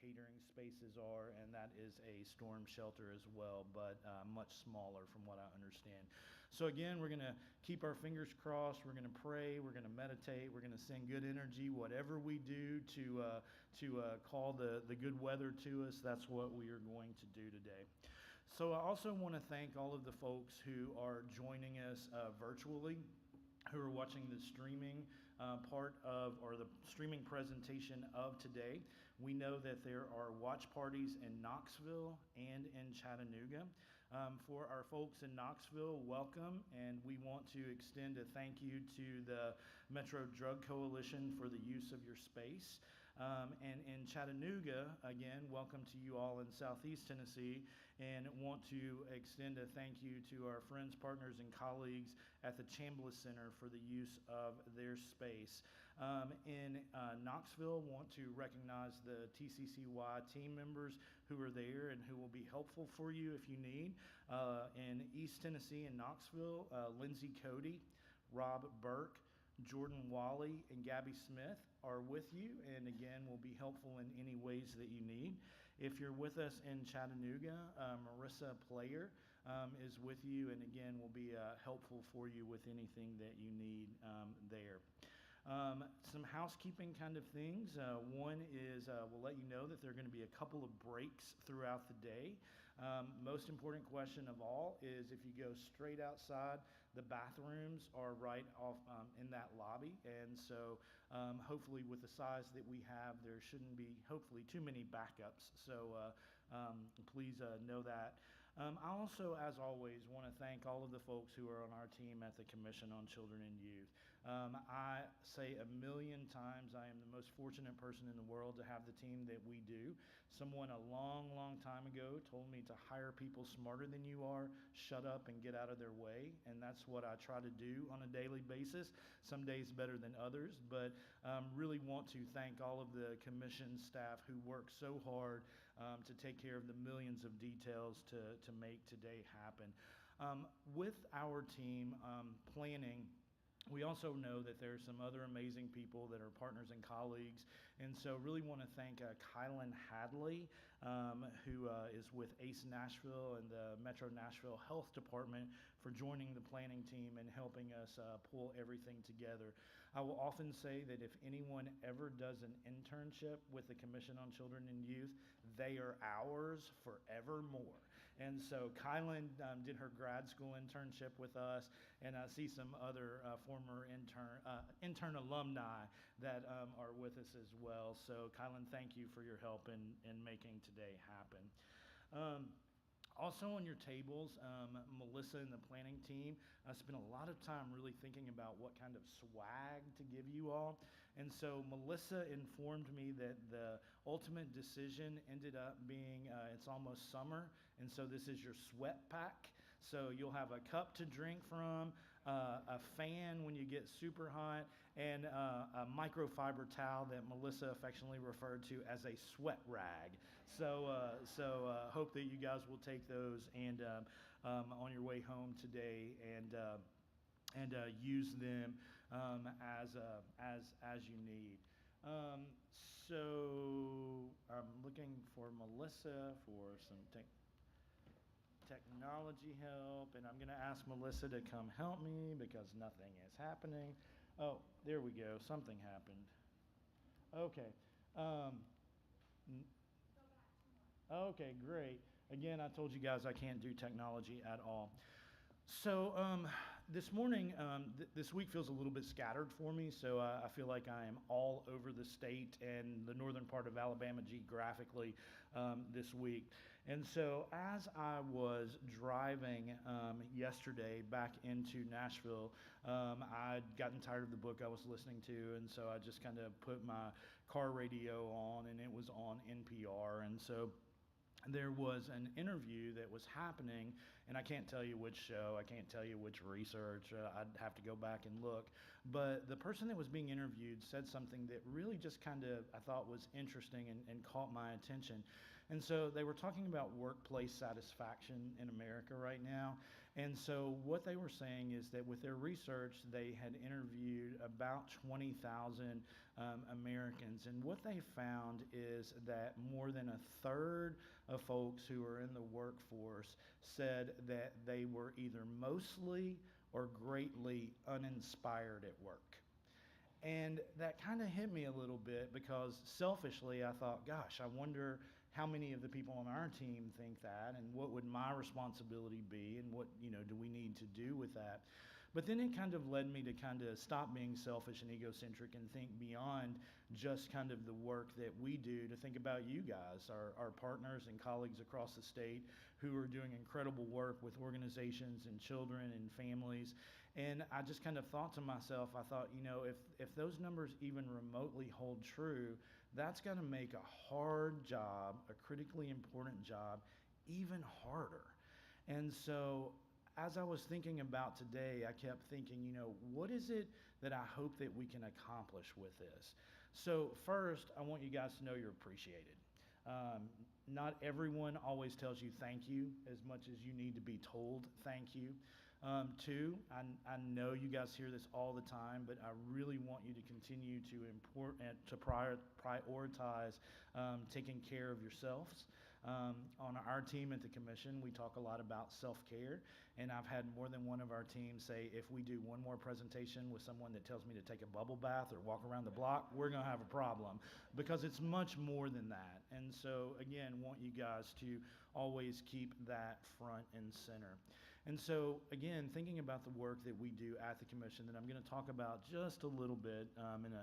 catering spaces are, and that is a storm shelter as well, but much smaller from what I understand. So again, we're going to keep our fingers crossed. We're going to pray. We're going to meditate. We're going to send good energy. Whatever we do to call the good weather to us, that's what we are going to do today. So I also want to thank all of the folks who are joining us virtually, who are watching the streaming part of, or the streaming presentation of today. We know that there are watch parties in Knoxville and in Chattanooga. For our folks in Knoxville, welcome, and we want to extend a thank you to the Metro Drug Coalition for the use of your space. And in Chattanooga, again, welcome to you all in Southeast Tennessee, and want to extend a thank you to our friends, partners, and colleagues at the Chambliss Center for the use of their space. In Knoxville, want to recognize the TCCY team members who are there and who will be helpful for you if you need. In East Tennessee and Knoxville, Lindsay Cody, Rob Burke, Jordan Wally, and Gabby Smith are with you, and again will be helpful in any ways that you need. If you're with us in Chattanooga, Marissa Player is with you, and again will be helpful for you with anything that you need there. Some housekeeping kind of things. One is we'll let you know that there are going to be a couple of breaks throughout the day. Most important question of all is if you go straight outside, the bathrooms are right off in that lobby, and so hopefully with the size that we have, there shouldn't be hopefully too many backups. So please know that. I also, as always, want to thank all of the folks who are on our team at the Commission on Children and Youth. I say a million times I am the most fortunate person in the world to have the team that we do. Someone a long time ago told me to hire people smarter than you are, shut up and get out of their way, and that's what I try to do on a daily basis. Some days better than others, but really want to thank all of the Commission staff who work so hard to take care of the millions of details to make today happen. With our team planning, we also know that there are some other amazing people that are partners and colleagues, and so really want to thank Kylan Hadley, who is with ACE Nashville and the Metro Nashville Health Department, for joining the planning team and helping us pull everything together. I will often say that if anyone ever does an internship with the Commission on Children and Youth, they are ours forevermore. And so Kylan did her grad school internship with us, and I see some other former intern alumni that are with us as well. So Kylan, thank you for your help in making today happen. Also on your tables, Melissa and the planning team spent a lot of time really thinking about what kind of swag to give you all. And so Melissa informed me that the ultimate decision ended up being it's almost summer, and so this is your sweat pack. So you'll have a cup to drink from, a fan when you get super hot, and a microfiber towel that Melissa affectionately referred to as a sweat rag. So hope that you guys will take those and on your way home today and use them as you need. So I'm looking for Melissa for some technology help, and I'm going to ask Melissa to come help me because nothing is happening. Oh, there we go. Something happened. Okay. Okay, great. Again, I told you guys I can't do technology at all. So this morning, this week feels a little bit scattered for me, so I feel like I am all over the state and the northern part of Alabama geographically this week. And so as I was driving yesterday back into Nashville, I'd gotten tired of the book I was listening to, and so I just kind of put my car radio on, and it was on NPR. And so there was an interview that was happening, and I can't tell you which show, I can't tell you which research, I'd have to go back and look, but the person that was being interviewed said something that really just kind of I thought was interesting and caught my attention. And so they were talking about workplace satisfaction in America right now, And so what they were saying is that with their research, they had interviewed about 20,000 Americans. And what they found is that more than a third of folks who are in the workforce said that they were either mostly or greatly uninspired at work. And that kind of hit me a little bit because selfishly I thought, gosh, I wonder how many of the people on our team think that, and what would my responsibility be, and what, do we need to do with that? But then it kind of led me to kind of stop being selfish and egocentric and think beyond just kind of the work that we do, to think about you guys, our partners and colleagues across the state who are doing incredible work with organizations and children and families. And I just kind of thought to myself, I thought, if those numbers even remotely hold true, that's going to make a hard job, a critically important job, even harder. And so as I was thinking about today, I kept thinking, what is it that I hope that we can accomplish with this? So first, I want you guys to know you're appreciated. Not everyone always tells you thank you as much as you need to be told thank you. Two, I know you guys hear this all the time, but I really want you to continue to prioritize taking care of yourselves. On our team at the commission, we talk a lot about self-care, and I've had more than one of our teams say, if we do one more presentation with someone that tells me to take a bubble bath or walk around the block, we're going to have a problem, because it's much more than that. And so, again, want you guys to always keep that front and center. And so, again, thinking about the work that we do at the commission that I'm going to talk about just a little bit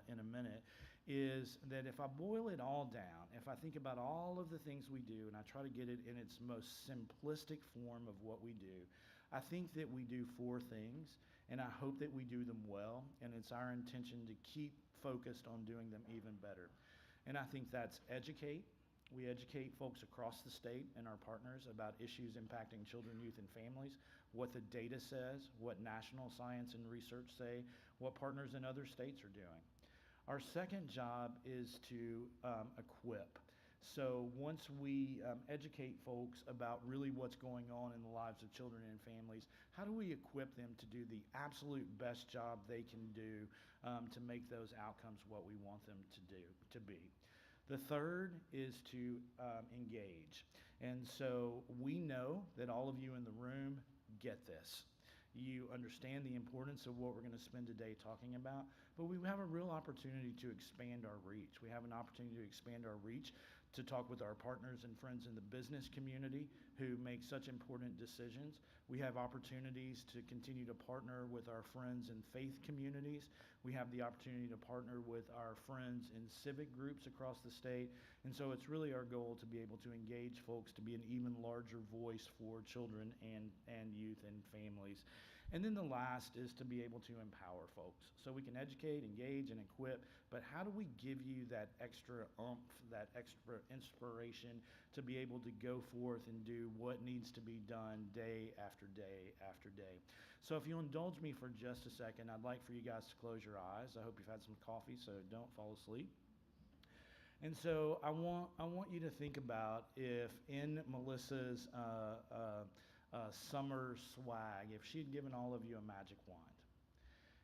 in a minute, is that if I boil it all down, if I think about all of the things we do and I try to get it in its most simplistic form of what we do, I think that we do four things, and I hope that we do them well, and it's our intention to keep focused on doing them even better. And I think that's educate. We educate folks across the state and our partners about issues impacting children, youth, and families, what the data says, what national science and research say, what partners in other states are doing. Our second job is to equip. So once we educate folks about really what's going on in the lives of children and families, how do we equip them to do the absolute best job they can do to make those outcomes what we want them to be? The third is to engage. And so we know that all of you in the room get this. You understand the importance of what we're going to spend today talking about, but we have a real opportunity to expand our reach. We have an opportunity to expand our reach to talk with our partners and friends in the business community who make such important decisions. We have opportunities to continue to partner with our friends in faith communities. We have the opportunity to partner with our friends in civic groups across the state. And so it's really our goal to be able to engage folks to be an even larger voice for children and youth and families. And then the last is to be able to empower folks. So we can educate, engage, and equip, but how do we give you that extra oomph, that extra inspiration to be able to go forth and do what needs to be done day after day after day? So if you'll indulge me for just a second, I'd like for you guys to close your eyes. I hope you've had some coffee, so don't fall asleep. And so I want you to think about if in Melissa's summer swag, if she had given all of you a magic wand.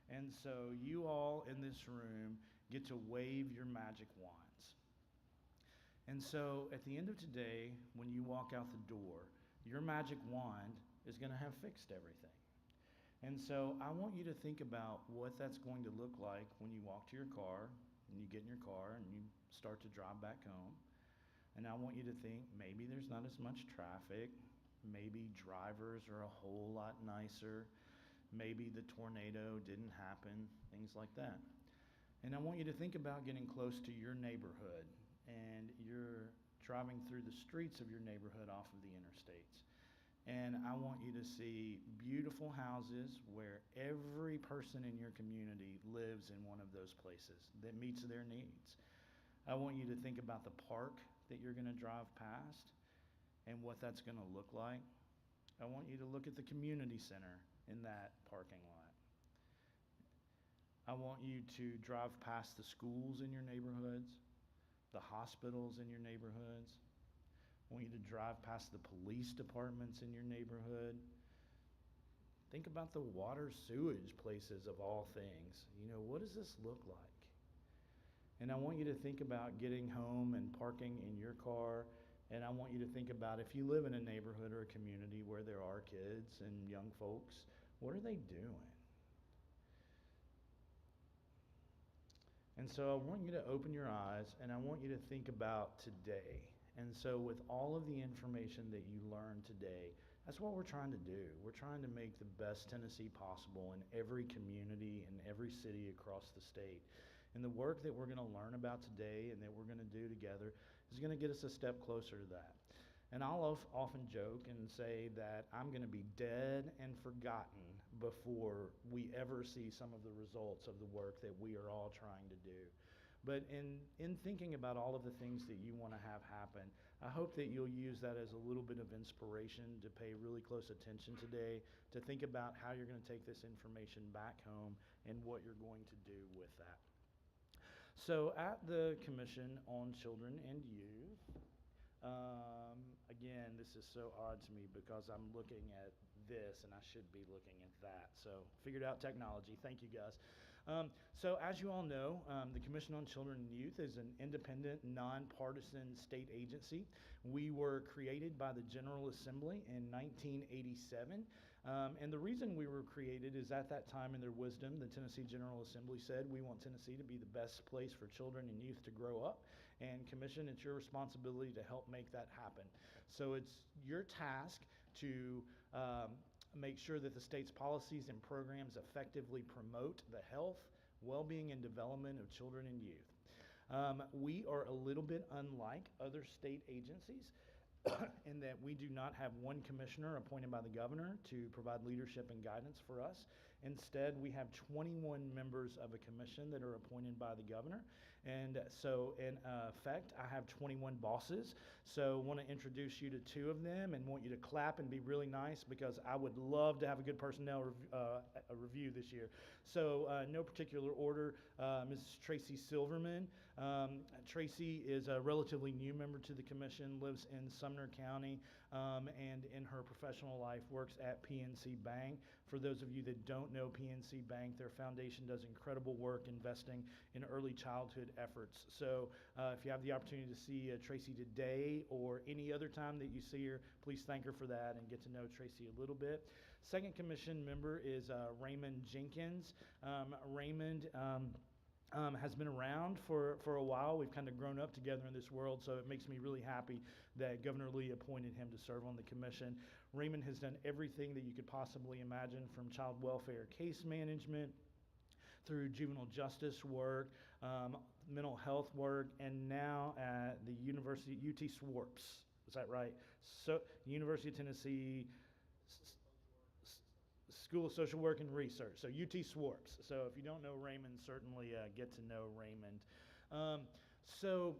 And so you all in this room get to wave your magic wands. And so at the end of today, when you walk out the door, your magic wand is going to have fixed everything. And so I want you to think about what that's going to look like when you walk to your car, and you get in your car, and you start to drive back home. And I want you to think, maybe there's not as much traffic. Maybe drivers are a whole lot nicer. Maybe the tornado didn't happen, things like that. And I want you to think about getting close to your neighborhood, and you're driving through the streets of your neighborhood off of the interstates. And I want you to see beautiful houses where every person in your community lives in one of those places that meets their needs. I want you to think about the park that you're going to drive past and what that's going to look like. I want you to look at the community center in that parking lot. I want you to drive past the schools in your neighborhoods, the hospitals in your neighborhoods. I want you to drive past the police departments in your neighborhood. Think about the water sewage places of all things. What does this look like? And I want you to think about getting home and parking in your car. And I want you to think about if you live in a neighborhood or a community where there are kids and young folks, what are they doing? And so I want you to open your eyes and I want you to think about today. And so with all of the information that you learned today, that's what we're trying to do. We're trying to make the best Tennessee possible in every community and every city across the state. And the work that we're going to learn about today and that we're going to do together is going to get us a step closer to that. And I'll often joke and say that I'm going to be dead and forgotten before we ever see some of the results of the work that we are all trying to do. But in thinking about all of the things that you want to have happen, I hope that you'll use that as a little bit of inspiration to pay really close attention today, to think about how you're going to take this information back home and what you're going to do with that. So at the Commission on Children and Youth, again, this is so odd to me because I'm looking at this and I should be looking at that. So figured out technology. Thank you, guys. So as you all know, the Commission on Children and Youth is an independent, nonpartisan state agency. We were created by the General Assembly in 1987. And the reason we were created is at that time in their wisdom, the Tennessee General Assembly said, we want Tennessee to be the best place for children and youth to grow up. And Commission, it's your responsibility to help make that happen. So it's your task to make sure that the state's policies and programs effectively promote the health, well-being, and development of children and youth. We are a little bit unlike other state agencies in that we do not have one commissioner appointed by the governor to provide leadership and guidance for us. Instead, we have 21 members of a commission that are appointed by the governor. And so in effect, I have 21 bosses. So I want to introduce you to two of them and want you to clap and be really nice because I would love to have a good personnel review this year. So no particular order, Mrs. Tracy Silverman. Tracy is a relatively new member to the commission, lives in Sumner County, and in her professional life works at PNC Bank. For those of you that don't know PNC Bank, their foundation does incredible work investing in early childhood efforts. So if you have the opportunity to see Tracy today or any other time that you see her, please thank her for that and get to know Tracy a little bit. Second commission member is Raymond Jenkins. Raymond has been around for a while. We've kind of grown up together in this world, so it makes me really happy that Governor Lee appointed him to serve on the commission. Raymond has done everything that you could possibly imagine, from child welfare case management through juvenile justice work, mental health work, and now at the University, UT Swarps. Is that right? So, University of Tennessee School of Social Work and Research, so UT Swarps. So if you don't know Raymond, certainly get to know Raymond. So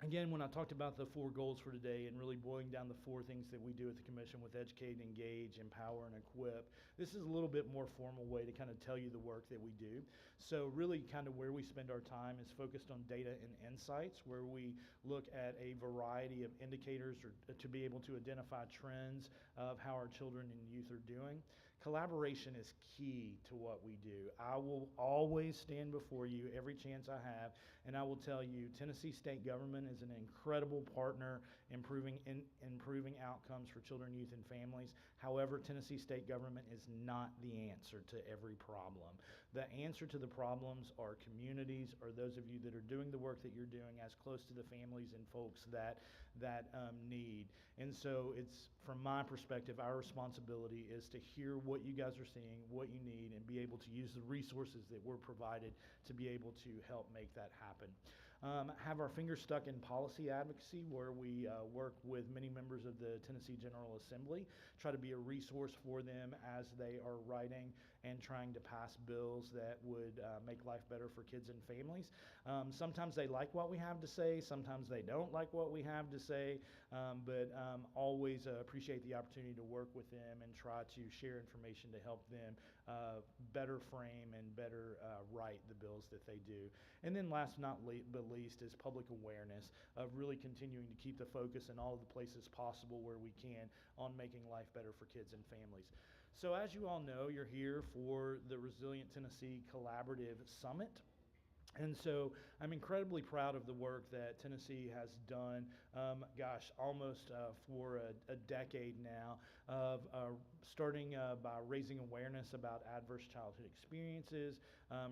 again, when I talked about the 4 goals for today and really boiling down the 4 things that we do at the commission with educate, engage, empower, and equip, this is a little bit more formal way to kind of tell you the work that we do. So really kind of where we spend our time is focused on data and insights, where we look at a variety of indicators to be able to identify trends of how our children and youth are doing. Collaboration is key to what we do. I will always stand before you every chance I have, and I will tell you Tennessee state government is an incredible partner improving outcomes for children, youth, and families. However, Tennessee state government is not the answer to every problem. The answer to the problems are communities, or those of you that are doing the work that you're doing as close to the families and folks that need. And so it's, from my perspective, our responsibility is to hear what you guys are seeing, what you need, and be able to use the resources that we're provided to be able to help make that happen. Have our fingers stuck in policy advocacy, where we work with many members of the Tennessee General Assembly, try to be a resource for them as they are writing and trying to pass bills that would make life better for kids and families. Sometimes they like what we have to say, sometimes they don't like what we have to say, but always appreciate the opportunity to work with them and try to share information to help them better frame and better write the bills that they do. And then last but least is public awareness of really continuing to keep the focus in all of the places possible where we can on making life better for kids and families. So as you all know, you're here for the Resilient Tennessee Collaborative Summit. And so I'm incredibly proud of the work that Tennessee has done, almost for a decade now, of starting by raising awareness about adverse childhood experiences,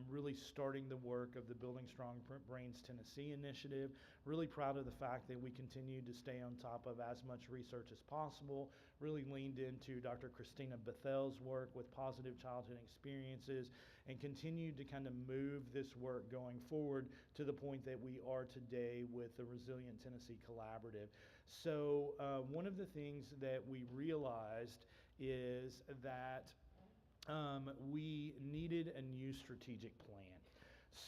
really starting the work of the Building Strong Brains Tennessee initiative. Really proud of the fact that we continue to stay on top of as much research as possible, really leaned into Dr. Christina Bethel's work with positive childhood experiences, and continued to kind of move this work going forward to the point that we are today with the Resilient Tennessee Collaborative. So one of the things that we realized is that we needed a new strategic plan.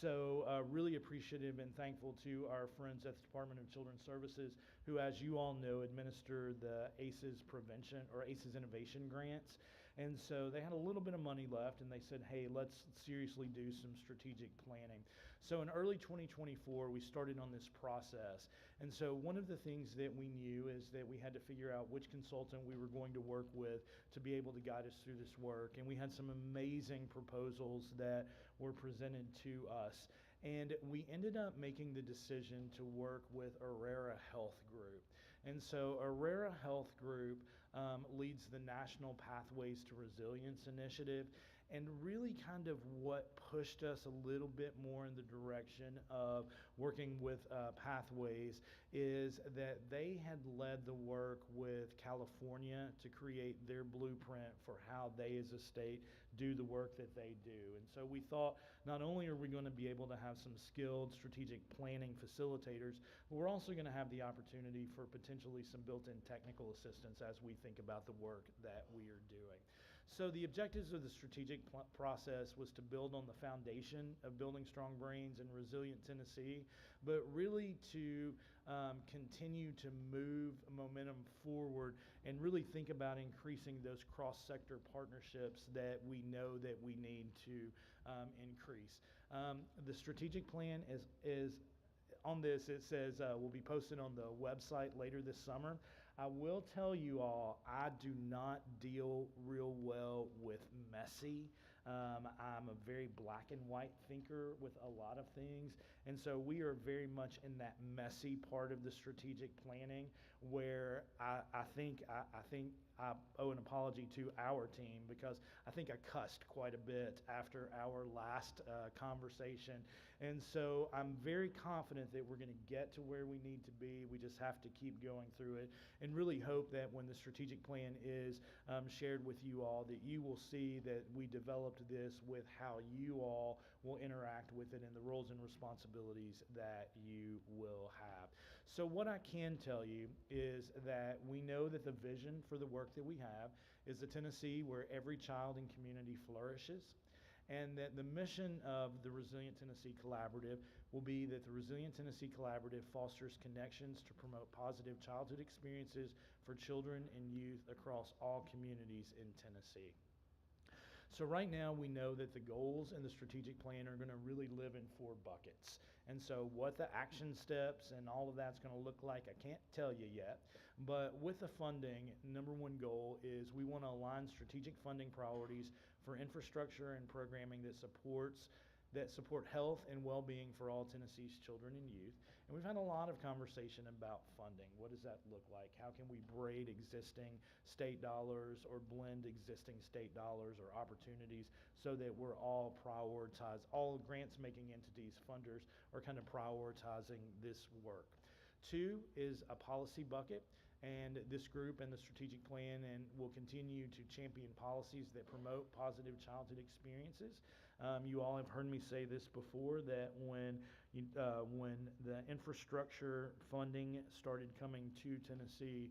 So really appreciative and thankful to our friends at the Department of Children's Services, who, as you all know, administer the ACEs Prevention or ACEs Innovation Grants. And so they had a little bit of money left, and they said, hey, let's seriously do some strategic planning. So in early 2024, we started on this process. And so one of the things that we knew is that we had to figure out which consultant we were going to work with to be able to guide us through this work. And we had some amazing proposals that were presented to us. And we ended up making the decision to work with Aurora Health Group. And so Aurora Health Group leads the National Pathways to Resilience initiative, and really kind of what pushed us a little bit more in the direction of working with Pathways is that they had led the work with California to create their blueprint for how they as a state do the work that they do. And so we thought, not only are we going to be able to have some skilled strategic planning facilitators, but we're also going to have the opportunity for potentially some built-in technical assistance as we think about the work that we are doing. So the objectives of the strategic process was to build on the foundation of Building Strong Brains and Resilient Tennessee, but really to continue to move momentum forward and really think about increasing those cross-sector partnerships that we know that we need to increase. The strategic plan is on this, it says will be posted on the website later this summer. I will tell you all, I do not deal real well with messy. I'm a very black and white thinker with a lot of things. And so we are very much in that messy part of the strategic planning where I think I owe an apology to our team, because I think I cussed quite a bit after our last conversation. And so I'm very confident that we're going to get to where we need to be. We just have to keep going through it, and really hope that when the strategic plan is shared with you all, that you will see that we developed this with how you all will interact with it and the roles and responsibilities that you will have. So what I can tell you is that we know that the vision for the work that we have is a Tennessee where every child and community flourishes, and that the mission of the Resilient Tennessee Collaborative will be that the Resilient Tennessee Collaborative fosters connections to promote positive childhood experiences for children and youth across all communities in Tennessee. So right now we know that the goals in the strategic plan are going to really live in 4 buckets. And so what the action steps and all of that's going to look like, I can't tell you yet. But with the funding, number 1 goal is we want to align strategic funding priorities for infrastructure and programming that support health and well-being for all Tennessee's children and youth. And we've had a lot of conversation about funding. What does that look like? How can we braid existing state dollars or blend existing state dollars or opportunities so that we're all grants-making entities, funders, are kind of prioritizing this work. 2 is a policy bucket. And this group and the strategic plan and will continue to champion policies that promote positive childhood experiences. You all have heard me say this before, that when the infrastructure funding started coming to Tennessee,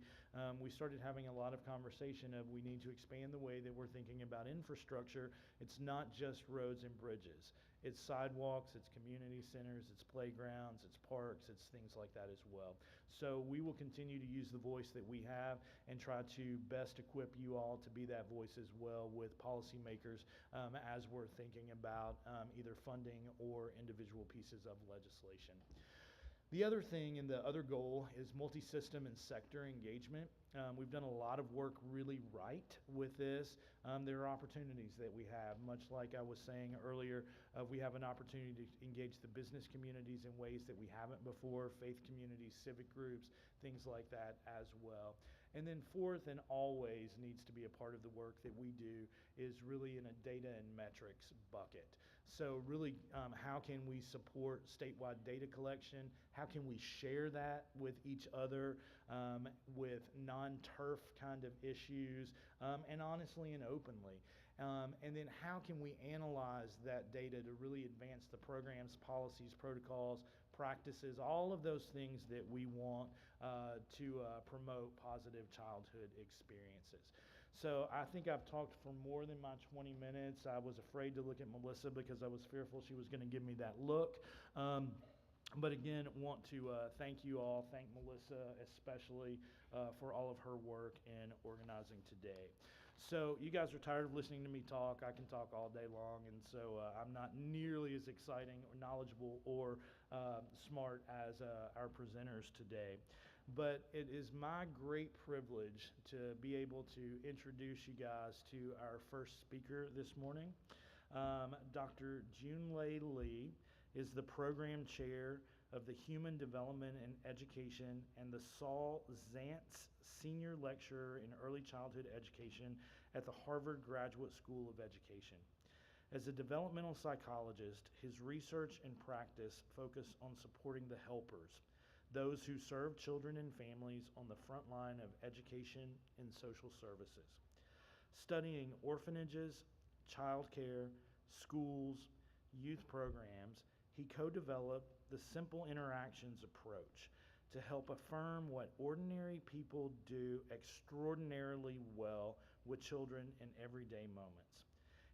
we started having a lot of conversation of we need to expand the way that we're thinking about infrastructure. It's not just roads and bridges. It's sidewalks, it's community centers, it's playgrounds, it's parks, it's things like that as well. So we will continue to use the voice that we have and try to best equip you all to be that voice as well with policymakers as we're thinking about either funding or individual pieces of legislation. The other thing and the other goal is multi-system and sector engagement. We've done a lot of work really right with this. There are opportunities that we have, much like I was saying earlier, we have an opportunity to engage the business communities in ways that we haven't before, faith communities, civic groups, things like that as well. And then fourth and always needs to be a part of the work that we do is really in a data and metrics bucket. So really, how can we support statewide data collection? How can we share that with each other, with non-turf kind of issues, and honestly and openly? And then how can we analyze that data to really advance the programs, policies, protocols, practices, all of those things that we want to promote positive childhood experiences. So I think I've talked for more than my 20 minutes. I was afraid to look at Melissa because I was fearful she was going to give me that look. But again, want to thank you all, thank Melissa especially for all of her work in organizing today. So you guys are tired of listening to me talk. I can talk all day long, and so I'm not nearly as exciting or knowledgeable or smart as our presenters today. But it is my great privilege to be able to introduce you guys to our first speaker this morning. Dr. Junlei Lee is the program chair of the Human Development and Education and the Saul Zantz Senior Lecturer in Early Childhood Education at the Harvard Graduate School of Education. As a developmental psychologist, his research and practice focus on supporting the helpers, those who serve children and families on the front line of education and social services. Studying orphanages, childcare, schools, youth programs, he co-developed the Simple Interactions approach to help affirm what ordinary people do extraordinarily well with children in everyday moments.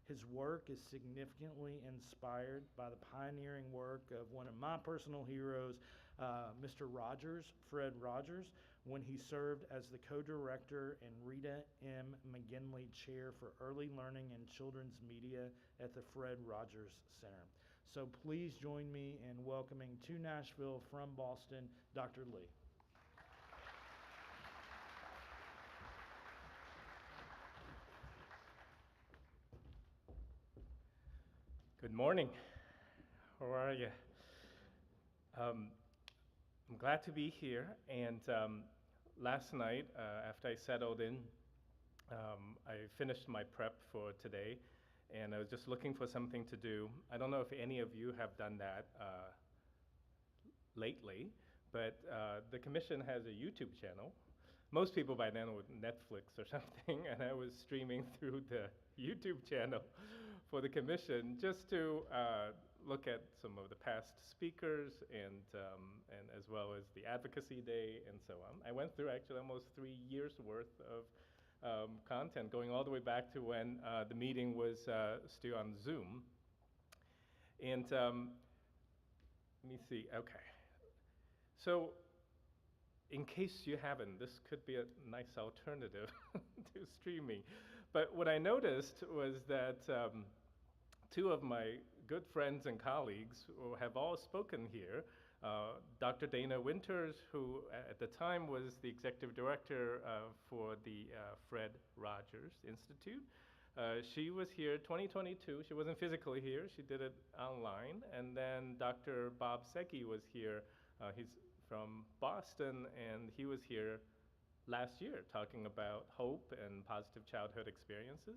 His work is significantly inspired by the pioneering work of one of my personal heroes, Mr. Rogers, Fred Rogers, when he served as the co-director and Rita M. McGinley Chair for Early Learning and Children's Media at the Fred Rogers Center. So please join me in welcoming to Nashville from Boston, Dr. Lee. Good morning. How are you? I'm glad to be here. And last night, after I settled in, I finished my prep for today, and I was just looking for something to do. I don't know if any of you have done that lately, but the commission has a YouTube channel. Most people by then would Netflix or something, and I was streaming through the YouTube channel for the commission just to look at some of the past speakers and as well as the advocacy day and so on. I went through actually almost 3 years worth of content, going all the way back to when the meeting was still on Zoom. And let me see, okay. So in case you haven't, this could be a nice alternative to streaming. But what I noticed was that two of my good friends and colleagues who have all spoken here, Dr. Dana Winters, who at the time was the executive director for the Fred Rogers Institute. She was here 2022. She wasn't physically here. She did it online. And then Dr. Bob Seki was here. He's from Boston, and he was here last year talking about hope and positive childhood experiences.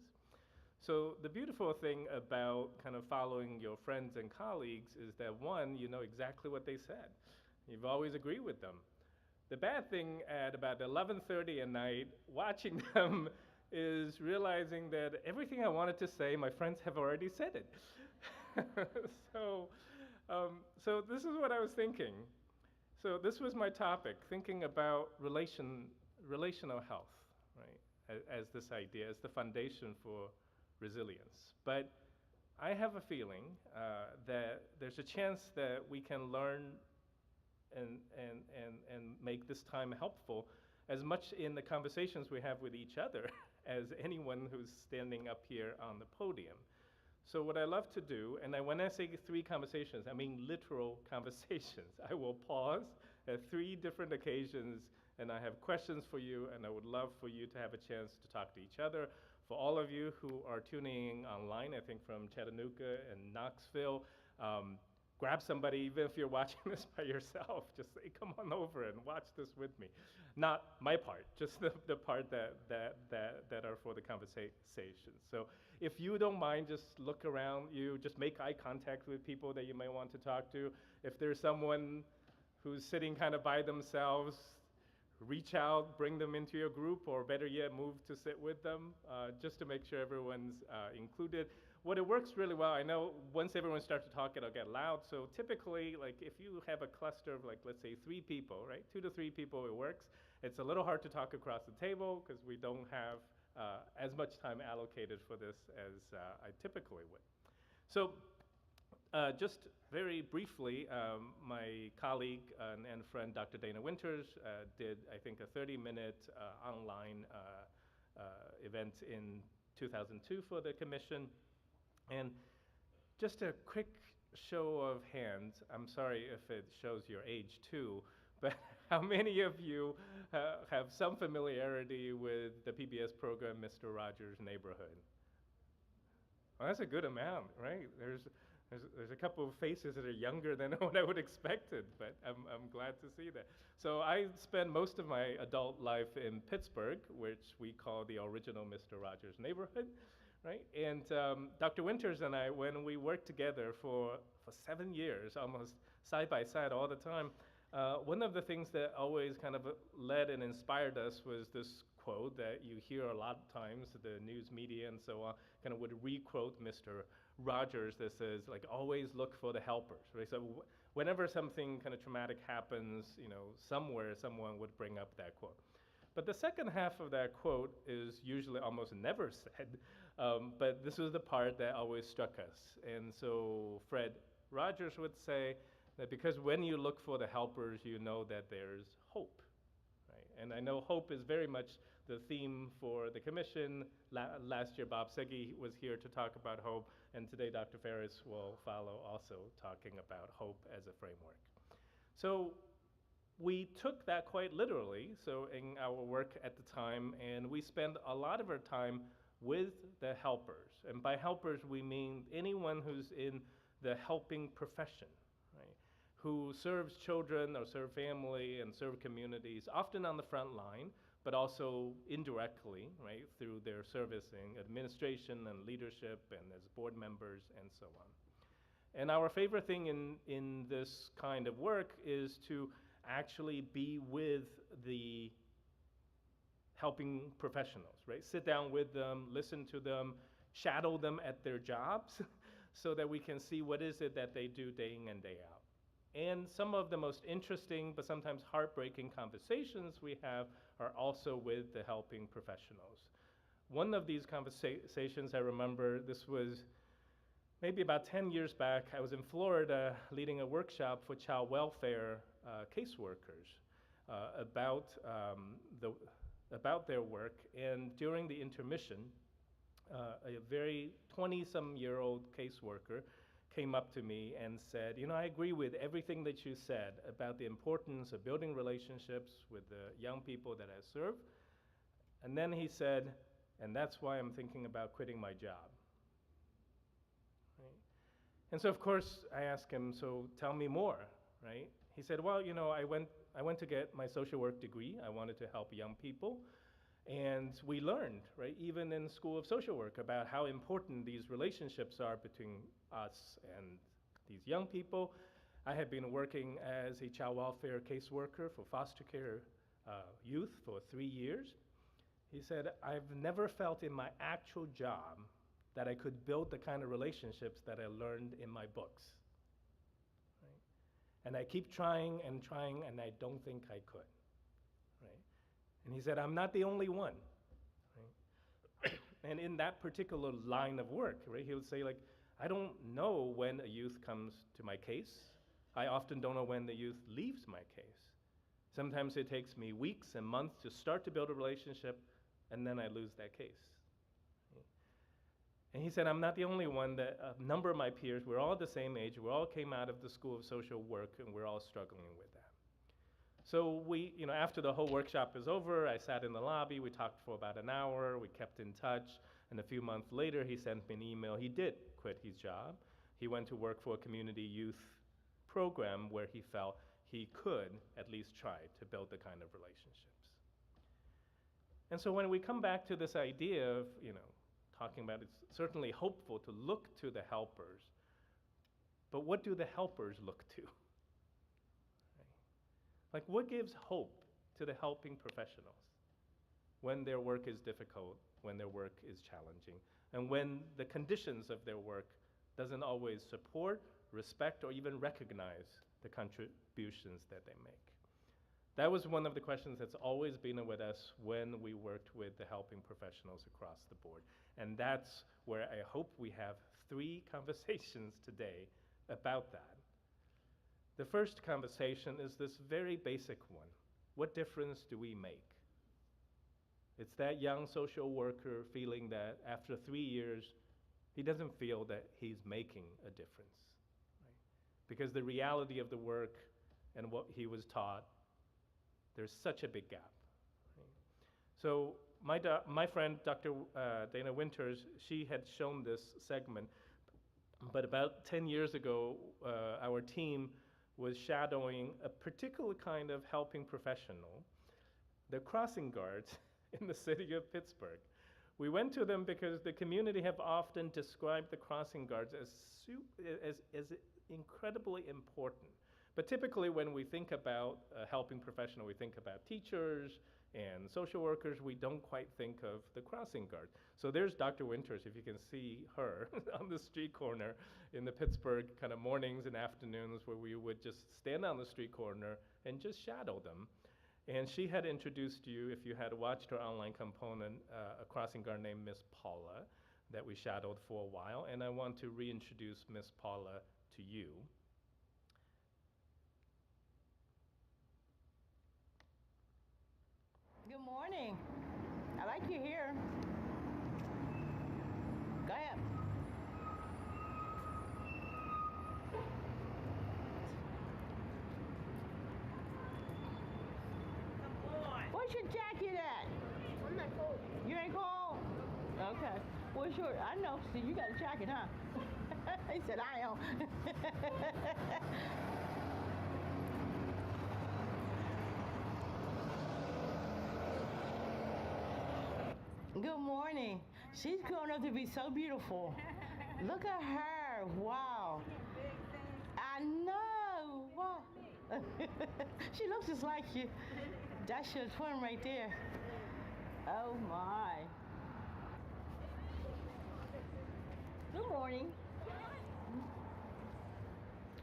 So the beautiful thing about kind of following your friends and colleagues is that, one, you know exactly what they said. You've always agreed with them. The bad thing at about 11:30 at night, watching them, is realizing that everything I wanted to say, my friends have already said it. So this is what I was thinking. So this was my topic, thinking about relational health, right, as this idea, as the foundation for resilience. But I have a feeling that there's a chance that we can learn and make this time helpful as much in the conversations we have with each other as anyone who's standing up here on the podium. So what I love to do, and when I say 3 conversations, I mean literal conversations. I will pause at 3 different occasions, and I have questions for you, and I would love for you to have a chance to talk to each other. For all of you who are tuning in online, I think from Chattanooga and Knoxville, grab somebody, even if you're watching this by yourself, just say, come on over and watch this with me. Not my part, just the part that are for the conversation. So if you don't mind, just look around you, just make eye contact with people that you may want to talk to. If there's someone who's sitting kind of by themselves, reach out, bring them into your group, or better yet, move to sit with them, just to make sure everyone's included. What it works really well, I know once everyone starts to talk, it'll get loud. So typically, like if you have a cluster of like, let's say 3 people, right? 2 to 3 people, it works. It's a little hard to talk across the table because we don't have as much time allocated for this as I typically would. So just very briefly, my colleague and friend, Dr. Dana Winters, did, I think, a 30-minute online event in 2002 for the commission. And just a quick show of hands, I'm sorry if it shows your age too, but how many of you have some familiarity with the PBS program, Mr. Rogers' Neighborhood? Well, that's a good amount, right? There's a couple of faces that are younger than what I would expected, but I'm glad to see that. So I spent most of my adult life in Pittsburgh, which we call the original Mr. Rogers' Neighborhood, right? And Dr. Winters and I, when we worked together for 7 years, almost side by side all the time, one of the things that always kind of led and inspired us was this quote that you hear a lot of times, the news media and so on, kind of would re-quote Mr. Rogers that says, like, always look for the helpers, right? So whenever something kind of traumatic happens, you know, somewhere someone would bring up that quote. But the second half of that quote is usually almost never said, but this was the part that always struck us. And so Fred Rogers would say that because when you look for the helpers, you know that there's hope, right? And I know hope is very much the theme for the commission. Last year, Bob Segi was here to talk about hope, and today Dr. Ferris will follow also talking about hope as a framework. So we took that quite literally, so in our work at the time, and we spent a lot of our time with the helpers. And by helpers, we mean anyone who's in the helping profession, right? Who serves children or serve family and serve communities, often on the front line, but also indirectly, right, through their service in administration and leadership and as board members and so on. And our favorite thing in this kind of work is to actually be with the helping professionals, right? Sit down with them, listen to them, shadow them at their jobs so that we can see what is it that they do day in and day out. And some of the most interesting but sometimes heartbreaking conversations we have are also with the helping professionals. One of these conversations I remember, this was maybe about 10 years back. I was in Florida leading a workshop for child welfare caseworkers about their work. And during the intermission, a very 20-some-year-old caseworker came up to me and said, you know, I agree with everything that you said about the importance of building relationships with the young people that I serve. And then he said, and that's why I'm thinking about quitting my job. Right? And so, of course, I asked him, so tell me more, right? He said, well, you know, I went to get my social work degree. I wanted to help young people. And we learned, right, even in School of Social Work, about how important these relationships are between us and these young people. I had been working as a child welfare caseworker for foster care youth for 3 years. He said, I've never felt in my actual job that I could build the kind of relationships that I learned in my books. Right? And I keep trying, and I don't think I could. Right? And he said, I'm not the only one. Right? And in that particular line of work, right, he would say, like, I don't know when a youth comes to my case. I often don't know when the youth leaves my case. Sometimes it takes me weeks and months to start to build a relationship, and then I lose that case. And he said, I'm not the only one, that a number of my peers, we're all the same age, we all came out of the School of Social Work, and we're all struggling with that. So we, after the whole workshop is over, I sat in the lobby, we talked for about an hour, we kept in touch, and a few months later, he sent me an email. He did quit his job. He went to work for a community youth program where he felt he could at least try to build the kind of relationships. And so when we come back to this idea of, talking about, it's certainly hopeful to look to the helpers, but what do the helpers look to? Like, what gives hope to the helping professionals when their work is difficult, when their work is challenging, and when the conditions of their work doesn't always support, respect, or even recognize the contributions that they make? That was one of the questions that's always been with us when we worked with the helping professionals across the board. And that's where I hope we have 3 conversations today about that. The first conversation is this very basic one. What difference do we make? It's that young social worker feeling that after 3 years, he doesn't feel that he's making a difference, right? Because the reality of the work and what he was taught, there's such a big gap, right? So my friend, Dr. Dana Winters, she had shown this segment, but about 10 years ago, our team was shadowing a particular kind of helping professional, the crossing guards in the city of Pittsburgh. We went to them because the community have often described the crossing guards as incredibly important. But typically when we think about a helping professional, we think about teachers and social workers. We don't quite think of the crossing guard. So there's Dr. Winters, if you can see her on the street corner in the Pittsburgh kind of mornings and afternoons where we would just stand on the street corner and just shadow them. And she had introduced you, if you had watched her online component, a crossing guard named Miss Paula that we shadowed for a while. And I want to reintroduce Miss Paula to you. Good morning. I like you here. Go ahead. Where's your jacket at? I'm not cold. You ain't cold? Okay. Where's your, I know, see, you got a jacket, huh? He said, I am. Good morning. She's grown up to be so beautiful. Look at her. Wow. I know. Wow. She looks just like you. That's your twin right there. Oh my. Good morning.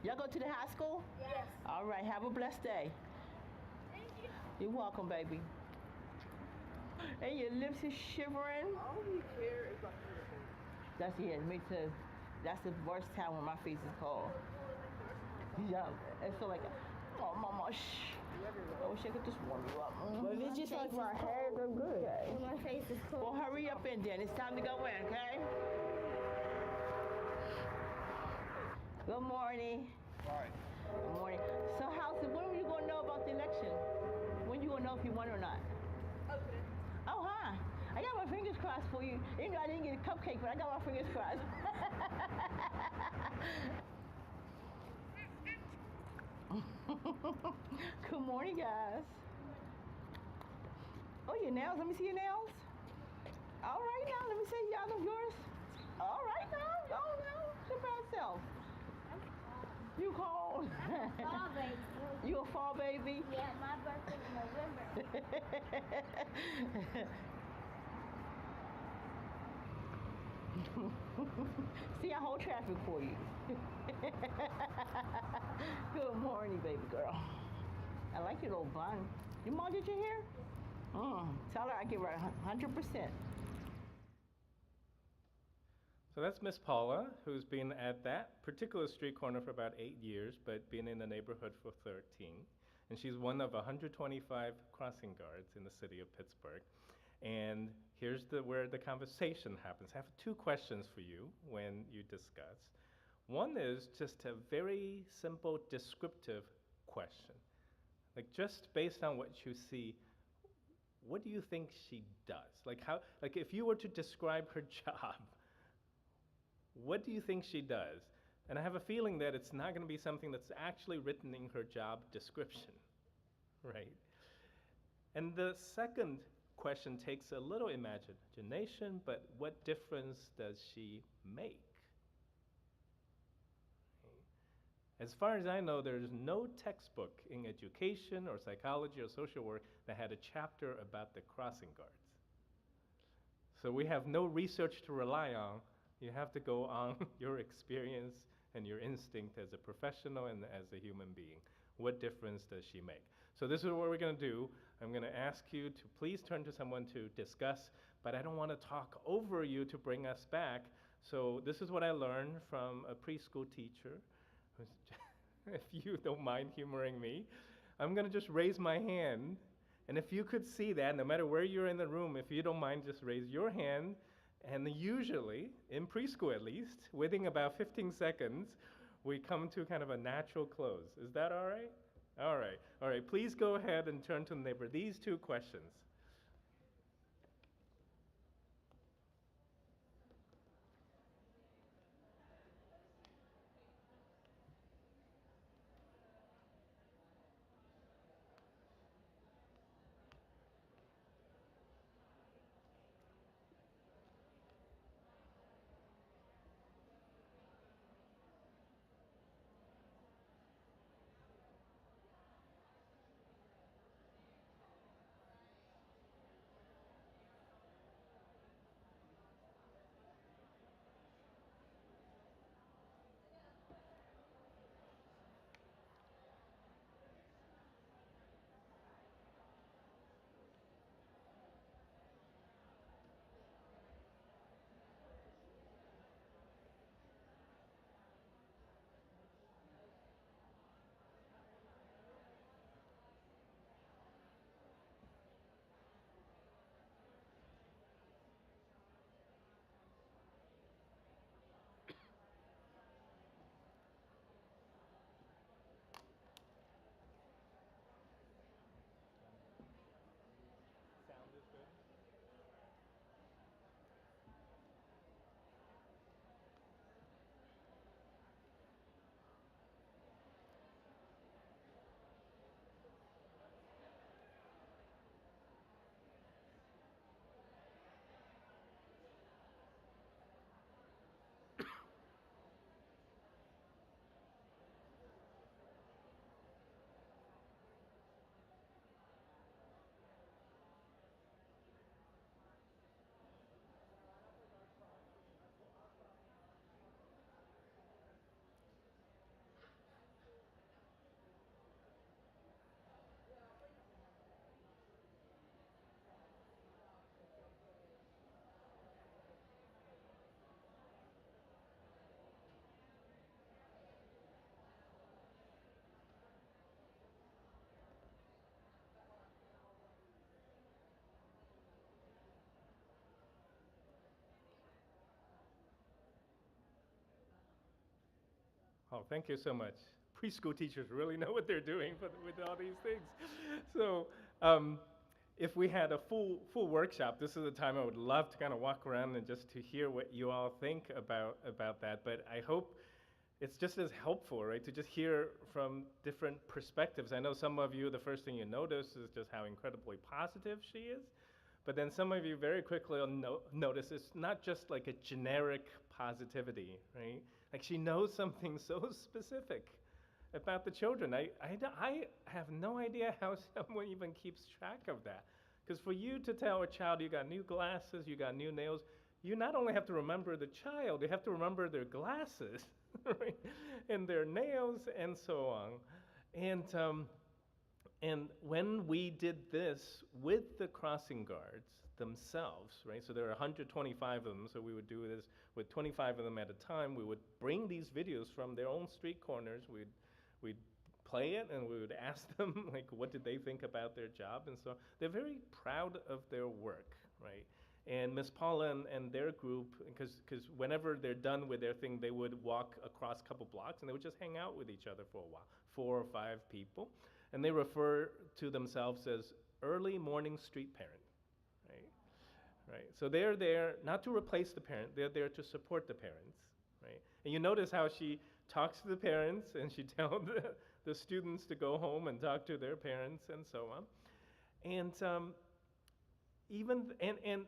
Y'all go to the high school? Yes. All right. Have a blessed day. Thank you. You're welcome, baby. And your lips is shivering. All we care is about That's me too. That's the worst time when my face is cold. Yeah, it's so like, oh mama, shh. I wish I could just warm you up. But if it's just like my hair, I'm good. Okay. when my face is cold. Well, hurry up in then. It's time to go in, okay? Good morning. Right. Good morning. So, when are you going to know about the election? When you going to know if you won or not? Okay. Oh, huh. I got my fingers crossed for you. Even though I didn't get a cupcake, but I got my fingers crossed. Good morning, guys. Oh, your nails. Let me see your nails. All right, now. Let me see y'all of yours. All right, now. Go now. Your bad self. You cold. Fall baby. You a fall baby? Yeah, my birthday's in November. See, I hold traffic for you. Good morning, baby girl. I like your little bun. Your mom did your hair? Tell her I give her 100%. So that's Miss Paula, who's been at that particular street corner for about 8 years, but been in the neighborhood for 13. And she's one of 125 crossing guards in the city of Pittsburgh. And here's where the conversation happens. I have two questions for you when you discuss. One is just a very simple descriptive question. Like just based on what you see, what do you think she does? Like if you were to describe her job, what do you think she does? And I have a feeling that it's not going to be something that's actually written in her job description, right? And the second question takes a little imagination, but what difference does she make? As far as I know, there's no textbook in education or psychology or social work that had a chapter about the crossing guards. So we have no research to rely on. You have to go on your experience and your instinct as a professional and as a human being. What difference does she make? So this is what we're going to do. I'm going to ask you to please turn to someone to discuss, but I don't want to talk over you to bring us back. So this is what I learned from a preschool teacher. If you don't mind humoring me, I'm going to just raise my hand. And if you could see that, no matter where you're in the room, if you don't mind, just raise your hand. And usually, in preschool at least, within about 15 seconds, we come to kind of a natural close. Is that all right? All right. All right. Please go ahead and turn to the neighbor. These two questions. Sound is good? Oh, thank you so much. Preschool teachers really know what they're doing with all these things. So, if we had a full workshop, this is the time I would love to kind of walk around and just to hear what you all think about that. But I hope it's just as helpful, right, to just hear from different perspectives. I know some of you, the first thing you notice is just how incredibly positive she is. But then some of you very quickly will notice it's not just like a generic positivity, right? Like she knows something so specific about the children. I have no idea how someone even keeps track of that. Because for you to tell a child you got new glasses, you got new nails, you not only have to remember the child, you have to remember their glasses, right? And their nails and so on. And when we did this with the crossing guards themselves, right? So there are 125 of them, so we would do this with 25 of them at a time. We would bring these videos from their own street corners. We'd play it and we would ask them, like, what did they think about their job? And so they're very proud of their work, right? And Miss Paula and their group, because whenever they're done with their thing, they would walk across a couple blocks and they would just hang out with each other for a while, 4 or 5 people. And they refer to themselves as early morning street parent, right? Right. So they're there not to replace the parent, they're there to support the parents, right? And you notice how she talks to the parents and she tells the students to go home and talk to their parents and so on. And and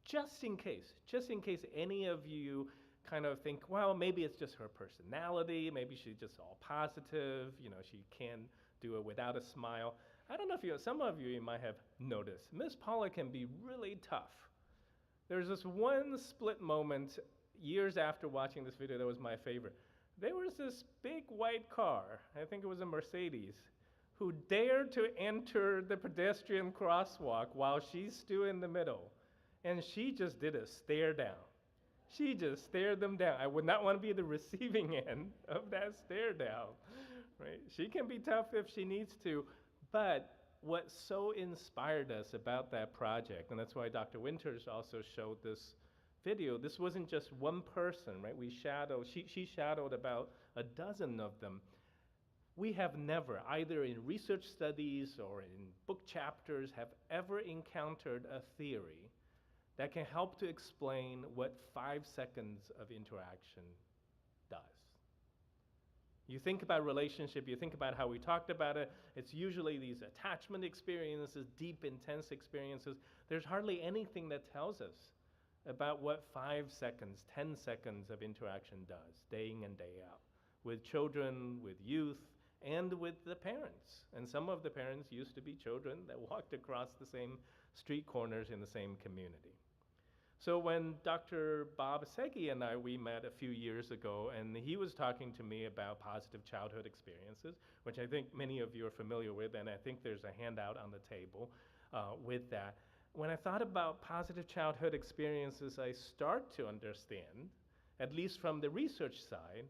just in case any of you kind of think, well, maybe it's just her personality, maybe she's just all positive, you know, she can do it without a smile. I don't know if some of you might have noticed, Miss Paula can be really tough. There's this one split moment years after watching this video that was my favorite. There was this big white car, I think it was a Mercedes, who dared to enter the pedestrian crosswalk while she's still in the middle. And she just did a stare down. She just stared them down. I would not want to be the receiving end of that stare down, right? She can be tough if she needs to, but what so inspired us about that project, and that's why Dr. Winters also showed this video, this wasn't just one person, right? She shadowed about a dozen of them. We have never, either in research studies or in book chapters, have ever encountered a theory that can help to explain what 5 seconds of interaction does. You think about relationship, you think about how we talked about it, it's usually these attachment experiences, deep, intense experiences. There's hardly anything that tells us about what 5 seconds, 10 seconds of interaction does, day in and day out, with children, with youth, and with the parents. And some of the parents used to be children that walked across the same street corners in the same community. So when Dr. Bob Segi and we met a few years ago, and he was talking to me about positive childhood experiences, which I think many of you are familiar with, and I think there's a handout on the table with that. When I thought about positive childhood experiences, I start to understand, at least from the research side,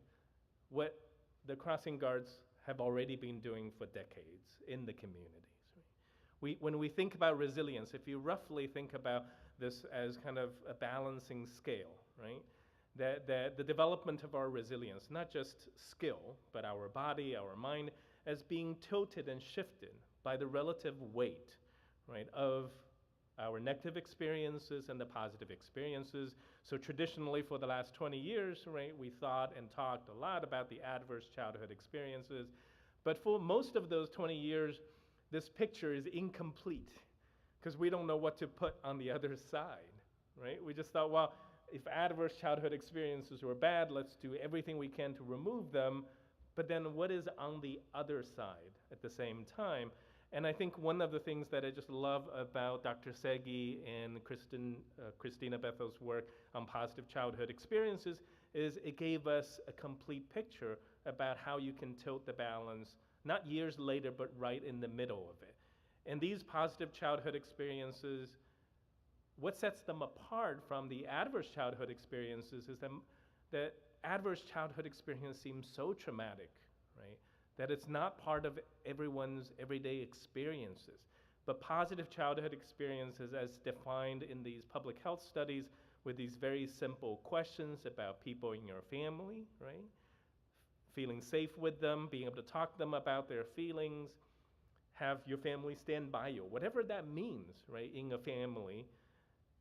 what the crossing guards have already been doing for decades in the communities. When we think about resilience, if you roughly think about this as kind of a balancing scale, right? That the development of our resilience, not just skill, but our body, our mind, as being tilted and shifted by the relative weight, right, of our negative experiences and the positive experiences. So traditionally for the last 20 years, right, we thought and talked a lot about the adverse childhood experiences, but for most of those 20 years, this picture is incomplete because we don't know what to put on the other side, right? We just thought, well, if adverse childhood experiences were bad, let's do everything we can to remove them, but then what is on the other side at the same time? And I think one of the things that I just love about Dr. Segi and Christina Bethel's work on positive childhood experiences is it gave us a complete picture about how you can tilt the balance, not years later, but right in the middle of it. And these positive childhood experiences, what sets them apart from the adverse childhood experiences is that adverse childhood experience seems so traumatic, right? That it's not part of everyone's everyday experiences. But positive childhood experiences, as defined in these public health studies, with these very simple questions about people in your family, right? Feeling safe with them, being able to talk to them about their feelings, have your family stand by you, whatever that means, right, in a family,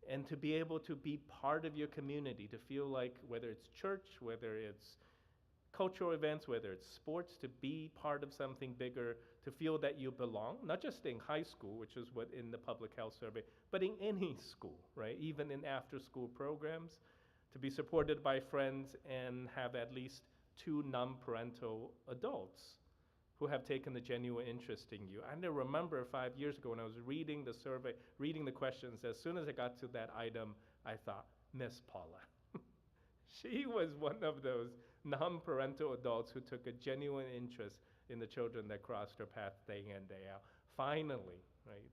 and to be able to be part of your community, to feel like whether it's church, whether it's cultural events, whether it's sports, to be part of something bigger, to feel that you belong, not just in high school, which is what in the public health survey, but in any school, right? Even in after-school programs, to be supported by friends and have at least 2 non-parental adults who have taken a genuine interest in you. I remember 5 years ago when I was reading the survey, reading the questions, as soon as I got to that item, I thought, Miss Paula. She was one of those non-parental adults who took a genuine interest in the children that crossed her path day in, day out. Finally, right,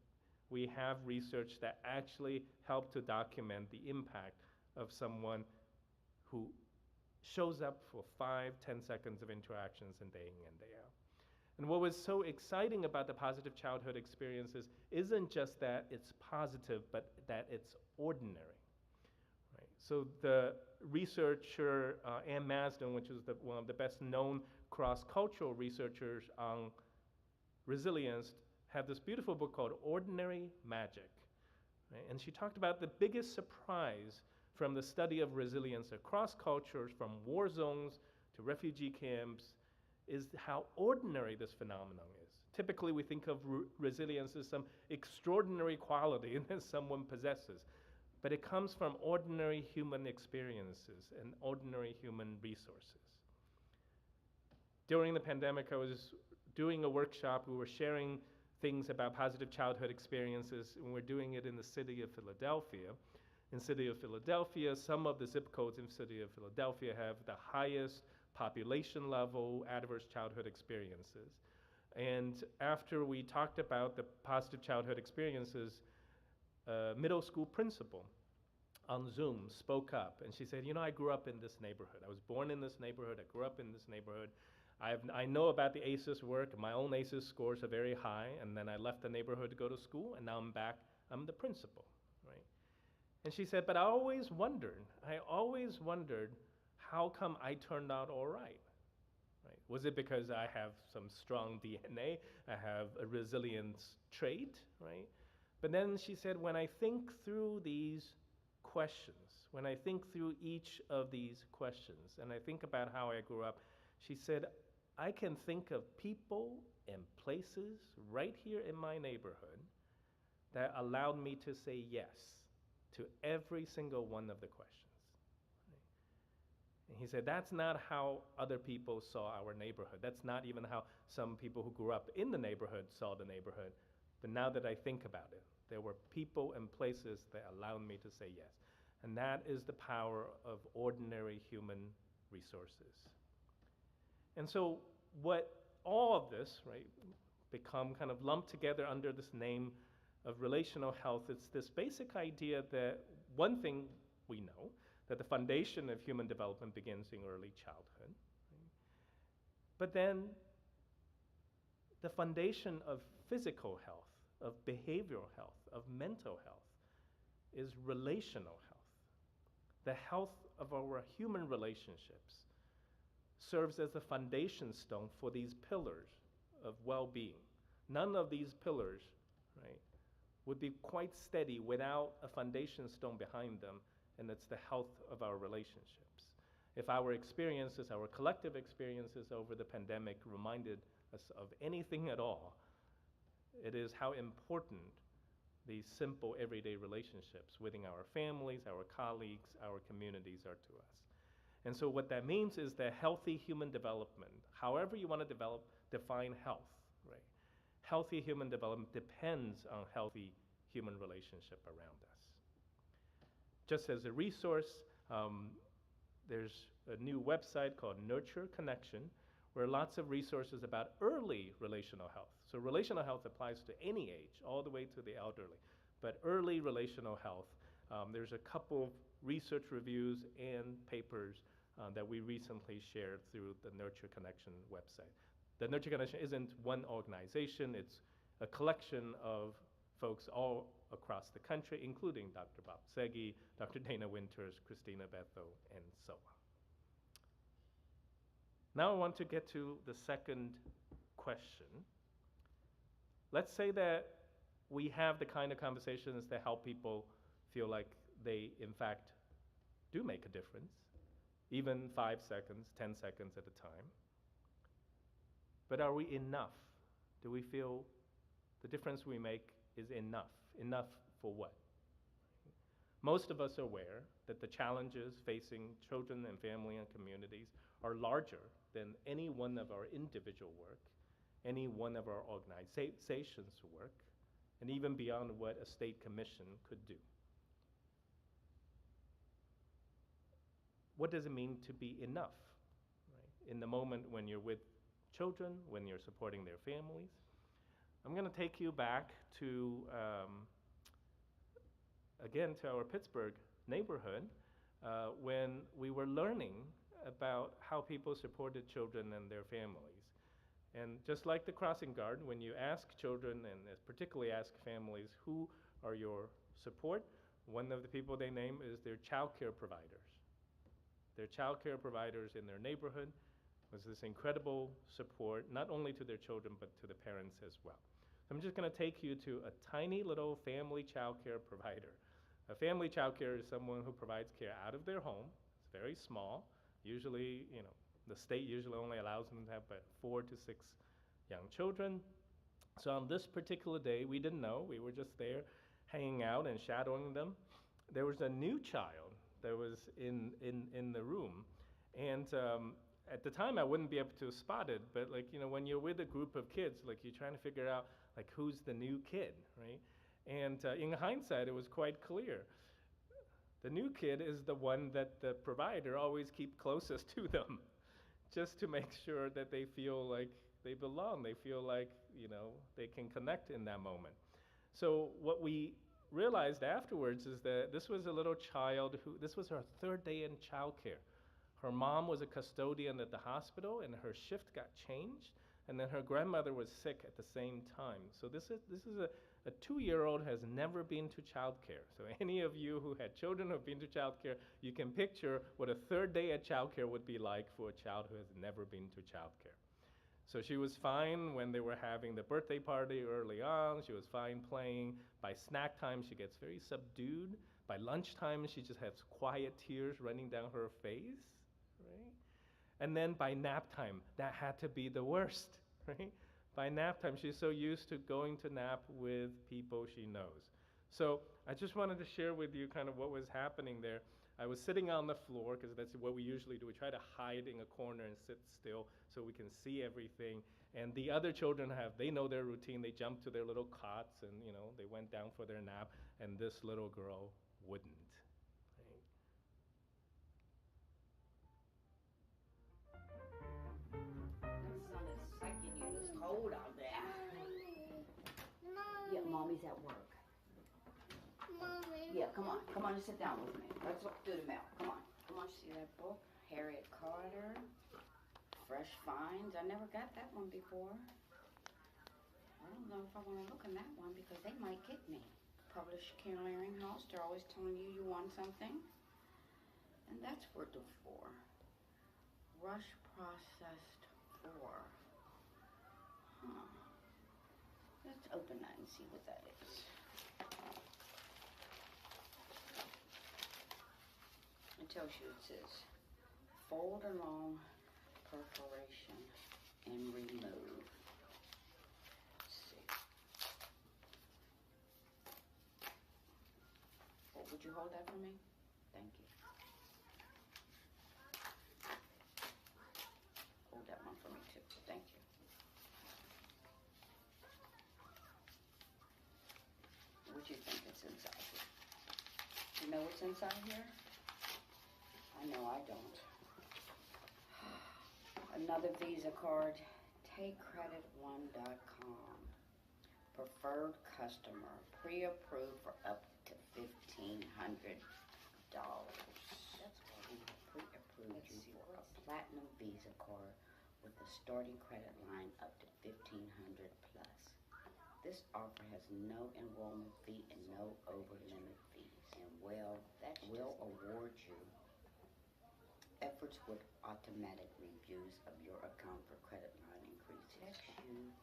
we have research that actually helped to document the impact of someone who shows up for 5, 10 seconds of interactions and day in and day out. And what was so exciting about the positive childhood experiences isn't just that it's positive, but that it's ordinary. Right? So the researcher Ann Masden, which is one of the best known cross-cultural researchers on resilience, had this beautiful book called Ordinary Magic. Right? And she talked about the biggest surprise from the study of resilience across cultures, from war zones to refugee camps, is how ordinary this phenomenon is. Typically, we think of resilience as some extraordinary quality that someone possesses, but it comes from ordinary human experiences and ordinary human resources. During the pandemic, I was doing a workshop. We were sharing things about positive childhood experiences, and we're doing it in the city of Philadelphia. In city of Philadelphia, some of the zip codes in city of Philadelphia have the highest population level adverse childhood experiences. And after we talked about the positive childhood experiences, a middle school principal on Zoom spoke up, and she said, you know, I grew up in this neighborhood. I was born in this neighborhood. I grew up in this neighborhood. I know about the ACEs work. My own ACEs scores are very high, and then I left the neighborhood to go to school, and now I'm back. I'm the principal, right? And she said, but I always wondered how come I turned out all right? Right? Was it because I have some strong DNA? I have a resilience trait, right? But then she said, when I think through these questions, when I think through each of these questions, and I think about how I grew up, she said, I can think of people and places right here in my neighborhood that allowed me to say yes to every single one of the questions. And he said, that's not how other people saw our neighborhood. That's not even how some people who grew up in the neighborhood saw the neighborhood. But now that I think about it, there were people and places that allowed me to say yes. And that is the power of ordinary human resources. And so what all of this, right, become kind of lumped together under this name of relational health, it's this basic idea that one thing we know, that the foundation of human development begins in early childhood. Right? But then the foundation of physical health, of behavioral health, of mental health is relational health. The health of our human relationships serves as the foundation stone for these pillars of well-being. None of these pillars, right, would be quite steady without a foundation stone behind them, and it's the health of our relationships. If our experiences, our collective experiences over the pandemic reminded us of anything at all, it is how important these simple everyday relationships within our families, our colleagues, our communities are to us. And so what that means is that healthy human development, however you want to define health, right? Healthy human development depends on healthy human relationship around us. Just as a resource, there's a new website called Nurture Connection, where lots of resources about early relational health. So relational health applies to any age, all the way to the elderly. But early relational health, there's a couple of research reviews and papers that we recently shared through the Nurture Connection website. The Nurture Connection isn't one organization, it's a collection of folks all across the country, including Dr. Bob Segi, Dr. Dana Winters, Christina Betho, and so on. Now I want to get to the second question. Let's say that we have the kind of conversations that help people feel like they, in fact, do make a difference, even 5 seconds, 10 seconds at a time. But are we enough? Do we feel the difference we make is enough? Enough for what? Most of us are aware that the challenges facing children and family and communities are larger than any one of our individual work, any one of our organizations' work, and even beyond what a state commission could do. What does it mean to be enough, right? In the moment when you're with children, when you're supporting their families? I'm going to take you back to, again, to our Pittsburgh neighborhood when we were learning about how people supported children and their families. And just like the crossing guard, when you ask children, and particularly ask families, who are your support, one of the people they name is their child care providers. Their child care providers in their neighborhood was this incredible support, not only to their children, but to the parents as well. So I'm just going to take you to a tiny little family child care provider. A family child care is someone who provides care out of their home. It's very small. Usually, the state usually only allows them to have about 4 to 6 young children. So on this particular day, we didn't know. We were just there hanging out and shadowing them. There was a new child that was in the room. And at the time, I wouldn't be able to spot it, but when you're with a group of kids, you're trying to figure out who's the new kid, right? And in hindsight, it was quite clear. The new kid is the one that the provider always keep closest to them, just to make sure that they feel like they belong. They feel like, they can connect in that moment. So what we realized afterwards is that this was a little child this was her 3rd day in childcare. Her mom was a custodian at the hospital, and her shift got changed, and then her grandmother was sick at the same time. So this is a 2-year-old has never been to childcare. So any of you who had children who have been to childcare, you can picture what a 3rd day at childcare would be like for a child who has never been to childcare. So she was fine when they were having the birthday party early on. She was fine playing. By snack time, she gets very subdued. By lunchtime, she just has quiet tears running down her face, right? And then by nap time, that had to be the worst, right? By nap time, she's so used to going to nap with people she knows. So I just wanted to share with you kind of what was happening there. I was sitting on the floor, because that's what we usually do. We try to hide in a corner and sit still so we can see everything. And the other children they know their routine. They jump to their little cots and, they went down for their nap. And this little girl wouldn't. Right? The sun is psyching you. It's cold out there. Yeah, mommy's at work. Mommy. Yeah, come on and sit down with me. Let's look through the mail. Come on, see that book? Harriet Carter, Fresh Finds. I never got that one before. I don't know if I want to look in that one because they might get me. Published Clearing House. They're always telling you want something. And that's for the 4. Rush Processed 4. Huh. Let's open that and see what that is. It tells you it says fold along perforation and remove. Let's see. Oh, would you hold that for me? Thank you. Hold that one for me too. Thank you. What do you think is inside here? You know what's inside here? I know I don't. Another Visa card, takecredit1.com. Preferred customer, pre-approved for up to $1,500. That's what we pre-approved you for. A platinum Visa card with a starting credit line up to $1,500 plus. This offer has no enrollment fee and no over-limit fees. And that will award you efforts with automatic reviews of your account for credit line increases.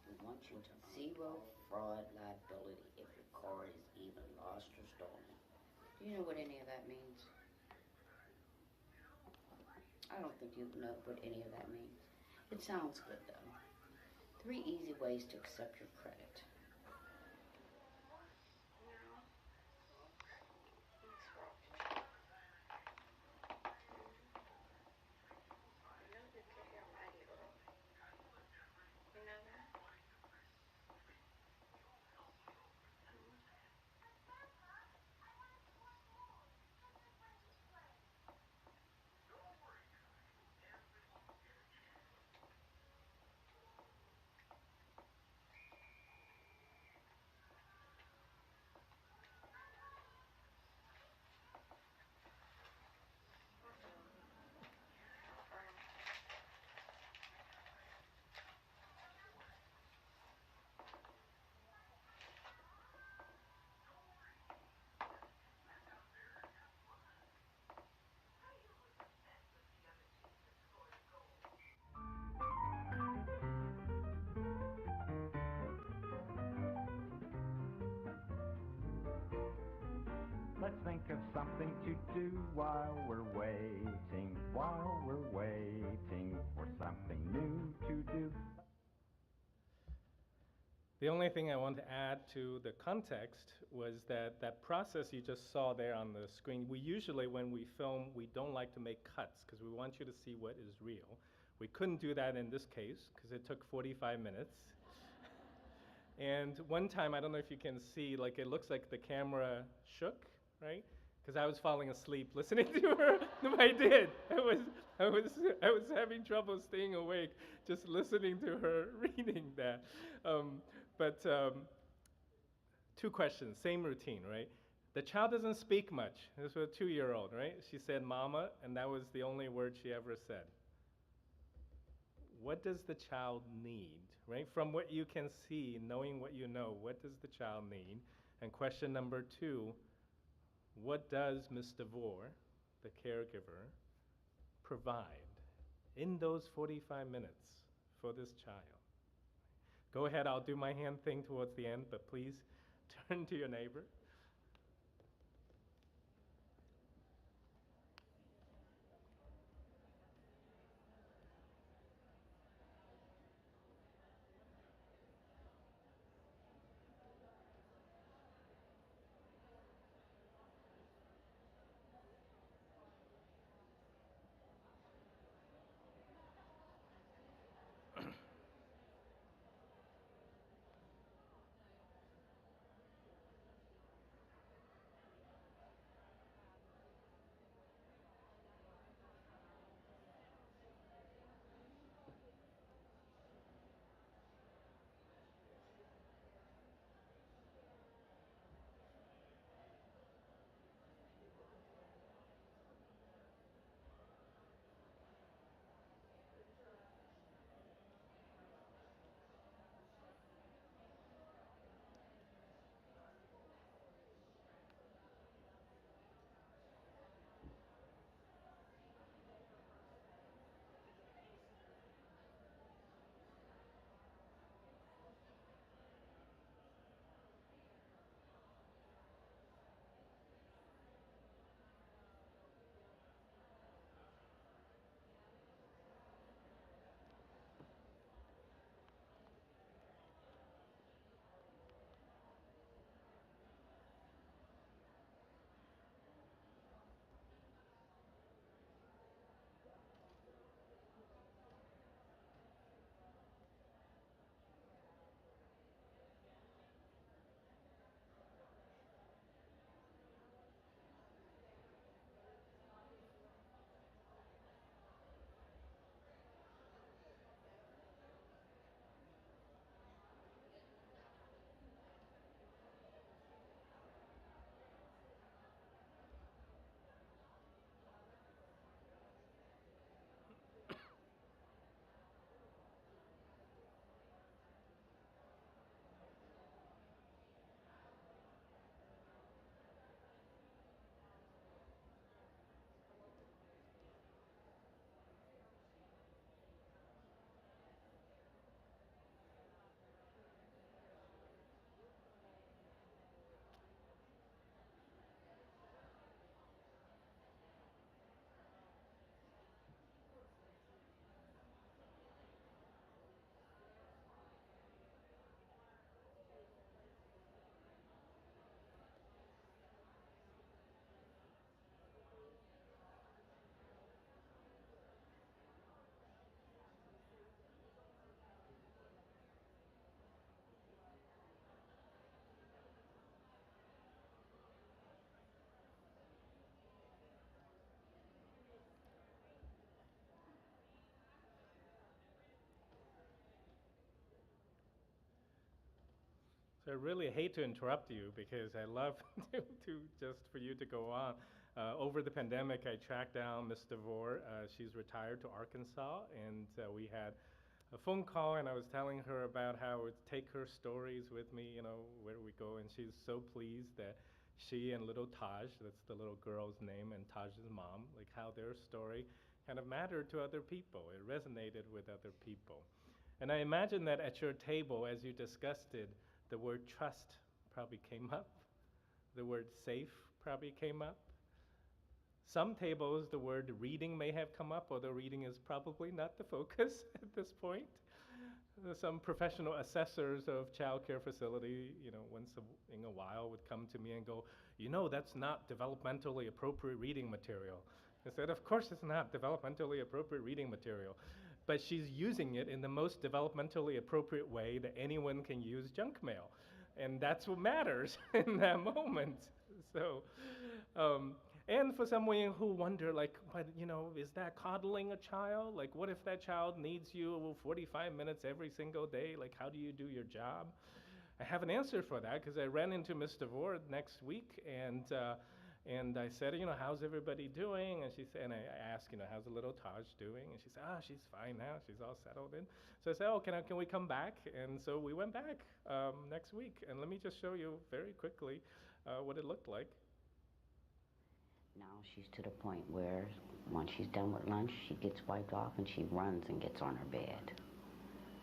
We want you to zero fraud liability if your card is even lost or stolen. Do you know what any of that means? I don't think you know what any of that means. It sounds good though. 3 easy ways to accept your credit. Let's think of something to do while we're waiting for something new to do. The only thing I want to add to the context was that that process you just saw there on the screen, we usually, when we film, we don't like to make cuts because we want you to see what is real. We couldn't do that in this case because it took 45 minutes. And one time, I don't know if you can see, like it looks like the camera shook, right? Because I was falling asleep listening to her. No, I did. I was having trouble staying awake just listening to her reading that. But two questions, same routine, right? The child doesn't speak much. This was a 2-year-old, right? She said mama, and that was the only word she ever said. What does the child need, right? From what you can see, knowing what you know, what does the child need? And question number 2, what does Ms. DeVore, the caregiver, provide in those 45 minutes for this child? Go ahead, I'll do my hand thing towards the end, but please turn to your neighbor. So I really hate to interrupt you because I love to just for you to go on. Over the pandemic, I tracked down Ms. DeVore. She's retired to Arkansas, and we had a phone call, and I was telling her about how I would take her stories with me, you know, where we go, and she's so pleased that she and little Taj, that's the little girl's name, and Taj's mom, like how their story kind of mattered to other people. It resonated with other people. And I imagine that at your table, as you discussed it, the word trust probably came up. The word safe probably came up. Some tables, the word reading may have come up, although reading is probably not the focus at this point. Some professional assessors of child care facility, once in a while would come to me and go, that's not developmentally appropriate reading material. I said, of course it's not developmentally appropriate reading material, but she's using it in the most developmentally appropriate way that anyone can use junk mail. And that's what matters in that moment. So, and for someone who wonder, but is that coddling a child? Like, what if that child needs you 45 minutes every single day? Like, how do you do your job? I have an answer for that, because I ran into Ms. DeVore next week, and I said, how's everybody doing? And she said, and I asked, how's the little Taj doing? And she said, she's fine now. She's all settled in. So I said, can we come back? And so we went back next week. And let me just show you very quickly what it looked like. Now she's to the point where once she's done with lunch, she gets wiped off and she runs and gets on her bed.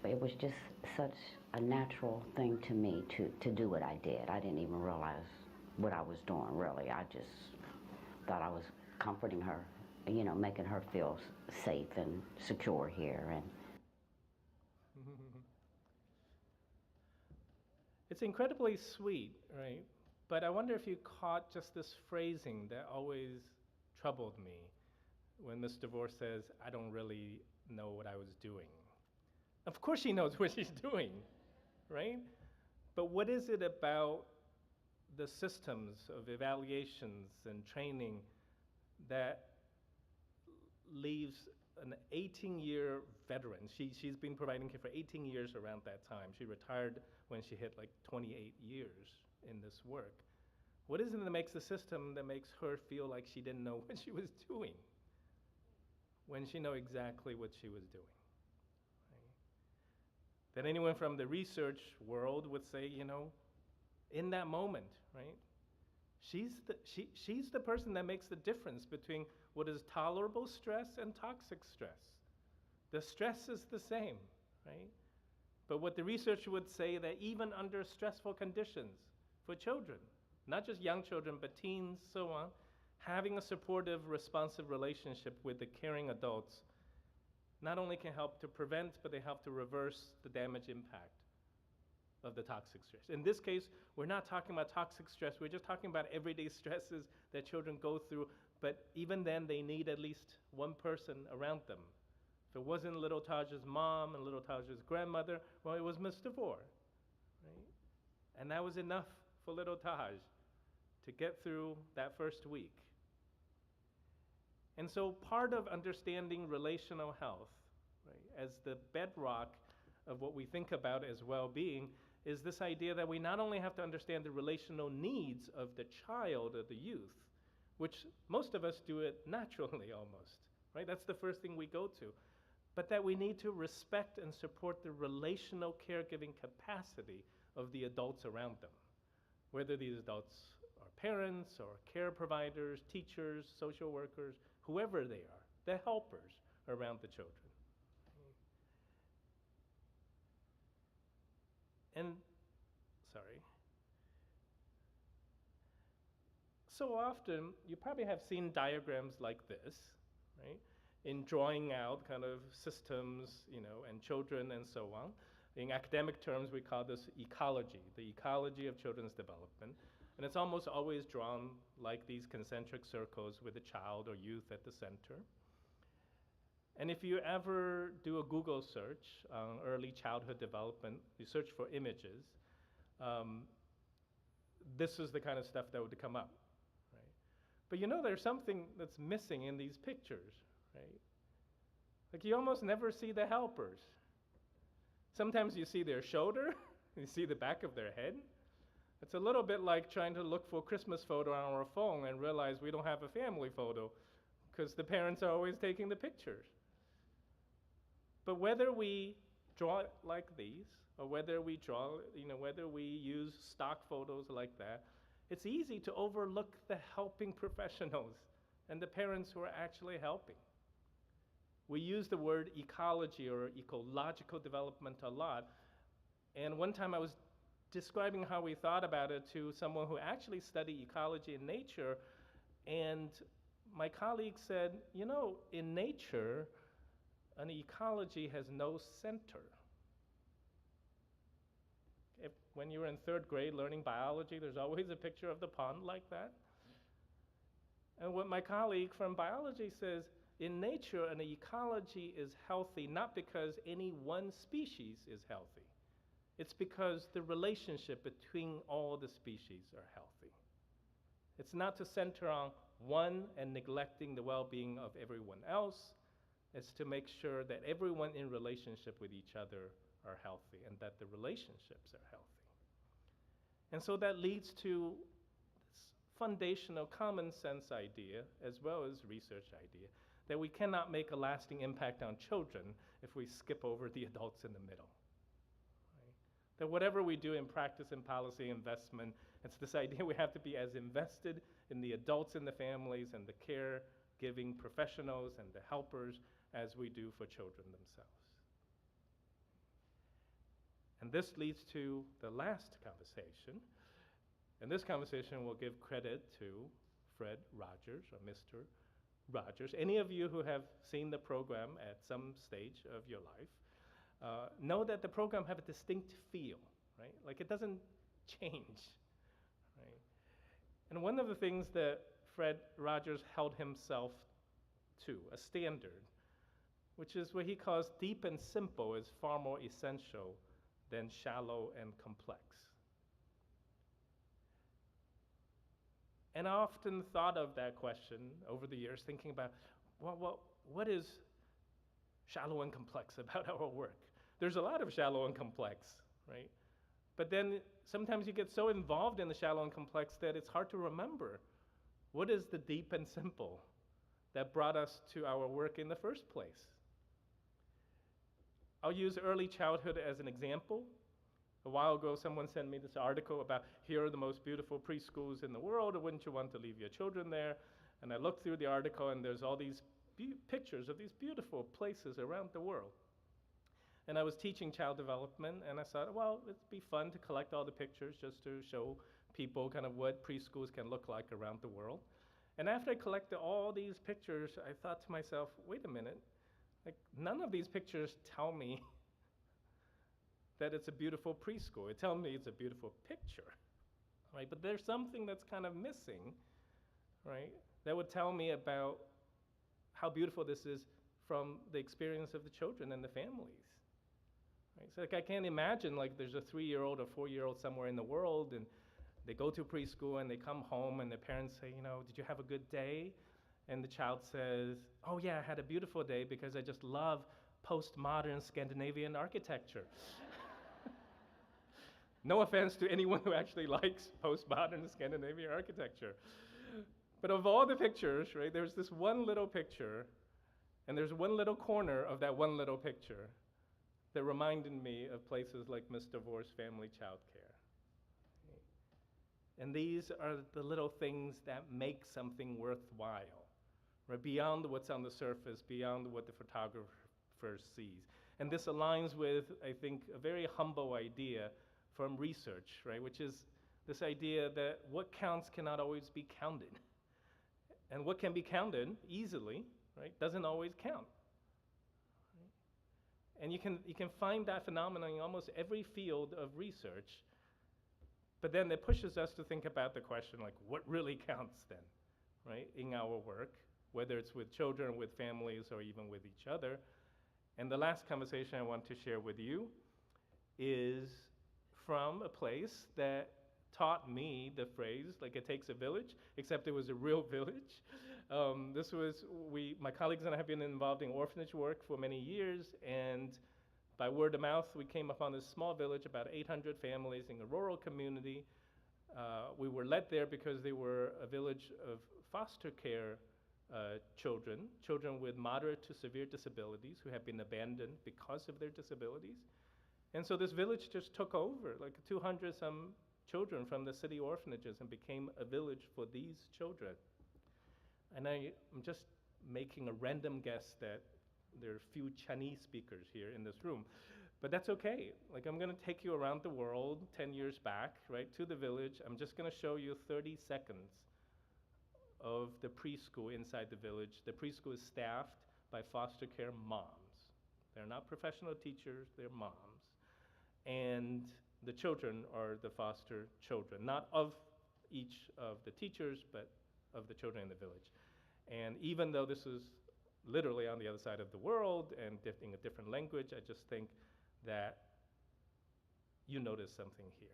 But it was just such a natural thing to me to do what I did. I didn't even realize what I was doing, really. I just thought I was comforting her, making her feel safe and secure here. And It's incredibly sweet, right? But I wonder if you caught just this phrasing that always troubled me when Ms. DeVore says, I don't really know what I was doing. Of course she knows what she's doing, right? But what is it about the systems of evaluations and training that leaves an 18-year veteran? She's been providing care for 18 years around that time. She retired when she hit 28 years in this work. What is it that makes the system that makes her feel like she didn't know what she was doing when she knows exactly what she was doing? Right? That anyone from the research world would say, in that moment, right? She's the person that makes the difference between what is tolerable stress and toxic stress. The stress is the same, right? But what the research would say that even under stressful conditions for children, not just young children, but teens, so on, having a supportive, responsive relationship with the caring adults not only can help to prevent, but they help to reverse the damage impact of the toxic stress. In this case, we're not talking about toxic stress, we're just talking about everyday stresses that children go through, but even then they need at least one person around them. If it wasn't little Taj's mom and little Taj's grandmother, well, it was Ms. DeVore, right? And that was enough for little Taj to get through that first week. And so part of understanding relational health, right, as the bedrock of what we think about as well-being, is this idea that we not only have to understand the relational needs of the child or the youth, which most of us do it naturally almost, right? That's the first thing we go to. But that we need to respect and support the relational caregiving capacity of the adults around them, whether these adults are parents or care providers, teachers, social workers, whoever they are, the helpers around the children. And, so often, you probably have seen diagrams like this, right? In drawing out kind of systems, and children and so on. In academic terms, we call this ecology, the ecology of children's development. And it's almost always drawn like these concentric circles with a child or youth at the center. And if you ever do a Google search on early childhood development, you search for images, this is the kind of stuff that would come up, right? But there's something that's missing in these pictures, right? Like you almost never see the helpers. Sometimes you see their shoulder, you see the back of their head. It's a little bit like trying to look for a Christmas photo on our phone and realize we don't have a family photo because the parents are always taking the pictures. But whether we draw it like these, or whether we draw, whether we use stock photos like that, it's easy to overlook the helping professionals and the parents who are actually helping. We use the word ecology or ecological development a lot, and one time I was describing how we thought about it to someone who actually studied ecology and nature, and my colleague said, you know, in nature, an ecology has no center. When you were in 3rd grade learning biology, there's always a picture of the pond like that. And what my colleague from biology says, in nature, an ecology is healthy not because any one species is healthy. It's because the relationship between all the species are healthy. It's not to center on one and neglecting the well-being of everyone else. It's to make sure that everyone in relationship with each other are healthy and that the relationships are healthy. And so that leads to this foundational common sense idea, as well as research idea, that we cannot make a lasting impact on children if we skip over the adults in the middle. Right? That whatever we do in practice and policy investment, it's this idea we have to be as invested in the adults in the families and the caregiving professionals and the helpers as we do for children themselves. And this leads to the last conversation. And this conversation will give credit to Fred Rogers, or Mr. Rogers. Any of you who have seen the program at some stage of your life know that the program have a distinct feel, right? Like it doesn't change, right? And one of the things that Fred Rogers held himself to, a standard, which is what he calls deep and simple is far more essential than shallow and complex. And I often thought of that question over the years, thinking about, well, what is shallow and complex about our work? There's a lot of shallow and complex, right? But then sometimes you get so involved in the shallow and complex that it's hard to remember what is the deep and simple that brought us to our work in the first place. I'll use early childhood as an example. A while ago, someone sent me this article about here are the most beautiful preschools in the world, or wouldn't you want to leave your children there? And I looked through the article, and there's all these pictures of these beautiful places around the world. And I was teaching child development, and I thought, well, it'd be fun to collect all the pictures just to show people kind of what preschools can look like around the world. And after I collected all these pictures, I thought to myself, wait a minute, like none of these pictures tell me that it's a beautiful preschool. It tells me it's a beautiful picture, right? But there's something that's kind of missing, right? That would tell me about how beautiful this is from the experience of the children and the families, right? So like I can't imagine like there's a 3-year-old or 4-year-old somewhere in the world and they go to preschool and they come home and their parents say, you know, did you have a good day? And the child says, oh yeah, I had a beautiful day because I just love postmodern Scandinavian architecture. No offense to anyone who actually likes postmodern Scandinavian architecture. But of all the pictures, right, there's this one little picture, and there's one little corner of that one little picture that reminded me of places like Mr. Vor's family child care. And these are the little things that make something worthwhile, right, beyond what's on the surface, beyond what the photographer sees. And this aligns with, I think, a very humble idea from research, right, which is this idea that what counts cannot always be counted. And what can be counted easily, right, doesn't always count. Right? And you can find that phenomenon in almost every field of research, but then it pushes us to think about the question, like, what really counts then, right, in our work, whether it's with children, with families, or even with each other. And the last conversation I want to share with you is from a place that taught me the phrase, like it takes a village, except it was a real village. My colleagues and I have been involved in orphanage work for many years, and by word of mouth, we came upon this small village, about 800 families in a rural community. We were led there because they were a village of foster care children with moderate to severe disabilities who have been abandoned because of their disabilities. And so this village just took over, like 200 some children from the city orphanages, and became a village for these children. And I'm just making a random guess that there are few Chinese speakers here in this room. But that's okay. Like, I'm going to take you around the world 10 years back, right, to the village. I'm just going to show you 30 seconds of the preschool inside the village. The preschool is staffed by foster care moms. They're not professional teachers, they're moms. And the children are the foster children, not of each of the teachers, but of the children in the village. And even though this is literally on the other side of the world and in a different language, I just think that you notice something here.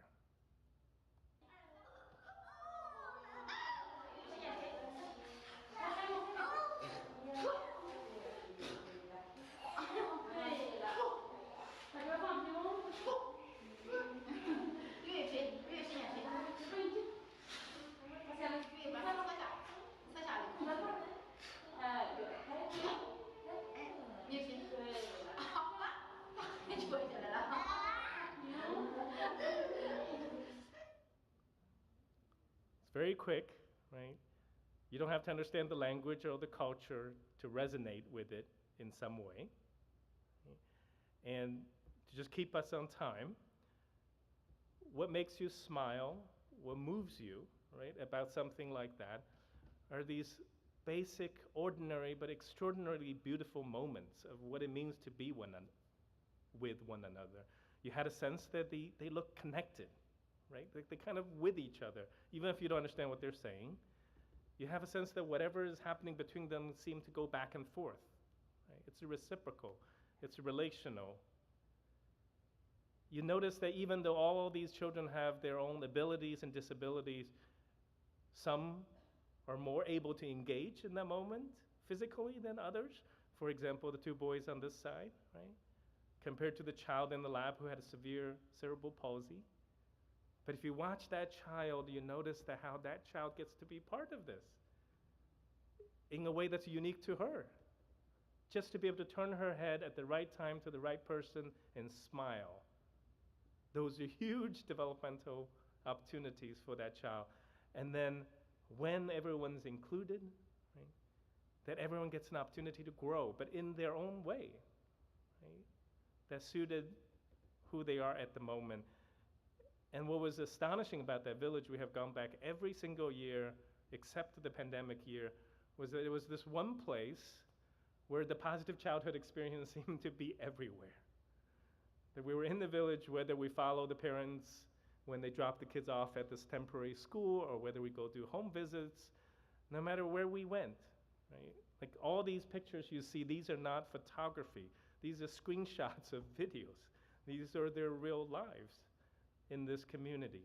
It's very quick, right? You don't have to understand the language or the culture to resonate with it in some way. And to just keep us on time, what makes you smile, what moves you, right, about something like that are these basic, ordinary, but extraordinarily beautiful moments of what it means to be with one another. You had a sense that they look connected, right? They kind of with each other, even if you don't understand what they're saying. You have a sense that whatever is happening between them seem to go back and forth, right? It's a reciprocal, it's a relational. You notice that even though all these children have their own abilities and disabilities, some are more able to engage in that moment physically than others. For example, the two boys on this side, right? Compared to the child in the lab who had a severe cerebral palsy. But if you watch that child, you notice that how that child gets to be part of this in a way that's unique to her. Just to be able to turn her head at the right time to the right person and smile. Those are huge developmental opportunities for that child. And then when everyone's included, right, that everyone gets an opportunity to grow, but in their own way, right, that suited who they are at the moment. And what was astonishing about that village, we have gone back every single year, except the pandemic year, was that it was this one place where the positive childhood experience seemed to be everywhere. That we were in the village, whether we follow the parents when they drop the kids off at this temporary school or whether we go do home visits, no matter where we went, right? Like all these pictures you see, these are not photography. These are screenshots of videos. These are their real lives in this community.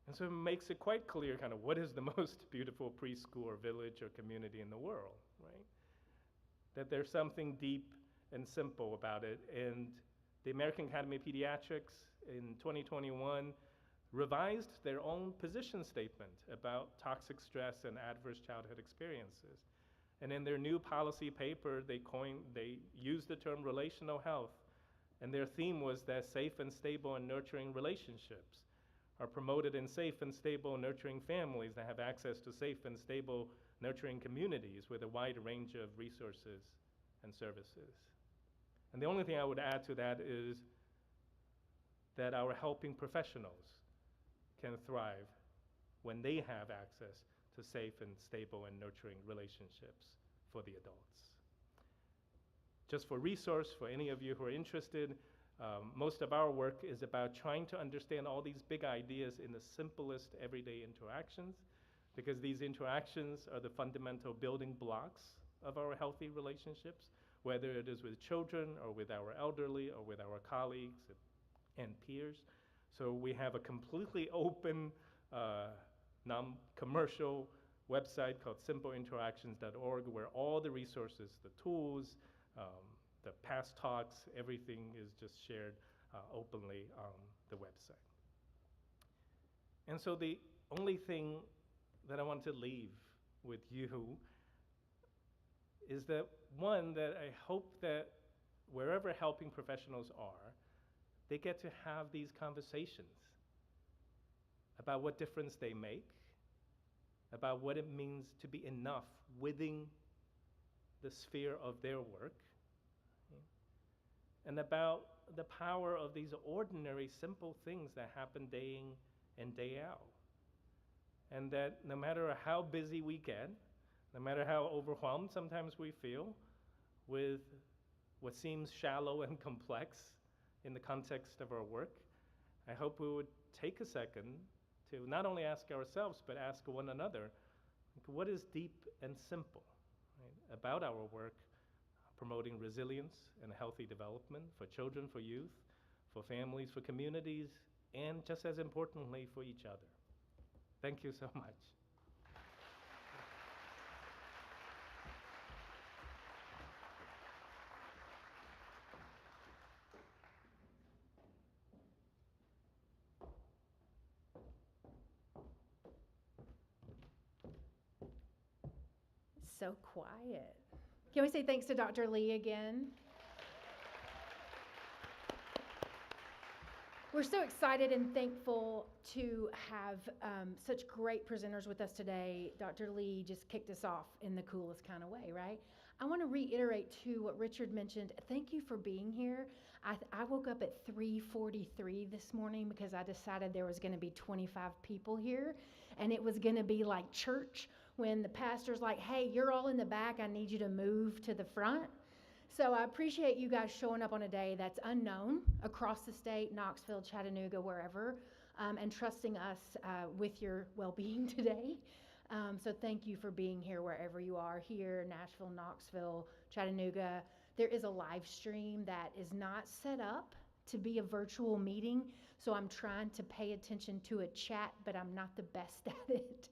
And so it makes it quite clear kind of what is the most beautiful preschool or village or community in the world, right? That there's something deep and simple about it. And the American Academy of Pediatrics in 2021 revised their own position statement about toxic stress and adverse childhood experiences. And in their new policy paper, they used the term relational health. And their theme was that safe and stable and nurturing relationships are promoted in safe and stable nurturing families that have access to safe and stable nurturing communities with a wide range of resources and services. And the only thing I would add to that is that our helping professionals can thrive when they have access to safe and stable and nurturing relationships for the adults. Just for resource, for any of you who are interested, most of our work is about trying to understand all these big ideas in the simplest everyday interactions, because these interactions are the fundamental building blocks of our healthy relationships, whether it is with children or with our elderly or with our colleagues and peers. So we have a completely open, non-commercial website called simpleinteractions.org where all the resources, the tools, the past talks, everything is just shared openly on the website. And so the only thing that I want to leave with you is that, one, that I hope that wherever helping professionals are, they get to have these conversations about what difference they make, about what it means to be enough within the sphere of their work, and about the power of these ordinary, simple things that happen day in and day out. And that no matter how busy we get, no matter how overwhelmed sometimes we feel with what seems shallow and complex in the context of our work, I hope we would take a second to not only ask ourselves, but ask one another, what is deep and simple, right, about our work promoting resilience and healthy development for children, for youth, for families, for communities, and just as importantly, for each other. Thank you so much. So quiet. Can we say thanks to Dr. Lee again? We're so excited and thankful to have such great presenters with us today. Dr. Lee just kicked us off in the coolest kind of way, right? I want to reiterate, too, what Richard mentioned. Thank you for being here. I woke up at 3:43 this morning because I decided there was going to be 25 people here, and it was going to be like church when the pastor's like, hey, you're all in the back. I need you to move to the front. So I appreciate you guys showing up on a day that's unknown across the state, Knoxville, Chattanooga, wherever, and trusting us with your well-being today. So thank you for being here wherever you are, here, Nashville, Knoxville, Chattanooga. There is a live stream that is not set up to be a virtual meeting, so I'm trying to pay attention to a chat, but I'm not the best at it.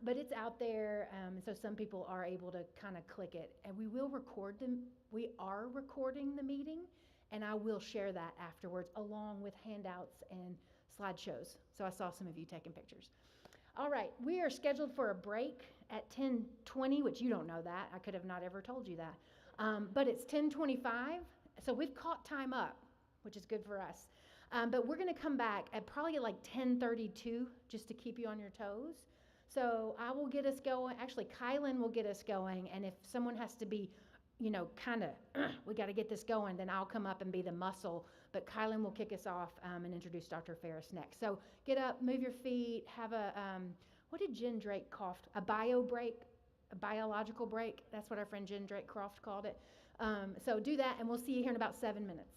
But it's out there, so some people are able to kind of click it. And we will record them. We are recording the meeting, and I will share that afterwards, along with handouts and slideshows. So I saw some of you taking pictures. All right, we are scheduled for a break at 10:20, which you don't know that. I could have not ever told you that. But it's 10:25, so we've caught time up, which is good for us. But we're going to come back at probably like 10:32, just to keep you on your toes. So I will get us going. Actually, Kylan will get us going. And if someone has to be, kind of, we got to get this going, then I'll come up and be the muscle. But Kylan will kick us off and introduce Dr. Ferris next. So get up, move your feet, have a, what did Jen Drake cough? A bio break, a biological break. That's what our friend Jen Drake Croft called it. So do that, and we'll see you here in about 7 minutes.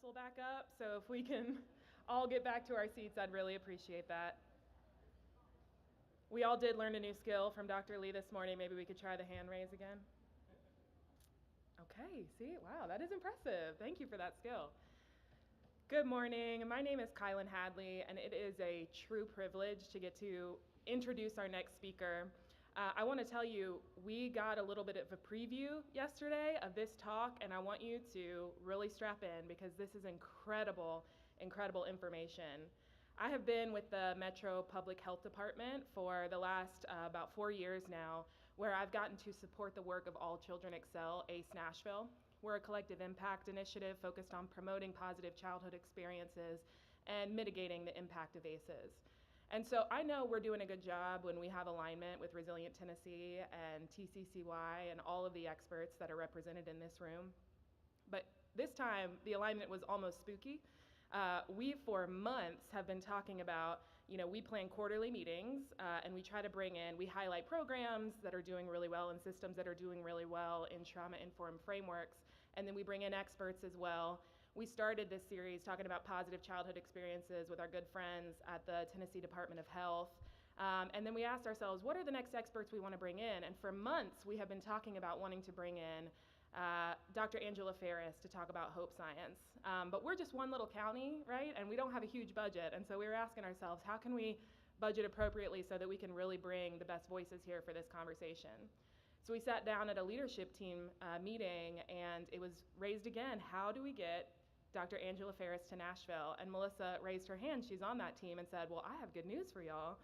rehearsal back up, so if we can all get back to our seats, I'd really appreciate that. We all did learn a new skill from Dr. Lee this morning. Maybe we could try the hand raise again. Okay, see, wow, that is impressive. Thank you for that skill. Good morning. My name is Kylan Hadley, and it is a true privilege to get to introduce our next speaker. I want to tell you, we got a little bit of a preview yesterday of this talk, and I want you to really strap in because this is incredible, incredible information. I have been with the Metro Public Health Department for the last about 4 years now, where I've gotten to support the work of All Children Excel, ACE Nashville. We're a collective impact initiative focused on promoting positive childhood experiences and mitigating the impact of ACEs. And so I know we're doing a good job when we have alignment with Resilient Tennessee and TCCY and all of the experts that are represented in this room. But this time, the alignment was almost spooky. We, for months, have been talking about, we plan quarterly meetings, and we try to we highlight programs that are doing really well and systems that are doing really well in trauma-informed frameworks, and then we bring in experts as well. We started this series talking about positive childhood experiences with our good friends at the Tennessee Department of Health. And then we asked ourselves, what are the next experts we want to bring in? And for months, we have been talking about wanting to bring in Dr. Angela Ferris to talk about Hope Science. But we're just one little county, right? And we don't have a huge budget. And so we were asking ourselves, how can we budget appropriately so that we can really bring the best voices here for this conversation? So we sat down at a leadership team meeting, and it was raised again, how do we get Dr. Angela Ferris to Nashville? And Melissa raised her hand, she's on that team, and said, well, I have good news for y'all.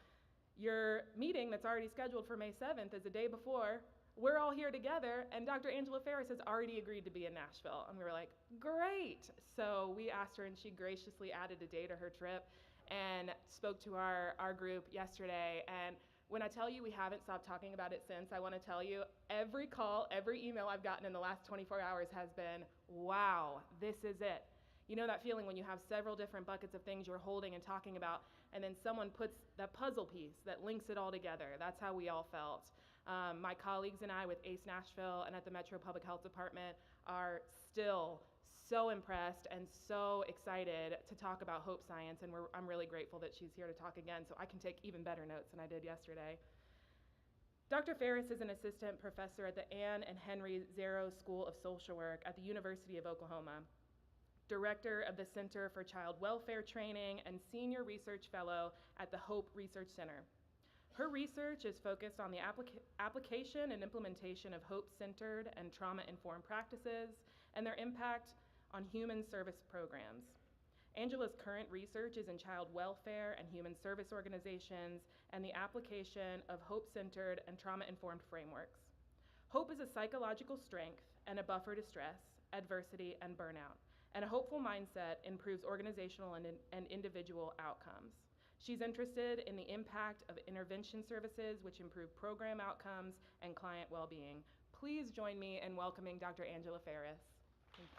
Your meeting that's already scheduled for May 7th is the day before. We're all here together, and Dr. Angela Ferris has already agreed to be in Nashville. And we were like, great. So we asked her, and she graciously added a day to her trip and spoke to our group yesterday. And when I tell you we haven't stopped talking about it since, I want to tell you every call, every email I've gotten in the last 24 hours has been, wow, this is it. You know that feeling when you have several different buckets of things you're holding and talking about, and then someone puts that puzzle piece that links it all together. That's how we all felt. My colleagues and I with ACE Nashville and at the Metro Public Health Department are still so impressed and so excited to talk about Hope Science, and I'm really grateful that she's here to talk again so I can take even better notes than I did yesterday. Dr. Ferris is an assistant professor at the Ann and Henry Zarrow School of Social Work at the University of Oklahoma, director of the Center for Child Welfare Training, and senior research fellow at the Hope Research Center. Her research is focused on the application and implementation of hope-centered and trauma-informed practices and their impact on human service programs. Angela's current research is in child welfare and human service organizations and the application of hope-centered and trauma-informed frameworks. Hope is a psychological strength and a buffer to stress, adversity, and burnout, and a hopeful mindset improves organizational and individual outcomes. She's interested in the impact of intervention services which improve program outcomes and client well-being. Please join me in welcoming Dr. Angela Ferris. Thank you.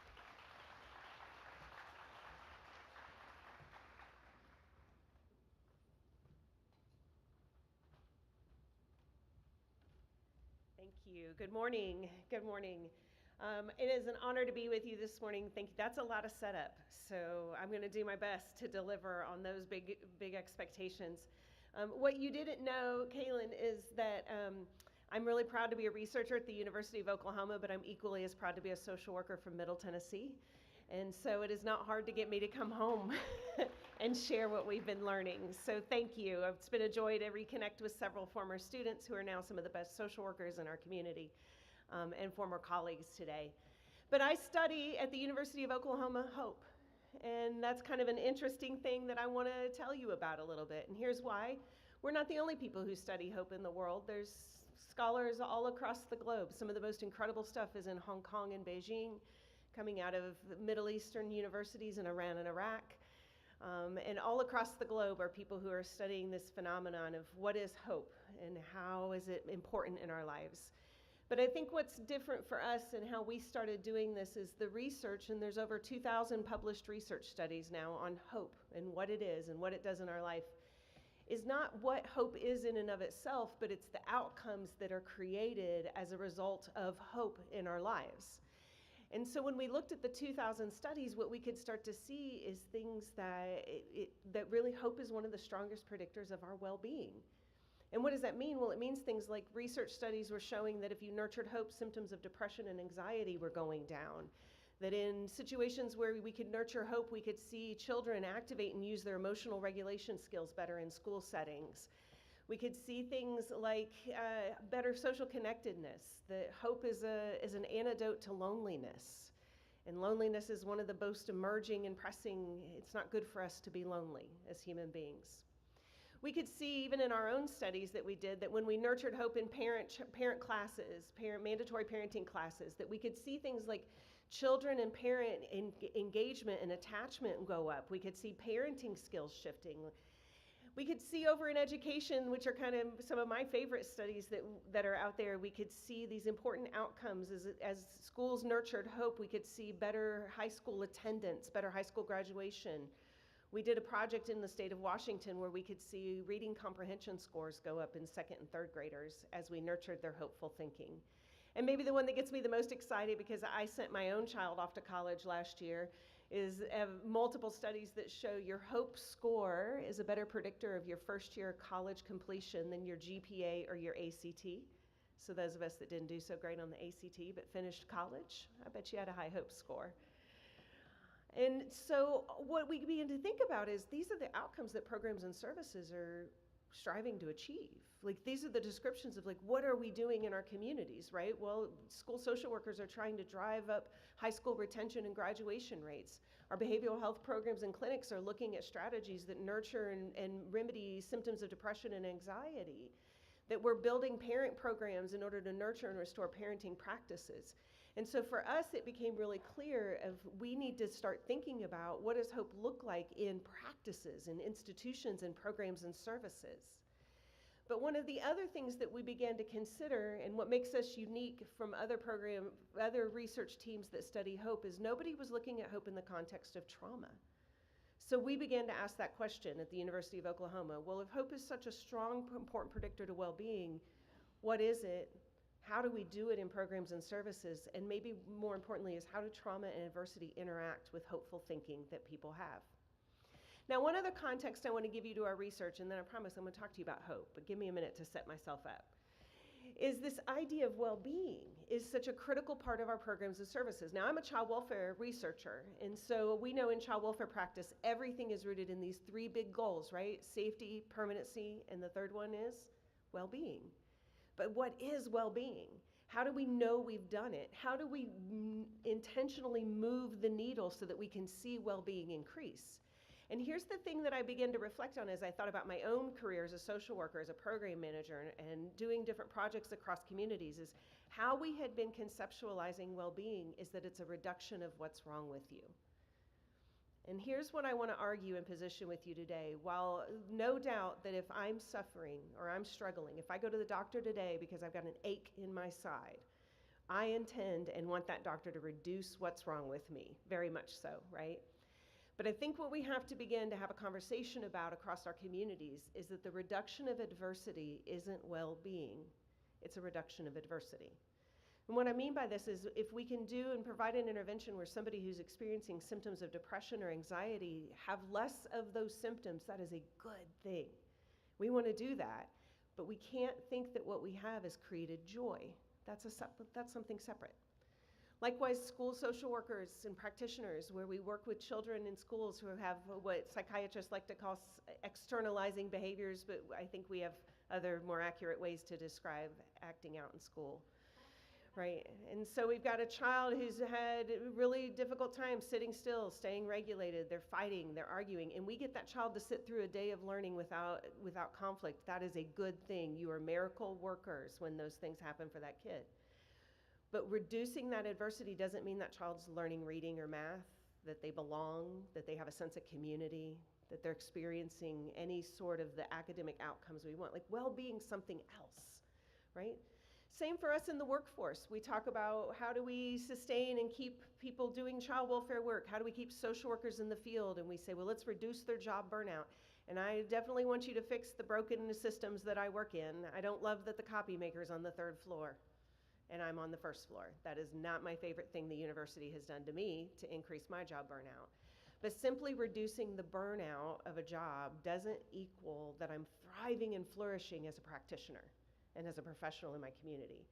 Thank you. Good morning. Good morning. It is an honor to be with you this morning. Thank you. That's a lot of setup, so I'm going to do my best to deliver on those big expectations. What you didn't know, Kaylin, is that I'm really proud to be a researcher at the University of Oklahoma, but I'm equally as proud to be a social worker from Middle Tennessee. And so it is not hard to get me to come home and share what we've been learning. So thank you. It's been a joy to reconnect with several former students who are now some of the best social workers in our community, and former colleagues today. But I study at the University of Oklahoma Hope, and that's kind of an interesting thing that I want to tell you about a little bit. And here's why. We're not the only people who study hope in the world. There's scholars all across the globe. Some of the most incredible stuff is in Hong Kong and Beijing, coming out of Middle Eastern universities in Iran and Iraq. And all across the globe are people who are studying this phenomenon of what is hope and how is it important in our lives. But I think what's different for us and how we started doing this is the research, and there's over 2,000 published research studies now on hope and what it is and what it does in our life, is not what hope is in and of itself, but it's the outcomes that are created as a result of hope in our lives. And so when we looked at the 2000 studies, what we could start to see is things that really hope is one of the strongest predictors of our well-being. And what does that mean? Well, it means things like research studies were showing that if you nurtured hope, symptoms of depression and anxiety were going down. That in situations where we could nurture hope, we could see children activate and use their emotional regulation skills better in school settings. We could see things like better social connectedness, that hope is an antidote to loneliness. And loneliness is one of the most emerging and pressing, it's not good for us to be lonely as human beings. We could see even in our own studies that we did that when we nurtured hope in parent classes, mandatory parenting classes, that we could see things like children and parent engagement and attachment go up. We could see parenting skills shifting. We could see over in education, which are kind of some of my favorite studies that are out there, we could see these important outcomes. As schools nurtured hope, we could see better high school attendance, better high school graduation. We did a project in the state of Washington where we could see reading comprehension scores go up in second and third graders as we nurtured their hopeful thinking. And maybe the one that gets me the most excited, because I sent my own child off to college last year, is multiple studies that show your hope score is a better predictor of your first year college completion than your GPA or your ACT. So those of us that didn't do so great on the ACT but finished college, I bet you had a high hope score. And so what we begin to think about is these are the outcomes that programs and services are striving to achieve. Like, these are the descriptions of, like, what are we doing in our communities, right? Well, school social workers are trying to drive up high school retention and graduation rates. Our behavioral health programs and clinics are looking at strategies that nurture and remedy symptoms of depression and anxiety. That we're building parent programs in order to nurture and restore parenting practices. And so for us, it became really clear of we need to start thinking about what does hope look like in practices, in institutions and programs and services. But one of the other things that we began to consider, and what makes us unique from other research teams that study hope, is nobody was looking at hope in the context of trauma. So we began to ask that question at the University of Oklahoma. Well, if hope is such a strong, important predictor to well-being, what is it? How do we do it in programs and services? And maybe more importantly is how do trauma and adversity interact with hopeful thinking that people have? Now, one other context I want to give you to our research, and then I promise I'm going to talk to you about hope, but give me a minute to set myself up, is this idea of well-being is such a critical part of our programs and services. Now, I'm a child welfare researcher, and so we know in child welfare practice, everything is rooted in these three big goals, right? Safety, permanency, and the third one is well-being. But what is well-being? How do we know we've done it? How do we intentionally move the needle so that we can see well-being increase? And here's the thing that I began to reflect on as I thought about my own career as a social worker, as a program manager, and doing different projects across communities, is how we had been conceptualizing well-being is that it's a reduction of what's wrong with you. And here's what I want to argue and position with you today. While no doubt that if I'm suffering or I'm struggling, if I go to the doctor today because I've got an ache in my side, I intend and want that doctor to reduce what's wrong with me, very much so, right? But I think what we have to begin to have a conversation about across our communities is that the reduction of adversity isn't well-being, it's a reduction of adversity. And what I mean by this is if we can do and provide an intervention where somebody who's experiencing symptoms of depression or anxiety have less of those symptoms, that is a good thing. We want to do that, but we can't think that what we have is created joy. That's something separate. Likewise, school social workers and practitioners, where we work with children in schools who have what psychiatrists like to call externalizing behaviors, but I think we have other more accurate ways to describe acting out in school. Right, and so we've got a child who's had a really difficult time sitting still, staying regulated, they're fighting, they're arguing, and we get that child to sit through a day of learning without conflict. That is a good thing. You are miracle workers when those things happen for that kid. But reducing that adversity doesn't mean that child's learning reading or math, that they belong, that they have a sense of community, that they're experiencing any sort of the academic outcomes we want. Like well-being something else, right? Same for us in the workforce. We talk about how do we sustain and keep people doing child welfare work? How do we keep social workers in the field? And we say, well, let's reduce their job burnout. And I definitely want you to fix the broken systems that I work in. I don't love that the copy maker's on the third floor. and I'm on the first floor. That is not my favorite thing the university has done to me to increase my job burnout. But simply reducing the burnout of a job doesn't equal that I'm thriving and flourishing as a practitioner and as a professional in my community.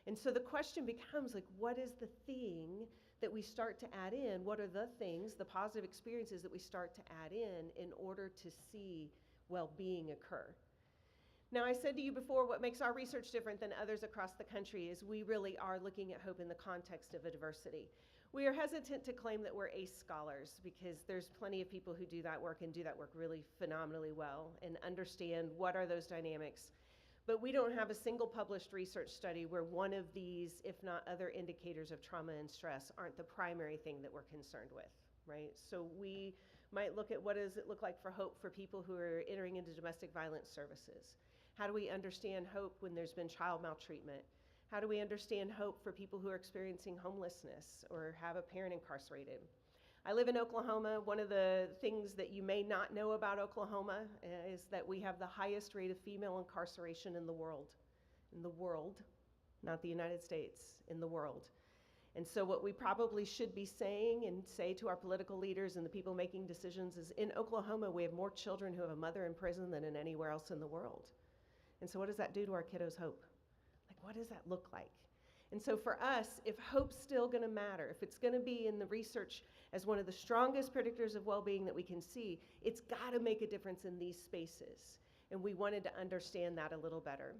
And so the question becomes, like, what is the thing that we start to add in? What are the things, the positive experiences that we start to add in order to see well-being occur? Now, I said to you before, what makes our research different than others across the country is we really are looking at hope in the context of a diversity. We are hesitant to claim that we're ACE scholars because there's plenty of people who do that work and do that work really phenomenally well and understand what are those dynamics. But we don't have a single published research study where one of these, if not other indicators of trauma and stress, aren't the primary thing that we're concerned with, right? So we might look at what does it look like for hope for people who are entering into domestic violence services. How do we understand hope when there's been child maltreatment? How do we understand hope for people who are experiencing homelessness or have a parent incarcerated? I live in Oklahoma. One of the things that you may not know about Oklahoma is that we have the highest rate of female incarceration in the world. In the world, not the United States, in the world. And so what we probably should be saying and say to our political leaders and the people making decisions is in Oklahoma, we have more children who have a mother in prison than in anywhere else in the world. And so what does that do to our kiddos' hope? Like, what does that look like? And so for us, if hope's still gonna matter, if it's gonna be in the research as one of the strongest predictors of well-being that we can see, it's gotta make a difference in these spaces. And we wanted to understand that a little better.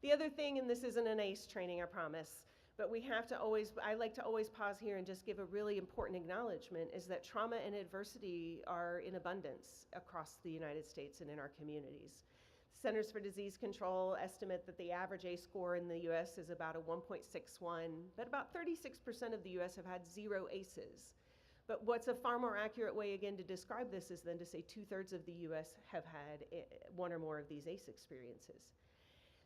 The other thing, and this isn't an ACE training, I promise, but we have to always, I like to always pause here and just give a really important acknowledgement, is that trauma and adversity are in abundance across the United States and in our communities. Centers for Disease Control estimate that the average ACE score in the US is about a 1.61, but about 36% of the US have had 0 ACEs. But what's a far more accurate way, again, to describe this is then to say 2/3 of the US have had one or more of these ACE experiences.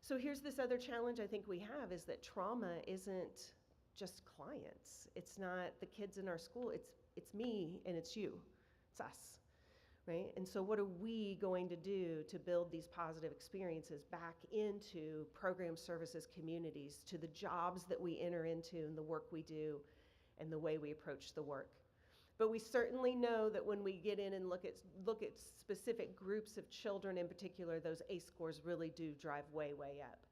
So here's this other challenge I think we have is that trauma isn't just clients. It's not the kids in our school, it's me and it's you, it's us. Right? And so what are we going to do to build these positive experiences back into program services communities, to the jobs that we enter into and the work we do and the way we approach the work? But we certainly know that when we get in and look at specific groups of children in particular, those ACE scores really do drive way, way up.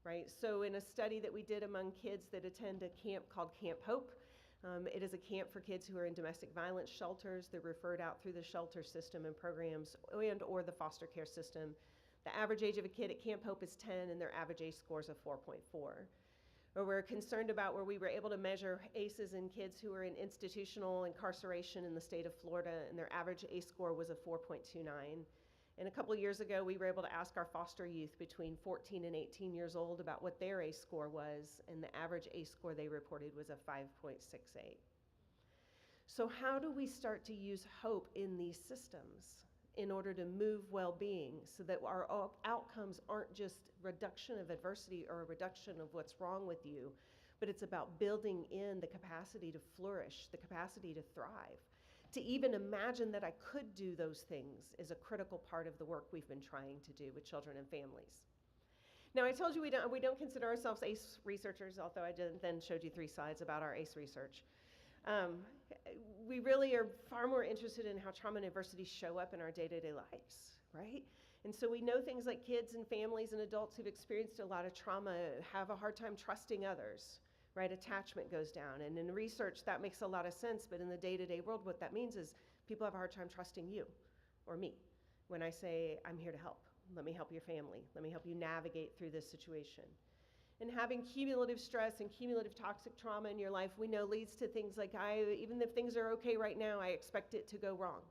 Right? So in a study that we did among kids that attend a camp called Camp Hope, it is a camp for kids who are in domestic violence shelters. They're referred out through the shelter system and programs and or the foster care system. The average age of a kid at Camp Hope is 10 and their average ACE score is a 4.4. Or we're concerned about where we were able to measure ACEs in kids who are in institutional incarceration in the state of Florida and their average ACE score was a 4.29. And a couple of years ago, we were able to ask our foster youth between 14 and 18 years old about what their ACE score was, and the average ACE score they reported was a 5.68. So how do we start to use hope in these systems in order to move well-being so that our outcomes aren't just reduction of adversity or a reduction of what's wrong with you, but it's about building in the capacity to flourish, the capacity to thrive. To even imagine that I could do those things is a critical part of the work we've been trying to do with children and families. Now, I told you we don't consider ourselves ACE researchers, although I then showed you 3 slides about our ACE research. We really are far more interested in how trauma and adversity show up in our day-to-day lives, right? And so we know things like kids and families and adults who've experienced a lot of trauma have a hard time trusting others. Right, attachment goes down. And in research, that makes a lot of sense, but in the day-to-day world, what that means is people have a hard time trusting you or me when I say, I'm here to help. Let me help your family. Let me help you navigate through this situation. And having cumulative stress and cumulative toxic trauma in your life, we know leads to things like, even if things are okay right now, I expect it to go wrong.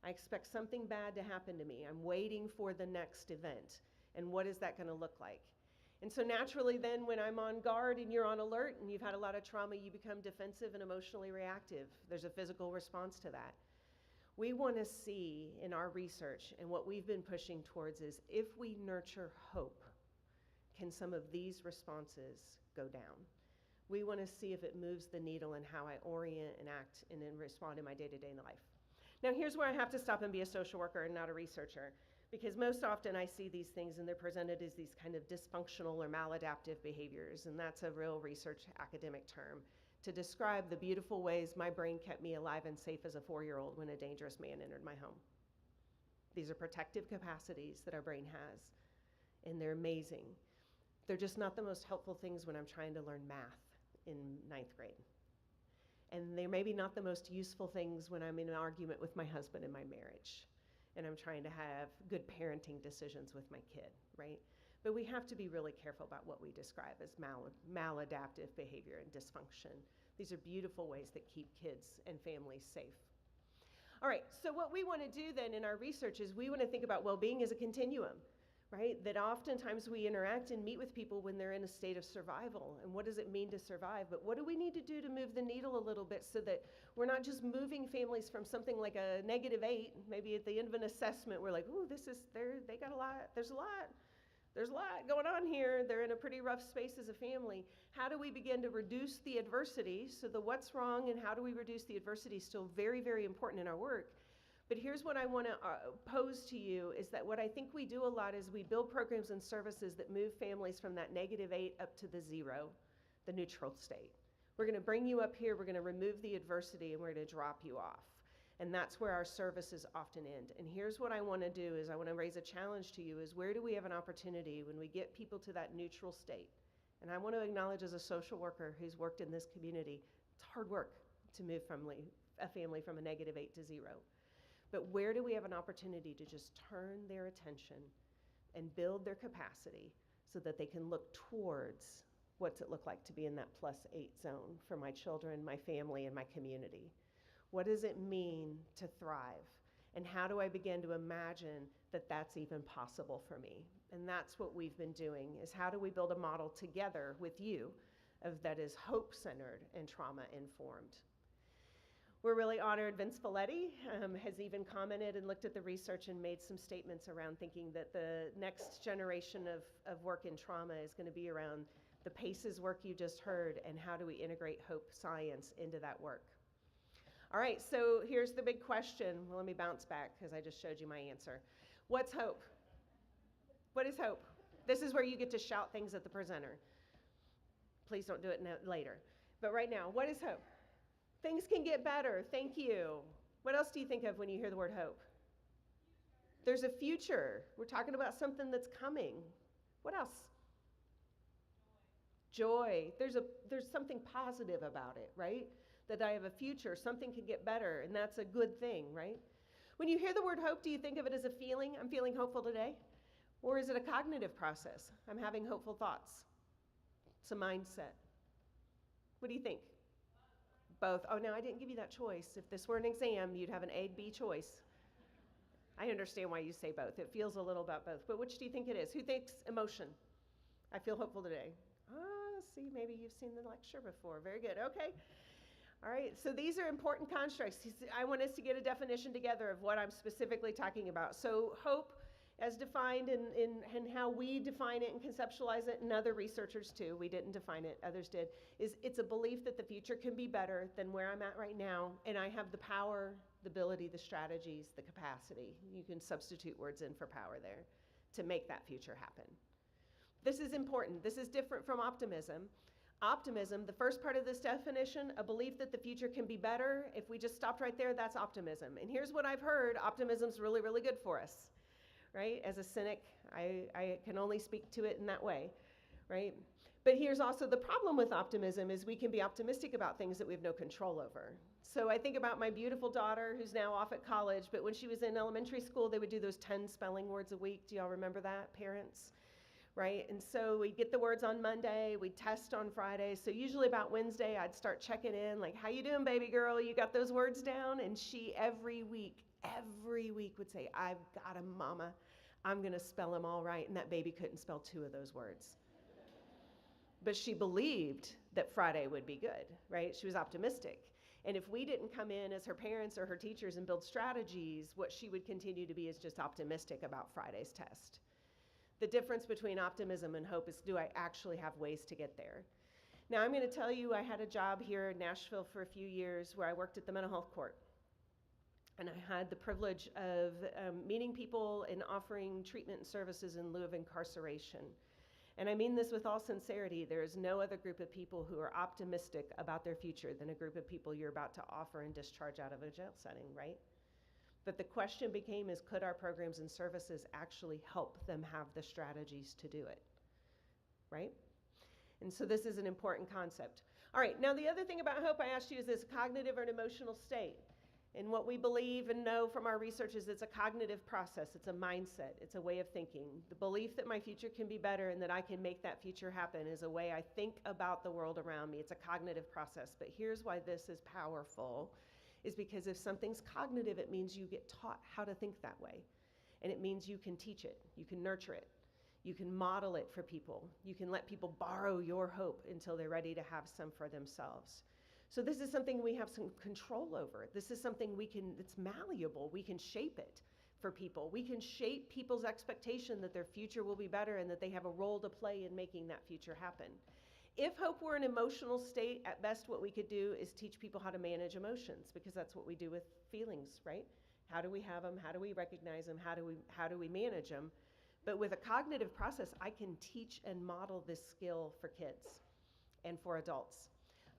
I expect something bad to happen to me. I'm waiting for the next event. And what is that gonna look like? And so naturally then when I'm on guard and you're on alert and you've had a lot of trauma, you become defensive and emotionally reactive. There's a physical response to that. We want to see in our research and what we've been pushing towards is if we nurture hope, can some of these responses go down? We want to see if it moves the needle in how I orient and act and then respond in my day-to-day life. Now here's where I have to stop and be a social worker and not a researcher. Because most often I see these things and they're presented as these kind of dysfunctional or maladaptive behaviors, and that's a real research academic term to describe the beautiful ways my brain kept me alive and safe as a 4-year-old when a dangerous man entered my home. These are protective capacities that our brain has, and they're amazing. They're just not the most helpful things when I'm trying to learn math in 9th grade. And they're maybe not the most useful things when I'm in an argument with my husband in my marriage, and I'm trying to have good parenting decisions with my kid, right? But we have to be really careful about what we describe as maladaptive behavior and dysfunction. These are beautiful ways that keep kids and families safe. All right, so what we want to do then in our research is we want to think about well-being as a continuum, right? That oftentimes we interact and meet with people when they're in a state of survival. And what does it mean to survive? But what do we need to do to move the needle a little bit so that we're not just moving families from something like a -8, maybe at the end of an assessment, we're like, ooh, they got a lot, there's a lot going on here. They're in a pretty rough space as a family. How do we begin to reduce the adversity? So the what's wrong and how do we reduce the adversity is still very, very important in our work. But here's what I want to pose to you is that what I think we do a lot is we build programs and services that move families from that -8 up to the 0, the neutral state. We're going to bring you up here, we're going to remove the adversity, and we're going to drop you off. And that's where our services often end. And here's what I want to do is I want to raise a challenge to you is where do we have an opportunity when we get people to that neutral state? And I want to acknowledge as a social worker who's worked in this community, it's hard work to move a family from a -8 to 0. But where do we have an opportunity to just turn their attention and build their capacity so that they can look towards what's it look like to be in that +8 zone for my children, my family, and my community? What does it mean to thrive? And how do I begin to imagine that that's even possible for me? And that's what we've been doing, is how do we build a model together with you that is hope-centered and trauma-informed? We're really honored. Vince Folletti has even commented and looked at the research and made some statements around thinking that the next generation of work in trauma is going to be around the PACES work you just heard and how do we integrate hope science into that work. All right, so here's the big question. Well, let me bounce back because I just showed you my answer. What's hope? What is hope? This is where you get to shout things at the presenter. Please don't do it later. But right now, what is hope? Things can get better. Thank you. What else do you think of when you hear the word hope? There's a future. We're talking about something that's coming. What else? Joy. There's something positive about it, right? That I have a future, something can get better, and that's a good thing, right? When you hear the word hope, do you think of it as a feeling? I'm feeling hopeful today. Or is it a cognitive process? I'm having hopeful thoughts. It's a mindset. What do you think? Both. Oh, no, I didn't give you that choice. If this were an exam, you'd have an A, B choice. I understand why you say both. It feels a little about both. But which do you think it is? Who thinks emotion? I feel hopeful today. See, maybe you've seen the lecture before. Very good. Okay. All right, so these are important constructs. I want us to get a definition together of what I'm specifically talking about. So hope, as defined in how we define it and conceptualize it, and other researchers too, we didn't define it, others did, is it's a belief that the future can be better than where I'm at right now, and I have the power, the ability, the strategies, the capacity. You can substitute words in for power there to make that future happen. This is important. This is different from optimism. Optimism, the first part of this definition, a belief that the future can be better. If we just stopped right there, that's optimism. And here's what I've heard, optimism's really, really good for us, right? As a cynic, I can only speak to it in that way, right? But here's also the problem with optimism is we can be optimistic about things that we have no control over. So I think about my beautiful daughter who's now off at college, but when she was in elementary school, they would do those 10 spelling words a week. Do y'all remember that, parents? Right? And so we'd get the words on Monday, we'd test on Friday. So usually about Wednesday, I'd start checking in, like, how you doing, baby girl? You got those words down? And she every week would say, I've got 'em, Mama. I'm going to spell them all right. And that baby couldn't spell 2 of those words. But she believed that Friday would be good, right? She was optimistic. And if we didn't come in as her parents or her teachers and build strategies, what she would continue to be is just optimistic about Friday's test. The difference between optimism and hope is, do I actually have ways to get there? Now, I'm going to tell you, I had a job here in Nashville for a few years where I worked at the mental health court. And I had the privilege of meeting people and offering treatment and services in lieu of incarceration. And I mean this with all sincerity. There is no other group of people who are optimistic about their future than a group of people you're about to offer and discharge out of a jail setting, right? But the question became is, could our programs and services actually help them have the strategies to do it, right? And so this is an important concept. All right, now the other thing about hope I asked you is this cognitive or an emotional state. And what we believe and know from our research is it's a cognitive process, it's a mindset, it's a way of thinking. The belief that my future can be better and that I can make that future happen is a way I think about the world around me. It's a cognitive process. But here's why this is powerful, is because if something's cognitive, it means you get taught how to think that way. And it means you can teach it, you can nurture it, you can model it for people, you can let people borrow your hope until they're ready to have some for themselves. So this is something we have some control over. This is something it's malleable. We can shape it for people. We can shape people's expectation that their future will be better and that they have a role to play in making that future happen. If hope were an emotional state, at best what we could do is teach people how to manage emotions, because that's what we do with feelings, right? How do we have them? How do we recognize them? How do we manage them? But with a cognitive process, I can teach and model this skill for kids and for adults.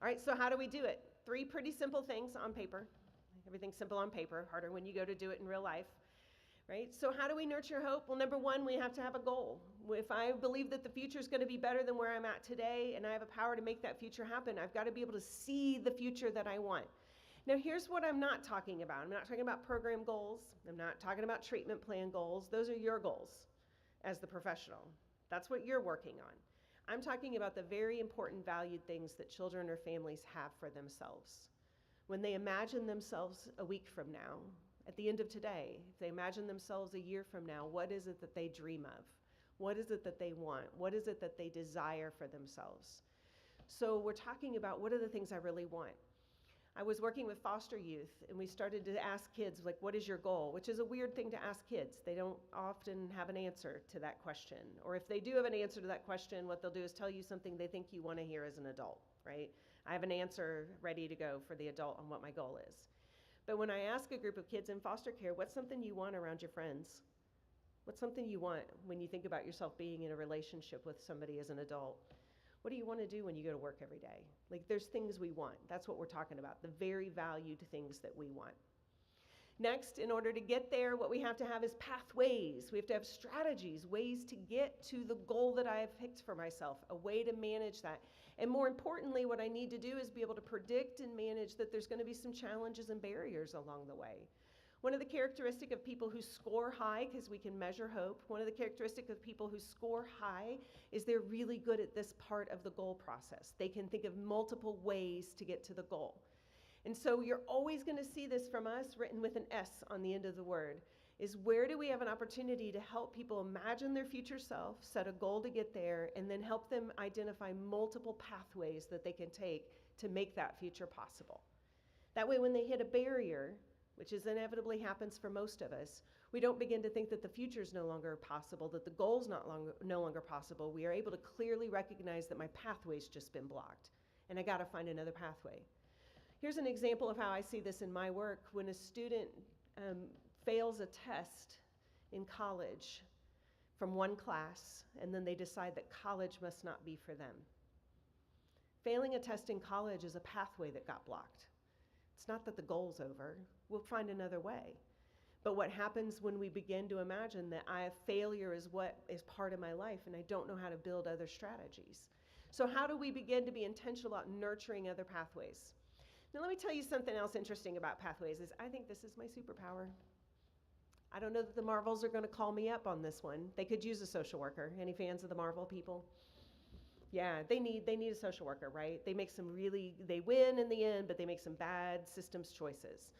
All right, so how do we do it? 3 pretty simple things on paper. Everything's simple on paper, harder when you go to do it in real life, right? So how do we nurture hope? Well, number 1, we have to have a goal. If I believe that the future is going to be better than where I'm at today and I have a power to make that future happen, I've got to be able to see the future that I want. Now, here's what I'm not talking about. I'm not talking about program goals. I'm not talking about treatment plan goals. Those are your goals as the professional. That's what you're working on. I'm talking about the very important valued things that children or families have for themselves. When they imagine themselves a week from now, at the end of today, if they imagine themselves a year from now, what is it that they dream of? What is it that they want? What is it that they desire for themselves? So we're talking about what are the things I really want? I was working with foster youth, and we started to ask kids, like, what is your goal? Which is a weird thing to ask kids. They don't often have an answer to that question. Or if they do have an answer to that question, what they'll do is tell you something they think you want to hear as an adult, right? I have an answer ready to go for the adult on what my goal is. But when I ask a group of kids in foster care, what's something you want around your friends? What's something you want when you think about yourself being in a relationship with somebody as an adult? What do you want to do when you go to work every day? Like, there's things we want. That's what we're talking about, the very valued things that we want. Next, in order to get there, what we have to have is pathways. We have to have strategies, ways to get to the goal that I have picked for myself, a way to manage that. And more importantly, what I need to do is be able to predict and manage that there's going to be some challenges and barriers along the way. One of the characteristics of people who score high, because we can measure hope, one of the characteristics of people who score high is they're really good at this part of the goal process. They can think of multiple ways to get to the goal. And so you're always going to see this from us written with an S on the end of the word, is where do we have an opportunity to help people imagine their future self, set a goal to get there, and then help them identify multiple pathways that they can take to make that future possible. That way when they hit a barrier, which is inevitably happens for most of us, we don't begin to think that the future is no longer possible, that the goal's no longer possible. We are able to clearly recognize that my pathway's just been blocked, and I got to find another pathway. Here's an example of how I see this in my work. When a student fails a test in college from one class, and then they decide that college must not be for them. Failing a test in college is a pathway that got blocked. It's not that the goal's over. We'll find another way. But what happens when we begin to imagine that failure is what is part of my life and I don't know how to build other strategies? So how do we begin to be intentional about nurturing other pathways? Now let me tell you something else interesting about pathways is I think this is my superpower. I don't know that the Marvels are going to call me up on this one. They could use a social worker. Any fans of the Marvel people? Yeah, they need a social worker, right? They win in the end, but they make some bad systems choices,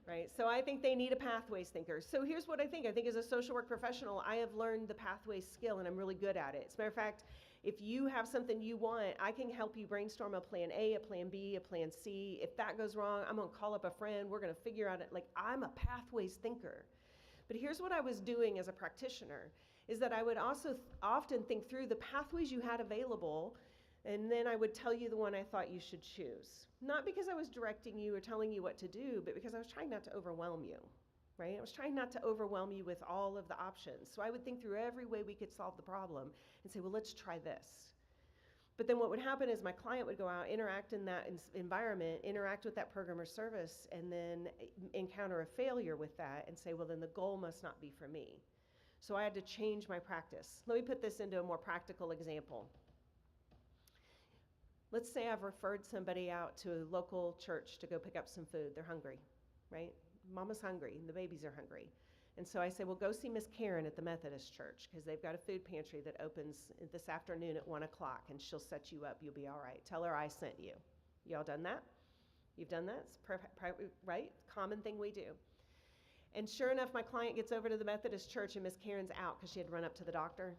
right? So I think they need a pathways thinker. So here's what I think. I think as a social work professional, I have learned the pathways skill, and I'm really good at it. As a matter of fact, if you have something you want, I can help you brainstorm a plan A, a plan B, a plan C. If that goes wrong, I'm going to call up a friend. We're going to figure out it. Like, I'm a pathways thinker. But here's what I was doing as a practitioner, is that I would also often think through the pathways you had available And then I would tell you the one I thought you should choose. Not because I was directing you or telling you what to do, but because I was trying not to overwhelm you, right? I was trying not to overwhelm you with all of the options. So I would think through every way we could solve the problem and say, well, let's try this. But then what would happen is my client would go out, interact in that environment, interact with that program or service, and then encounter a failure with that and say, well, then the goal must not be for me. So I had to change my practice. Let me put this into a more practical example. Let's say I've referred somebody out to a local church to go pick up some food. They're hungry, right? Mama's hungry and the babies are hungry. And so I say, well, go see Miss Karen at the Methodist church because they've got a food pantry that opens this afternoon at 1 o'clock and she'll set you up. You'll be all right. Tell her I sent you. Y'all done that? You've done that? It's right? Common thing we do. And sure enough, my client gets over to the Methodist church and Miss Karen's out because she had to run up to the doctor.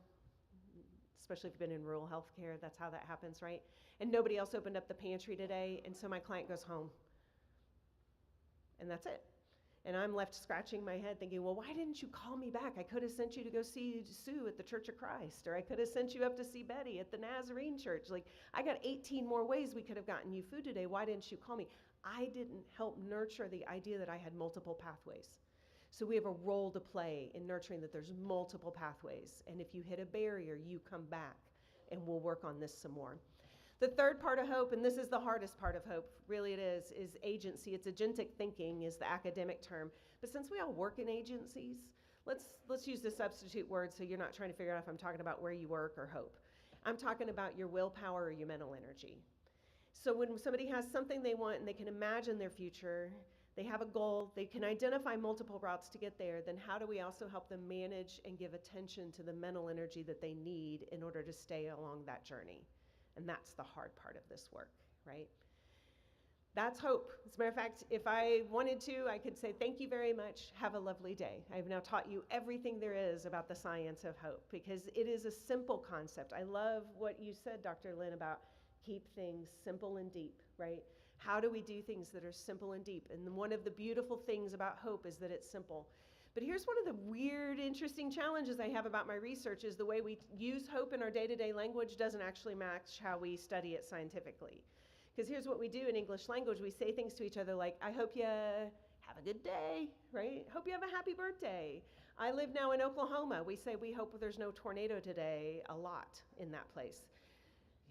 Especially if you've been in rural health care, that's how that happens, right? And nobody else opened up the pantry today, and so my client goes home. And that's it. And I'm left scratching my head thinking, well, why didn't you call me back? I could have sent you to go see Sue at the Church of Christ, or I could have sent you up to see Betty at the Nazarene Church. Like, I got 18 more ways we could have gotten you food today. Why didn't you call me? I didn't help nurture the idea that I had multiple pathways. So we have a role to play in nurturing that there's multiple pathways. And if you hit a barrier, you come back and we'll work on this some more. The third part of hope, and this is the hardest part of hope, really it is agency. It's agentic thinking is the academic term. But since we all work in agencies, let's use the substitute word so you're not trying to figure out if I'm talking about where you work or hope. I'm talking about your willpower or your mental energy. So when somebody has something they want and they can imagine their future, they have a goal, they can identify multiple routes to get there, then how do we also help them manage and give attention to the mental energy that they need in order to stay along that journey? And that's the hard part of this work, right? That's hope. As a matter of fact, if I wanted to, I could say, thank you very much, have a lovely day. I've now taught you everything there is about the science of hope because it is a simple concept. I love what you said, Dr. Lynn, about keep things simple and deep, right? How do we do things that are simple and deep? And one of the beautiful things about hope is that it's simple. But here's one of the weird, interesting challenges I have about my research is the way we use hope in our day-to-day language doesn't actually match how we study it scientifically. Because here's what we do in English language. We say things to each other like, I hope you have a good day, right? Hope you have a happy birthday. I live now in Oklahoma. We say we hope there's no tornado today a lot in that place.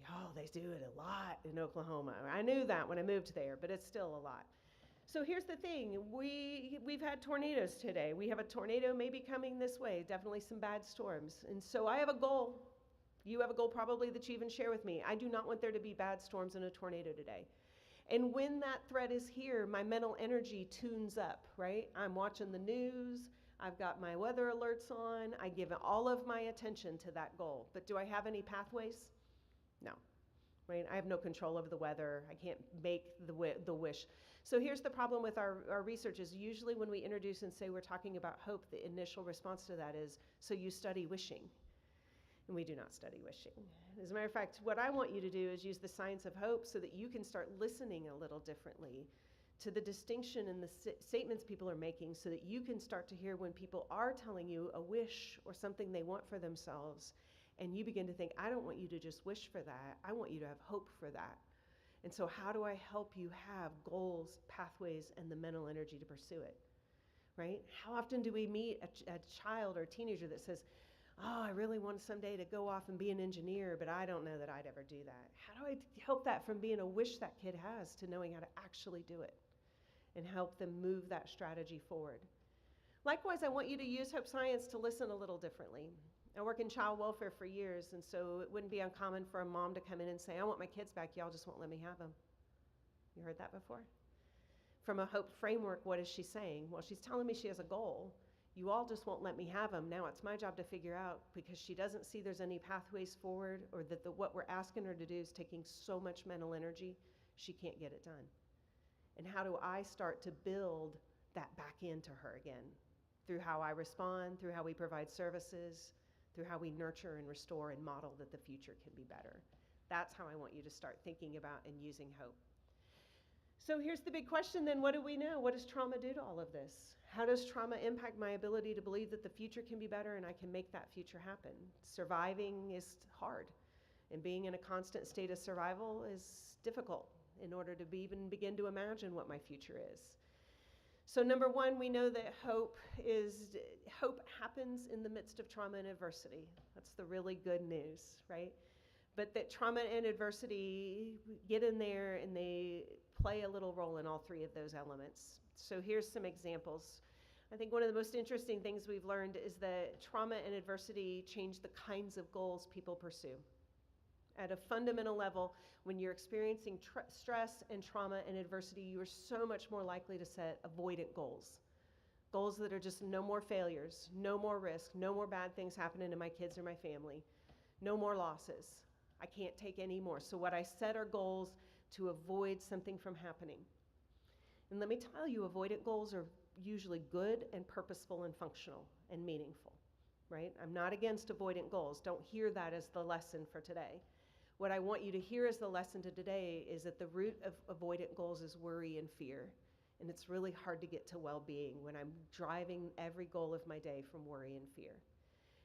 Oh, they do it a lot in Oklahoma. I knew that when I moved there, but it's still a lot. So here's the thing. We've had tornadoes today. We have a tornado maybe coming this way, definitely some bad storms. And so I have a goal. You have a goal probably that you even share with me. I do not want there to be bad storms and a tornado today. And when that threat is here, my mental energy tunes up, right? I'm watching the news. I've got my weather alerts on. I give all of my attention to that goal. But do I have any pathways? No, right? I have no control over the weather. I can't make the wish. So here's the problem with our research is usually when we introduce and say we're talking about hope, the initial response to that is, so you study wishing. And we do not study wishing. As a matter of fact, what I want you to do is use the science of hope so that you can start listening a little differently to the distinction in the statements people are making so that you can start to hear when people are telling you a wish or something they want for themselves. And you begin to think, I don't want you to just wish for that. I want you to have hope for that. And so how do I help you have goals, pathways, and the mental energy to pursue it, right? How often do we meet a child or a teenager that says, oh, I really want someday to go off and be an engineer, but I don't know that I'd ever do that. How do I help that from being a wish that kid has to knowing how to actually do it and help them move that strategy forward? Likewise, I want you to use Hope Science to listen a little differently. I work in child welfare for years, and so it wouldn't be uncommon for a mom to come in and say, I want my kids back, y'all just won't let me have them. You heard that before? From a hope framework, what is she saying? Well, she's telling me she has a goal. You all just won't let me have them. Now it's my job to figure out because she doesn't see there's any pathways forward or that what we're asking her to do is taking so much mental energy, she can't get it done. And how do I start to build that back into her again? Through how I respond, through how we provide services, through how we nurture and restore and model that the future can be better. That's how I want you to start thinking about and using hope. So here's the big question then, what do we know? What does trauma do to all of this? How does trauma impact my ability to believe that the future can be better and I can make that future happen? Surviving is hard. And being in a constant state of survival is difficult in order to even begin to imagine what my future is. So number one, we know that hope happens in the midst of trauma and adversity. That's the really good news, right? But that trauma and adversity get in there and they play a little role in all three of those elements. So here's some examples. I think one of the most interesting things we've learned is that trauma and adversity change the kinds of goals people pursue. At a fundamental level, when you're experiencing stress and trauma and adversity, you are so much more likely to set avoidant goals. Goals that are just no more failures, no more risk, no more bad things happening to my kids or my family, no more losses. I can't take any more. So what I set are goals to avoid something from happening. And let me tell you, avoidant goals are usually good and purposeful and functional and meaningful, right? I'm not against avoidant goals. Don't hear that as the lesson for today. What I want you to hear as the lesson to today is that the root of avoidant goals is worry and fear. And it's really hard to get to well-being when I'm driving every goal of my day from worry and fear.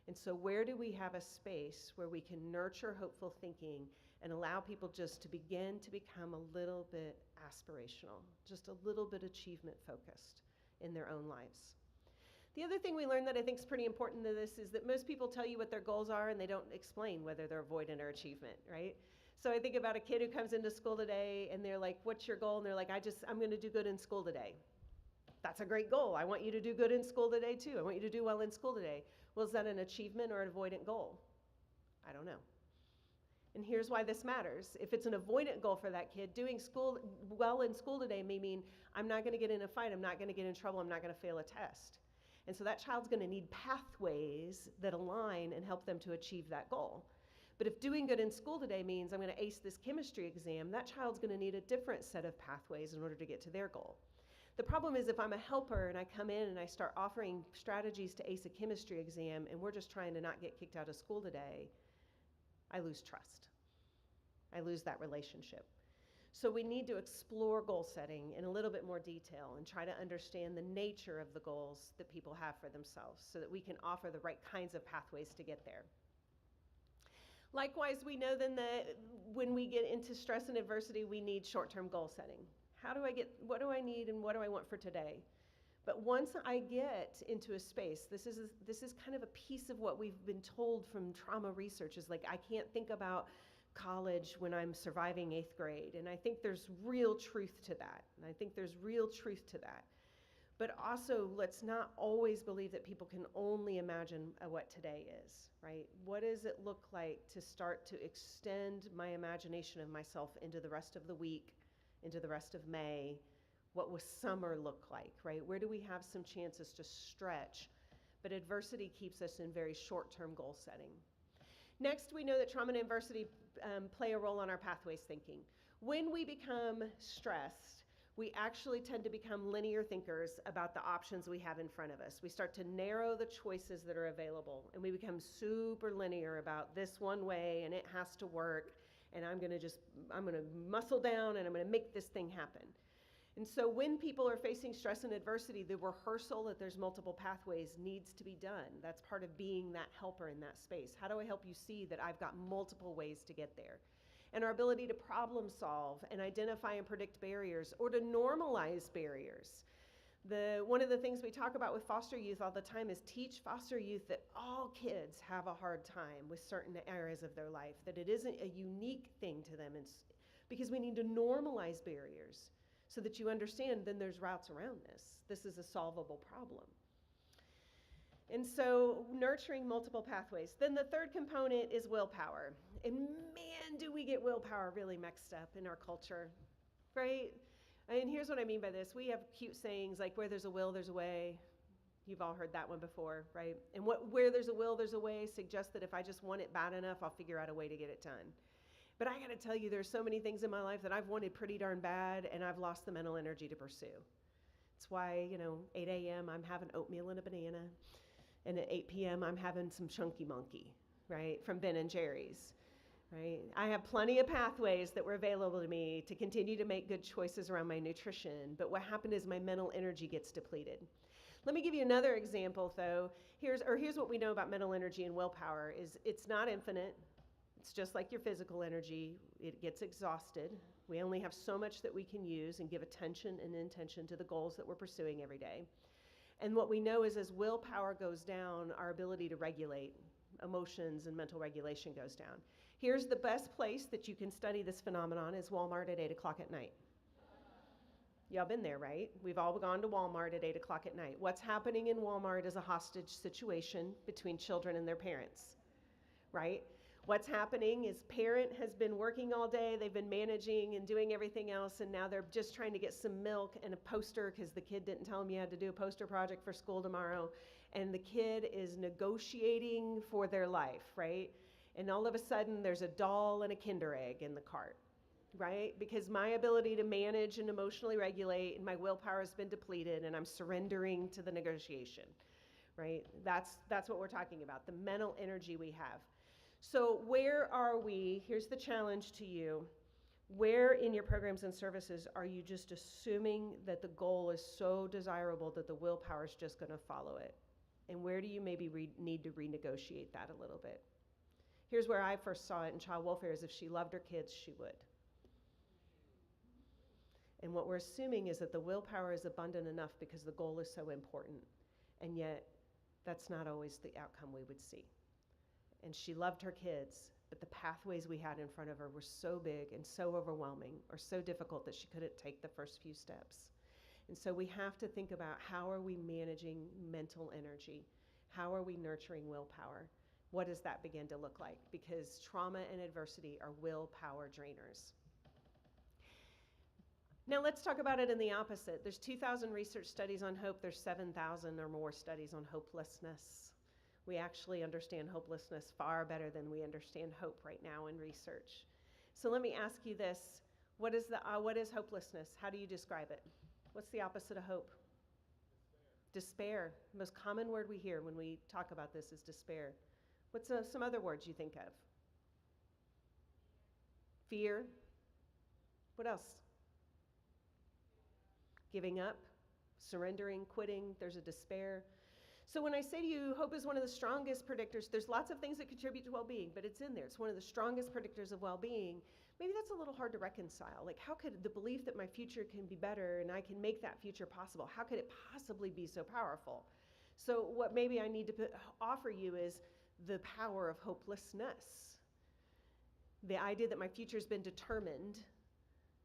And so where do we have a space where we can nurture hopeful thinking and allow people just to begin to become a little bit aspirational, just a little bit achievement focused in their own lives? The other thing we learned that I think is pretty important to this is that most people tell you what their goals are and they don't explain whether they're avoidant or achievement, right? So I think about a kid who comes into school today and they're like, what's your goal? And they're like, I'm going to do good in school today. That's a great goal. I want you to do good in school today too. I want you to do well in school today. Well, is that an achievement or an avoidant goal? I don't know. And here's why this matters. If it's an avoidant goal for that kid, doing well in school today may mean I'm not going to get in a fight, I'm not going to get in trouble, I'm not going to fail a test. And so that child's going to need pathways that align and help them to achieve that goal. But if doing good in school today means I'm going to ace this chemistry exam, that child's going to need a different set of pathways in order to get to their goal. The problem is if I'm a helper and I come in and I start offering strategies to ace a chemistry exam and we're just trying to not get kicked out of school today, I lose trust. I lose that relationship. So we need to explore goal setting in a little bit more detail and try to understand the nature of the goals that people have for themselves so that we can offer the right kinds of pathways to get there. Likewise, we know then that when we get into stress and adversity, we need short-term goal setting. What do I need and what do I want for today? But once I get into a space, this is kind of a piece of what we've been told from trauma research is like, I can't think about college when I'm surviving 8th grade. And I think there's real truth to that. But also, let's not always believe that people can only imagine what today is, right? What does it look like to start to extend my imagination of myself into the rest of the week, into the rest of May? What will summer look like, right? Where do we have some chances to stretch? But adversity keeps us in very short-term goal setting. Next, we know that trauma and adversity play a role on our pathways thinking. When we become stressed, we actually tend to become linear thinkers about the options we have in front of us. We start to narrow the choices that are available, and we become super linear about this one way, and it has to work, and I'm gonna muscle down, and I'm gonna make this thing happen. And so when people are facing stress and adversity, the rehearsal that there's multiple pathways needs to be done. That's part of being that helper in that space. How do I help you see that I've got multiple ways to get there? And our ability to problem solve and identify and predict barriers or to normalize barriers. One of the things we talk about with foster youth all the time is teach foster youth that all kids have a hard time with certain areas of their life, that it isn't a unique thing to them, because we need to normalize barriers so that you understand then there's routes around this. This is a solvable problem. And so nurturing multiple pathways. Then the third component is willpower. And man, do we get willpower really mixed up in our culture, right? And here's what I mean by this. We have cute sayings like where there's a will, there's a way. You've all heard that one before, right? And where there's a will, there's a way suggests that if I just want it bad enough, I'll figure out a way to get it done. But I gotta tell you, there's so many things in my life that I've wanted pretty darn bad and I've lost the mental energy to pursue. It's why, 8 a.m. I'm having oatmeal and a banana. And at 8 p.m. I'm having some Chunky Monkey, right, from Ben & Jerry's, right? I have plenty of pathways that were available to me to continue to make good choices around my nutrition, but what happened is my mental energy gets depleted. Let me give you another example, though. Here's what we know about mental energy and willpower is it's not infinite, It's just like your physical energy, it gets exhausted. We only have so much that we can use and give attention and intention to the goals that we're pursuing every day. And what we know is as willpower goes down, our ability to regulate emotions and mental regulation goes down. Here's the best place that you can study this phenomenon is Walmart at 8 o'clock at night. Y'all been there, right? We've all gone to Walmart at 8 o'clock at night. What's happening in Walmart is a hostage situation between children and their parents, right? What's happening is parent has been working all day, they've been managing and doing everything else, and now they're just trying to get some milk and a poster because the kid didn't tell them you had to do a poster project for school tomorrow. And the kid is negotiating for their life, right? And all of a sudden there's a doll and a Kinder Egg in the cart, right? Because my ability to manage and emotionally regulate and my willpower has been depleted and I'm surrendering to the negotiation, right? That's what we're talking about, the mental energy we have. So where are we? Here's the challenge to you. Where in your programs and services are you just assuming that the goal is so desirable that the willpower is just going to follow it? And where do you maybe need to renegotiate that a little bit? Here's where I first saw it in child welfare is if she loved her kids, she would. And what we're assuming is that the willpower is abundant enough because the goal is so important. And yet, that's not always the outcome we would see. And she loved her kids, but the pathways we had in front of her were so big and so overwhelming or so difficult that she couldn't take the first few steps. And so we have to think about how are we managing mental energy? How are we nurturing willpower? What does that begin to look like? Because trauma and adversity are willpower drainers. Now let's talk about it in the opposite. There's 2,000 research studies on hope. There's 7,000 or more studies on hopelessness. We actually understand hopelessness far better than we understand hope right now in research. So let me ask you this. What is hopelessness? How do you describe it? What's the opposite of hope? Despair. The most common word we hear when we talk about this is despair. What's some other words you think of? Fear. What else? Giving up, surrendering, quitting. There's a despair. So when I say to you, hope is one of the strongest predictors, there's lots of things that contribute to well-being, but it's in there. It's one of the strongest predictors of well-being. Maybe that's a little hard to reconcile. Like, how could the belief that my future can be better and I can make that future possible, how could it possibly be so powerful? So what maybe I need to offer you is the power of hopelessness. The idea that my future's been determined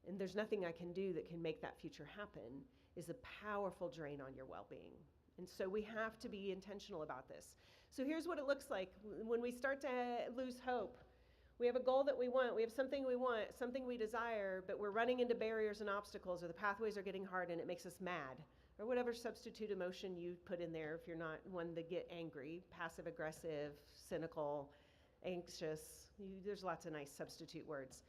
and there's nothing I can do that can make that future happen is a powerful drain on your well-being. And so we have to be intentional about this. So here's what it looks like when we start to lose hope. We have a goal that we want, we have something we want, something we desire, but we're running into barriers and obstacles, or the pathways are getting hard and it makes us mad, or whatever substitute emotion you put in there if you're not one to get angry, passive aggressive, cynical, anxious. There's lots of nice substitute words.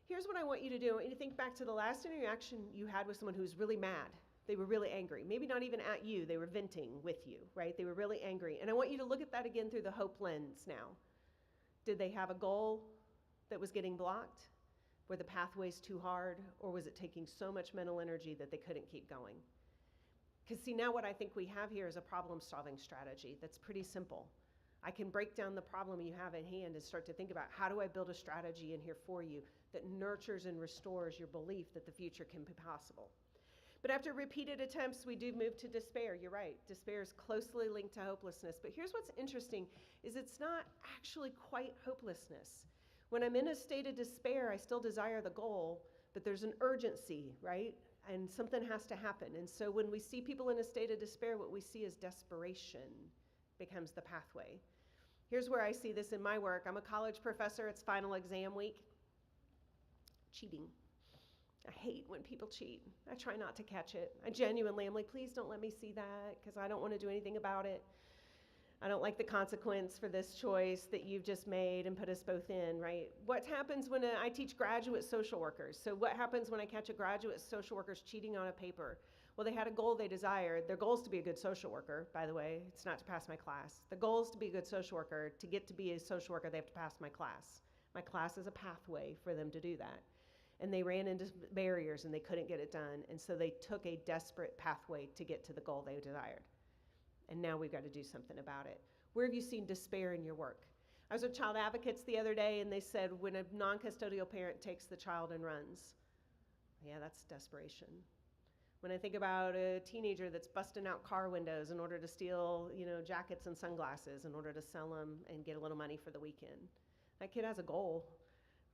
Here's what I want you to do. I want you to think back to the last interaction you had with someone who was really mad. They were really angry. Maybe not even at you. They were venting with you, right? They were really angry. And I want you to look at that again through the hope lens now. Did they have a goal that was getting blocked? Were the pathways too hard? Or was it taking so much mental energy that they couldn't keep going? Because see, now what I think we have here is a problem-solving strategy that's pretty simple. I can break down the problem you have at hand and start to think about how do I build a strategy in here for you that nurtures and restores your belief that the future can be possible. But after repeated attempts, we do move to despair. You're right. Despair is closely linked to hopelessness. But here's what's interesting is it's not actually quite hopelessness. When I'm in a state of despair, I still desire the goal, but there's an urgency, right? And something has to happen. And so when we see people in a state of despair, what we see is desperation becomes the pathway. Here's where I see this in my work. I'm a college professor. It's final exam week. Cheating. I hate when people cheat. I try not to catch it. I genuinely am like, please don't let me see that because I don't want to do anything about it. I don't like the consequence for this choice that you've just made and put us both in, right? What happens when I teach graduate social workers? So what happens when I catch a graduate social worker's cheating on a paper? Well, they had a goal they desired. Their goal is to be a good social worker, by the way. It's not to pass my class. The goal is to be a good social worker. To get to be a social worker, they have to pass my class. My class is a pathway for them to do that. And they ran into barriers and they couldn't get it done. And so they took a desperate pathway to get to the goal they desired. And now we've got to do something about it. Where have you seen despair in your work? I was with Child Advocates the other day, and they said when a non-custodial parent takes the child and runs, yeah, that's desperation. When I think about a teenager that's busting out car windows in order to steal, jackets and sunglasses in order to sell them and get a little money for the weekend, that kid has a goal,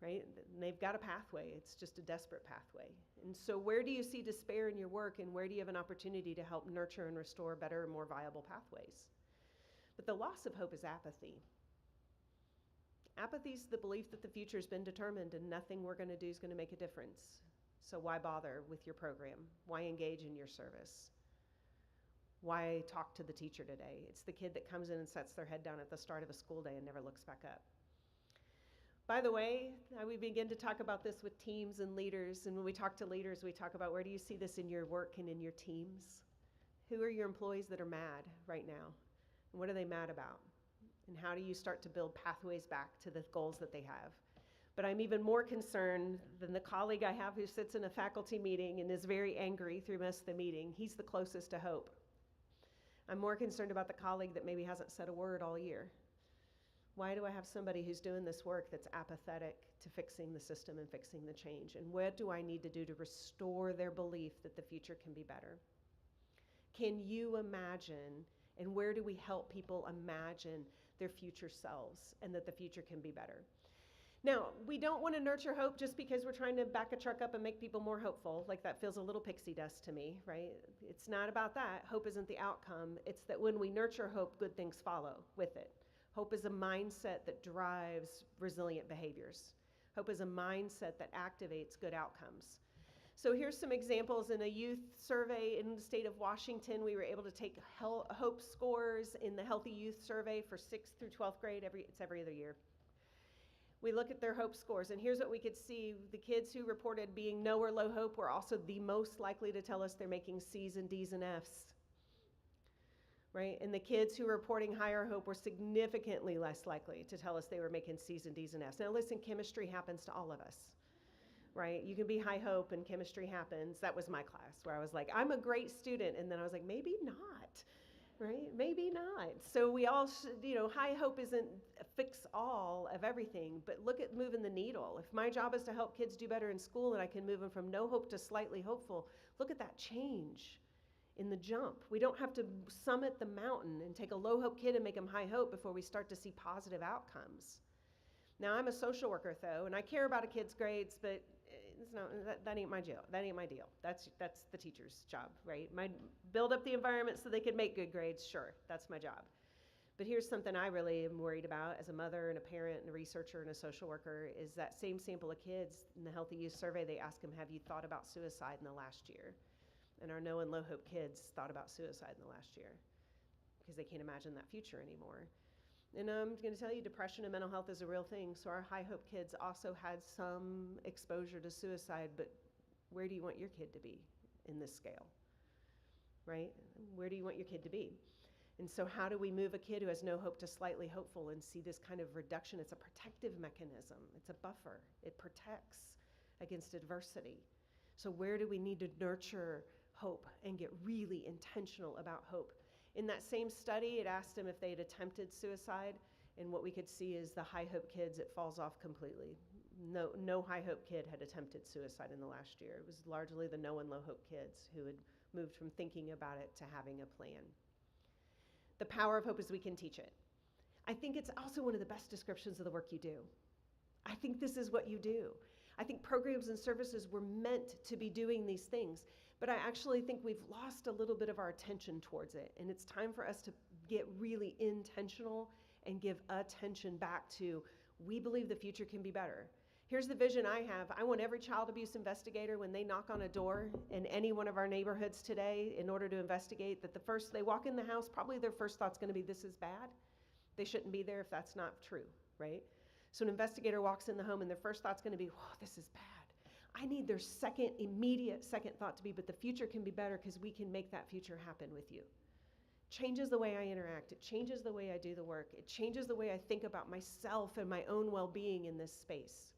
right? And they've got a pathway. It's just a desperate pathway. And so where do you see despair in your work, and where do you have an opportunity to help nurture and restore better and more viable pathways? But the loss of hope is apathy. Apathy is the belief that the future has been determined and nothing we're going to do is going to make a difference. So why bother with your program? Why engage in your service? Why talk to the teacher today? It's the kid that comes in and sets their head down at the start of a school day and never looks back up. By the way, we begin to talk about this with teams and leaders, and when we talk to leaders, we talk about where do you see this in your work and in your teams? Who are your employees that are mad right now? And what are they mad about? And how do you start to build pathways back to the goals that they have? But I'm even more concerned than the colleague I have who sits in a faculty meeting and is very angry through most of the meeting. He's the closest to hope. I'm more concerned about the colleague that maybe hasn't said a word all year. Why do I have somebody who's doing this work that's apathetic to fixing the system and fixing the change? And what do I need to do to restore their belief that the future can be better? Can you imagine, and where do we help people imagine their future selves and that the future can be better? Now, we don't want to nurture hope just because we're trying to back a truck up and make people more hopeful. Like, that feels a little pixie dust to me, right? It's not about that. Hope isn't the outcome. It's that when we nurture hope, good things follow with it. Hope is a mindset that drives resilient behaviors. Hope is a mindset that activates good outcomes. So here's some examples. In a youth survey in the state of Washington, we were able to take hope scores in the Healthy Youth Survey for 6th through 12th grade. It's every other year. We look at their hope scores, and here's what we could see. The kids who reported being no or low hope were also the most likely to tell us they're making C's and D's and F's, right? And the kids who were reporting higher hope were significantly less likely to tell us they were making C's and D's and F's. Now listen, chemistry happens to all of us, right? You can be high hope and chemistry happens. That was my class where I was like, I'm a great student, and then I was like, maybe not. Right? Maybe not. So we all, high hope isn't a fix all of everything, but look at moving the needle. If my job is to help kids do better in school and I can move them from no hope to slightly hopeful, look at that change in the jump. We don't have to summit the mountain and take a low hope kid and make them high hope before we start to see positive outcomes. Now, I'm a social worker, though, and I care about a kid's grades, but that ain't my deal. That ain't my deal. That's the teacher's job, right? Build up the environment so they could make good grades. Sure, that's my job. But here's something I really am worried about as a mother and a parent and a researcher and a social worker is that same sample of kids in the Healthy Youth Survey, they ask them, have you thought about suicide in the last year? And our no and low hope kids thought about suicide in the last year because they can't imagine that future anymore. And I'm going to tell you, depression and mental health is a real thing. So our high hope kids also had some exposure to suicide, but where do you want your kid to be in this scale, right? Where do you want your kid to be? And so how do we move a kid who has no hope to slightly hopeful and see this kind of reduction? It's a protective mechanism. It's a buffer. It protects against adversity. So where do we need to nurture hope and get really intentional about hope? In that same study, it asked them if they had attempted suicide, and what we could see is the high hope kids, it falls off completely. No high hope kid had attempted suicide in the last year. It was largely the no and low hope kids who had moved from thinking about it to having a plan. The power of hope is we can teach it. I think it's also one of the best descriptions of the work you do. I think this is what you do. I think programs and services were meant to be doing these things. But I actually think we've lost a little bit of our attention towards it. And it's time for us to get really intentional and give attention back to, we believe the future can be better. Here's the vision I have. I want every child abuse investigator, when they knock on a door in any one of our neighborhoods today in order to investigate, that they walk in the house, probably their first thought's gonna be, this is bad. They shouldn't be there if that's not true, right? So an investigator walks in the home and their first thought's gonna be, whoa, this is bad. I need their immediate second thought to be, but the future can be better because we can make that future happen with you. Changes the way I interact. It changes the way I do the work. It changes the way I think about myself and my own well-being in this space.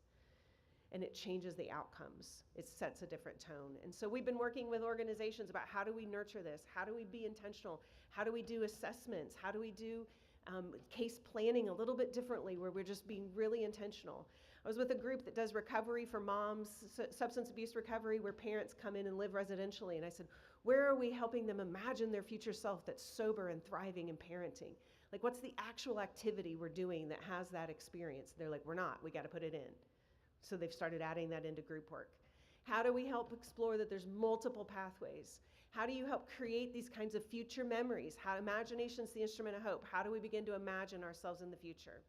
And it changes the outcomes. It sets a different tone. And so we've been working with organizations about how do we nurture this? How do we be intentional? How do we do assessments? How do we do case planning a little bit differently, where we're just being really intentional. I was with a group that does recovery for moms, substance abuse recovery, where parents come in and live residentially. And I said, where are we helping them imagine their future self that's sober and thriving and parenting? Like, what's the actual activity we're doing that has that experience? They're like, we're not. We got to put it in. So they've started adding that into group work. How do we help explore that there's multiple pathways? How do you help create these kinds of future memories? How imagination's the instrument of hope. How do we begin to imagine ourselves in the future?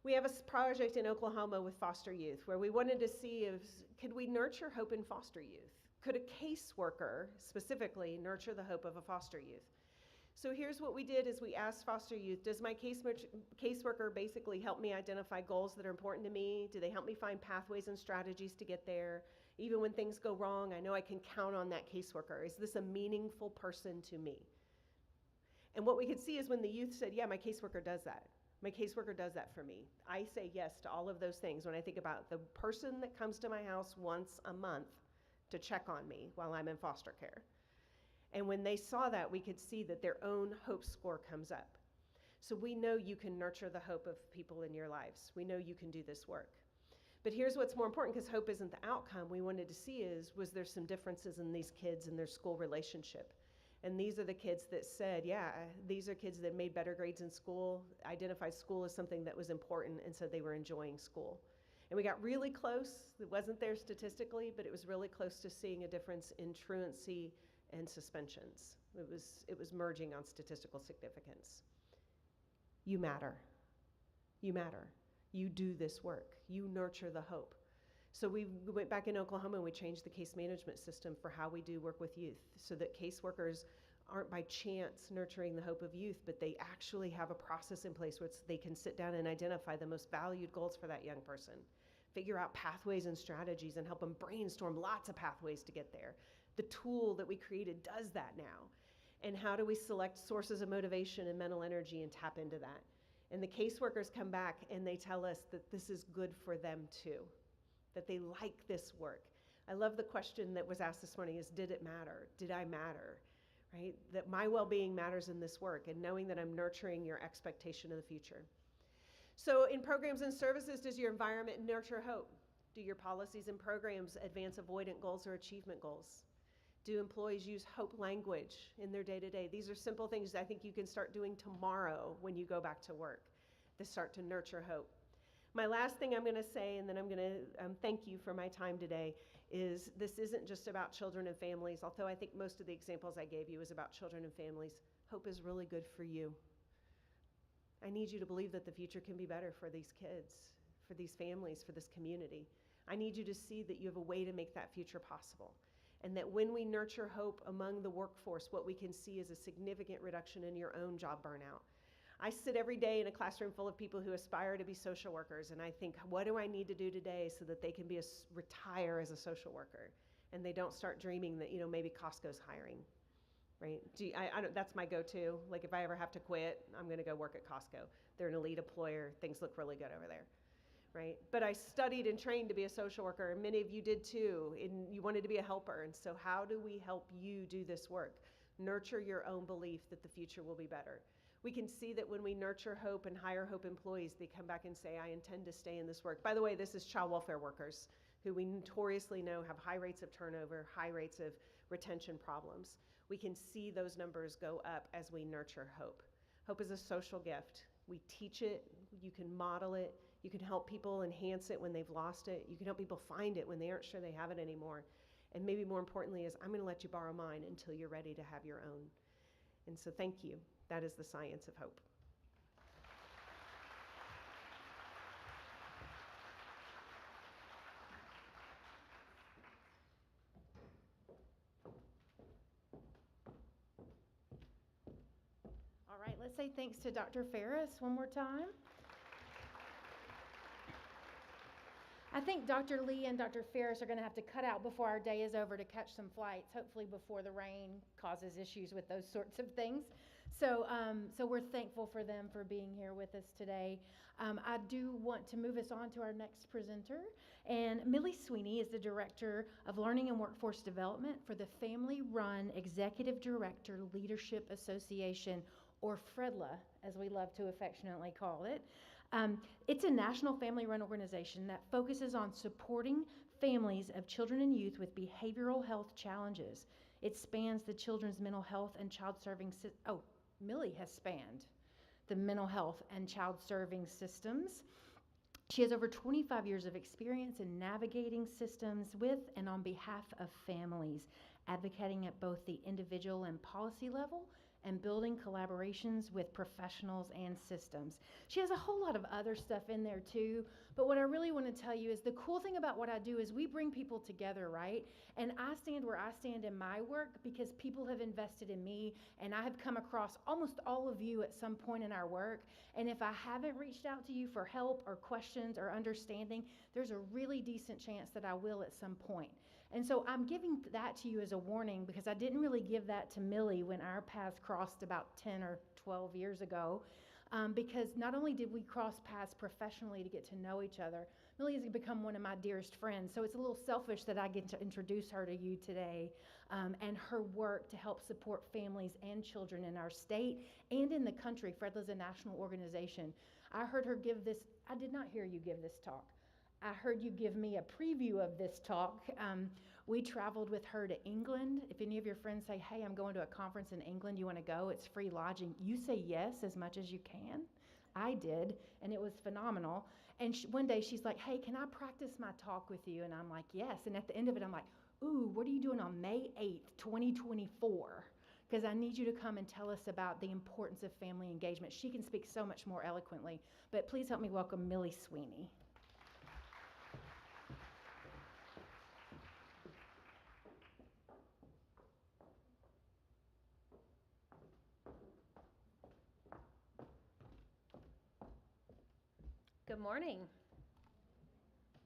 We have a project in Oklahoma with foster youth where we wanted to see if, could we nurture hope in foster youth? Could a caseworker specifically nurture the hope of a foster youth? So here's what we did is we asked foster youth, does my caseworker basically help me identify goals that are important to me? Do they help me find pathways and strategies to get there? Even when things go wrong, I know I can count on that caseworker. Is this a meaningful person to me? And what we could see is when the youth said, yeah, my caseworker does that. My caseworker does that for me. I say yes to all of those things when I think about the person that comes to my house once a month to check on me while I'm in foster care. And when they saw that, we could see that their own hope score comes up. So we know you can nurture the hope of people in your lives. We know you can do this work. But here's what's more important, because hope isn't the outcome. We wanted to see was there some differences in these kids and their school relationship? And these are the kids that said, yeah, these are kids that made better grades in school, identified school as something that was important, and said they were enjoying school. And we got really close. It wasn't there statistically, but it was really close to seeing a difference in truancy and suspensions. It was merging on statistical significance. You matter. You matter. You do this work. You nurture the hope. So we went back in Oklahoma and we changed the case management system for how we do work with youth, so that caseworkers aren't by chance nurturing the hope of youth, but they actually have a process in place where they can sit down and identify the most valued goals for that young person, figure out pathways and strategies, and help them brainstorm lots of pathways to get there. The tool that we created does that now. And how do we select sources of motivation and mental energy and tap into that? And the caseworkers come back and they tell us that this is good for them too, that they like this work. I love the question that was asked this morning is, did it matter? Did I matter? Right? That my well-being matters in this work, and knowing that I'm nurturing your expectation of the future. So in programs and services, does your environment nurture hope? Do your policies and programs advance avoidant goals or achievement goals? Do employees use hope language in their day-to-day? These are simple things I think you can start doing tomorrow when you go back to work to start to nurture hope. My last thing I'm going to say, and then I'm going to thank you for my time today, is this isn't just about children and families, although I think most of the examples I gave you is about children and families. Hope is really good for you. I need you to believe that the future can be better for these kids, for these families, for this community. I need you to see that you have a way to make that future possible. And that when we nurture hope among the workforce, what we can see is a significant reduction in your own job burnout. I sit every day in a classroom full of people who aspire to be social workers, and I think, what do I need to do today so that they can retire as a social worker, and they don't start dreaming that maybe Costco's hiring, right? That's my go-to. Like, if I ever have to quit, I'm going to go work at Costco. They're an elite employer. Things look really good over there. Right? But I studied and trained to be a social worker, and many of you did too, and you wanted to be a helper. And so how do we help you do this work? Nurture your own belief that the future will be better. We can see that when we nurture hope and hire hope employees, they come back and say, I intend to stay in this work. By the way, this is child welfare workers, who we notoriously know have high rates of turnover, high rates of retention problems. We can see those numbers go up as we nurture hope. Hope is a social gift. We teach it, you can model it, you can help people enhance it when they've lost it. You can help people find it when they aren't sure they have it anymore. And maybe more importantly is, I'm going to let you borrow mine until you're ready to have your own. And so thank you. That is the science of hope. All right, let's say thanks to Dr. Ferris one more time. I think Dr. Lee and Dr. Ferris are going to have to cut out before our day is over to catch some flights, hopefully before the rain causes issues with those sorts of things. So we're thankful for them for being here with us today. I do want to move us on to our next presenter. And Millie Sweeney is the Director of Learning and Workforce Development for the Family Run Executive Director Leadership Association, or FREDLA, as we love to affectionately call it. It's a national family-run organization that focuses on supporting families of children and youth with behavioral health challenges. It spans the children's mental health and child serving Millie has spanned the mental health and child serving systems. She has over 25 years of experience in navigating systems with and on behalf of families, advocating at both the individual and policy level, and building collaborations with professionals and systems. She has a whole lot of other stuff in there too, but what I really want to tell you is the cool thing about what I do is we bring people together, right? And I stand where I stand in my work because people have invested in me, and I have come across almost all of you at some point in our work. And if I haven't reached out to you for help or questions or understanding, there's a really decent chance that I will at some point. And so I'm giving that to you as a warning because I didn't really give that to Millie when our paths crossed about 10 or 12 years ago. Because not only did we cross paths professionally to get to know each other, Millie has become one of my dearest friends. So it's a little selfish that I get to introduce her to you today, and her work to help support families and children in our state and in the country. Fredla is a national organization. I heard her give this, I did not hear you give this talk. I heard you give me a preview of this talk. We traveled with her to England. If any of your friends say, hey, I'm going to a conference in England, you want to go? It's free lodging. You say yes as much as you can. I did, and it was phenomenal. And one day she's like, hey, can I practice my talk with you? And I'm like, yes. And at the end of it, I'm like, ooh, what are you doing on May 8th, 2024? Because I need you to come and tell us about the importance of family engagement. She can speak so much more eloquently. But please help me welcome Millie Sweeney. Good morning.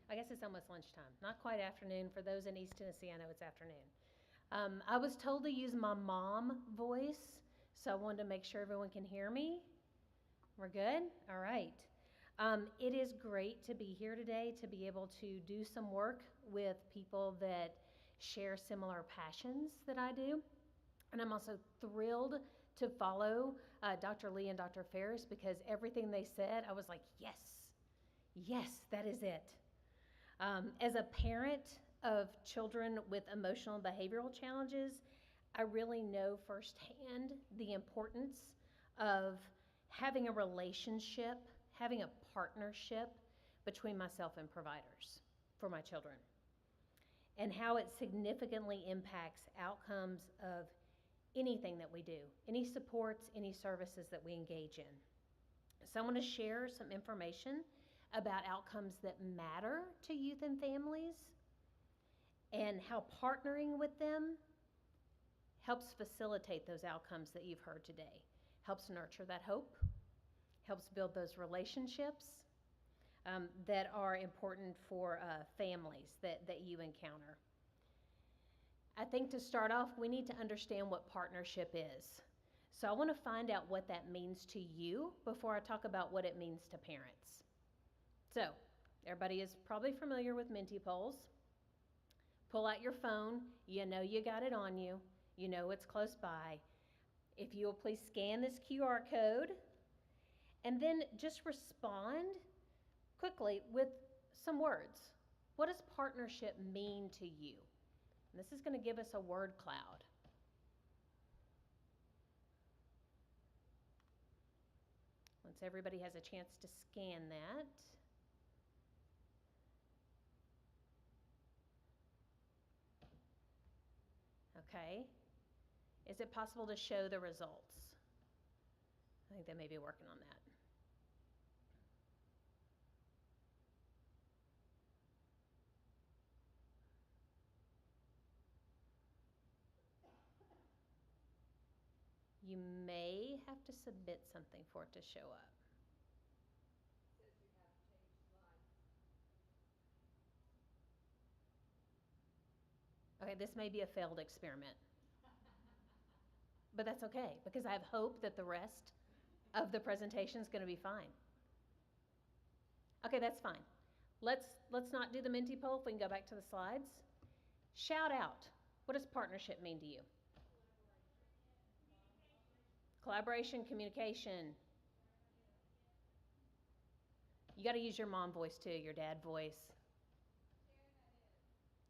I guess it's almost lunchtime. Not quite afternoon. For those in East Tennessee, I know it's afternoon. I was told to use my mom voice, so I wanted to make sure everyone can hear me. We're good? All right. It is great to be here today, to be able to do some work with people that share similar passions that I do. And I'm also thrilled to follow Dr. Lee and Dr. Ferris because everything they said, I was like, yes, that is it. As a parent of children with emotional and behavioral challenges, I really know firsthand the importance of having a relationship, having a partnership between myself and providers for my children, and how it significantly impacts outcomes of anything that we do, any supports, any services that we engage in. So I want to share some information about outcomes that matter to youth and families and how partnering with them helps facilitate those outcomes that you've heard today, helps nurture that hope, helps build those relationships that are important for families that you encounter. I think to start off, we need to understand what partnership is. So I want to find out what that means to you before I talk about what it means to parents. So everybody is probably familiar with Mentipoles. Pull out your phone. You know you got it on you. You know it's close by. If you will please scan this QR code and then just respond quickly with some words. What does partnership mean to you? And this is going to give us a word cloud. Once everybody has a chance to scan that. Okay. Is it possible to show the results? I think they may be working on that. You may have to submit something for it to show up. Okay, this may be a failed experiment. But that's okay, because I have hope that the rest of the presentation is going to be fine. Okay, that's fine. Let's not do the Mentipole. If we can go back to the slides. Shout out. What does partnership mean to you? Collaboration, communication, You got to use your mom voice too, your dad voice.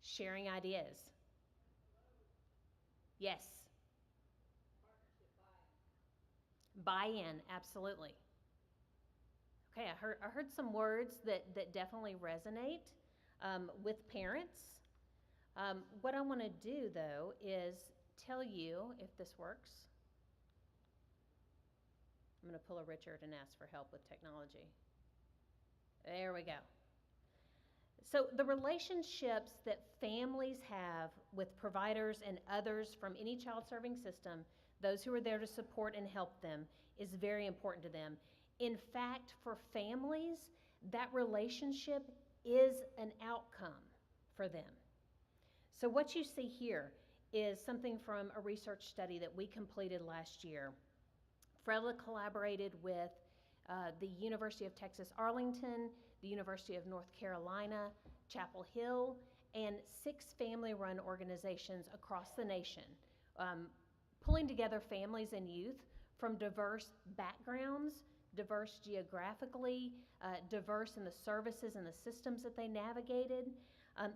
Sharing ideas. Yes. Buy-in, absolutely. Okay, I heard some words that definitely resonate with parents. What I want to do, though, is tell you, if this works, I'm going to pull a Richard and ask for help with technology. There we go. So the relationships that families have with providers and others from any child serving system, those who are there to support and help them, is very important to them. In fact, for families, that relationship is an outcome for them. So what you see here is something from a research study that we completed last year. Frella collaborated with the University of Texas Arlington, the University of North Carolina, Chapel Hill, and 6 family-run organizations across the nation, pulling together families and youth from diverse backgrounds, diverse geographically, diverse in the services and the systems that they navigated.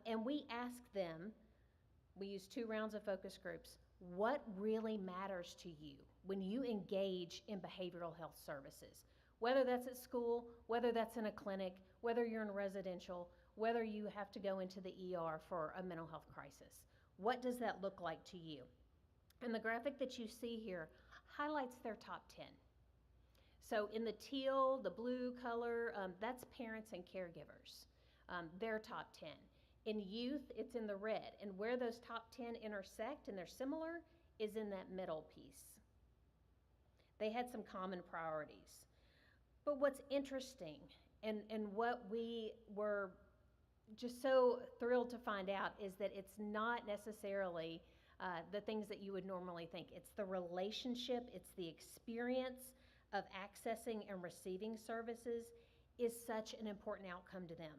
And we asked them, we used 2 rounds of focus groups, what really matters to you when you engage in behavioral health services? Whether that's at school, whether that's in a clinic, whether you're in residential, whether you have to go into the ER for a mental health crisis. What does that look like to you? And the graphic that you see here highlights their top 10. So in the teal, the blue color, that's parents and caregivers, their top 10. In youth, it's in the red. And where those top 10 intersect and they're similar is in that middle piece. They had some common priorities. But what's interesting and what we were just so thrilled to find out is that it's not necessarily the things that you would normally think. It's the relationship, it's the experience of accessing and receiving services is such an important outcome to them.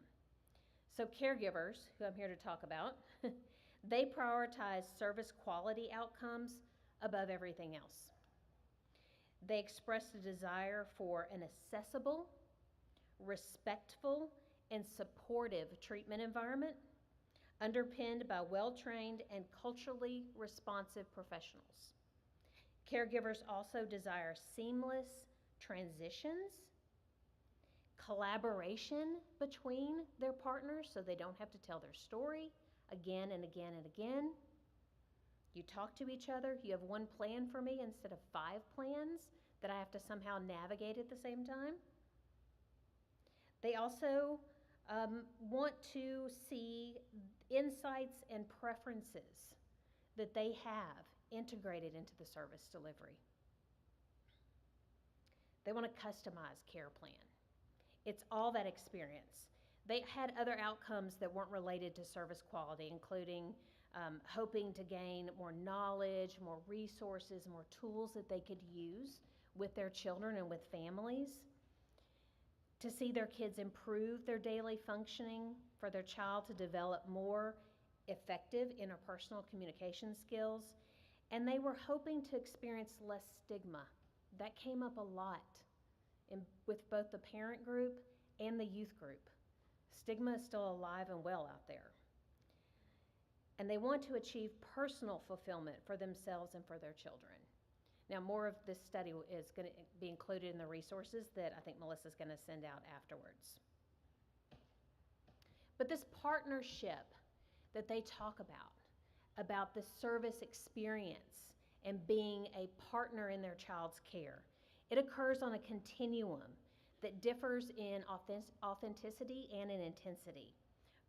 So caregivers, who I'm here to talk about, they prioritize service quality outcomes above everything else. They expressed a desire for an accessible, respectful, and supportive treatment environment underpinned by well-trained and culturally responsive professionals. Caregivers also desire seamless transitions, collaboration between their partners so they don't have to tell their story again and again and again. You talk to each other. You have one plan for me instead of 5 plans that I have to somehow navigate at the same time. They also want to see insights and preferences that they have integrated into the service delivery. They want a customized care plan. It's all that experience. They had other outcomes that weren't related to service quality, including hoping to gain more knowledge, more resources, more tools that they could use with their children and with families, to see their kids improve their daily functioning, for their child to develop more effective interpersonal communication skills, and they were hoping to experience less stigma. That came up a lot with both the parent group and the youth group. Stigma is still alive and well out there. And they want to achieve personal fulfillment for themselves and for their children. Now, more of this study is going to be included in the resources that I think Melissa's going to send out afterwards. But this partnership that they talk about the service experience and being a partner in their child's care, it occurs on a continuum that differs in authenticity and in intensity,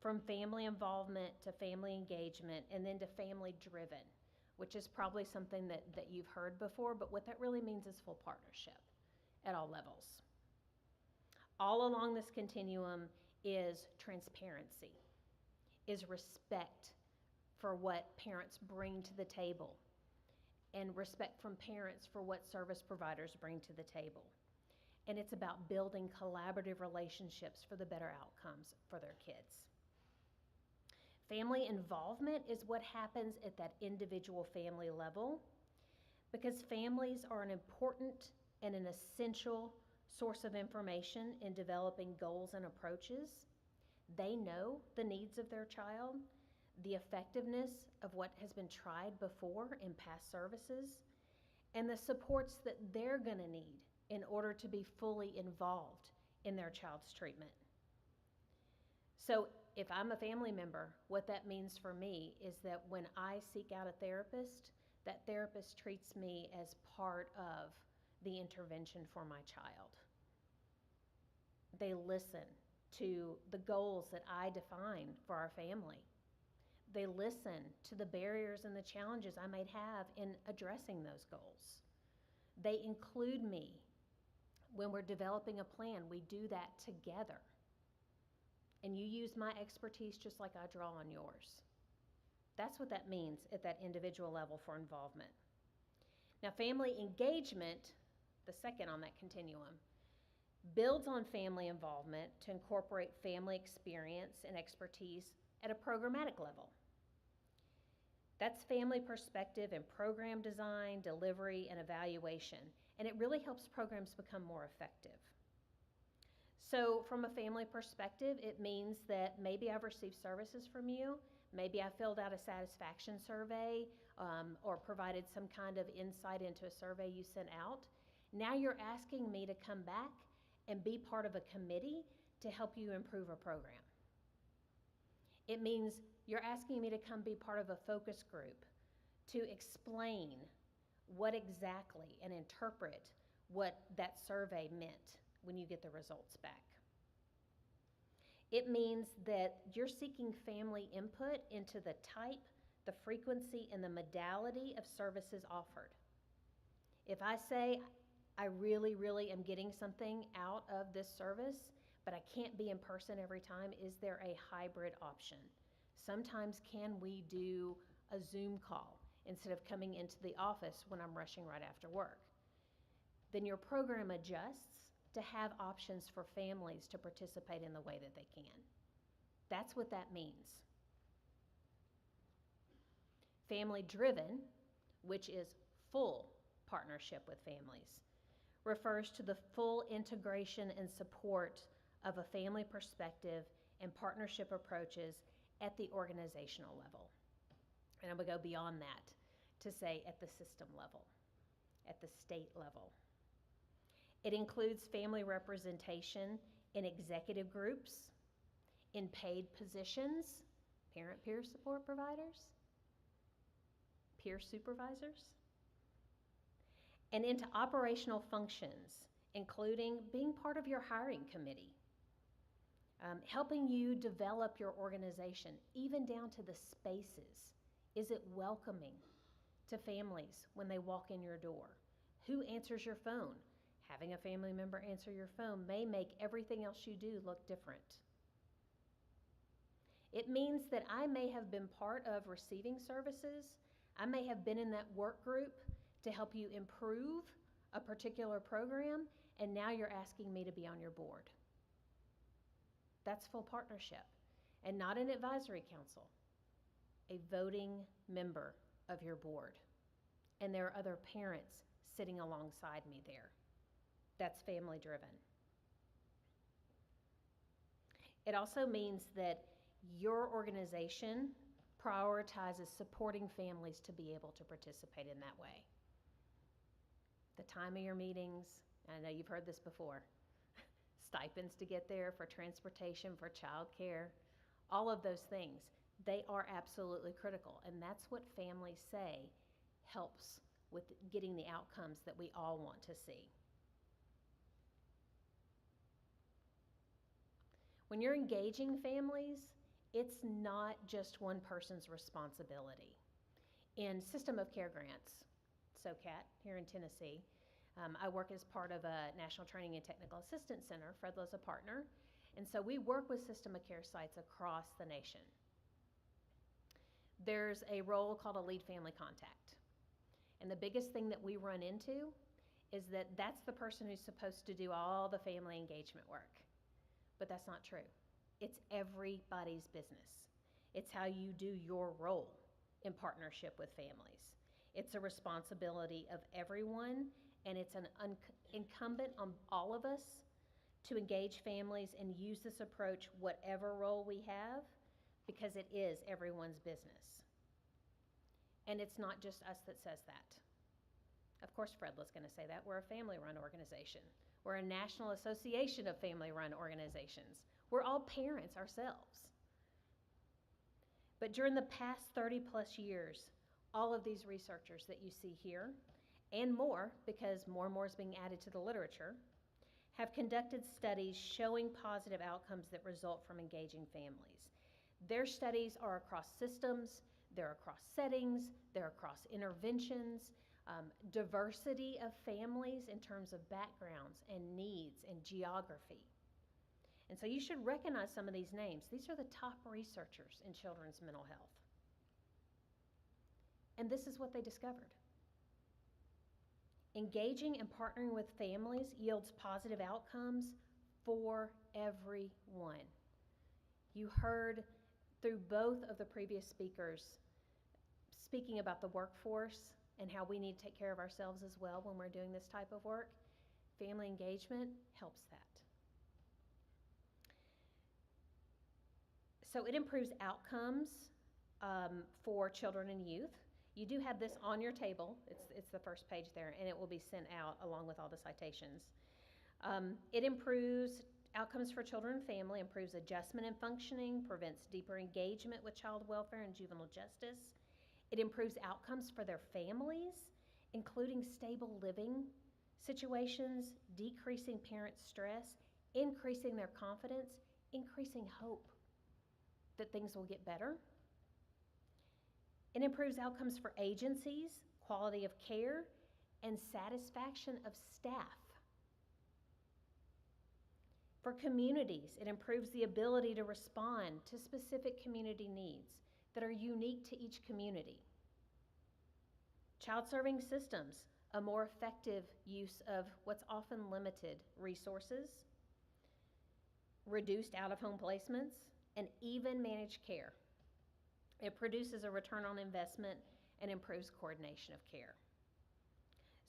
from family involvement to family engagement and then to family driven, which is probably something that you've heard before, but what that really means is full partnership at all levels. All along this continuum is transparency, is respect for what parents bring to the table, and respect from parents for what service providers bring to the table. And it's about building collaborative relationships for the better outcomes for their kids. Family involvement is what happens at that individual family level, because families are an important and an essential source of information in developing goals and approaches. They know the needs of their child, the effectiveness of what has been tried before in past services, and the supports that they're going to need in order to be fully involved in their child's treatment. So if I'm a family member, what that means for me is that when I seek out a therapist, that therapist treats me as part of the intervention for my child. They listen to the goals that I define for our family. They listen to the barriers and the challenges I might have in addressing those goals. They include me when we're developing a plan. We do that together. And you use my expertise just like I draw on yours. That's what that means at that individual level for involvement. Now, family engagement, the second on that continuum, builds on family involvement to incorporate family experience and expertise at a programmatic level. That's family perspective in program design, delivery, and evaluation, and it really helps programs become more effective. So from a family perspective, it means that maybe I've received services from you, maybe I filled out a satisfaction survey or provided some kind of insight into a survey you sent out. Now you're asking me to come back and be part of a committee to help you improve a program. It means you're asking me to come be part of a focus group to explain what exactly and interpret what that survey meant when you get the results back. It means that you're seeking family input into the type, the frequency, and the modality of services offered. If I say, I really, really am getting something out of this service, but I can't be in person every time, is there a hybrid option? Sometimes can we do a Zoom call instead of coming into the office when I'm rushing right after work? Then your program adjusts to have options for families to participate in the way that they can. That's what that means. Family driven, which is full partnership with families, refers to the full integration and support of a family perspective and partnership approaches at the organizational level. And I'm going to go beyond that to say at the system level, at the state level. It includes family representation in executive groups, in paid positions, parent-peer support providers, peer supervisors, and into operational functions, including being part of your hiring committee, helping you develop your organization, even down to the spaces. Is it welcoming to families when they walk in your door? Who answers your phone? Having a family member answer your phone may make everything else you do look different. It means that I may have been part of receiving services. I may have been in that work group to help you improve a particular program, and now you're asking me to be on your board. That's full partnership, and not an advisory council, a voting member of your board. And there are other parents sitting alongside me there. That's family driven. It also means that your organization prioritizes supporting families to be able to participate in that way. The time of your meetings, I know you've heard this before, stipends to get there, for transportation, for childcare, all of those things, they are absolutely critical. And that's what families say helps with getting the outcomes that we all want to see. When you're engaging families, it's not just one person's responsibility. In System of Care grants, SOCAT here in Tennessee, I work as part of a National Training and Technical Assistance Center. Fredla's a partner. And so we work with System of Care sites across the nation. There's a role called a lead family contact. And the biggest thing that we run into is that that's the person who's supposed to do all the family engagement work. But that's not true. It's everybody's business. It's how you do your role in partnership with families. It's a responsibility of everyone, And it's incumbent on all of us to engage families and use this approach, whatever role we have, because it is everyone's business. And it's not just us that says that. Of course, Fredla's going to say that. We're a family-run organization. We're a national association of family-run organizations. We're all parents ourselves. But during the past 30-plus years, all of these researchers that you see here, and more, because more and more is being added to the literature, have conducted studies showing positive outcomes that result from engaging families. Their studies are across systems, they're across settings, they're across interventions, diversity of families in terms of backgrounds and needs and geography. And so you should recognize some of these names. These are the top researchers in children's mental health. And this is what they discovered. Engaging and partnering with families yields positive outcomes for everyone. You heard through both of the previous speakers speaking about the workforce and how we need to take care of ourselves as well when we're doing this type of work. Family engagement helps that. So it improves outcomes for children and youth. You do have this on your table. It's the first page there, and it will be sent out along with all the citations. It improves outcomes for children and family, improves adjustment and functioning, prevents deeper engagement with child welfare and juvenile justice. It improves outcomes for their families, including stable living situations, decreasing parent stress, increasing their confidence, increasing hope that things will get better. It improves outcomes for agencies, quality of care, and satisfaction of staff. For communities, it improves the ability to respond to specific community needs that are unique to each community. Child-serving systems, a more effective use of what's often limited resources, reduced out-of-home placements, and even managed care. It produces a return on investment and improves coordination of care.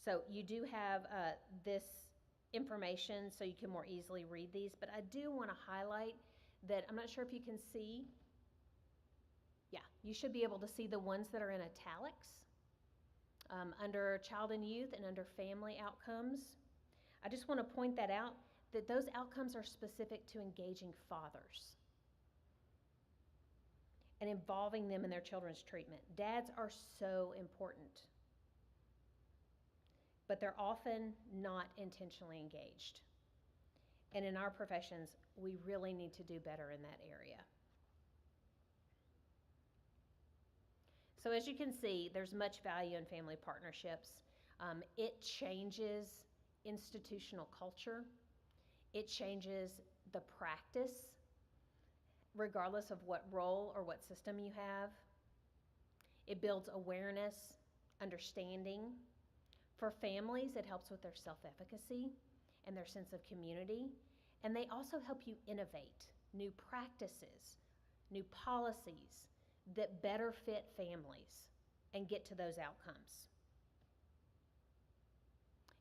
So you do have this information so you can more easily read these, but I do want to highlight that I'm not sure if you can see. Yeah, you should be able to see the ones that are in italics under child and youth and under family outcomes. I just want to point that out, that those outcomes are specific to engaging fathers and involving them in their children's treatment. Dads are so important, but they're often not intentionally engaged. And in our professions, we really need to do better in that area. So as you can see, there's much value in family partnerships. It changes institutional culture. It changes the practice, regardless of what role or what system you have. It builds awareness, understanding. For families, it helps with their self-efficacy and their sense of community. And they also help you innovate new practices, new policies that better fit families and get to those outcomes.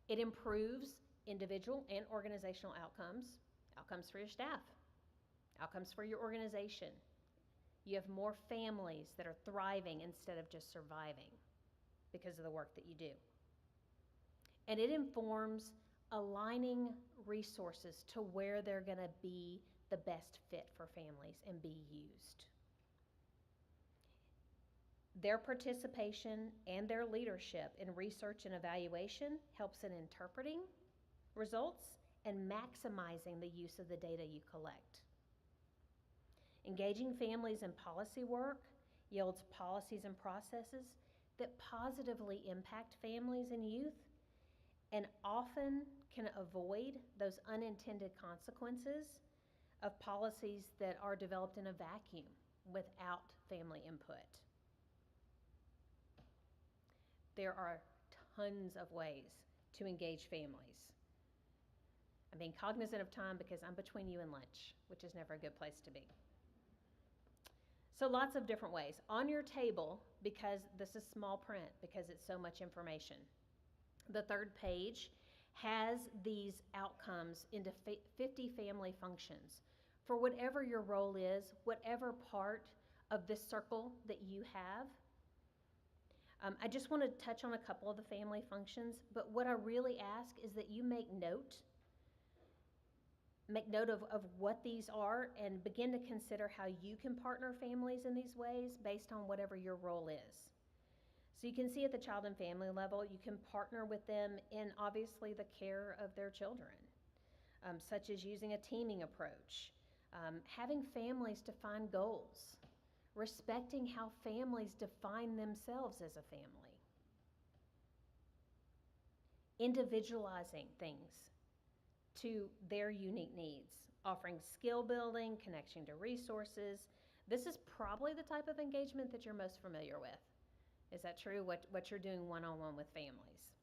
It improves individual and organizational outcomes, outcomes for your staff, outcomes for your organization. You have more families that are thriving instead of just surviving because of the work that you do. And it informs aligning resources to where they're going to be the best fit for families and be used. Their participation and their leadership in research and evaluation helps in interpreting results and maximizing the use of the data you collect. Engaging families in policy work yields policies and processes that positively impact families and youth and often can avoid those unintended consequences of policies that are developed in a vacuum without family input. There are tons of ways to engage families. I'm being cognizant of time because I'm between you and lunch, which is never a good place to be. So lots of different ways. On your table, because this is small print, because it's so much information, The third page has these outcomes into 50 family functions. For whatever your role is, whatever part of this circle that you have, I just want to touch on a couple of the family functions, but what I really ask is that you make note of what these are and begin to consider how you can partner families in these ways based on whatever your role is. So you can see at the child and family level, you can partner with them in obviously the care of their children, such as using a teaming approach, having families define goals, respecting how families define themselves as a family, individualizing things to their unique needs, offering skill building, connection to resources. This is probably the type of engagement that you're most familiar with. Is that true? What you're doing one-on-one with families.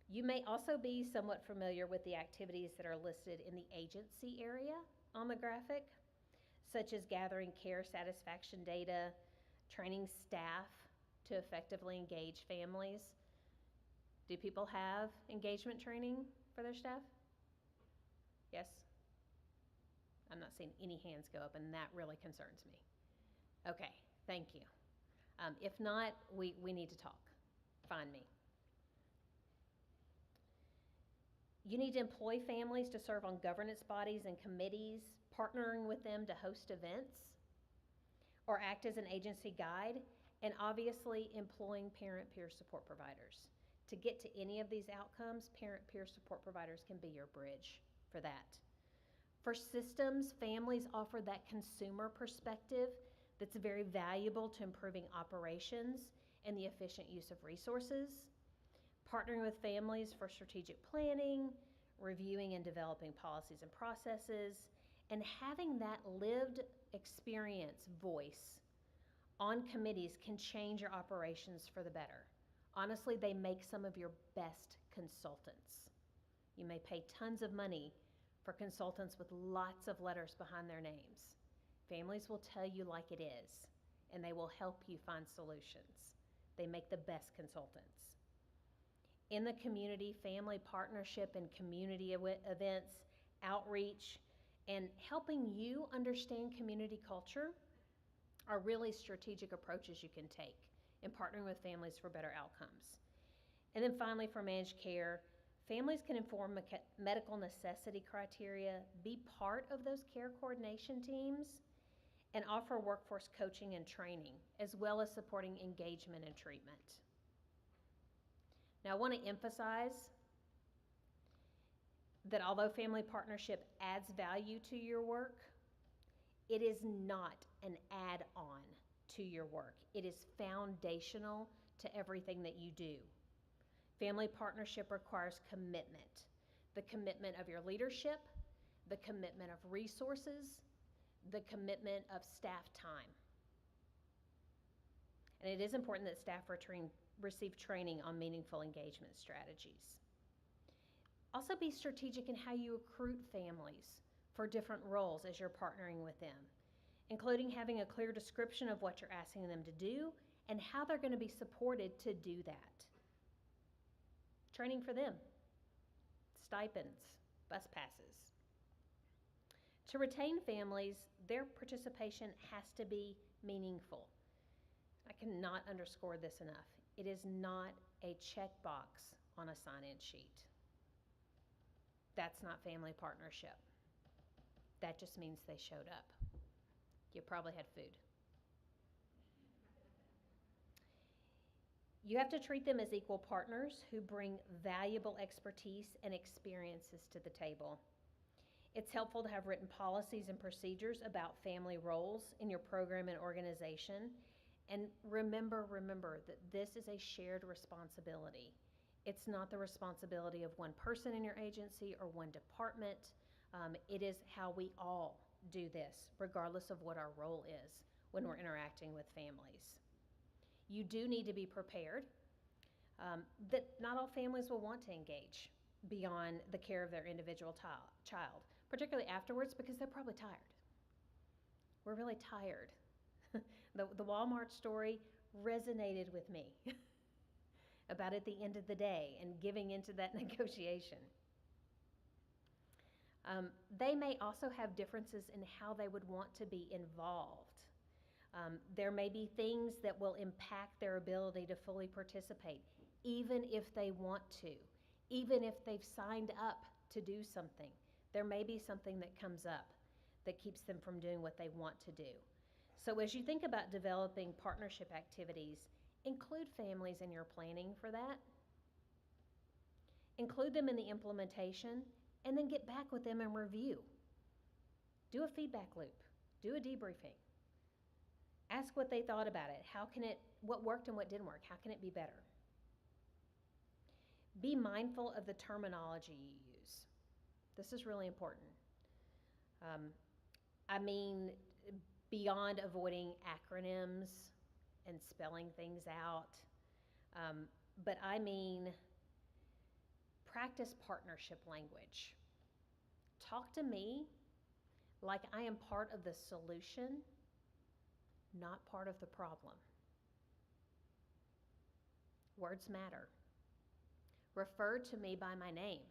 You may also be somewhat familiar with the activities that are listed in the agency area on the graphic, such as gathering care satisfaction data, training staff to effectively engage families. Do people have engagement training for their staff? Yes? I'm not seeing any hands go up, and that really concerns me. Okay, thank you. If not, we need to talk. Find me. You need to employ families to serve on governance bodies and committees, partnering with them to host events, or act as an agency guide, and obviously employing parent peer support providers. To get to any of these outcomes, parent peer support providers can be your bridge for that. For systems, families offer that consumer perspective that's very valuable to improving operations and the efficient use of resources. Partnering with families for strategic planning, reviewing and developing policies and processes, and having that lived experience voice on committees can change your operations for the better. Honestly, they make some of your best consultants. You may pay tons of money for consultants with lots of letters behind their names. Families will tell you like it is, and they will help you find solutions. They make the best consultants. In the community, family partnership and community events, outreach, and helping you understand community culture are really strategic approaches you can take in partnering with families for better outcomes. And then finally, for managed care, families can inform medical necessity criteria, be part of those care coordination teams, and offer workforce coaching and training, as well as supporting engagement and treatment. Now, I want to emphasize that although family partnership adds value to your work, it is not an add-on to your work. It is foundational to everything that you do. Family partnership requires commitment, the commitment of your leadership, the commitment of resources, the commitment of staff time. And it is important that staff receive training on meaningful engagement strategies. Also be strategic in how you recruit families for different roles as you're partnering with them, including having a clear description of what you're asking them to do and how they're going to be supported to do that. Training for them, stipends, bus passes. To retain families, their participation has to be meaningful. I cannot underscore this enough. It is not a checkbox on a sign-in sheet. That's not family partnership. That just means they showed up. You probably had food. You have to treat them as equal partners who bring valuable expertise and experiences to the table. It's helpful to have written policies and procedures about family roles in your program and organization. And remember that this is a shared responsibility. It's not the responsibility of one person in your agency or one department. It is how we all do this, regardless of what our role is when we're interacting with families. You do need to be prepared that not all families will want to engage beyond the care of their individual child, particularly afterwards, because they're probably tired. We're really tired. The Walmart story resonated with me. about at the end of the day and giving into that negotiation. They may also have differences in how they would want to be involved. There may be things that will impact their ability to fully participate, even if they want to, even if they've signed up to do something. There may be something that comes up that keeps them from doing what they want to do. So as you think about developing partnership activities, include families in your planning for that. Include them in the implementation, and then get back with them and review. Do a feedback loop. Do a debriefing. Ask what they thought about it. What worked and what didn't work? How can it be better? Be mindful of the terminology you use. This is really important. I mean, beyond avoiding acronyms and spelling things out, but I mean practice partnership language. Talk to me like I am part of the solution, not part of the problem. Words matter. Refer to me by my name,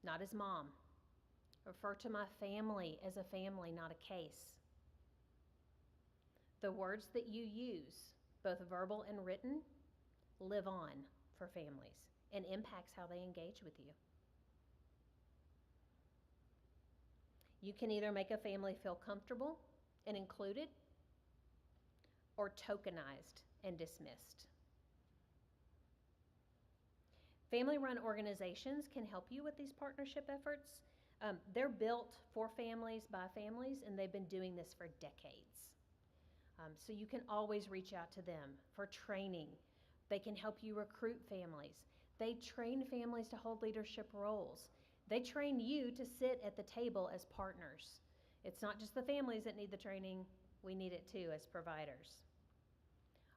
not as mom. Refer to my family as a family, not a case. The words that you use, both verbal and written, live on for families and impacts how they engage with you. You can either make a family feel comfortable and included, or tokenized and dismissed. Family-run organizations can help you with these partnership efforts. They're built for families by families, and they've been doing this for decades. So you can always reach out to them for training. They can help you recruit families. They train families to hold leadership roles. They train you to sit at the table as partners. It's not just the families that need the training, we need it too as providers.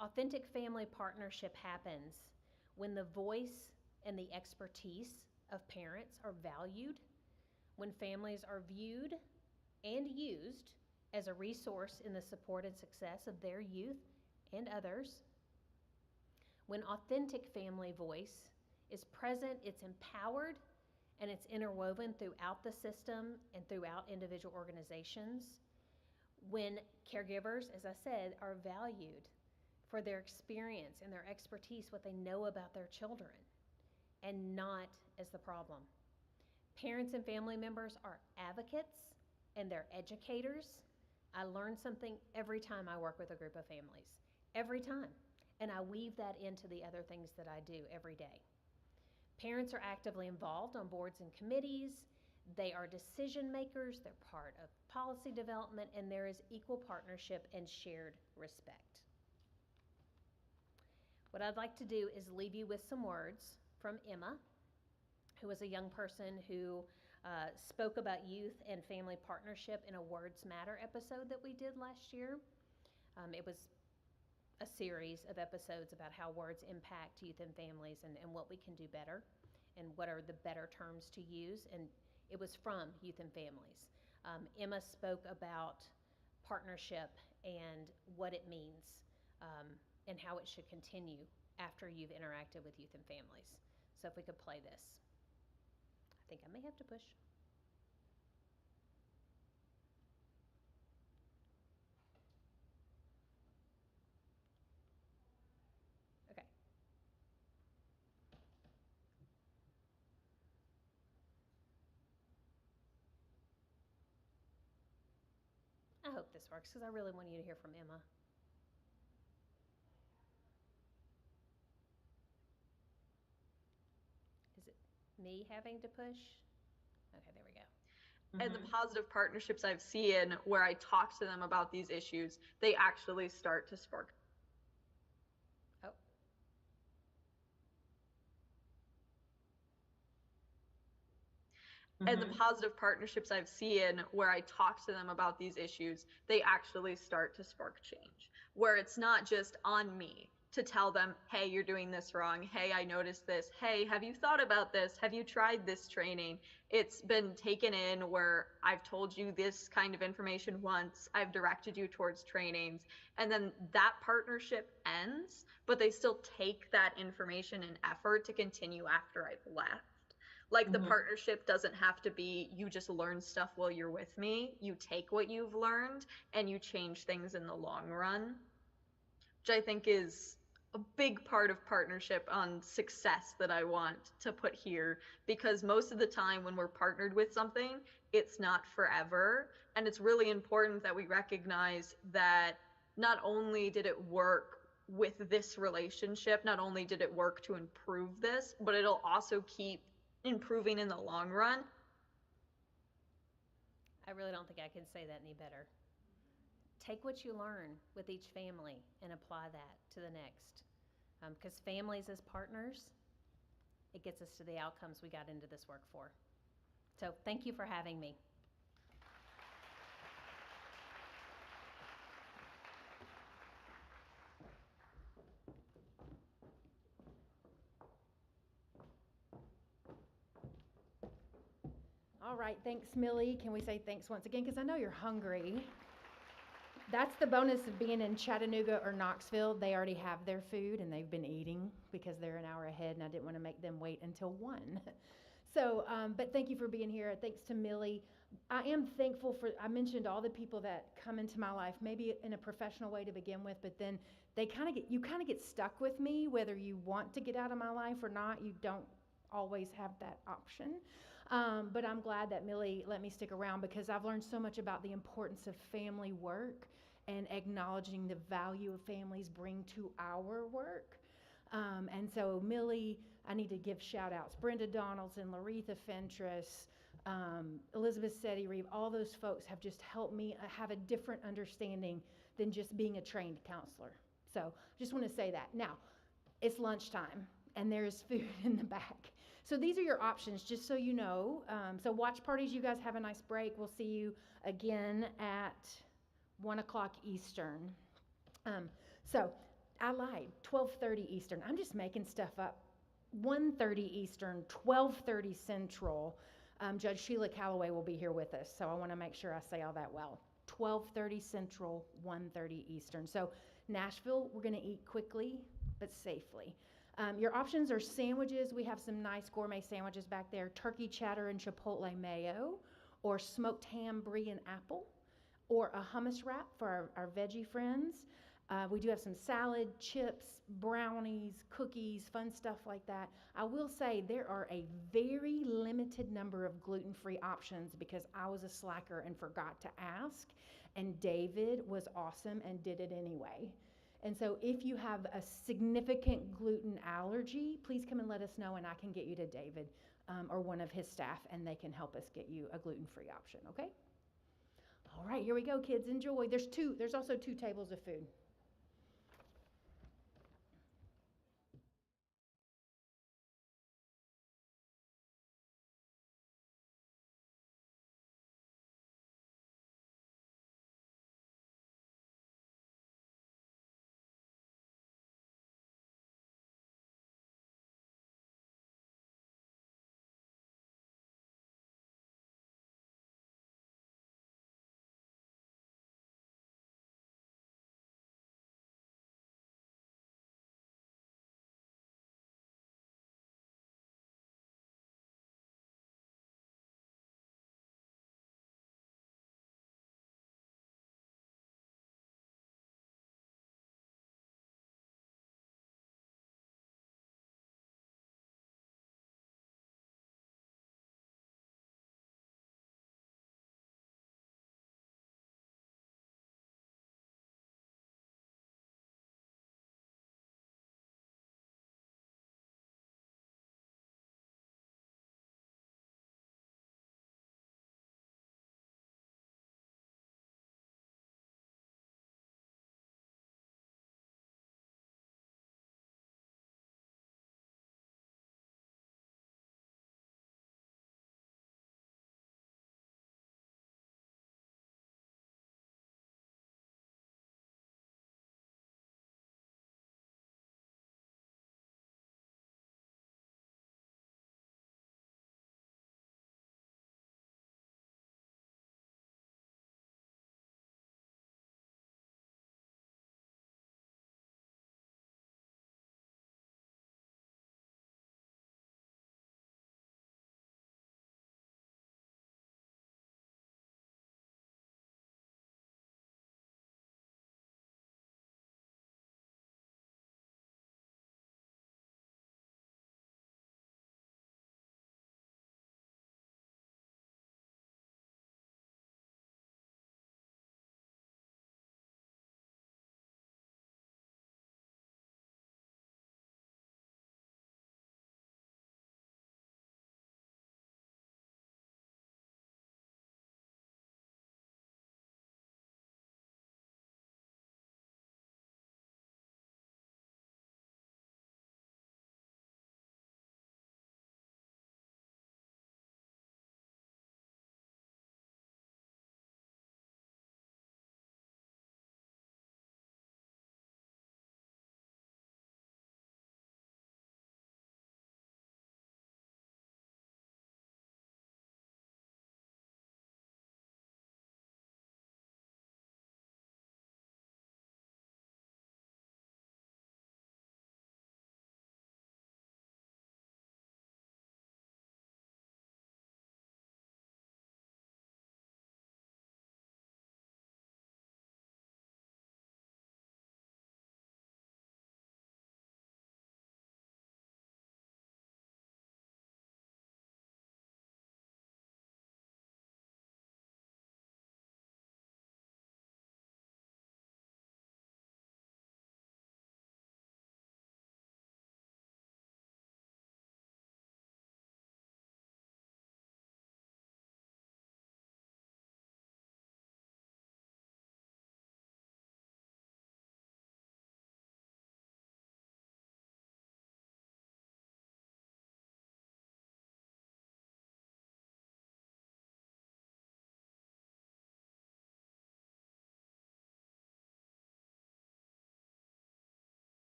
Authentic family partnership happens when the voice and the expertise of parents are valued, when families are viewed and used as a resource in the support and success of their youth and others, when authentic family voice is present, it's empowered, and it's interwoven throughout the system and throughout individual organizations, when caregivers, as I said, are valued for their experience and their expertise, what they know about their children, and not as the problem. Parents and family members are advocates and they're educators. I learn something every time I work with a group of families, every time. And I weave that into the other things that I do every day. Parents are actively involved on boards and committees. They are decision makers. They're part of policy development, and there is equal partnership and shared respect. What I'd like to do is leave you with some words from Emma, who was a young person who spoke about youth and family partnership in a Words Matter episode that we did last year. It was a series of episodes about how words impact youth and families and what we can do better and what are the better terms to use. And it was from Youth and Families. Emma spoke about partnership and what it means and how it should continue after you've interacted with youth and families. So if we could play this. I think I may have to push. Okay. I hope this works because I really want you to hear from Emma. Is it me having to push? Okay, there we go. And the positive partnerships I've seen where I talk to them about these issues, they actually start to spark. Oh. And the positive partnerships I've seen where I talk to them about these issues, they actually start to spark change, where it's not just on me, to tell them, hey, you're doing this wrong. Hey, I noticed this. Hey, have you thought about this? Have you tried this training? It's been taken in where I've told you this kind of information once, I've directed you towards trainings, and then that partnership ends, but they still take that information and effort to continue after I've left. Like the partnership doesn't have to be you just learn stuff while you're with me. You take what you've learned and you change things in the long run, which I think is a big part of partnership on success that I want to put here, because most of the time when we're partnered with something, it's not forever. And it's really important that we recognize that not only did it work with this relationship, not only did it work to improve this, but it'll also keep improving in the long run. I really don't think I can say that any better. Take what you learn with each family and apply that to the next. Because families as partners, it gets us to the outcomes we got into this work for. So thank you for having me. All right, thanks, Millie. Can we say thanks once again? Because I know you're hungry. That's the bonus of being in Chattanooga or Knoxville. They already have their food and they've been eating because they're an hour ahead, and I didn't want to make them wait until 1. So, but thank you for being here. Thanks to Millie. I am thankful for, I mentioned all the people that come into my life, maybe in a professional way to begin with, but then you kind of get stuck with me, whether you want to get out of my life or not. You don't always have that option. But I'm glad that Millie let me stick around, because I've learned so much about the importance of family work and acknowledging the value of families bring to our work. And so Millie, I need to give shout outs. Brenda Donaldson, Laretha Fentress, Elizabeth Setti-Reeve, all those folks have just helped me have a different understanding than just being a trained counselor. So just want to say that. Now, it's lunchtime and there is food in the back. So these are your options, just so you know. So watch parties, you guys have a nice break. We'll see you again at 1 o'clock Eastern. So I lied, 12:30 Eastern. I'm just making stuff up. 1:30 Eastern, 12:30 Central. Judge Sheila Calloway will be here with us, so I want to make sure I say all that well. 12:30 Central, 1:30 Eastern. So Nashville, we're going to eat quickly but safely. Your options are sandwiches. We have some nice gourmet sandwiches back there. Turkey cheddar and chipotle mayo, or smoked ham, brie, and apple, or a hummus wrap for our veggie friends. We do have some salad, chips, brownies, cookies, fun stuff like that. I will say there are a very limited number of gluten-free options because I was a slacker and forgot to ask, and David was awesome and did it anyway. And so if you have a significant gluten allergy, please come and let us know, and I can get you to David or one of his staff, and they can help us get you a gluten-free option, okay? All right, here we go, kids. Enjoy. There's also 2 tables of food.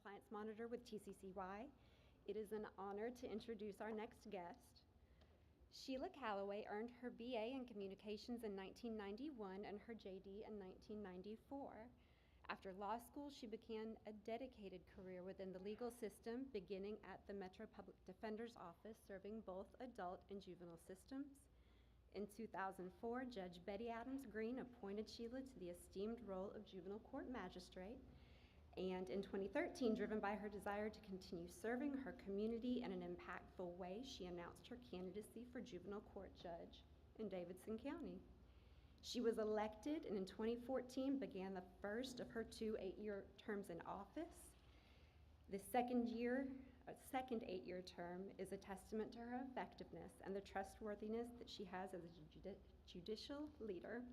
compliance monitor with TCCY. It is an honor to introduce our next guest. Sheila Calloway earned her BA in Communications in 1991 and her JD in 1994. After law school, she began a dedicated career within the legal system, beginning at the Metro Public Defender's Office, serving both adult and juvenile systems. In 2004, Judge Betty Adams Green appointed Sheila to the esteemed role of Juvenile Court Magistrate. And in 2013, driven by her desire to continue serving her community in an impactful way, she announced her candidacy for Juvenile Court Judge in Davidson County. She was elected and in 2014 began the first of her 2 8-year terms in office. The second 8-year term is a testament to her effectiveness and the trustworthiness that she has as a judicial leader.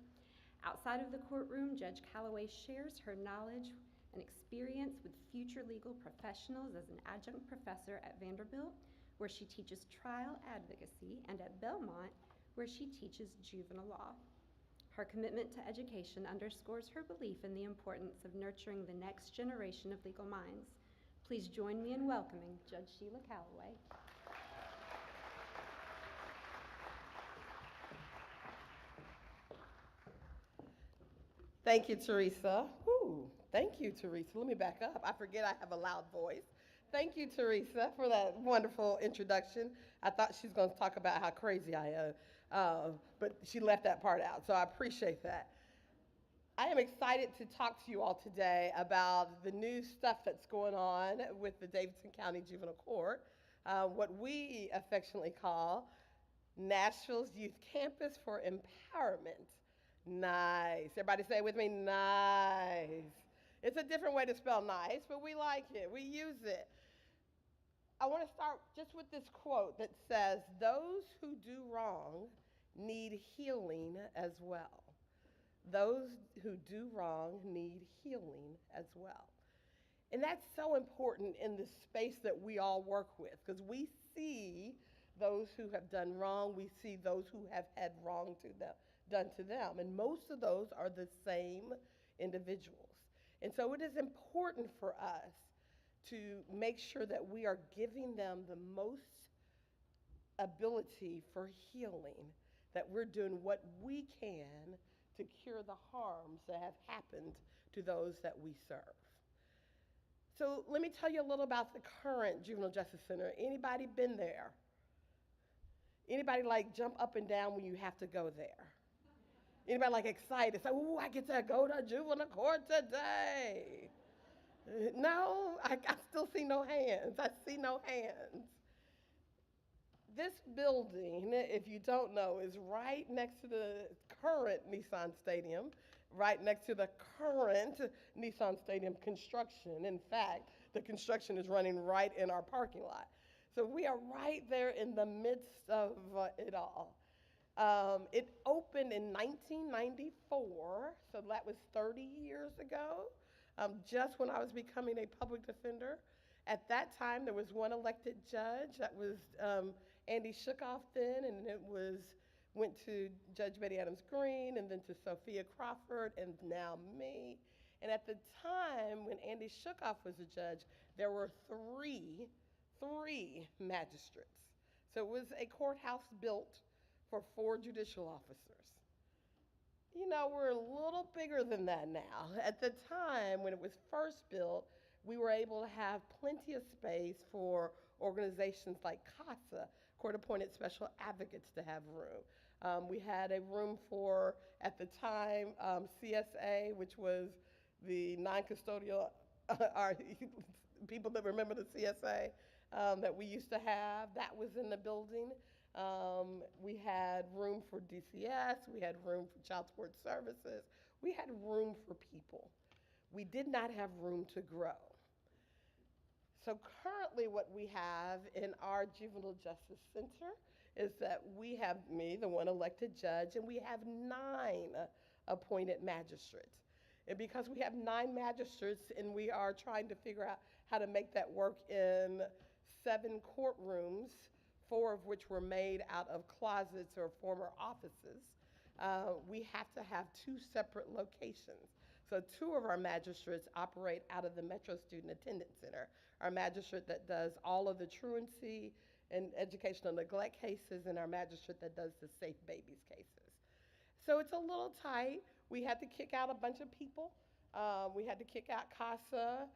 Outside of the courtroom, Judge Calloway shares her knowledge and experience with future legal professionals as an adjunct professor at Vanderbilt, where she teaches trial advocacy, and at Belmont, where she teaches juvenile law. Her commitment to education underscores her belief in the importance of nurturing the next generation of legal minds. Please join me in welcoming Judge Sheila Calloway. Thank you, Teresa. Woo. Thank you, Teresa. Let me back up. I forget I have a loud voice. Thank you, Teresa, for that wonderful introduction. I thought she was going to talk about how crazy I am, but she left that part out, so I appreciate that. I am excited to talk to you all today about the new stuff that's going on with the Davidson County Juvenile Court, what we affectionately call Nashville's Youth Campus for Empowerment. Nice. Everybody say it with me, nice. It's a different way to spell nice, but we like it. We use it. I want to start just with this quote that says, "Those who do wrong need healing as well." Those who do wrong need healing as well. And that's so important in the space that we all work with, because we see those who have done wrong. We see those who have had wrong to them, done to them. And most of those are the same individuals. And so it is important for us to make sure that we are giving them the most ability for healing, that we're doing what we can to cure the harms that have happened to those that we serve. So let me tell you a little about the current Juvenile Justice Center. Anybody been there? Anybody like jump up and down when you have to go there? Anybody like excited? Say, "Ooh, I get to go to juvenile court today." No, I still see no hands. I see no hands. This building, if you don't know, is right next to the current Nissan Stadium, right next to the current Nissan Stadium construction. In fact, the construction is running right in our parking lot. So we are right there in the midst of it all. It opened in 1994, so that was 30 years ago, just when I was becoming a public defender. At that time, there was one elected judge. That was Andy Shookoff then, and it went to Judge Betty Adams Green, and then to Sophia Crawford, and now me. And at the time when Andy Shookoff was a judge, there were three magistrates. So it was a courthouse built for 4 judicial officers. You know, we're a little bigger than that now. At the time when it was first built, we were able to have plenty of space for organizations like CASA, Court-Appointed Special Advocates, to have room. We had a room for, at the time, CSA, which was the non-custodial, people that remember the CSA that we used to have. That was in the building. We had room for DCS. We had room for child support services. We had room for people. We did not have room to grow. So currently what we have in our Juvenile Justice Center is that we have me, the one elected judge, and we have 9 appointed magistrates. And because we have 9 magistrates and we are trying to figure out how to make that work in 7 courtrooms, 4 of which were made out of closets or former offices, we have to have 2 separate locations. So 2 of our magistrates operate out of the Metro Student Attendance Center. Our magistrate that does all of the truancy and educational neglect cases, and our magistrate that does the safe babies cases. So it's a little tight. We had to kick out a bunch of people. We had to kick out CASA.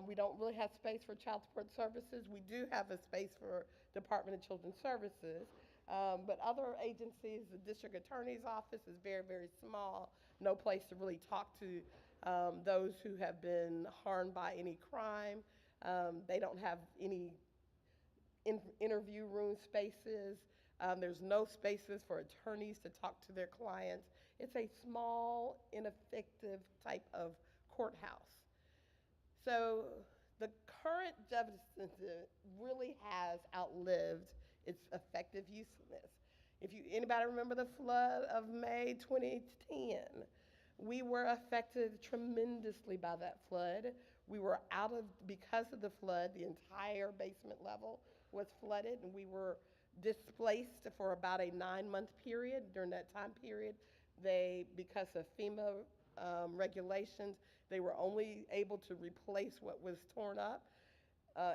We don't really have space for child support services. We do have a space for Department of Children's Services. But other agencies, the district attorney's office is very, very small. No place to really talk to those who have been harmed by any crime. They don't have any interview room spaces. There's no spaces for attorneys to talk to their clients. It's a small, ineffective type of courthouse. So the current justice system really has outlived its effective usefulness. If anybody remember the flood of May 2010, we were affected tremendously by that flood. We were because of the flood, the entire basement level was flooded, and we were displaced for about a 9-month period. During that time period, because of FEMA regulations, they were only able to replace what was torn up.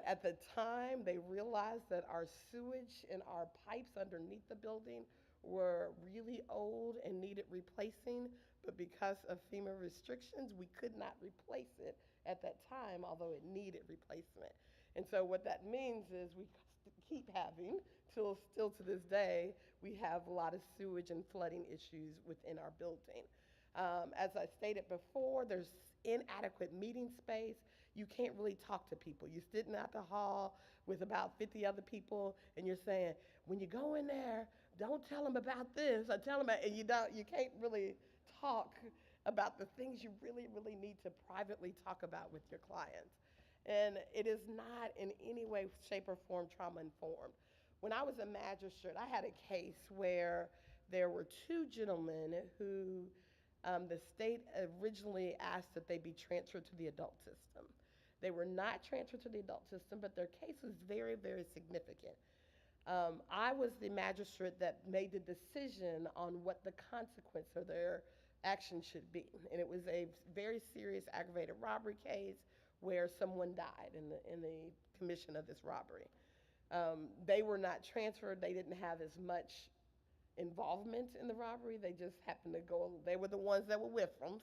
At the time, they realized that our sewage and our pipes underneath the building were really old and needed replacing, but because of FEMA restrictions, we could not replace it at that time, although it needed replacement. And so what that means is we keep having, still to this day, we have a lot of sewage and flooding issues within our building. As I stated before, there's inadequate meeting space. You can't really talk to people. You're sitting at the hall with about 50 other people, and you're saying, when you go in there, don't tell them about this, or tell them about, and you can't really talk about the things you really, really need to privately talk about with your clients. And it is not in any way, shape, or form trauma-informed. When I was a magistrate, I had a case where there were 2 gentlemen who the state originally asked that they be transferred to the adult system. They were not transferred to the adult system, but their case was very, very significant. I was the magistrate that made the decision on what the consequence of their action should be. And it was a very serious aggravated robbery case where someone died in the commission of this robbery. They were not transferred. They didn't have as much involvement in the robbery. They just happened to go, they were the ones that were Whiffums.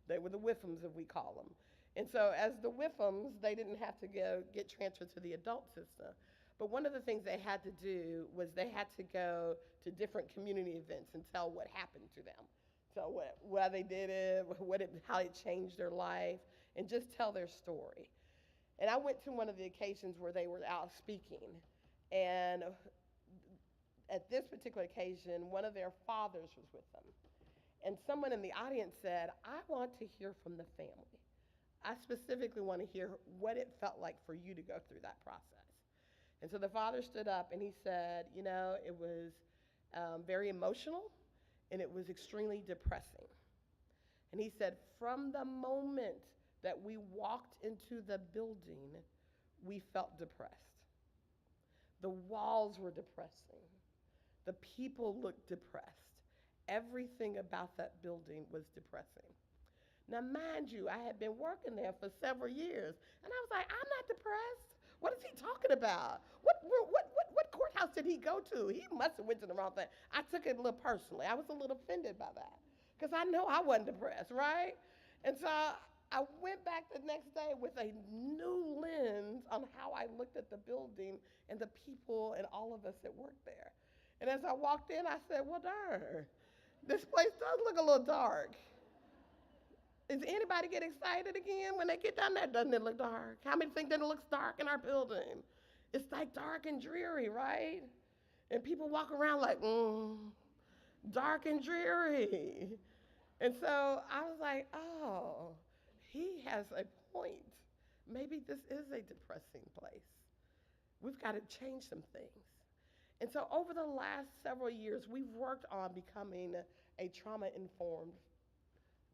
They were the Whiffums, as we call them. And so as the Whiffums, they didn't have to get transferred to the adult system. But one of the things they had to do was they had to go to different community events and tell what happened to them. So why they did it, how it changed their life, and just tell their story. And I went to one of the occasions where they were out speaking, and at this particular occasion, one of their fathers was with them. And someone in the audience said, I want to hear from the family. I specifically want to hear what it felt like for you to go through that process. And so the father stood up and he said, it was very emotional and it was extremely depressing. And he said, from the moment that we walked into the building, we felt depressed. The walls were depressing. The people looked depressed. Everything about that building was depressing. Now, mind you, I had been working there for several years, and I was like, I'm not depressed. What is he talking about? What courthouse did he go to? He must have went to the wrong thing. I took it a little personally. I was a little offended by that, because I know I wasn't depressed, right? And so I went back the next day with a new lens on how I looked at the building and the people and all of us that worked there. And as I walked in, I said, well, darn, this place does look a little dark. Does anybody get excited again when they get down there? Doesn't it look dark? How many think that it looks dark in our building? It's like dark and dreary, right? And people walk around like, dark and dreary. And so I was like, oh, he has a point. Maybe this is a depressing place. We've got to change some things. And so over the last several years, we've worked on becoming a trauma-informed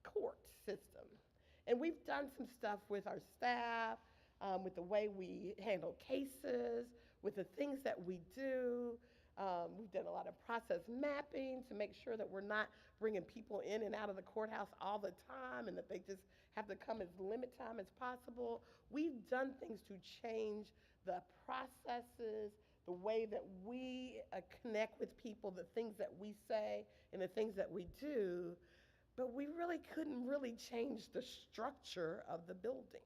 court system. And we've done some stuff with our staff, with the way we handle cases, with the things that we do. We've done a lot of process mapping to make sure that we're not bringing people in and out of the courthouse all the time and that they just have to come as limit time as possible. We've done things to change the processes, the way that we connect with people, the things that we say and the things that we do, but we really couldn't really change the structure of the building.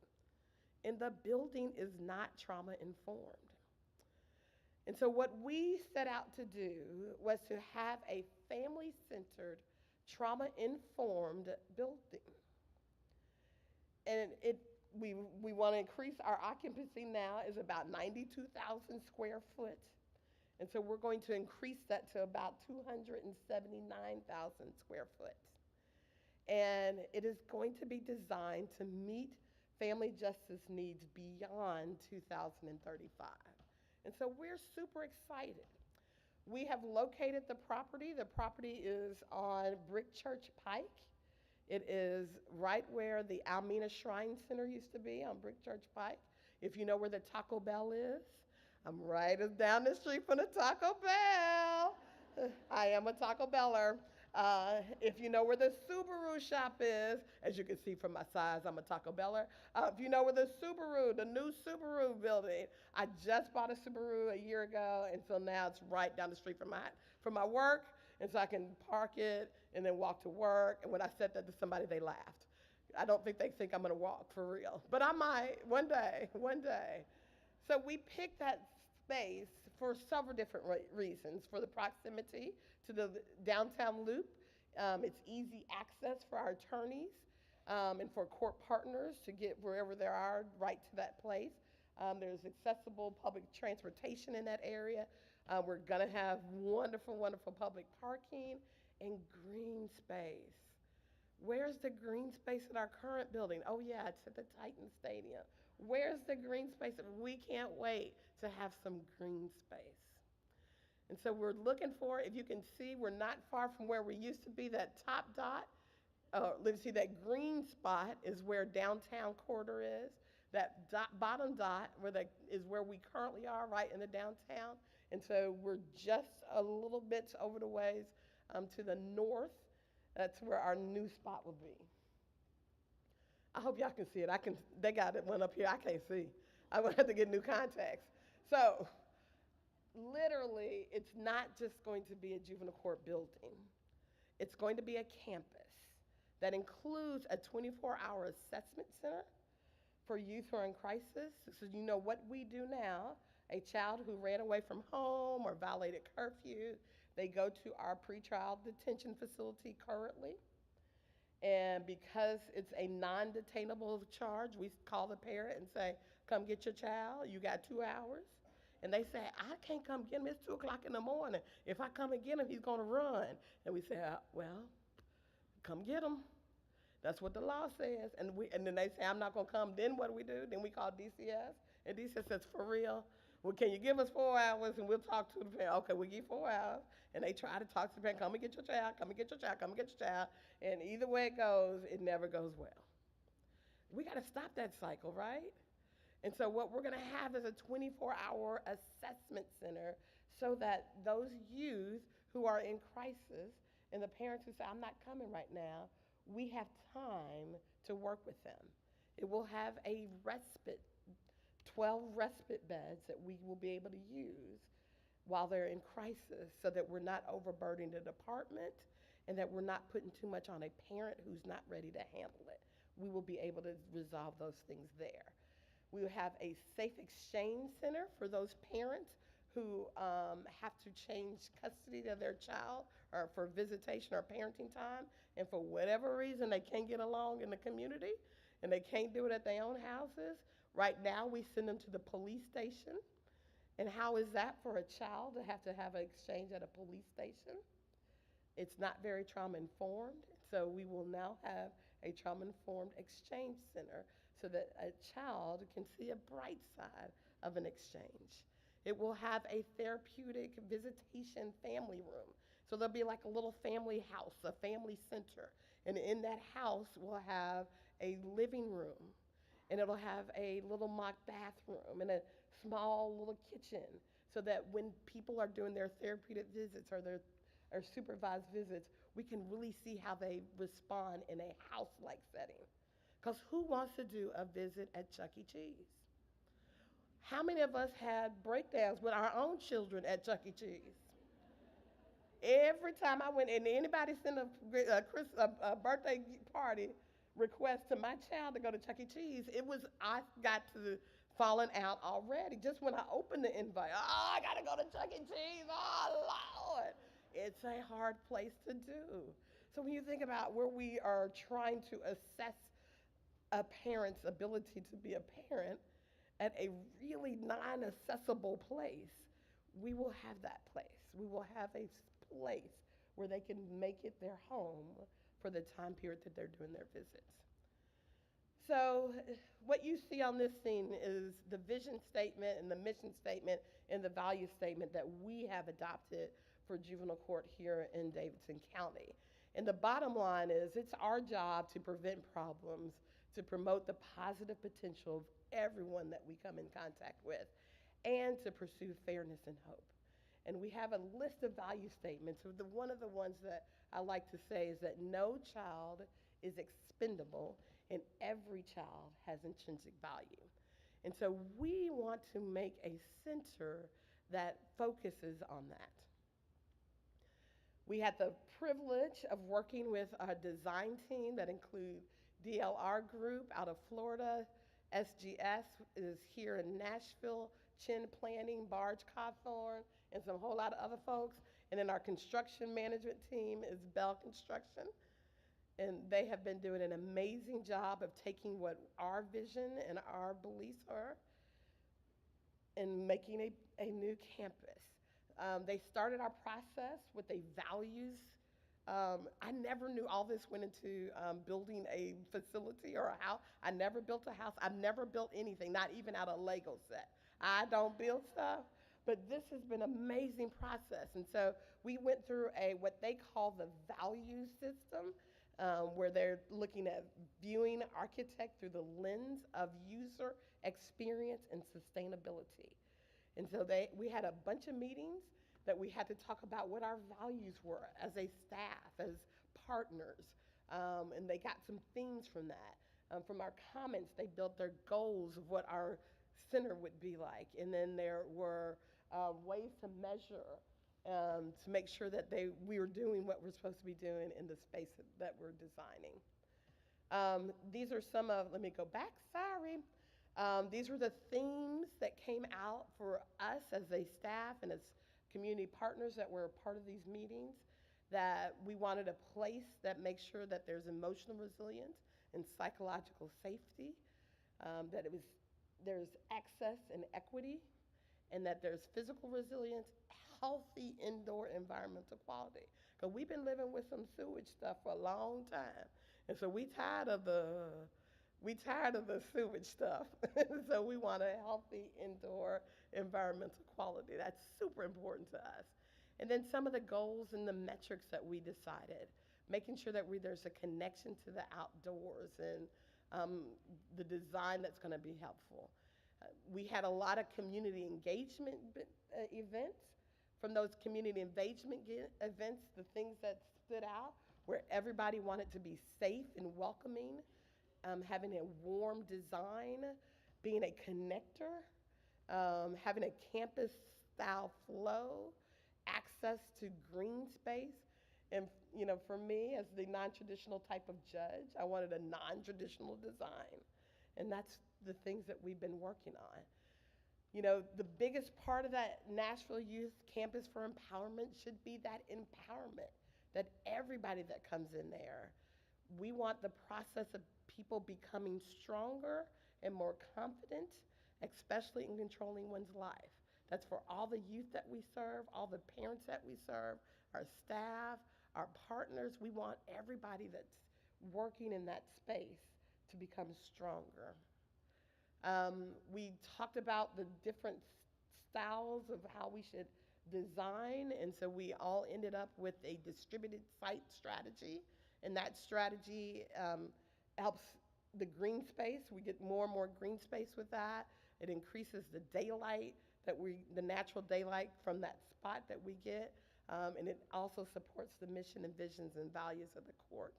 And the building is not trauma informed. And so what we set out to do was to have a family-centered, trauma-informed building. And we want to increase our occupancy now is about 92,000 square foot. And so we're going to increase that to about 279,000 square foot. And it is going to be designed to meet family justice needs beyond 2035. And so we're super excited. We have located the property. The property is on Brick Church Pike. It is right where the Almena Shrine Center used to be on Brick Church Pike. If you know where the Taco Bell is, I'm right down the street from the Taco Bell. I am a Taco Beller. If you know where the Subaru shop is, as you can see from my size, I'm a Taco Beller. If you know where the new Subaru building, I just bought a Subaru a year ago, and so now it's right down the street from my work, and so I can park it and then walk to work. And when I said that to somebody, they laughed. I don't think they think I'm gonna walk for real, but I might one day. So we picked that space for several different reasons. For the proximity to the downtown loop, it's easy access for our attorneys and for court partners to get wherever they are right to that place. There's accessible public transportation in that area. We're gonna have wonderful, wonderful public parking and green space. Where's the green space in our current building? Oh yeah, it's at the Titan Stadium. Where's the green space? We can't wait to have some green space. And so we're looking for, if you can see, we're not far from where we used to be. That top dot, let's see, that green spot is where downtown corridor is. That bottom dot is where we currently are, right in the downtown. And so we're just a little bit over the ways to the north. That's where our new spot will be. I hope y'all can see it. They got it one up here. I can't see. I'm gonna have to get new contacts. So literally, it's not just going to be a juvenile court building. It's going to be a campus that includes a 24-hour assessment center for youth who are in crisis. So you know what we do now, a child who ran away from home or violated curfew, they go to our pretrial detention facility currently. And because it's a non-detainable charge, we call the parent and say, come get your child, you got 2 hours. And they say, I can't come get him, it's 2 o'clock in the morning. If I come and get him, he's gonna run. And we say, well, come get him. That's what the law says. And then they say, I'm not gonna come, then what do? Then we call DCS, and DCS says, for real? Well, can you give us 4 hours and we'll talk to the parent? Okay, we give 4 hours. And they try to talk to the parent, come and get your child, come and get your child, come and get your child. And either way it goes, it never goes well. We gotta stop that cycle, right? And so what we're gonna have is a 24-hour assessment center so that those youth who are in crisis and the parents who say, I'm not coming right now, we have time to work with them. It will have a respite, 12 respite beds that we will be able to use while they're in crisis so that we're not overburdening the department and that we're not putting too much on a parent who's not ready to handle it. We will be able to resolve those things there. We will have a safe exchange center for those parents who have to change custody of their child or for visitation or parenting time, and for whatever reason they can't get along in the community and they can't do it at their own houses. Right now we send them to the police station. And how is that for a child to have an exchange at a police station? It's not very trauma-informed, so we will now have a trauma-informed exchange center so that a child can see a bright side of an exchange. It will have a therapeutic visitation family room. So there'll be like a little family house, a family center. And in that house, we'll have a living room, and it'll have a little mock bathroom and a small little kitchen so so that when people are doing their therapeutic visits or their or supervised visits, we can really see how they respond in a house-like setting. Because who wants to do a visit at Chuck E. Cheese? How many of us had breakdowns with our own children at Chuck E. Cheese? Every time I went, and anybody sent a birthday party request to my child to go to Chuck E. Cheese, I got to falling out already. Just when I opened the invite, oh, I gotta go to Chuck E. Cheese, oh Lord. It's a hard place to do. So when you think about where we are trying to assess a parent's ability to be a parent at a really non-accessible place, we will have that place. We will have a place where they can make it their home for the time period that they're doing their visits. So what you see on this scene is the vision statement and the mission statement and the value statement that we have adopted for juvenile court here in Davidson County. And the bottom line is it's our job to prevent problems, to promote the positive potential of everyone that we come in contact with, and to pursue fairness and hope. And we have a list of value statements. One of the ones that I like to say is that no child is expendable and every child has intrinsic value. And so we want to make a center that focuses on that. We had the privilege of working with a design team that include DLR Group out of Florida, SGS is here in Nashville, Chin Planning, Barge Cawthorn, and some whole lot of other folks. And then our construction management team is Bell Construction. And they have been doing an amazing job of taking what our vision and our beliefs are and making a new campus. They started our process with a values. I never knew all this went into building a facility or a house. I never built a house. I've never built anything, not even out of Lego set. I don't build stuff, but this has been an amazing process. And so we went through what they call the value system, where they're looking at viewing architect through the lens of user experience and sustainability. And so we had a bunch of meetings that we had to talk about what our values were as a staff, as partners. And they got some themes from that. From our comments, they built their goals of what our center would be like. And then there were ways to measure to make sure that we were doing what we're supposed to be doing in the space that we're designing. These are some of, let me go back, sorry. These were the themes that came out for us as a staff and as community partners that were a part of these meetings, that we wanted a place that makes sure that there's emotional resilience and psychological safety, that there's access and equity, and that there's physical resilience, healthy indoor environmental quality. Because we've been living with some sewage stuff for a long time. And so we tired of the sewage stuff. So we want a healthy indoor environmental quality. That's super important to us. And then some of the goals and the metrics that we decided, making sure that there's a connection to the outdoors and the design that's going to be helpful. We had a lot of community engagement events. From those community engagement events, the things that stood out where everybody wanted to be safe and welcoming, having a warm design, being a connector, having a campus-style flow, access to green space. And, you know, for me, as the non-traditional type of judge, I wanted a non-traditional design. And that's the things that we've been working on. You know, the biggest part of that Nashville Youth Campus for Empowerment should be that empowerment, that everybody that comes in there, we want the process of people becoming stronger and more confident, especially in controlling one's life. That's for all the youth that we serve, all the parents that we serve, our staff, our partners. We want everybody that's working in that space to become stronger. We talked about the different styles of how we should design, and so we all ended up with a distributed site strategy, and that strategy helps the green space. We get more and more green space with that. It increases the daylight the natural daylight from that spot that we get, and it also supports the mission and visions and values of the court.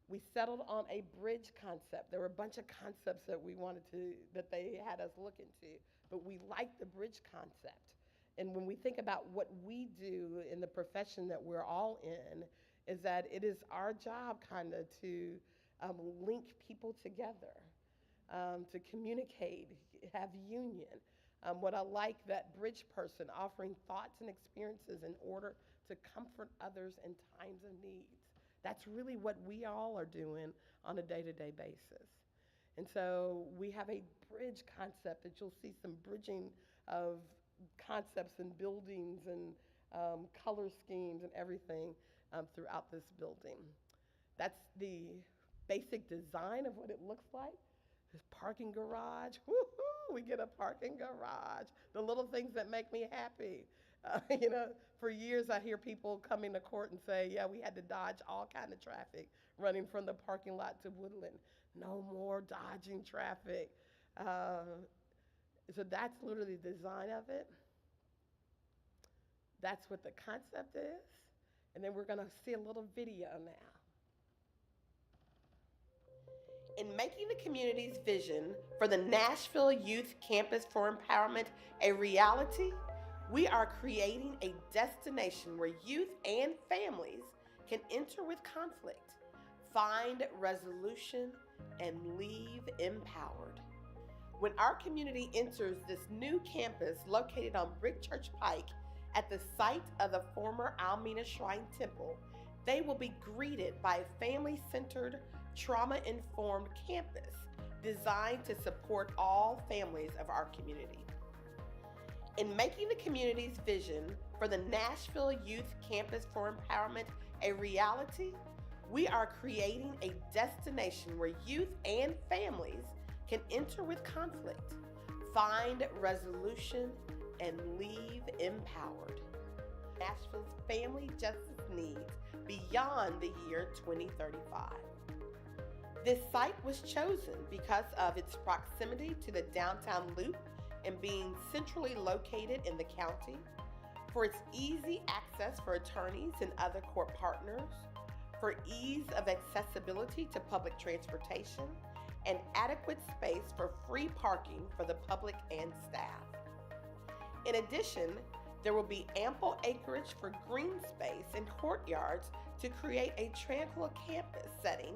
We settled on a bridge concept. There were a bunch of concepts that that they had us look into, but we liked the bridge concept. And when we think about what we do in the profession that we're all in, is that it is our job kind of to link people together, to communicate, have union. What I like, that bridge person offering thoughts and experiences in order to comfort others in times of needs. That's really what we all are doing on a day-to-day basis. And so we have a bridge concept that you'll see some bridging of concepts and buildings and color schemes and everything throughout this building. That's the basic design of what it looks like. This parking garage, woohoo, we get a parking garage. The little things that make me happy. For years I hear people coming to court and say, yeah, we had to dodge all kind of traffic running from the parking lot to Woodland. No more dodging traffic. So that's literally the design of it. That's what the concept is. And then we're gonna see a little video now. In making the community's vision for the Nashville Youth Campus for Empowerment a reality, we are creating a destination where youth and families can enter with conflict, find resolution, and leave empowered. When our community enters this new campus located on Brick Church Pike at the site of the former Almena Shrine Temple, they will be greeted by a family-centered, trauma-informed campus designed to support all families of our community. In making the community's vision for the Nashville Youth Campus for Empowerment a reality, we are creating a destination where youth and families can enter with conflict, find resolution, and leave empowered. Nashville's family justice needs beyond the year 2035. This site was chosen because of its proximity to the downtown loop and being centrally located in the county, for its easy access for attorneys and other court partners, for ease of accessibility to public transportation, and adequate space for free parking for the public and staff. In addition, there will be ample acreage for green space and courtyards to create a tranquil campus setting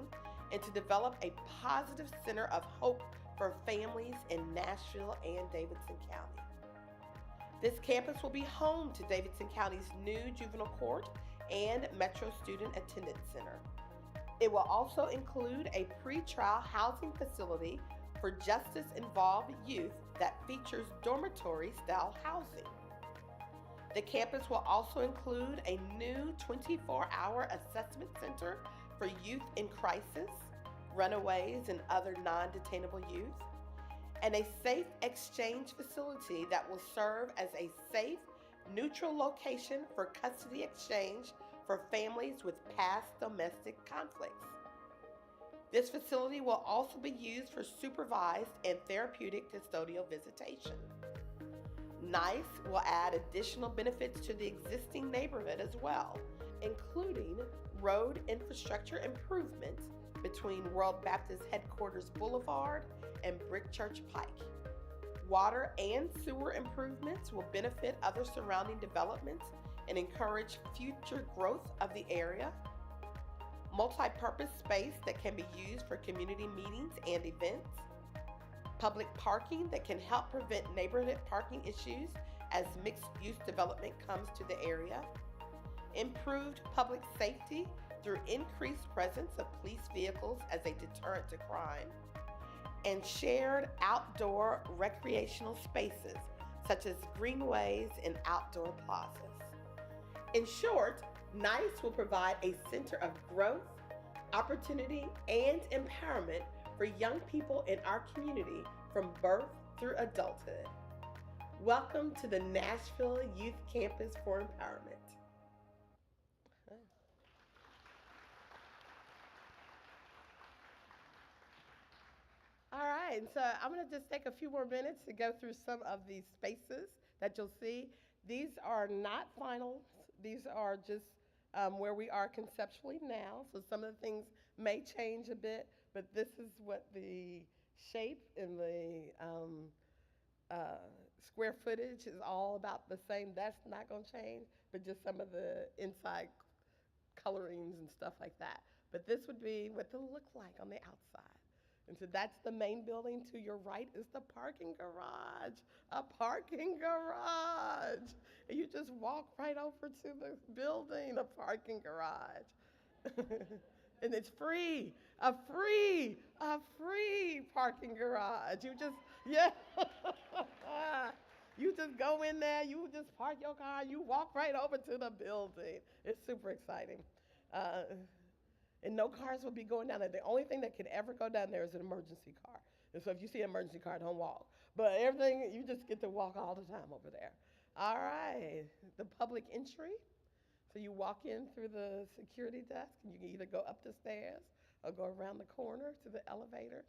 and to develop a positive center of hope for families in Nashville and Davidson County. This campus will be home to Davidson County's new juvenile court and Metro Student Attendance Center. It will also include a pretrial housing facility for justice-involved youth that features dormitory-style housing. The campus will also include a new 24-hour assessment center for youth in crisis, runaways, and other non-detainable youth, and a safe exchange facility that will serve as a safe, neutral location for custody exchange for families with past domestic conflicts. This facility will also be used for supervised and therapeutic custodial visitation. NICE will add additional benefits to the existing neighborhood as well, including road infrastructure improvements between World Baptist Headquarters Boulevard and Brick Church Pike. Water and sewer improvements will benefit other surrounding developments and encourage future growth of the area. Multi-purpose space that can be used for community meetings and events. Public parking that can help prevent neighborhood parking issues as mixed-use development comes to the area. Improved public safety through increased presence of police vehicles as a deterrent to crime. And shared outdoor recreational spaces such as greenways and outdoor plazas. In short, NICE will provide a center of growth, opportunity, and empowerment for young people in our community from birth through adulthood. Welcome to the Nashville Youth Campus for Empowerment. All right, and so I'm going to just take a few more minutes to go through some of these spaces that you'll see. These are not finals. These are just where we are conceptually now. So some of the things may change a bit, but this is what the shape and the square footage is all about the same. That's not going to change, but just some of the inside colorings and stuff like that. But this would be what they'll look like on the outside. And so that's the main building. To your right is the parking garage, a parking garage. And you just walk right over to the building, a parking garage. And it's free, a free parking garage. You just, yeah. You just go in there, you just park your car, you walk right over to the building. It's super exciting. And no cars will be going down there. The only thing that could ever go down there is an emergency car. And so if you see an emergency car, don't walk. But everything, you just get to walk all the time over there. All right, the public entry. So you walk in through the security desk, and you can either go up the stairs or go around the corner to the elevators.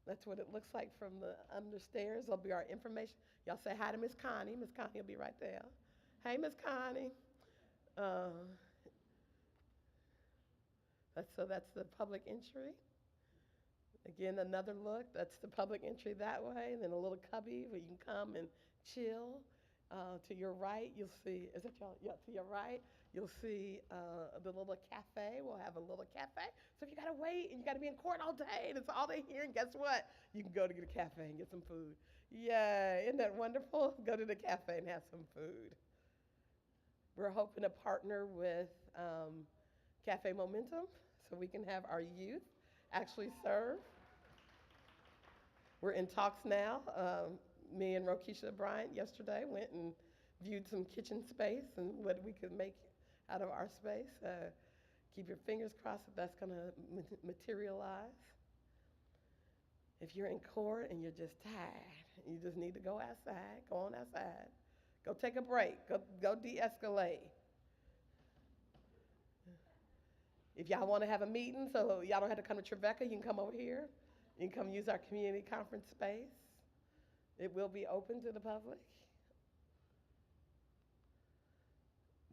That's what it looks like from the under stairs. There'll be our information. Y'all say hi to Miss Connie. Miss Connie will be right there. Hey, Miss Connie. That's the public entry. Again, another look. That's the public entry that way. And then a little cubby where you can come and chill. To your right, you'll see, is that y'all? Yeah, to your right, you'll see the little cafe. We'll have a little cafe. So if you got to wait and you got to be in court all day and it's all day here, and guess what? You can go to get a cafe and get some food. Yeah, isn't that wonderful? Go to the cafe and have some food. We're hoping to partner with Cafe Momentum so we can have our youth actually serve. We're in talks now. Me and Rokisha Bryant yesterday went and viewed some kitchen space and what we could make out of our space. Keep your fingers crossed that that's going to materialize. If you're in court and you're just tired, you just need to go outside, go on outside. Go take a break, go de-escalate. If y'all want to have a meeting so y'all don't have to come to Trevecca, you can come over here. You can come use our community conference space. It will be open to the public.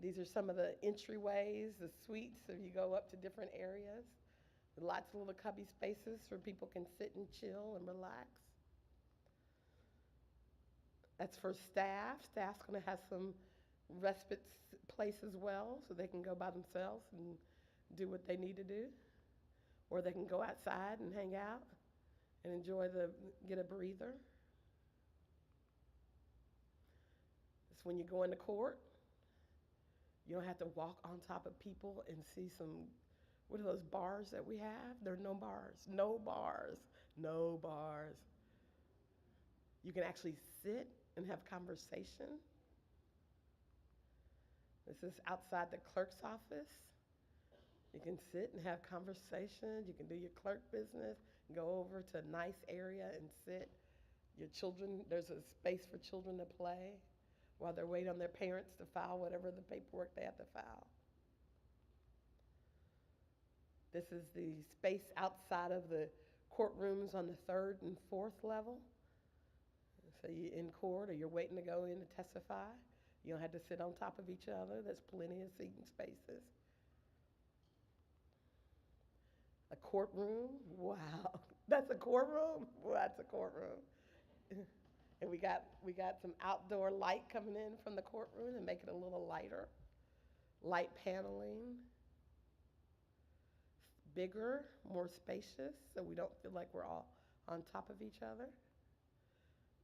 These are some of the entryways, the suites, if you go up to different areas. Lots of little cubby spaces where people can sit and chill and relax. That's for staff. Staff's going to have some respite place as well, so they can go by themselves and do what they need to do. Or they can go outside and hang out and enjoy get a breather. It's when you go into court, you don't have to walk on top of people and see what are those bars that we have? There are no bars, no bars, no bars. You can actually sit and have conversation. This is outside the clerk's office. You can sit and have conversation. You can do your clerk business, go over to a nice area and sit. Your children, there's a space for children to play while they're waiting on their parents to file whatever the paperwork they have to file. This is the space outside of the courtrooms on the 3rd and 4th level. So you're in court or you're waiting to go in to testify. You don't have to sit on top of each other. There's plenty of seating spaces. A courtroom, wow. That's a courtroom? Well, that's a courtroom. And we got some outdoor light coming in from the courtroom and make it a little lighter. Light paneling. Bigger, more spacious, so we don't feel like we're all on top of each other.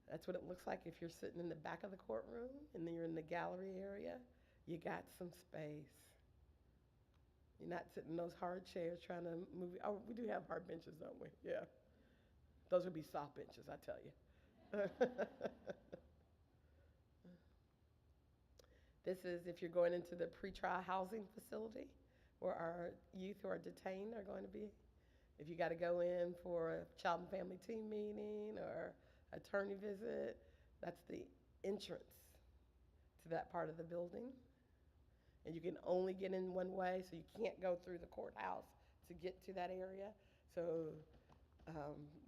That's what it looks like if you're sitting in the back of the courtroom and then you're in the gallery area. You got some space. You're not sitting in those hard chairs trying to move. Oh, we do have hard benches, don't we? Yeah. Those would be soft benches, I tell you. This is if you're going into the pretrial housing facility where our youth who are detained are going to be. If you got to go in for a child and family team meeting or attorney visit, that's the entrance to that part of the building. And you can only get in one way, so you can't go through the courthouse to get to that area. So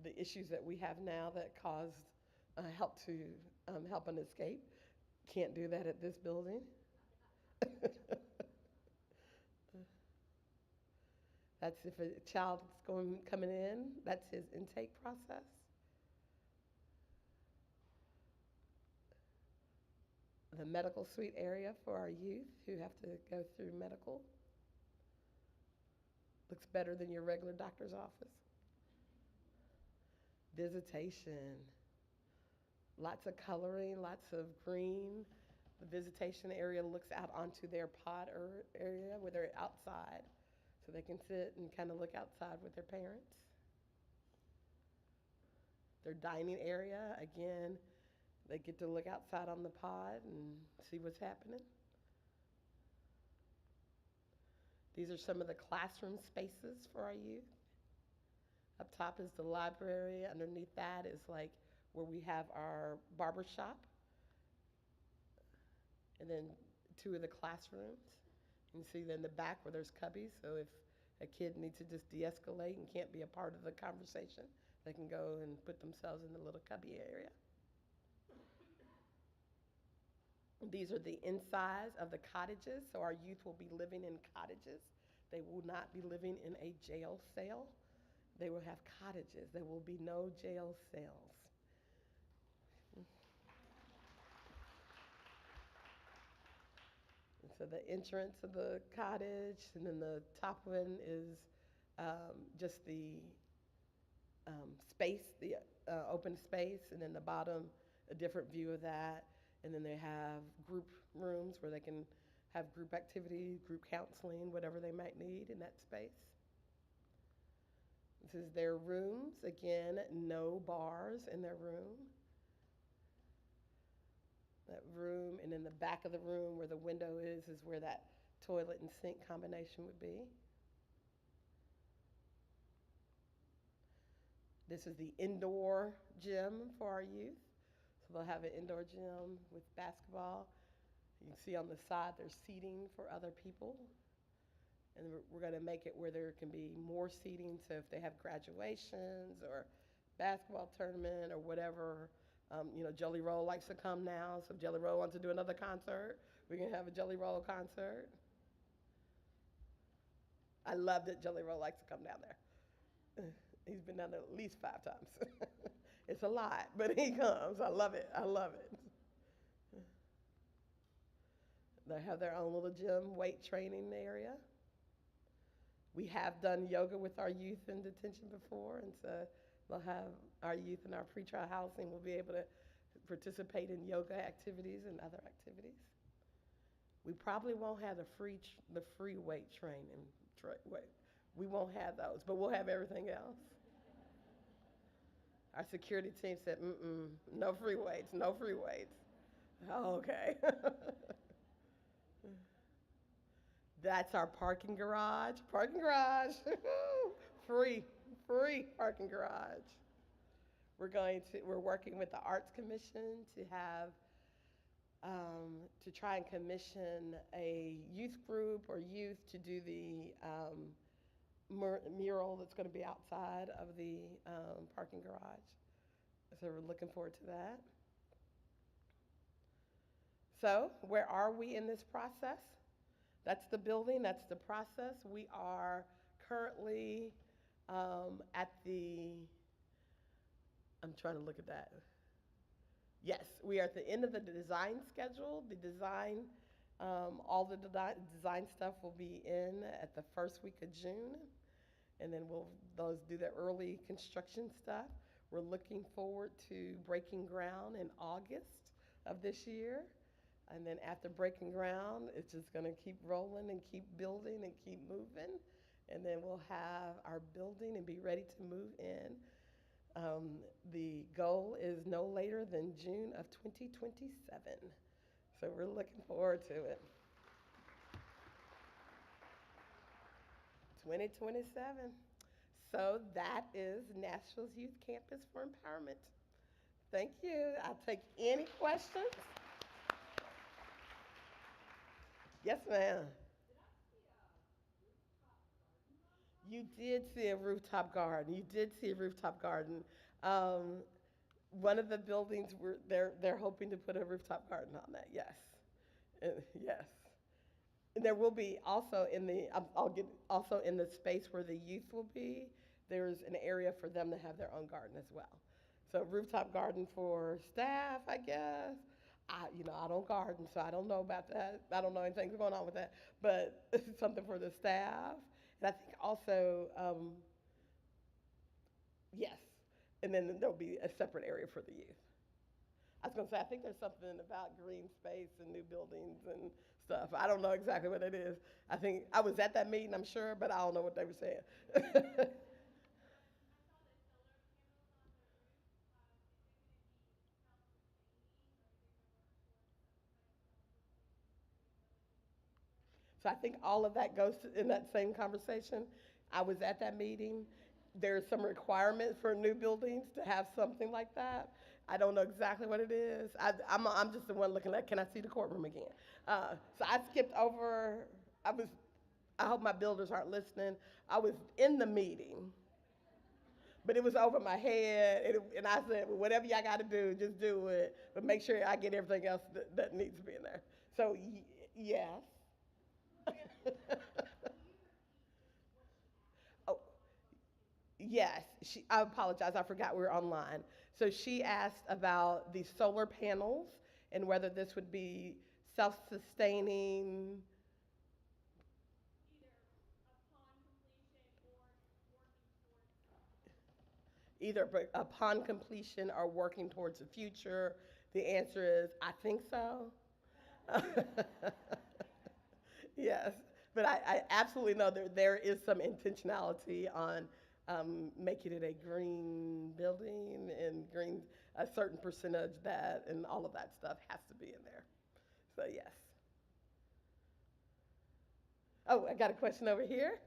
the issues that we have now that caused help to help an escape. Can't do that at this building. That's if a child is coming in, that's his intake process. The medical suite area for our youth who have to go through medical. Looks better than your regular doctor's office. Visitation. Lots of coloring, lots of green. The visitation area looks out onto their pod area where they're outside, so they can sit and kind of look outside with their parents. Their dining area, again, they get to look outside on the pod and see what's happening. These are some of the classroom spaces for our youth. Up top is the library. Underneath that is like where we have our barber shop. And then 2 of the classrooms. You can see in the back where there's cubbies, so if a kid needs to just de-escalate and can't be a part of the conversation, they can go and put themselves in the little cubby area. These are the insides of the cottages, so our youth will be living in cottages. They will not be living in a jail cell. They will have cottages. There will be no jail cells. And so the entrance of the cottage, and then the top one is just the space, the open space, and then the bottom, a different view of that. And then they have group rooms where they can have group activity, group counseling, whatever they might need in that space. This is their rooms. Again, no bars in their room. That room, and in the back of the room where the window is where that toilet and sink combination would be. This is the indoor gym for our youth. So they'll have an indoor gym with basketball. You can see on the side there's seating for other people. And we're going to make it where there can be more seating, so if they have graduations or basketball tournament or whatever, Jelly Roll likes to come now, so if Jelly Roll wants to do another concert, we can have a Jelly Roll concert. I love that Jelly Roll likes to come down there. He's been down there at least 5 times. It's a lot, but he comes. I love it. I love it. They have their own little gym, weight training area. We have done yoga with our youth in detention before, and so they'll have our youth in our pretrial housing will be able to participate in yoga activities and other activities. We probably won't have the free weight training. We won't have those, but we'll have everything else. Our security team said, no free weights, no free weights. Oh, okay. That's our parking garage. Parking garage. Free parking garage. We're working with the Arts Commission to have, to try and commission a youth group or youth to do the mural that's going to be outside of the parking garage. So we're looking forward to that. So where are we in this process? That's the building, that's the process. We are currently at the, I'm trying to look at that. Yes, we are at the end of the design schedule. The design, all the design stuff will be in at the first week of June. And then those do the early construction stuff. We're looking forward to breaking ground in August of this year. And then after breaking ground, it's just going to keep rolling and keep building and keep moving. And then we'll have our building and be ready to move in. The goal is no later than June of 2027. So we're looking forward to it. 2027. So that is Nashville's Youth Campus for Empowerment. Thank you. I'll take any questions. Yes, ma'am. You did see a rooftop garden. You did see a rooftop garden. One of the buildings they're hoping to put a rooftop garden on that. Yes, yes. And there will be also in the I'll get also in the space where the youth will be. There's an area for them to have their own garden as well. So rooftop garden for staff, I guess. I don't garden, so I don't know about that. I don't know anything going on with that, but it's something for the staff. And I think also, yes, and then there'll be a separate area for the youth. I was gonna say, I think there's something about green space and new buildings and stuff. I don't know exactly what it is. I think I was at that meeting, I'm sure, but I don't know what they were saying. So I think all of that goes in that same conversation. I was at that meeting. There's some requirements for new buildings to have something like that. I don't know exactly what it is. I'm just the one looking at, can I see the courtroom again? So I skipped over, I hope my builders aren't listening. I was in the meeting, but it was over my head. And I said, well, whatever y'all got to do, just do it. But make sure I get everything else that needs to be in there. So, yes. Oh, yes. I apologize. I forgot we were online. So she asked about the solar panels and whether this would be self-sustaining. Either upon completion or working towards the future. The answer is, I think so. Yes, but I absolutely know there is some intentionality on making it a green building and green, a certain percentage that, and all of that stuff has to be in there. So yes. Oh, I got a question over here.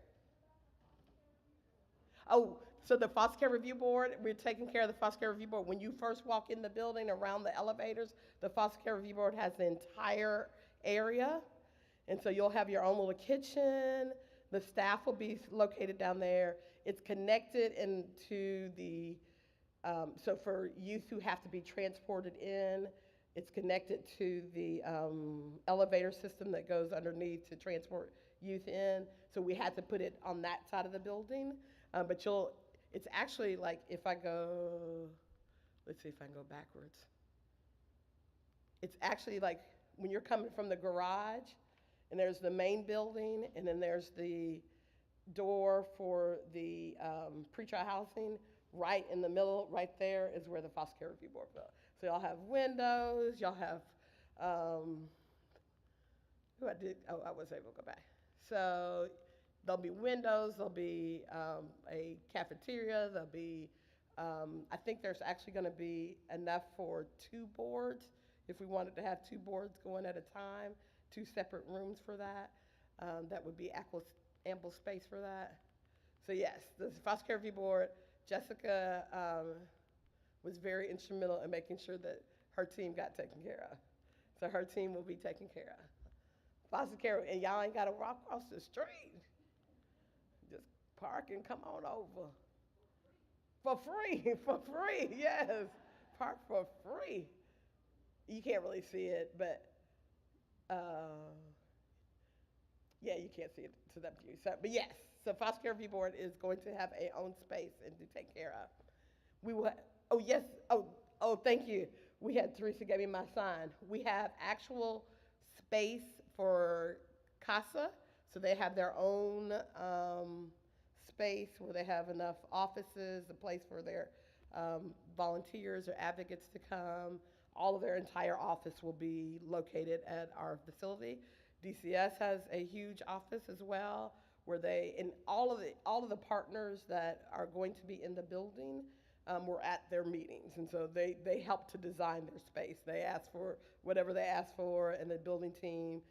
Oh, so the foster care review board, we're taking care of the foster care review board. When you first walk in the building around the elevators, the foster care review board has the entire area. And so you'll have your own little kitchen. The staff will be located down there. It's connected into the, so for youth who have to be transported in, it's connected to the elevator system that goes underneath to transport youth in. So we had to put it on that side of the building. But it's actually like if I go, let's see if I can go backwards. It's actually like when you're coming from the garage, and there's the main building, and then there's the door for the pretrial housing. Right in the middle, right there, is where the foster care review board will. So y'all have windows, y'all have, I was able to go back. So there'll be windows, there'll be a cafeteria, there'll be, I think there's actually gonna be enough for 2 boards, if we wanted to have 2 boards going at a time. 2 separate rooms for that. That would be ample space for that. So yes, the foster care review board, Jessica was very instrumental in making sure that her team got taken care of. So her team will be taken care of. Foster care, and y'all ain't gotta walk across the street. Just park and come on over. For free, for free, yes. Park for free. You can't really see it, but yeah, you can't see it to that view. So, but yes, so foster care review board is going to have a own space and to take care of. We will. Oh yes. Oh, thank you. We had Teresa gave me my sign. We have actual space for CASA, so they have their own space where they have enough offices, a place for their volunteers or advocates to come. All of their entire office will be located at our facility. DCS has a huge office as well, where and all of the partners that are going to be in the building were at their meetings, and so they helped to design their space. They asked for whatever they asked for, and the building team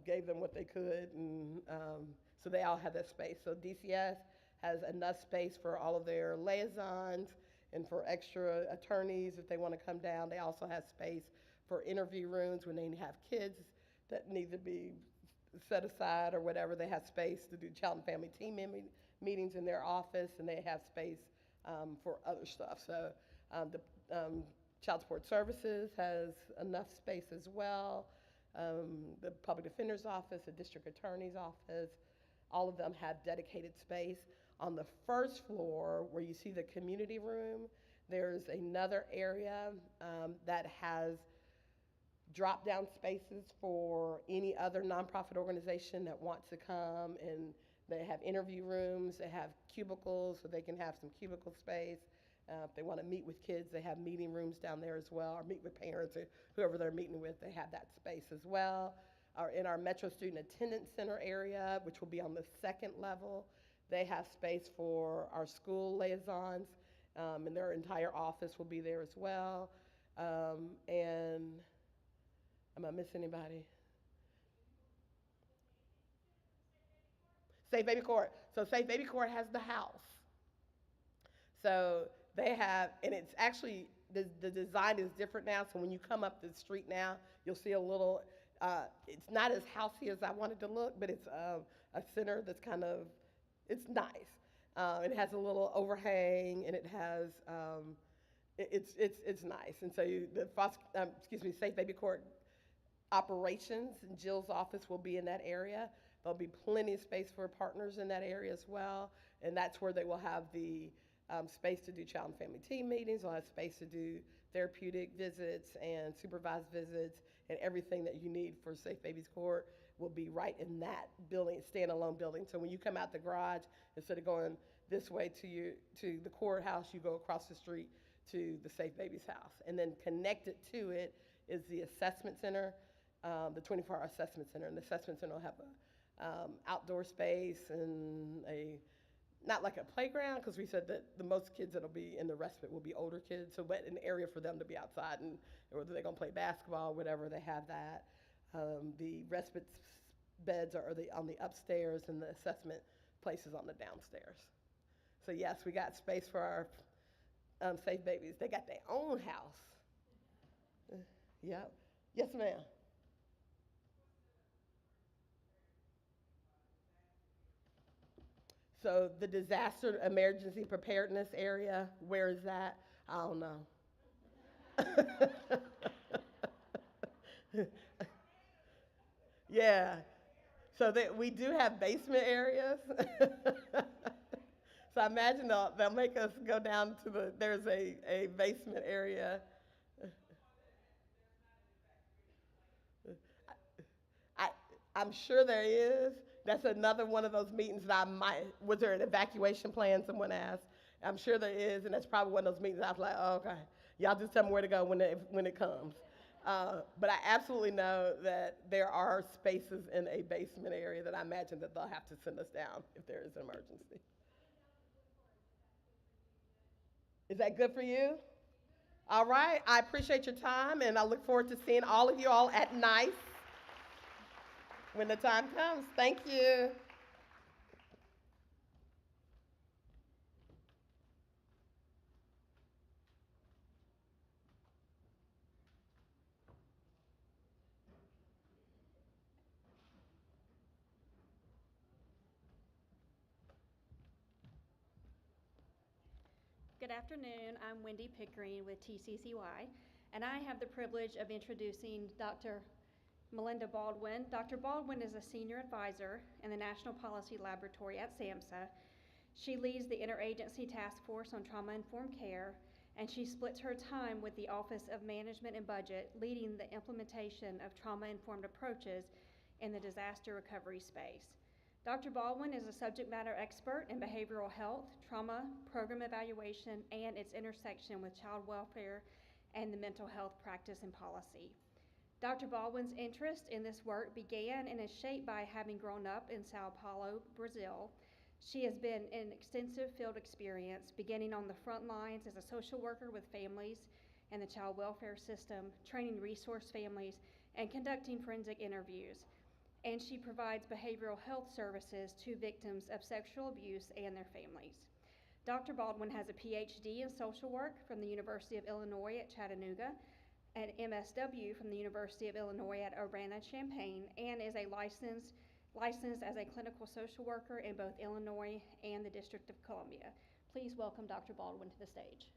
gave them what they could, and so they all had that space. So DCS has enough space for all of their liaisons and for extra attorneys if they want to come down. They also have space for interview rooms when they have kids that need to be set aside or whatever. They have space to do child and family team meetings in their office, and they have space for other stuff. So the Child Support Services has enough space as well. The Public Defender's Office, the District Attorney's Office, all of them have dedicated space. On the first floor, where you see the community room, there's another area that has drop-down spaces for any other nonprofit organization that wants to come, and they have interview rooms, they have cubicles, so they can have some cubicle space. If they want to meet with kids, they have meeting rooms down there as well, or meet with parents or whoever they're meeting with, they have that space as well. In our Metro Student Attendance Center area, which will be on the second level, they have space for our school liaisons, and their entire office will be there as well. And am I missing anybody? Safe Baby Court. So Safe Baby Court has the house. So they have, and it's actually, the design is different now. So when you come up the street now, you'll see a little, it's not as housey as I wanted to look, but it's a center that's kind of, it's nice. It has a little overhang, and it has, it's nice. And so Safe Baby Court operations, and Jill's office will be in that area. There'll be plenty of space for partners in that area as well, and that's where they will have the space to do child and family team meetings. They'll have space to do therapeutic visits and supervised visits, and everything that you need for Safe Babies Court will be right in that building, standalone building. So when you come out the garage, instead of going this way to the courthouse, you go across the street to the Safe Babies house. And then connected to it is the assessment center, the 24-hour assessment center. And the assessment center will have a outdoor space and not like a playground, because we said that the most kids that'll be in the respite will be older kids, so but an area for them to be outside, and whether they're gonna play basketball, whatever, they have that. The respite beds are on the upstairs, and the assessment place is on the downstairs. So yes, we got space for our Safe Babies. They got their own house. Yep. Yes, ma'am. So the disaster emergency preparedness area, where is that? I don't know. Yeah. So we do have basement areas. So I imagine they'll make us go down to there's a basement area. I'm sure there is. That's another one of those meetings that was there an evacuation plan, someone asked. I'm sure there is, and that's probably one of those meetings I was like, oh, okay, y'all just tell me where to go when it comes. But I absolutely know that there are spaces in a basement area that I imagine that they'll have to send us down if there is an emergency. Is that good for you? All right, I appreciate your time, and I look forward to seeing all of you all at NICE when the time comes. Thank you. Good afternoon. I'm Wendy Pickering with TCCY, and I have the privilege of introducing Dr. Melinda Baldwin. Dr. Baldwin is a senior advisor in the National Policy Laboratory at SAMHSA. She leads the Interagency Task Force on Trauma-Informed Care, and she splits her time with the Office of Management and Budget, leading the implementation of trauma-informed approaches in the disaster recovery space. Dr. Baldwin is a subject matter expert in behavioral health, trauma, program evaluation, and its intersection with child welfare and the mental health practice and policy. Dr. Baldwin's interest in this work began and is shaped by having grown up in Sao Paulo, Brazil. She has been in extensive field experience, beginning on the front lines as a social worker with families and the child welfare system, training resource families, and conducting forensic interviews. And she provides behavioral health services to victims of sexual abuse and their families. Dr. Baldwin has a PhD in social work from the University of Illinois at Chattanooga, an MSW from the University of Illinois at Urbana-Champaign, and is a licensed licensed as a clinical social worker in both Illinois and the District of Columbia. Please welcome Dr. Baldwin to the stage.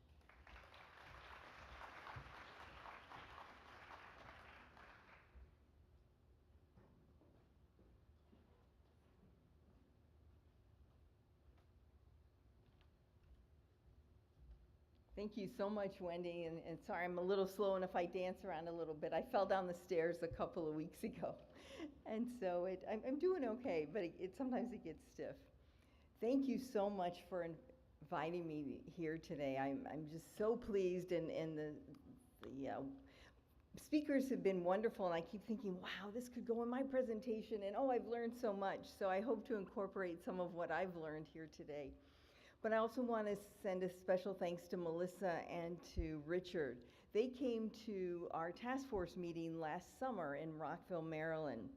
Thank you so much, Wendy, and sorry I'm a little slow, and if I dance around a little bit, I fell down the stairs a couple of weeks ago, and so I'm doing okay, but sometimes it gets stiff. Thank you so much for inviting me here today. I'm just so pleased, and the speakers have been wonderful, and I keep thinking, wow, this could go in my presentation, and oh, I've learned so much, so I hope to incorporate some of what I've learned here today. But I also want to send a special thanks to Melissa and to Richard. They came to our task force meeting last summer in Rockville, Maryland.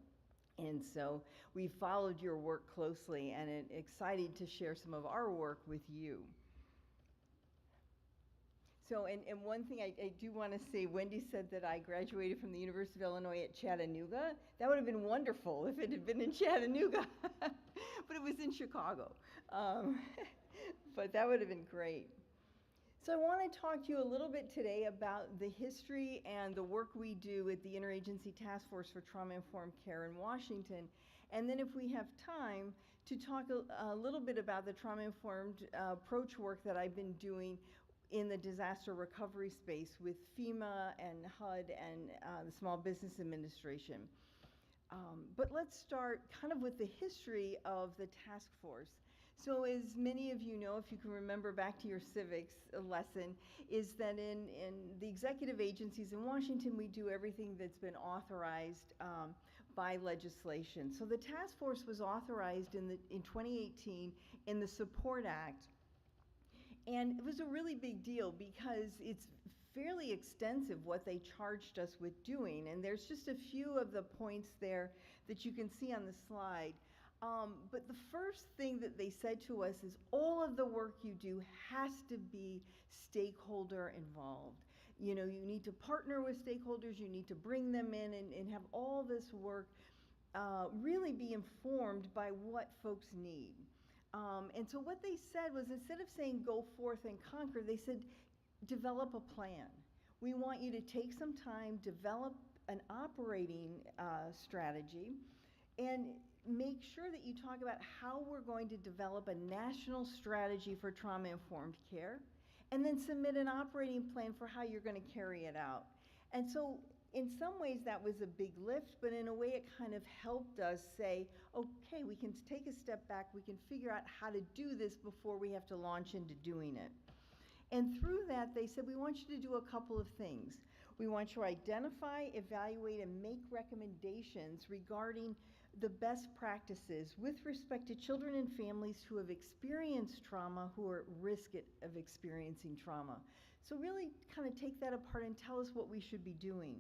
And so we followed your work closely and excited to share some of our work with you. So, and one thing I do want to say, Wendy said that I graduated from the University of Illinois at Chattanooga. That would have been wonderful if it had been in Chattanooga, but it was in Chicago. But that would have been great. So I want to talk to you a little bit today about the history and the work we do at the Interagency Task Force for Trauma-Informed Care in Washington. And then if we have time, to talk a little bit about the trauma-informed approach work that I've been doing in the disaster recovery space with FEMA and HUD and the Small Business Administration. But let's start kind of with the history of the task force. So as many of you know, if you can remember back to your civics lesson, is that in the executive agencies in Washington, we do everything that's been authorized by legislation. So the task force was authorized in 2018 in the Support Act. And it was a really big deal because it's fairly extensive what they charged us with doing. And there's just a few of the points there that you can see on the slide. But the first thing that they said to us is all of the work you do has to be stakeholder involved. You know, you need to partner with stakeholders, you need to bring them in and have all this work really be informed by what folks need. And so what they said was, instead of saying go forth and conquer, they said develop a plan. We want you to take some time, develop an operating strategy, and make sure that you talk about how we're going to develop a national strategy for trauma-informed care, and then submit an operating plan for how you're going to carry it out. And so in some ways that was a big lift, but in a way it kind of helped us say, okay, we can take a step back, we can figure out how to do this before we have to launch into doing it. And through that, they said, we want you to do a couple of things. We want you to identify, evaluate, and make recommendations regarding the best practices with respect to children and families who have experienced trauma, who are at risk of experiencing trauma. So really kind of take that apart and tell us what we should be doing.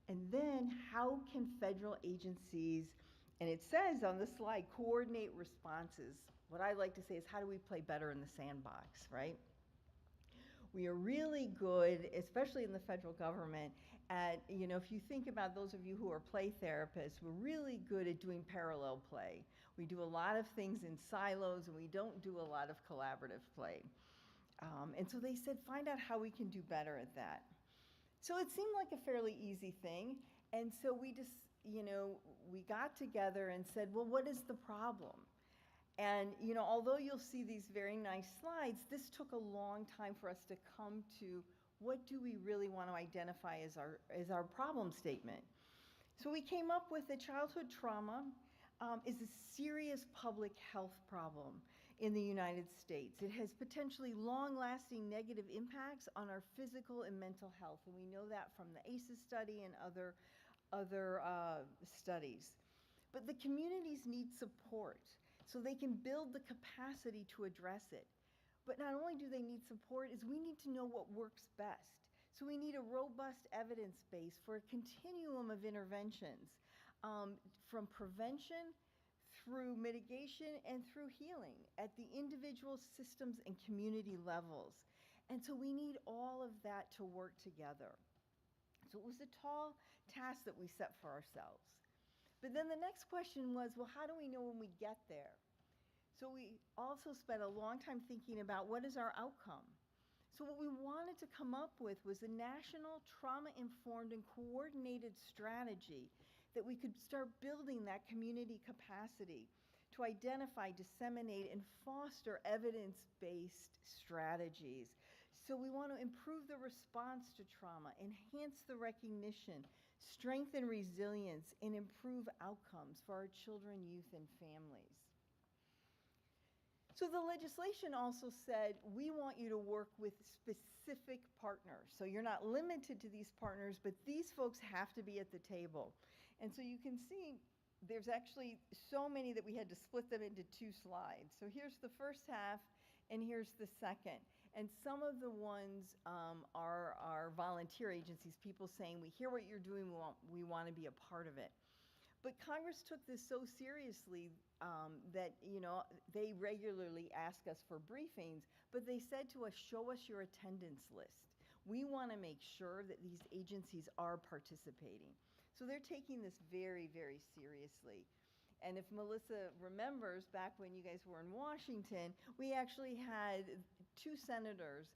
And then how can federal agencies, and it says on the slide, coordinate responses. What I like to say is, how do we play better in the sandbox, right? We are really good, especially in the federal government, at, you know, if you think about those of you who are play therapists, we're really good at doing parallel play. We do a lot of things in silos, and we don't do a lot of collaborative play. And so they said, find out how we can do better at that. So it seemed like a fairly easy thing, and so we just, you know, we got together and said, well, what is the problem? And, you know, although you'll see these very nice slides, this took a long time for us to come to what do we really want to identify as our problem statement. So we came up with that childhood trauma is a serious public health problem in the United States. It has potentially long-lasting negative impacts on our physical and mental health, and we know that from the ACEs study and other studies. But the communities need support so they can build the capacity to address it. But not only do they need support, is we need to know what works best. So we need a robust evidence base for a continuum of interventions, from prevention through mitigation and through healing at the individual systems and community levels. And so we need all of that to work together. So it was a tall task that we set for ourselves. But then the next question was, well, how do we know when we get there? So we also spent a long time thinking about what is our outcome. So what we wanted to come up with was a national trauma-informed and coordinated strategy that we could start building that community capacity to identify, disseminate, and foster evidence-based strategies. So we want to improve the response to trauma, enhance the recognition, strengthen resilience, and improve outcomes for our children, youth, and families. So the legislation also said, we want you to work with specific partners. So you're not limited to these partners, but these folks have to be at the table. And so you can see there's actually so many that we had to split them into 2 slides. So here's the first half, and here's the second. And some of the ones are volunteer agencies, people saying, we hear what you're doing, we want to be a part of it. But Congress took this so seriously that, they regularly ask us for briefings, but they said to us, show us your attendance list. We want to make sure that these agencies are participating. So they're taking this very, very seriously. And if Melissa remembers, back when you guys were in Washington, we actually had 2 senators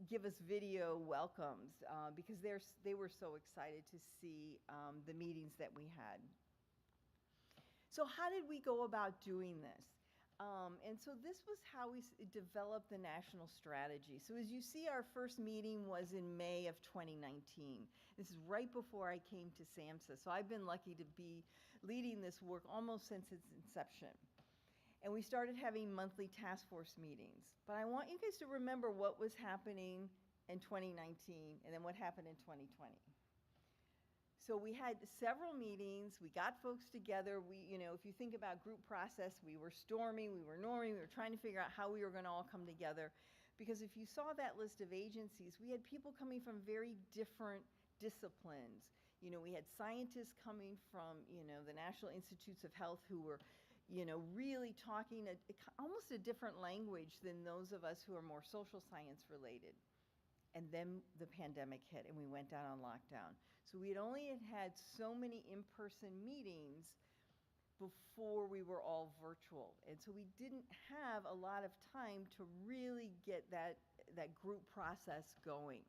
give us video welcomes because they were so excited to see the meetings that we had. So how did we go about doing this? And so this was how we developed the national strategy. So as you see, our first meeting was in May of 2019. This is right before I came to SAMHSA. So I've been lucky to be leading this work almost since its inception. And we started having monthly task force meetings. But I want you guys to remember what was happening in 2019 and then what happened in 2020. So we had several meetings, we got folks together, if you think about group process, we were storming, we were norming, we were trying to figure out how we were gonna all come together. Because if you saw that list of agencies, we had people coming from very different disciplines. We had scientists coming from, the National Institutes of Health who were, really talking almost a different language than those of us who are more social science related. And then the pandemic hit and we went down on lockdown. So we had only had so many in-person meetings before we were all virtual. And so we didn't have a lot of time to really get that group process going.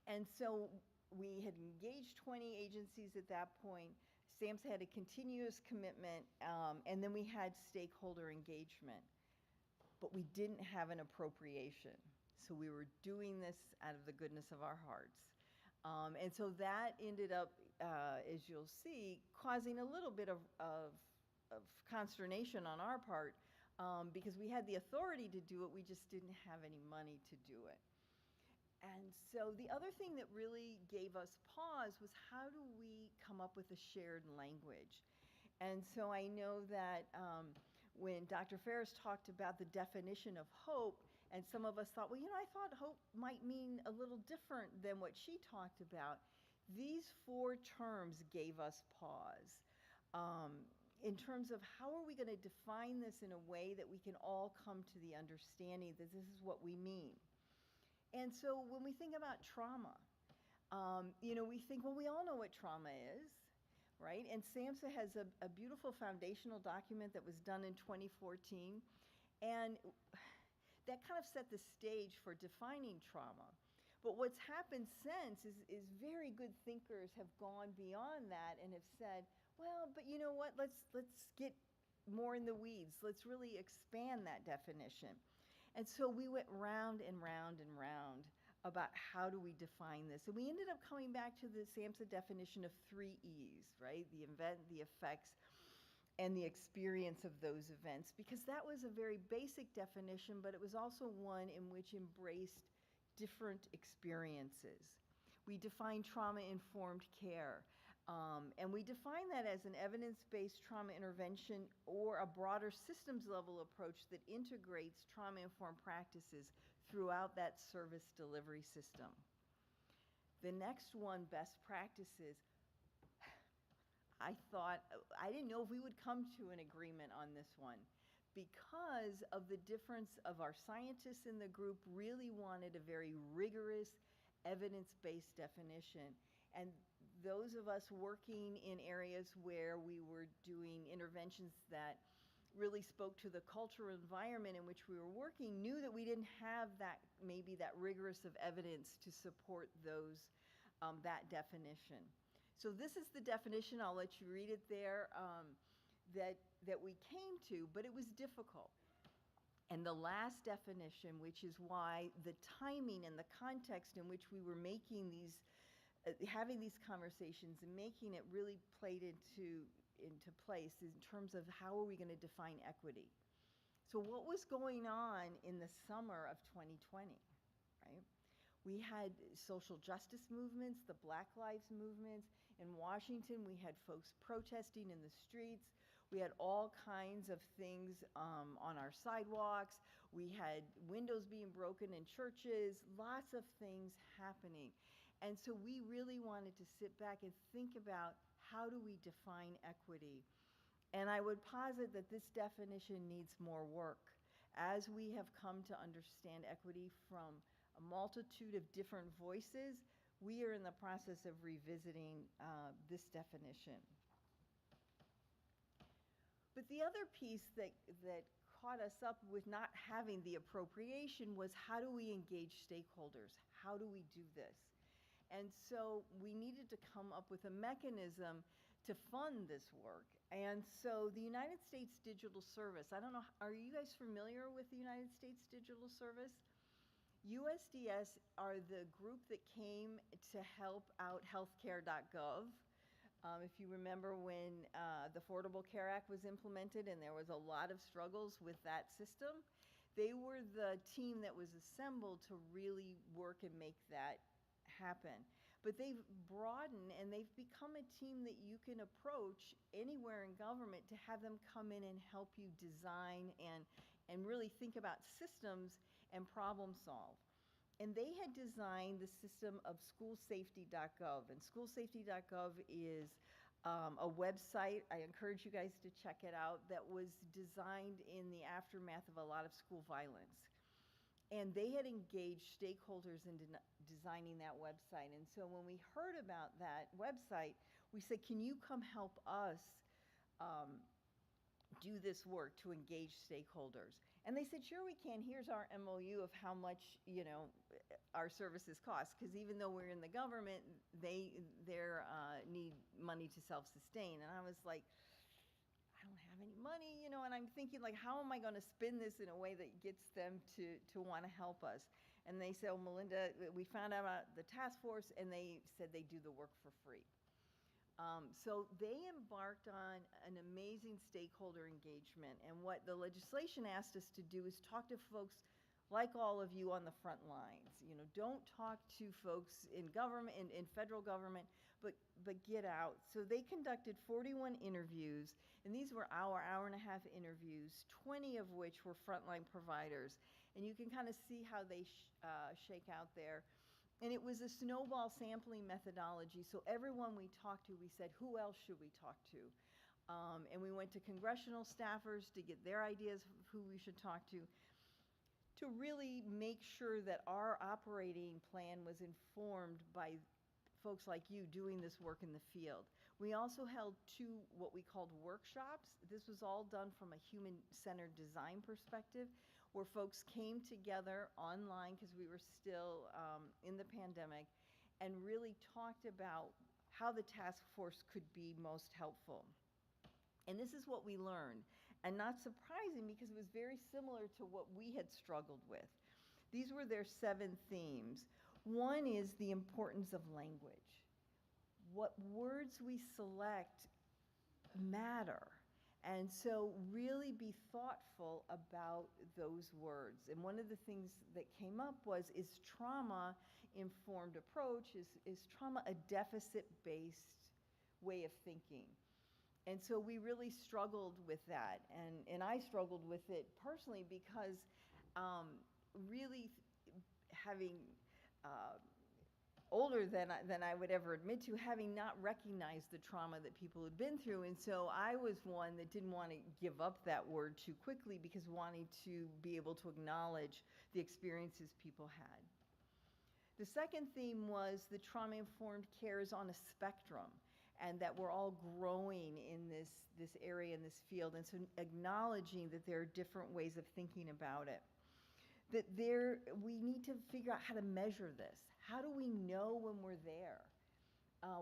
And so we had engaged 20 agencies at that point. SAMHSA had a continuous commitment, and then we had stakeholder engagement. But we didn't have an appropriation. So we were doing this out of the goodness of our hearts. And so that ended up, as you'll see, causing a little bit of consternation on our part because we had the authority to do it, we just didn't have any money to do it. And so the other thing that really gave us pause was how do we come up with a shared language? And so I know that when Dr. Ferris talked about the definition of hope, and some of us thought, well, I thought hope might mean a little different than what she talked about. These 4 terms gave us pause in terms of how are we going to define this in a way that we can all come to the understanding that this is what we mean. And so when we think about trauma, we think, well, we all know what trauma is, right? And SAMHSA has a beautiful foundational document that was done in 2014. And that kind of set the stage for defining trauma. But what's happened since is very good thinkers have gone beyond that and have said, well, but you know what, let's get more in the weeds. Let's really expand that definition. And so we went round and round and round about how do we define this. And we ended up coming back to the SAMHSA definition of 3 E's, right? The event, the effects, and the experience of those events, because that was a very basic definition, but it was also one in which embraced different experiences. We define trauma-informed care, and we define that as an evidence-based trauma intervention or a broader systems-level approach that integrates trauma-informed practices throughout that service delivery system. The next one, best practices. I didn't know if we would come to an agreement on this one because of the difference of our scientists in the group really wanted a very rigorous evidence-based definition. And those of us working in areas where we were doing interventions that really spoke to the cultural environment in which we were working knew that we didn't have that, maybe that rigorous of evidence to support those, that definition. So this is the definition, I'll let you read it there, that we came to, but it was difficult. And the last definition, which is why the timing and the context in which we were making these, having these conversations and making it really played into place in terms of how are we going to define equity. So what was going on in the summer of 2020, right? We had social justice movements, the Black Lives movements. In Washington, we had folks protesting in the streets. We had all kinds of things on our sidewalks. We had windows being broken in churches, lots of things happening. And so we really wanted to sit back and think about how do we define equity. And I would posit that this definition needs more work. As we have come to understand equity from a multitude of different voices, we are in the process of revisiting this definition. But the other piece that caught us up with not having the appropriation was how do we engage stakeholders? How do we do this? And so we needed to come up with a mechanism to fund this work. And so the United States Digital Service, I don't know, are you guys familiar with the United States Digital Service? USDS are the group that came to help out healthcare.gov. If you remember when the Affordable Care Act was implemented and there was a lot of struggles with that system, they were the team that was assembled to really work and make that happen. But they've broadened and they've become a team that you can approach anywhere in government to have them come in and help you design and really think about systems and problem solve. And they had designed the system of schoolsafety.gov. And schoolsafety.gov is a website, I encourage you guys to check it out, that was designed in the aftermath of a lot of school violence. And they had engaged stakeholders in designing that website. And so when we heard about that website, we said, can you come help us do this work to engage stakeholders? And they said, sure we can. Here's our MOU of how much, you know, our services cost. Because even though we're in the government, they need money to self-sustain. And I was like, I don't have any money, you know, and I'm thinking like, how am I going to spin this in a way that gets them to want to help us? And they said, oh, Melinda, we found out about the task force and they said they do the work for free. So they embarked on an amazing stakeholder engagement. And what the legislation asked us to do is talk to folks like all of you on the front lines. You know, don't talk to folks in government, in federal government, but get out. So they conducted 41 interviews, and these were hour and a half interviews, 20 of which were frontline providers. And you can kind of see how they shake out there. And it was a snowball sampling methodology. So everyone we talked to, we said, who else should we talk to? And we went to congressional staffers to get their ideas of who we should talk to really make sure that our operating plan was informed by folks like you doing this work in the field. We also held 2 what we called workshops. This was all done from a human-centered design perspective, where folks came together online because we were still in the pandemic and really talked about how the task force could be most helpful. And this is what we learned. And not surprising because it was very similar to what we had struggled with. These were their 7 themes. One is the importance of language. What words we select matter. And so really be thoughtful about those words. And one of the things that came up was, is trauma-informed approach, is trauma a deficit-based way of thinking? And so we really struggled with that. And I struggled with it personally because really having older than I would ever admit to, having not recognized the trauma that people had been through. And so I was one that didn't want to give up that word too quickly because wanting to be able to acknowledge the experiences people had. The second theme was the trauma-informed care is on a spectrum, and that we're all growing in this area, in this field, and so acknowledging that there are different ways of thinking about it. That we need to figure out how to measure this. How do we know when we're there?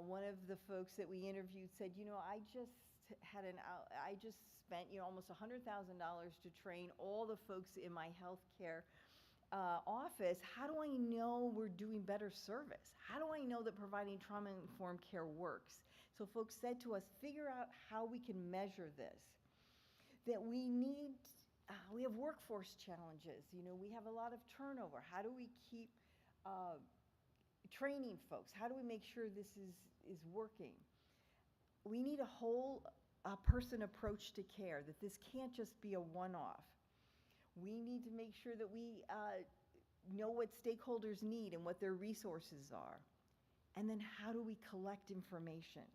One of the folks that we interviewed said, you know, I just spent, you know, almost $100,000 to train all the folks in my healthcare office. How do I know we're doing better service? How do I know that providing trauma-informed care works? So folks said to us, figure out how we can measure this. That we have workforce challenges. You know, we have a lot of turnover. How do we keep training folks? How do we make sure this is working? We need a whole person approach to care, that this can't just be a one-off. We need to make sure that we know what stakeholders need and what their resources are. And then how do we collect information?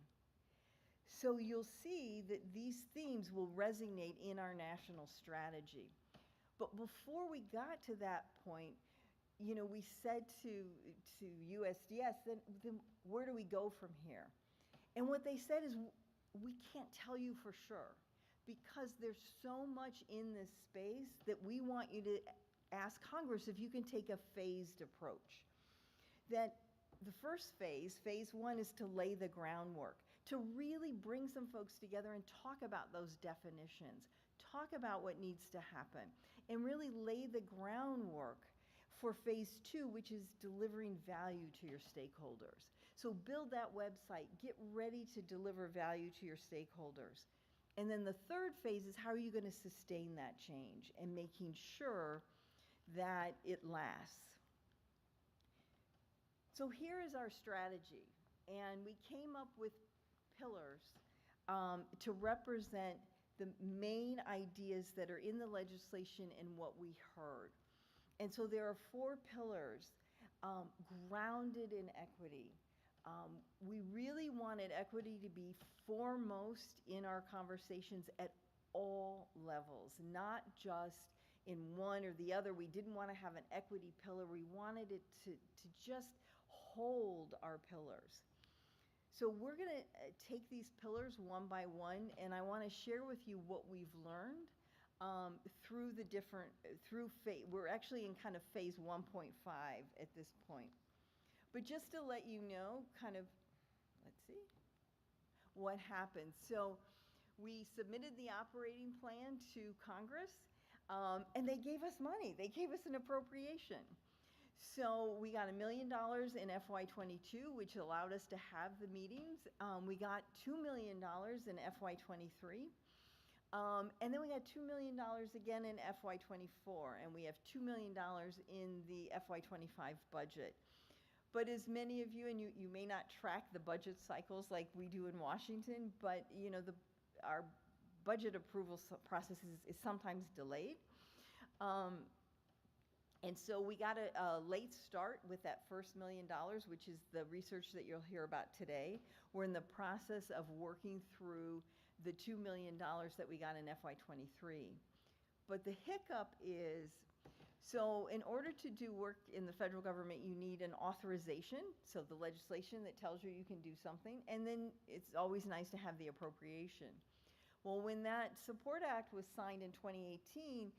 So you'll see that these themes will resonate in our national strategy. But before we got to that point, you know, we said to USDS, then where do we go from here? And what they said is, we can't tell you for sure, because there's so much in this space that we want you to ask Congress if you can take a phased approach. That the first phase, phase one, is to lay the groundwork, to really bring some folks together and talk about those definitions, talk about what needs to happen, and really lay the groundwork for phase two, which is delivering value to your stakeholders. So build that website, get ready to deliver value to your stakeholders. And then the third phase is, how are you going to sustain that change and making sure that it lasts? So here is our strategy, and we came up with pillars to represent the main ideas that are in the legislation and what we heard. And so there are 4 pillars grounded in equity. We really wanted equity to be foremost in our conversations at all levels, not just in one or the other. We didn't want to have an equity pillar. We wanted it to just hold our pillars. So we're going to take these pillars one by one, and I want to share with you what we've learned through the different, we're actually in kind of phase 1.5 at this point. But just to let you know, kind of, let's see, what happened. So we submitted the operating plan to Congress, and they gave us money. They gave us an appropriation. So we got $1 million in FY22, which allowed us to have the meetings. We got $2 million in FY23. And then we got $2 million again in FY24, and we have $2 million in the FY25 budget. But as many of you, and you may not track the budget cycles like we do in Washington, but you know, our budget approval process is sometimes delayed. And so we got a late start with that first $1 million, which is the research that you'll hear about today. We're in the process of working through the $2 million that we got in FY23. But the hiccup is, so in order to do work in the federal government, you need an authorization, so the legislation that tells you you can do something, and then it's always nice to have the appropriation. Well, when that Support Act was signed in 2018,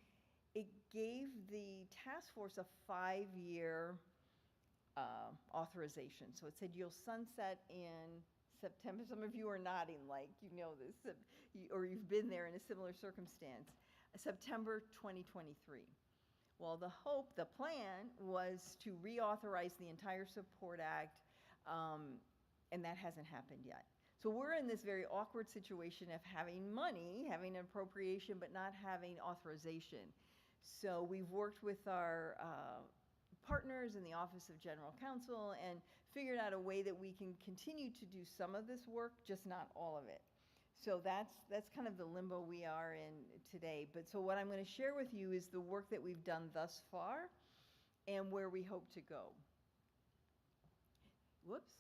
it gave the task force a 5-year authorization. So it said you'll sunset in September. Some of you are nodding like you know this, or you've been there in a similar circumstance. September 2023. Well, the plan was to reauthorize the entire Support Act, and that hasn't happened yet. So we're in this very awkward situation of having money, having an appropriation, but not having authorization. So we've worked with our partners in the Office of General Counsel and figured out a way that we can continue to do some of this work, just not all of it. So that's kind of the limbo we are in today. But so what I'm going to share with you is the work that we've done thus far and where we hope to go. Whoops.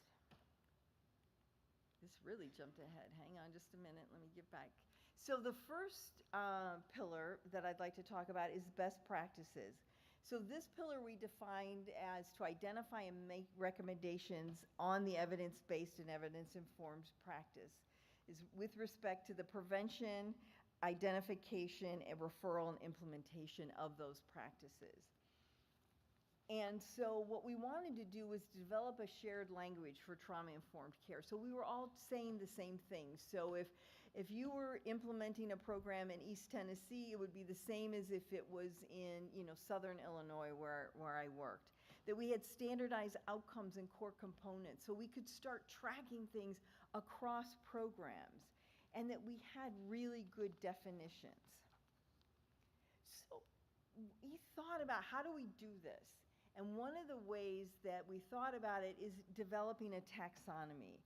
This really jumped ahead. Hang on just a minute. Let me get back. So the first pillar that I'd like to talk about is best practices. So this pillar we defined as to identify and make recommendations on the evidence-based and evidence-informed practice is with respect to the prevention, identification, and referral and implementation of those practices. And so what we wanted to do was develop a shared language for trauma-informed care. So we were all saying the same thing. So if you were implementing a program in East Tennessee, it would be the same as if it was in, Southern Illinois where I worked. That we had standardized outcomes and core components so we could start tracking things across programs, and that we had really good definitions. So we thought about, how do we do this? And one of the ways that we thought about it is developing a taxonomy.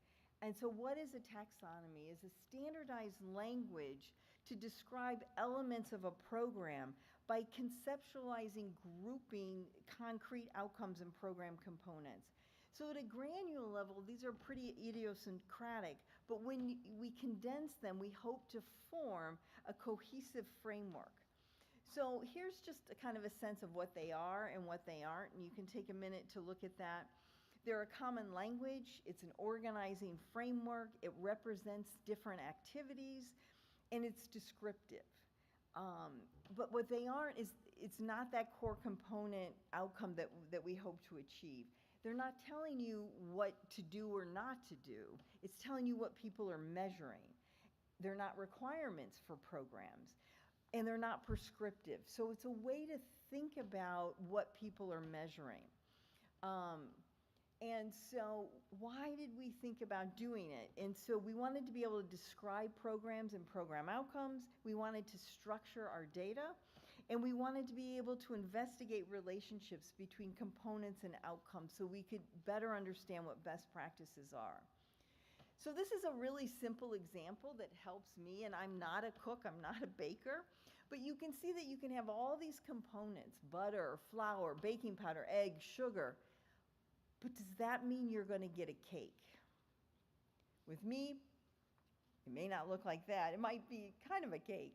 And so what is a taxonomy? It's a standardized language to describe elements of a program by conceptualizing, grouping concrete outcomes and program components. So at a granular level, these are pretty idiosyncratic, but when we condense them, we hope to form a cohesive framework. So here's just a kind of a sense of what they are and what they aren't, and you can take a minute to look at that. They're a common language, it's an organizing framework, it represents different activities, and it's descriptive. But what they aren't is, it's not that core component outcome that we hope to achieve. They're not telling you what to do or not to do, it's telling you what people are measuring. They're not requirements for programs, and they're not prescriptive. So it's a way to think about what people are measuring. And so why did we think about doing it? And so we wanted to be able to describe programs and program outcomes. We wanted to structure our data. And we wanted to be able to investigate relationships between components and outcomes so we could better understand what best practices are. So this is a really simple example that helps me, and I'm not a cook, I'm not a baker, but you can see that you can have all these components: butter, flour, baking powder, egg, sugar. But does that mean you're going to get a cake? With me, it may not look like that. It might be kind of a cake.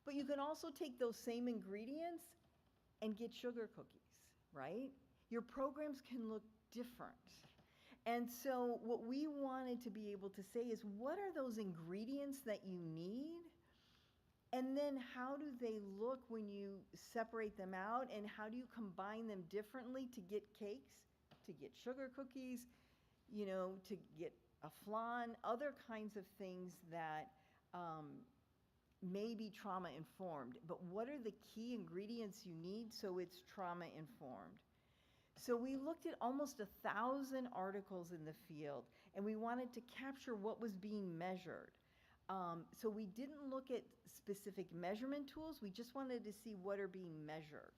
But you can also take those same ingredients and get sugar cookies, right? Your programs can look different. And so what we wanted to be able to say is, what are those ingredients that you need? And then how do they look when you separate them out? And how do you combine them differently to get cakes, to get sugar cookies, to get a flan, other kinds of things that may be trauma informed. But what are the key ingredients you need so it's trauma informed? So we looked at almost 1,000 articles in the field, and we wanted to capture what was being measured. So we didn't look at specific measurement tools, we just wanted to see what are being measured.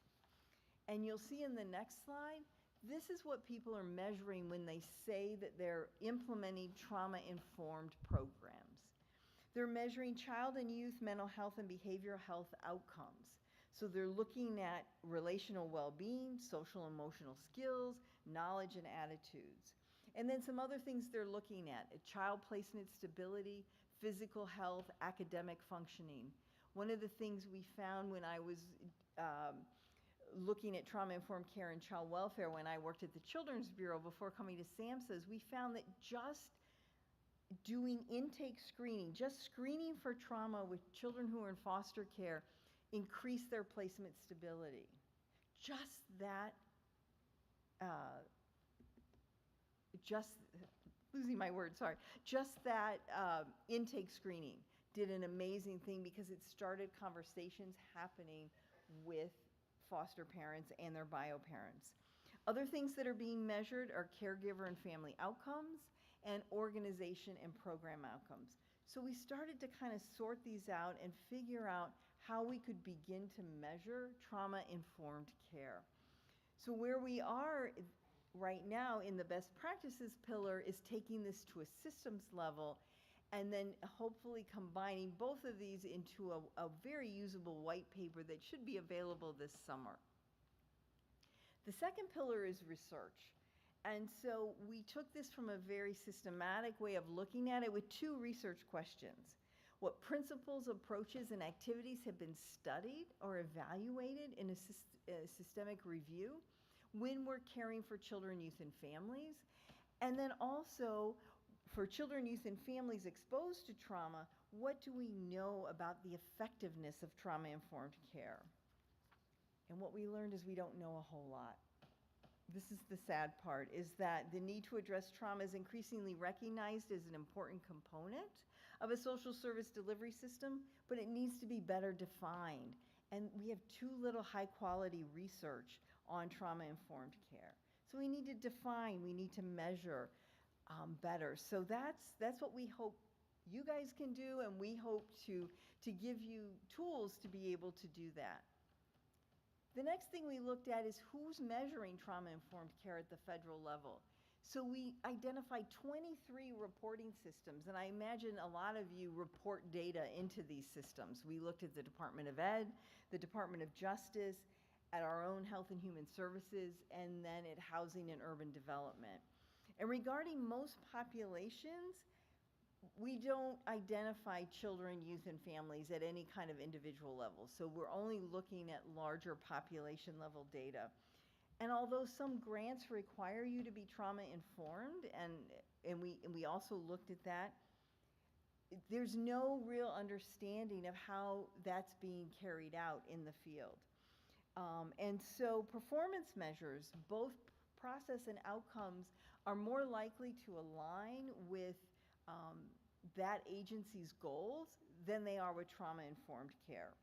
And you'll see in the next slide, this is what people are measuring when they say that they're implementing trauma-informed programs. They're measuring child and youth mental health and behavioral health outcomes. So they're looking at relational well-being, social emotional skills, knowledge and attitudes. And then some other things they're looking at: child placement stability, physical health, academic functioning. One of the things we found when I was looking at trauma-informed care and child welfare when I worked at the Children's Bureau before coming to SAMHSA, we found that just doing intake screening, just screening for trauma with children who are in foster care, increased their placement stability. Just that, losing my word, sorry. Just that intake screening did an amazing thing because it started conversations happening with foster parents and their bio parents. Other things that are being measured are caregiver and family outcomes and organization and program outcomes. So we started to kind of sort these out and figure out how we could begin to measure trauma-informed care. So where we are right now in the best practices pillar is taking this to a systems level and then hopefully combining both of these into a very usable white paper that should be available this summer. The second pillar is research. And so we took this from a very systematic way of looking at it with two research questions. What principles, approaches, and activities have been studied or evaluated in a systemic review when we're caring for children, youth, and families? And then also, for children, youth, and families exposed to trauma, what do we know about the effectiveness of trauma-informed care? And what we learned is we don't know a whole lot. This is the sad part, is that the need to address trauma is increasingly recognized as an important component of a social service delivery system, but it needs to be better defined. And we have too little high-quality research on trauma-informed care. So we need to define, we need to measure better. So that's what we hope you guys can do, and we hope to give you tools to be able to do that. The next thing we looked at is who's measuring trauma-informed care at the federal level. So we identified 23 reporting systems, and I imagine a lot of you report data into these systems. We looked at the Department of Ed, the Department of Justice, at our own Health and Human Services, and then at Housing and Urban Development. And regarding most populations, we don't identify children, youth, and families at any kind of individual level. So we're only looking at larger population level data. And although some grants require you to be trauma informed, and we also looked at that, there's no real understanding of how that's being carried out in the field. And so performance measures, both process and outcomes, are more likely to align with that agency's goals than they are with trauma-informed care.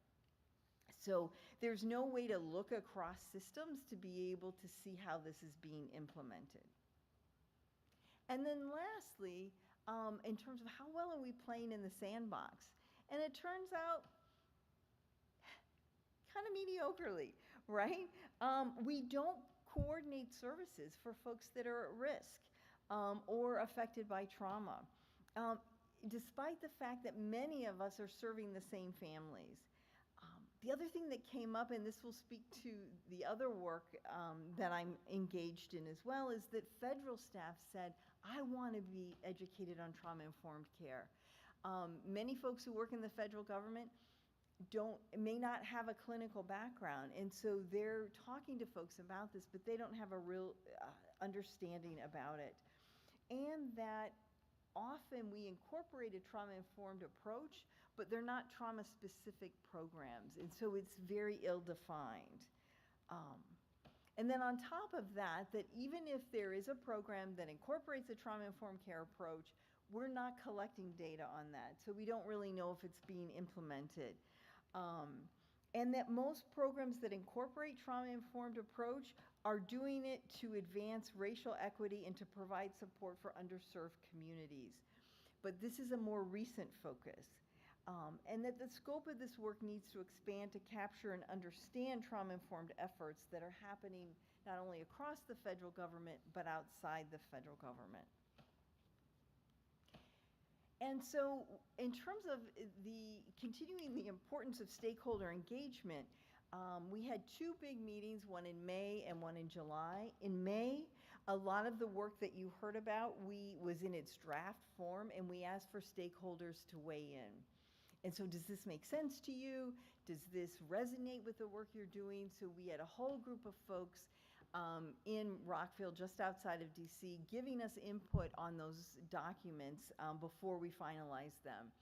So there's no way to look across systems to be able to see how this is being implemented. And then lastly, in terms of how well are we playing in the sandbox? And it turns out kind of mediocrely, right? We don't coordinate services for folks that are at risk or affected by trauma, despite the fact that many of us are serving the same families. The other thing that came up, and this will speak to the other work that I'm engaged in as well, is that federal staff said, I want to be educated on trauma-informed care. Many folks who work in the federal government may not have a clinical background, and so they're talking to folks about this, but they don't have a real understanding about it. And that often we incorporate a trauma-informed approach, but they're not trauma-specific programs, and so it's very ill-defined. And then on top of that, that even if there is a program that incorporates a trauma-informed care approach, we're not collecting data on that, so we don't really know if it's being implemented. And that most programs that incorporate trauma-informed approach are doing it to advance racial equity and to provide support for underserved communities. But this is a more recent focus. And that the scope of this work needs to expand to capture and understand trauma-informed efforts that are happening not only across the federal government, but outside the federal government. And so in terms of continuing the importance of stakeholder engagement, we had two big meetings, one in May and one in July. In May, a lot of the work that you heard about was in its draft form, and we asked for stakeholders to weigh in. And so does this make sense to you? Does this resonate with the work you're doing? So we had a whole group of folks in Rockville, just outside of DC, giving us input on those documents before we finalized them.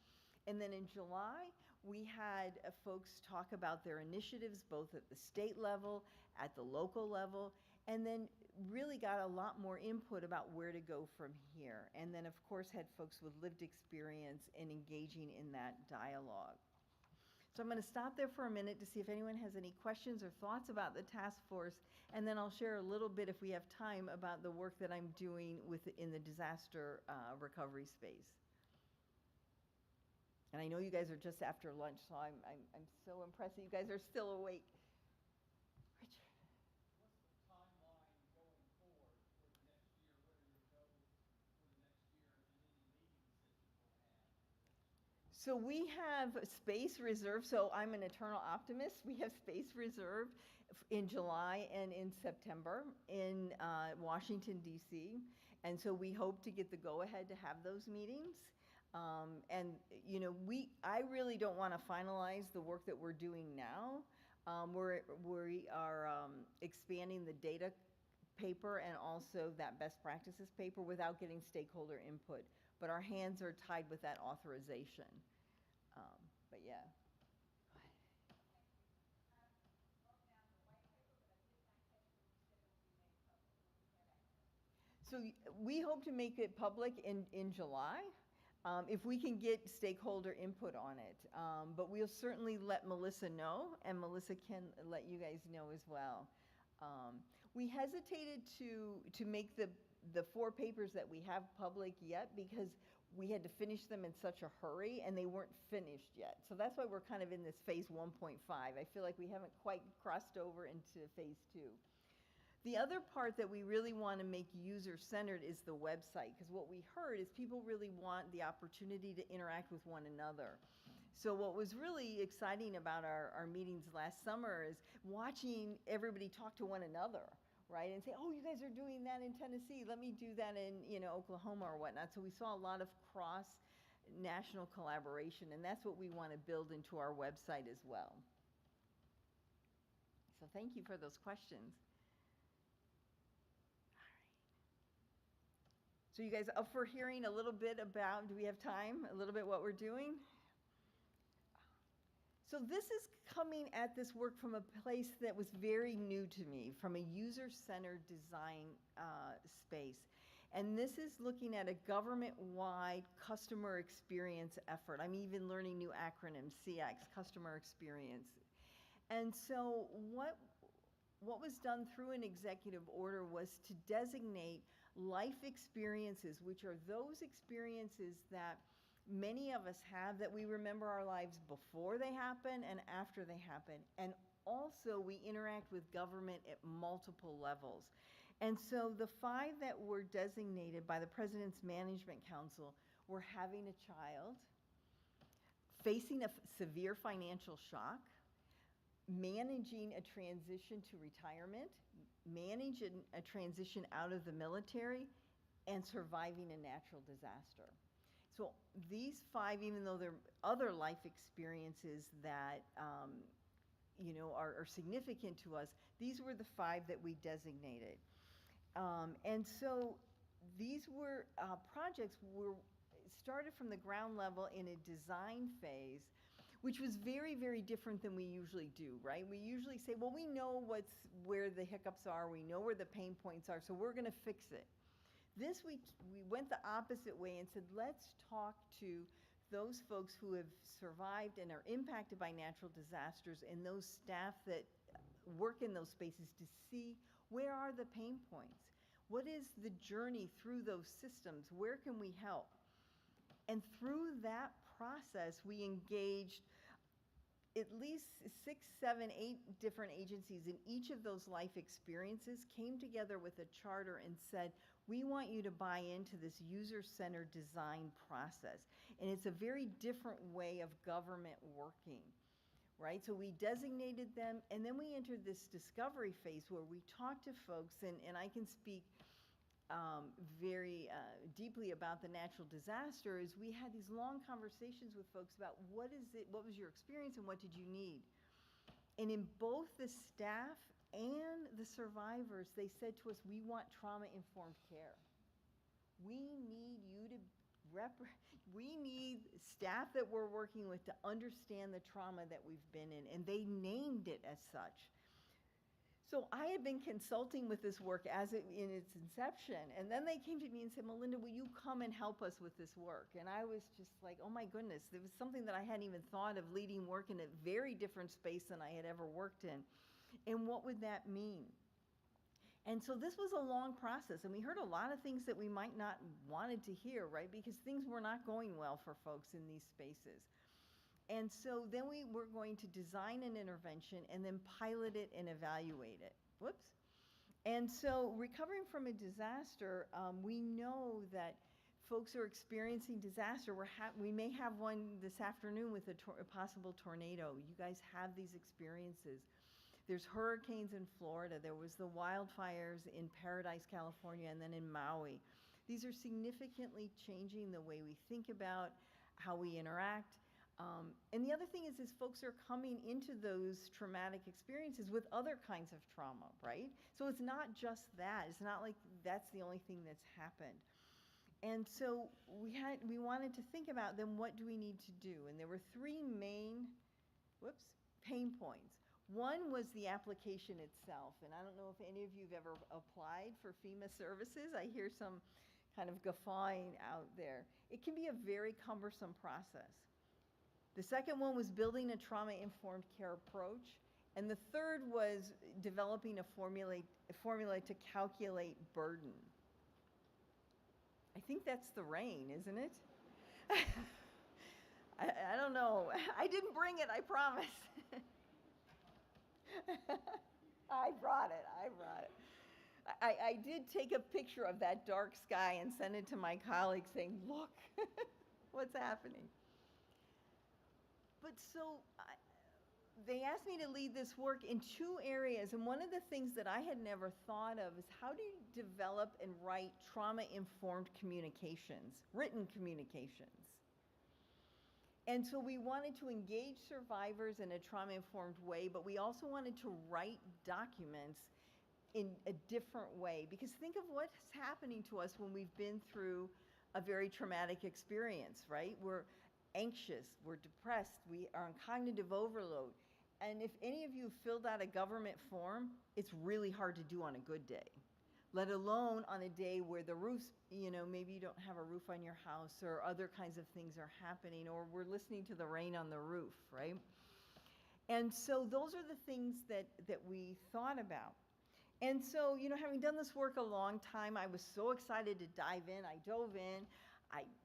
And then in July, we had folks talk about their initiatives, both at the state level, at the local level, and then really got a lot more input about where to go from here. And then, of course, had folks with lived experience and engaging in that dialogue. So I'm going to stop there for a minute to see if anyone has any questions or thoughts about the task force, and then I'll share a little bit, if we have time, about the work that I'm doing in the disaster recovery space. And I know you guys are just after lunch, so I'm so impressed that you guys are still awake. Richard. What's the timeline going forward for the next year? What are your goals for the next year, and any meetings that you will have? So we have space reserved, so I'm an eternal optimist. We have space reserved in July and in September in Washington, D.C., and so we hope to get the go-ahead to have those meetings. And, you know, I really don't want to finalize the work that we're doing now. We are expanding the data paper and also that best practices paper without getting stakeholder input. But our hands are tied with that authorization. But yeah. So we hope to make it public in July, if we can get stakeholder input on it. But we'll certainly let Melissa know, and Melissa can let you guys know as well. We hesitated to make the 4 papers that we have public yet because we had to finish them in such a hurry and they weren't finished yet. So that's why we're kind of in this phase 1.5. I feel like we haven't quite crossed over into phase 2. The other part that we really want to make user-centered is the website, because what we heard is people really want the opportunity to interact with one another. So what was really exciting about our meetings last summer is watching everybody talk to one another, right? And say, oh, you guys are doing that in Tennessee. Let me do that in, you know, Oklahoma or whatnot. So we saw a lot of cross-national collaboration, and that's what we want to build into our website as well. So thank you for those questions. So you guys up for hearing a little bit about, do we have time, a little bit what we're doing? So this is coming at this work from a place that was very new to me, from a user-centered design space. And this is looking at a government-wide customer experience effort. I'm even learning new acronyms, CX, customer experience. And so what was done through an executive order was to designate life experiences, which are those experiences that many of us have, that we remember our lives before they happen and after they happen. And also we interact with government at multiple levels. And so the 5 that were designated by the President's Management Council were having a child, facing a severe financial shock, managing a transition to retirement, managing a transition out of the military, and surviving a natural disaster. So these 5, even though there are other life experiences that you know, are significant to us, these were the 5 that we designated. And so these were projects were started from the ground level in a design phase, which was very, very different than we usually do, right? We usually say, well, we know where the hiccups are, we know where the pain points are, so we're gonna fix it. This week, we went the opposite way and said, let's talk to those folks who have survived and are impacted by natural disasters and those staff that work in those spaces to see where are the pain points? What is the journey through those systems? Where can we help? And through that process, we engaged at least 6, 7, 8 different agencies in each of those life experiences, came together with a charter and said, we want you to buy into this user-centered design process. And it's a very different way of government working, right? So we designated them, and then we entered this discovery phase where we talked to folks, and I can speak very deeply about the natural disaster. Is we had these long conversations with folks about what was your experience and what did you need? And in both the staff and the survivors, they said to us, we want trauma-informed care. We need you to we need staff that we're working with to understand the trauma that we've been in, and they named it as such. So I had been consulting with this work in its inception, and then they came to me and said, Melinda, will you come and help us with this work? And I was just like, oh my goodness, there was something that I hadn't even thought of, leading work in a very different space than I had ever worked in. And what would that mean? And so this was a long process, and we heard a lot of things that we might not wanted to hear, right? Because things were not going well for folks in these spaces. And so then we were going to design an intervention and then pilot it and evaluate it. Whoops. And so recovering from a disaster, we know that folks are experiencing disaster. We may have one this afternoon with a possible tornado. You guys have these experiences. There's hurricanes in Florida. There was the wildfires in Paradise, California, and then in Maui. These are significantly changing the way we think about how we interact. And the other thing is folks are coming into those traumatic experiences with other kinds of trauma, right? So it's not just that. It's not like that's the only thing that's happened. And so we wanted to think about then what do we need to do? And there were three main, pain points. One was the application itself. And I don't know if any of you have ever applied for FEMA services. I hear some kind of guffawing out there. It can be a very cumbersome process. The second one was building a trauma-informed care approach. And the third was developing a formula to calculate burden. I think that's the rain, isn't it? I don't know. I didn't bring it, I promise. I brought it. I did take a picture of that dark sky and send it to my colleagues saying, look, what's happening? But so they asked me to lead this work in two areas, and one of the things that I had never thought of is how do you develop and write trauma-informed communications, written communications? And so we wanted to engage survivors in a trauma-informed way, but we also wanted to write documents in a different way, because think of what's happening to us when we've been through a very traumatic experience, right? We're anxious, we're depressed, we are on cognitive overload. And if any of you filled out a government form, it's really hard to do on a good day, let alone on a day where the roof's, maybe you don't have a roof on your house or other kinds of things are happening, or we're listening to the rain on the roof, right? And so those are the things that we thought about. And so, having done this work a long time, I was so excited to dive in. I dove in.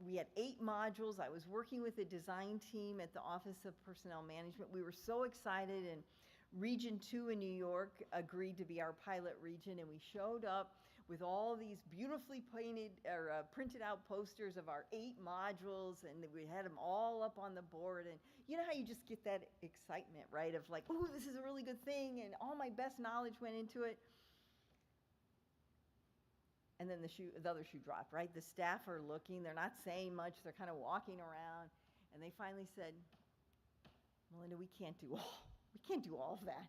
We had 8 modules. I was working with a design team at the Office of Personnel Management. We were so excited, and Region 2 in New York agreed to be our pilot region, and we showed up with all these beautifully painted or printed out posters of our 8 modules, and we had them all up on the board. And you know how you just get that excitement, right, of like, oh, this is a really good thing, and all my best knowledge went into it. And then the other shoe dropped, right? The staff are looking, they're not saying much, they're kind of walking around, and they finally said, Melinda, we can't do all of that.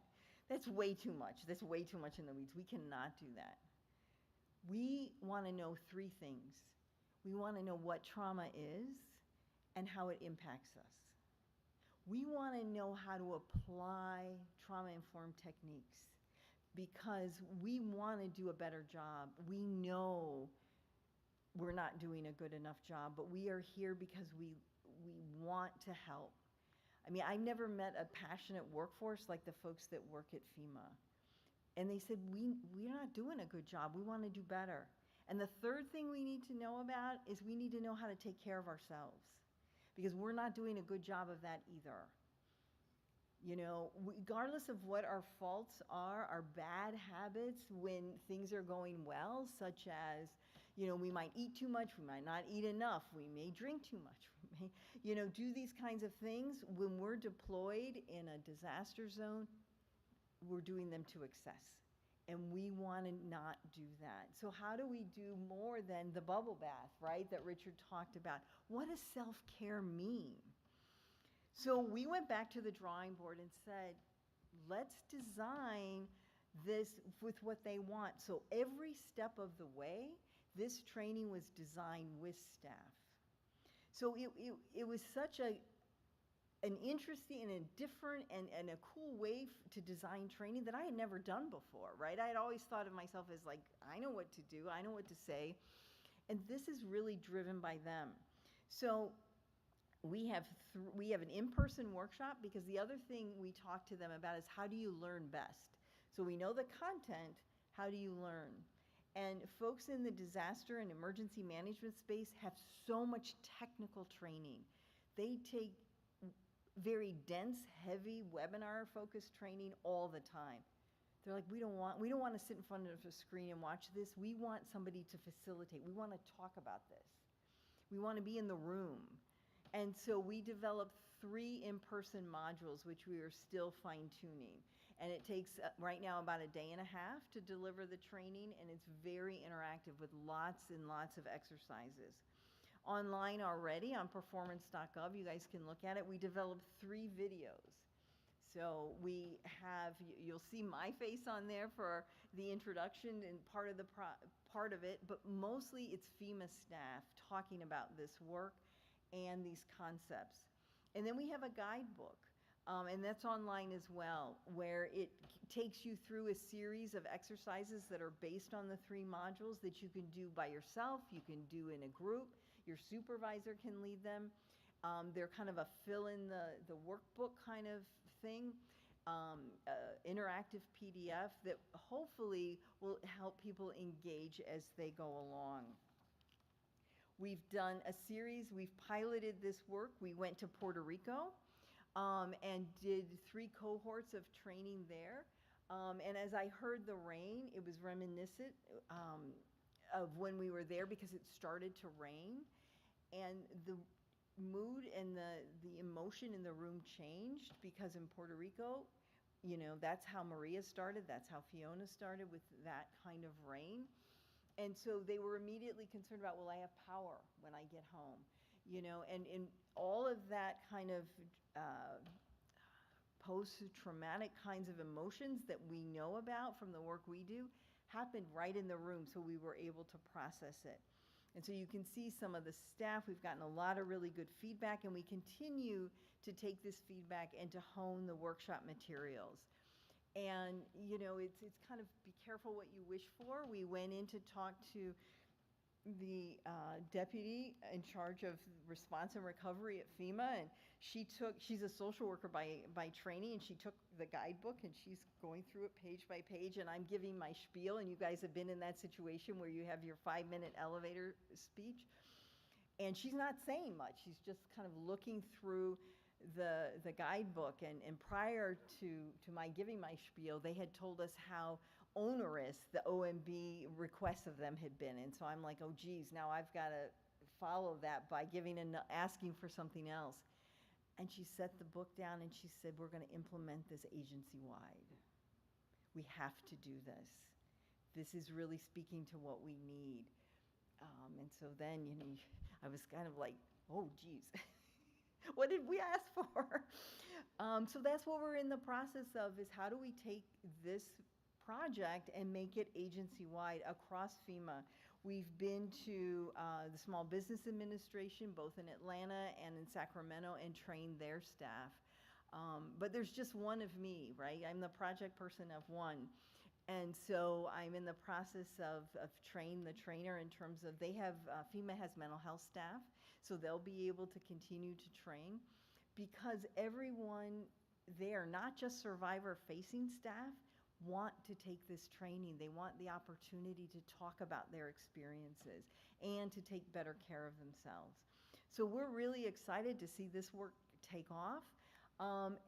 That's way too much. That's way too much in the weeds. We cannot do that. We want to know 3 things. We want to know what trauma is and how it impacts us. We want to know how to apply trauma-informed techniques, because we want to do a better job. We know we're not doing a good enough job, but we are here because we want to help. I mean, I never met a passionate workforce like the folks that work at FEMA. And they said, we're not doing a good job. We want to do better. And the third thing we need to know about is we need to know how to take care of ourselves, because we're not doing a good job of that either. Regardless of what our faults are, our bad habits when things are going well, such as, we might eat too much, we might not eat enough, we may drink too much, we may, do these kinds of things. When we're deployed in a disaster zone, we're doing them to excess. And we want to not do that. So how do we do more than the bubble bath, right, that Richard talked about? What does self-care mean? So we went back to the drawing board and said, let's design this with what they want. So every step of the way, this training was designed with staff. So it was such an interesting and a different and a cool way to design training that I had never done before, right? I had always thought of myself as like, I know what to do, I know what to say, and this is really driven by them. So we have an in-person workshop, because the other thing we talk to them about is how do you learn best? So we know the content, how do you learn? And folks in the disaster and emergency management space have so much technical training. They take very dense, heavy webinar-focused training all the time. They're like, we don't want to sit in front of a screen and watch this. We want somebody to facilitate. We want to talk about this. We want to be in the room. And so we developed 3 in-person modules, which we are still fine-tuning. And it takes right now about a day and a half to deliver the training, and it's very interactive with lots and lots of exercises. Online already on performance.gov, you guys can look at it. We developed 3 videos. So we have, you'll see my face on there for the introduction and part of it, but mostly it's FEMA staff talking about this work and these concepts. And then we have a guidebook. And that's online as well, where it takes you through a series of exercises that are based on the 3 modules that you can do by yourself, you can do in a group, your supervisor can lead them. They're kind of a fill in the workbook kind of thing, interactive PDF that hopefully will help people engage as they go along. We've done a series, we've piloted this work. We went to Puerto Rico. And did 3 cohorts of training there. And as I heard the rain, it was reminiscent of when we were there because it started to rain. And the mood and the emotion in the room changed because in Puerto Rico, you know, that's how Maria started, that's how Fiona started with that kind of rain. And so they were immediately concerned about, will I have power when I get home? You know, and all of that kind of post-traumatic kinds of emotions that we know about from the work we do happened right in the room, so we were able to process it. And so you can see some of the staff, we've gotten a lot of really good feedback, and we continue to take this feedback and to hone the workshop materials. And, you know, it's kind of be careful what you wish for. We went in to talk to the deputy in charge of response and recovery at FEMA, and she's a social worker by training, and she took the guidebook and she's going through it page by page, and I'm giving my spiel, and you guys have been in that situation where you have your 5-minute elevator speech, and she's not saying much. She's just kind of looking through the guidebook, and prior to my giving my spiel, they had told us how onerous the OMB requests of them had been. And so I'm like, oh geez, now I've got to follow that by asking for something else. And she set the book down and she said, we're going to implement this agency-wide. We have to do this. This is really speaking to what we need. And so then, you know, I was kind of like, oh geez, what did we ask for? So that's what we're in the process of, is how do we take this project and make it agency-wide across FEMA. We've been to the Small Business Administration, both in Atlanta and in Sacramento, and trained their staff. But there's just one of me, right? I'm the project person of one. And so I'm in the process of train the trainer in terms of, FEMA has mental health staff, so they'll be able to continue to train, because everyone there, not just survivor-facing staff, want to take this training. They want the opportunity to talk about their experiences and to take better care of themselves. So we're really excited to see this work take off.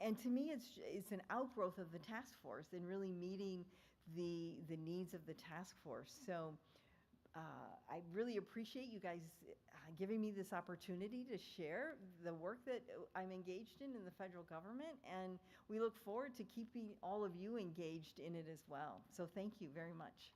And to me, it's an outgrowth of the task force and really meeting the needs of the task force. So I really appreciate you guys giving me this opportunity to share the work that I'm engaged in the federal government, and we look forward to keeping all of you engaged in it as well. So thank you very much.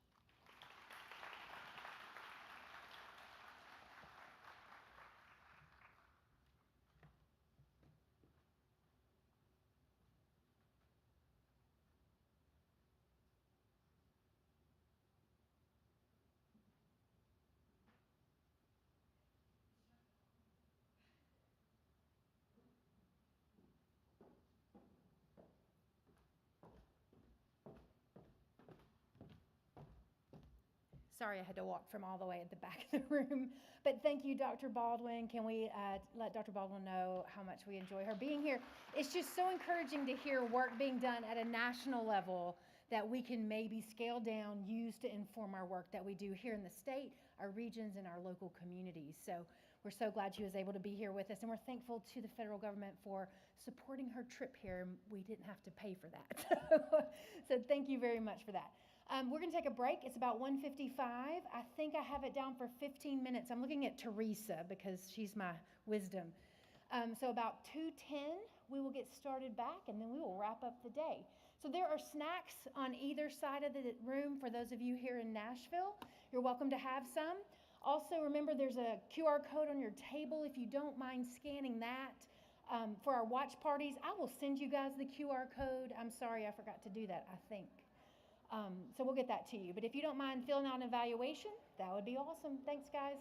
Sorry, I had to walk from all the way at the back of the room. But thank you, Dr. Baldwin. Can we let Dr. Baldwin know how much we enjoy her being here? It's just so encouraging to hear work being done at a national level that we can maybe scale down, use to inform our work that we do here in the state, our regions, and our local communities. So we're so glad she was able to be here with us, and we're thankful to the federal government for supporting her trip here. We didn't have to pay for that. So thank you very much for that. We're going to take a break. It's about 1:55. I think I have it down for 15 minutes. I'm looking at Teresa because she's my wisdom. So about 2:10, we will get started back, and then we will wrap up the day. So there are snacks on either side of the room for those of you here in Nashville. You're welcome to have some. Also, remember there's a QR code on your table if you don't mind scanning that. For our watch parties, I will send you guys the QR code. I'm sorry I forgot to do that, I think. So we'll get that to you. But if you don't mind filling out an evaluation, that would be awesome. Thanks, guys.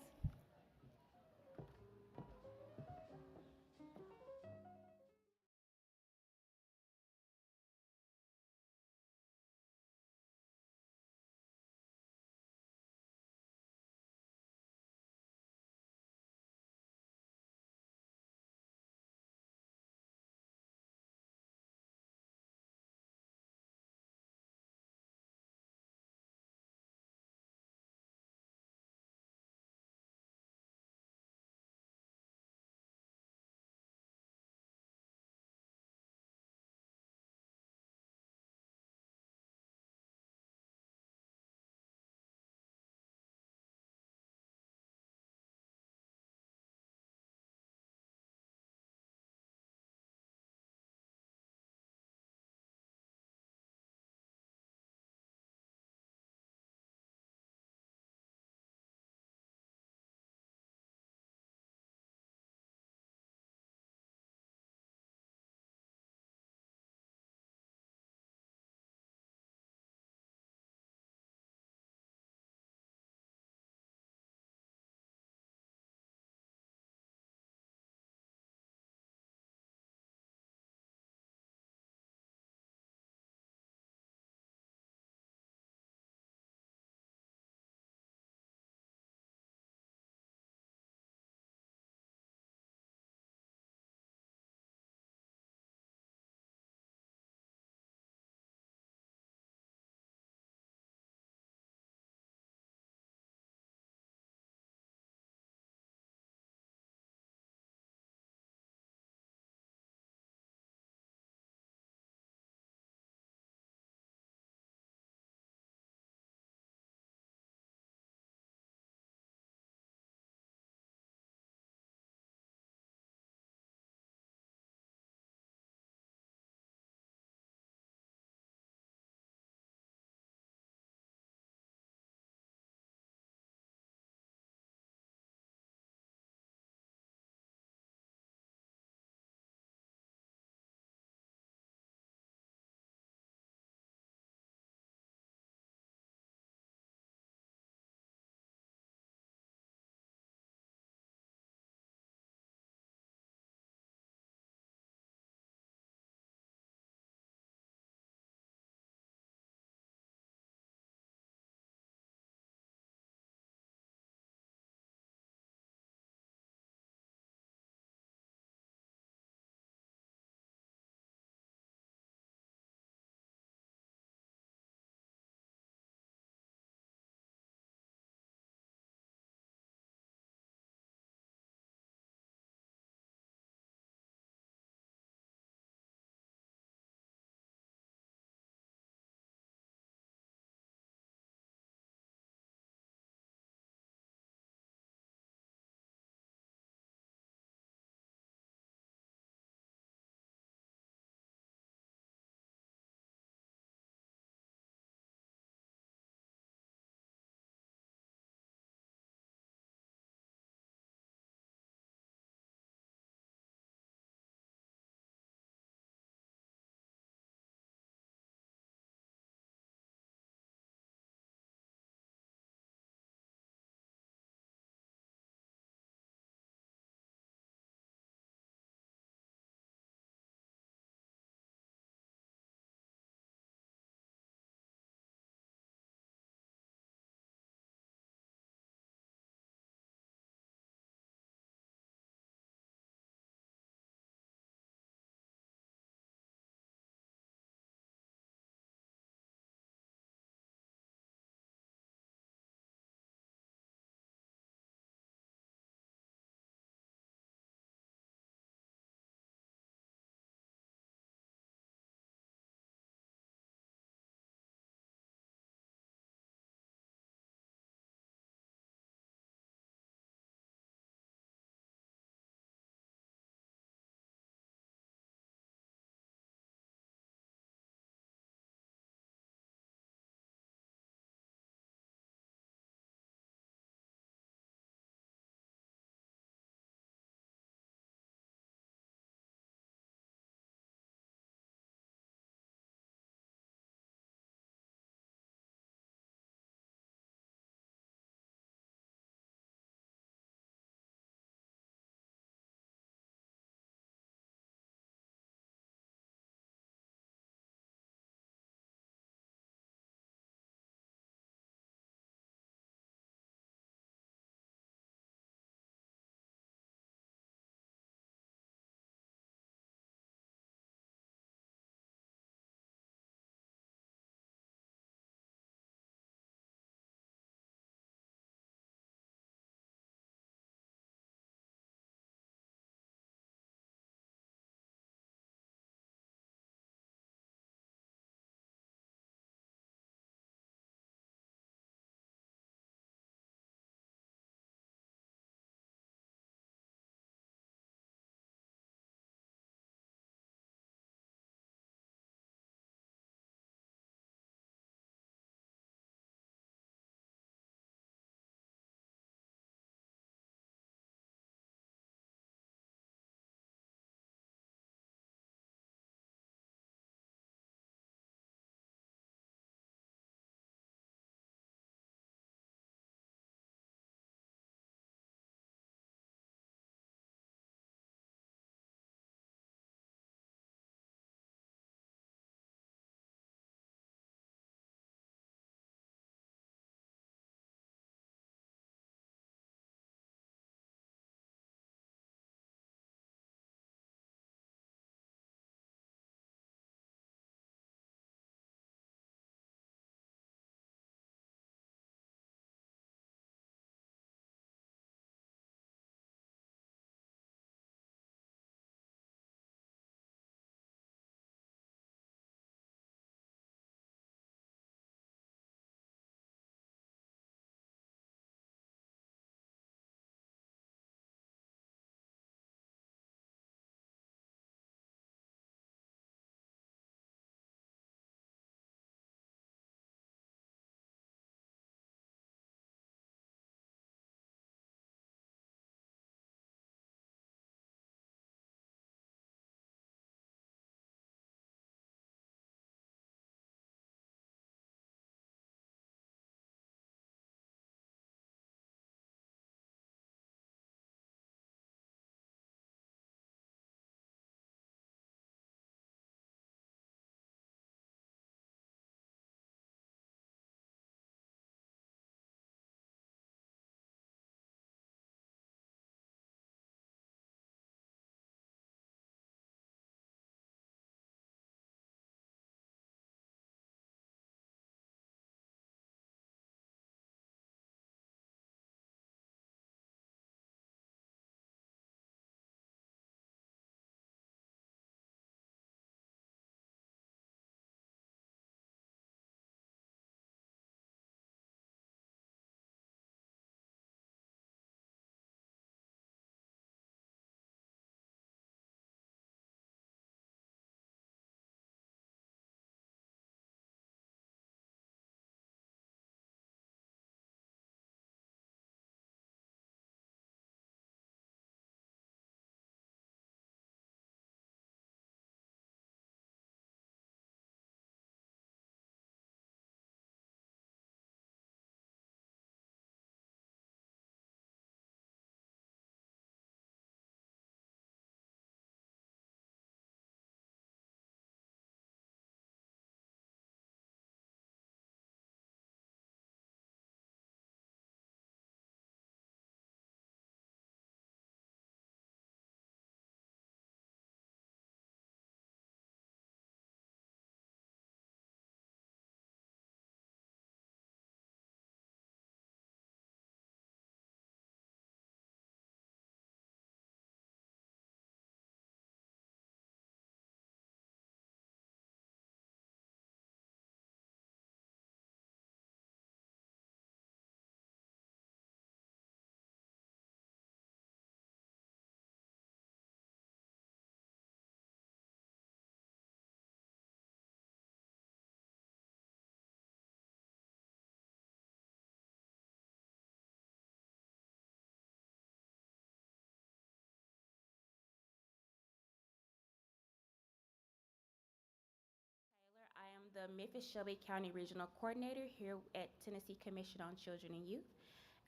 the Memphis Shelby County Regional Coordinator here at Tennessee Commission on Children and Youth.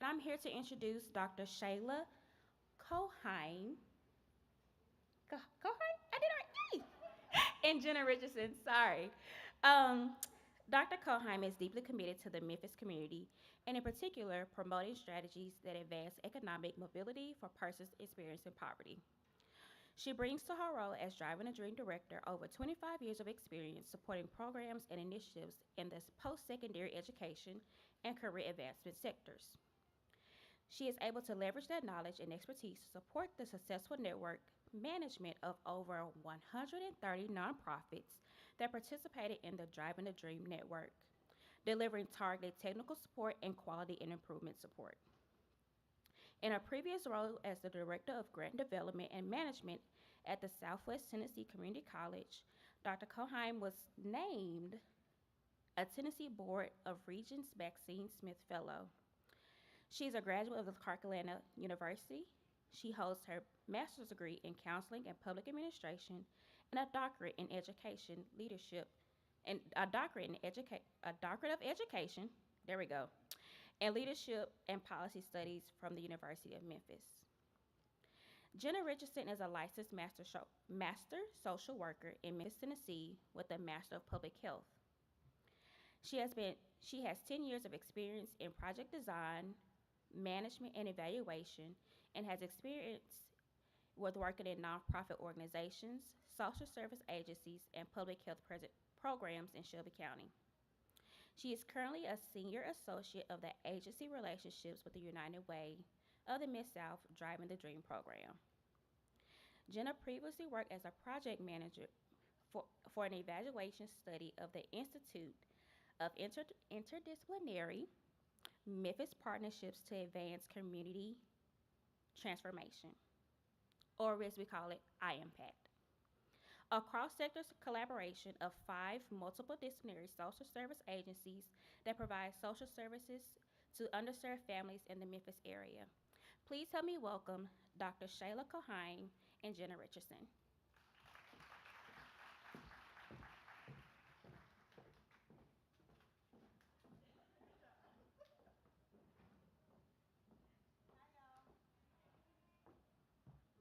And I'm here to introduce Dr. Shayla Coheim. Coheim? I did it right. And Jenna Richardson, sorry. Dr. Coheim is deeply committed to the Memphis community, and in particular, promoting strategies that advance economic mobility for persons experiencing poverty. She brings to her role as Driving a Dream Director over 25 years of experience supporting programs and initiatives in the post-secondary education and career advancement sectors. She is able to leverage that knowledge and expertise to support the successful network management of over 130 nonprofits that participated in the Driving a Dream network, delivering targeted technical support and quality and improvement support. In her previous role as the Director of Grant Development and Management at the Southwest Tennessee Community College, Dr. Coheim was named a Tennessee Board of Regents Maxine Smith Fellow. She is a graduate of the Clark Atlanta University. She holds her master's degree in counseling and public administration and a doctorate in education leadership and a doctorate of education, there we go, and leadership and policy studies from the University of Memphis. Jenna Richardson is a licensed master social worker in Memphis, Tennessee with a Master of Public Health. She has 10 years of experience in project design, management, and evaluation, and has experience with working in nonprofit organizations, social service agencies, and public health programs in Shelby County. She is currently a senior associate of the Agency Relationships with the United Way of the Mid-South Driving the Dream program. Jenna previously worked as a project manager for an evaluation study of the Institute of Interdisciplinary Memphis Partnerships to Advance Community Transformation, or as we call it, IMPACT. A cross-sector collaboration of 5 multiple-disciplinary social service agencies that provide social services to underserved families in the Memphis area. Please help me welcome Dr. Shayla Coheim and Jenna Richardson.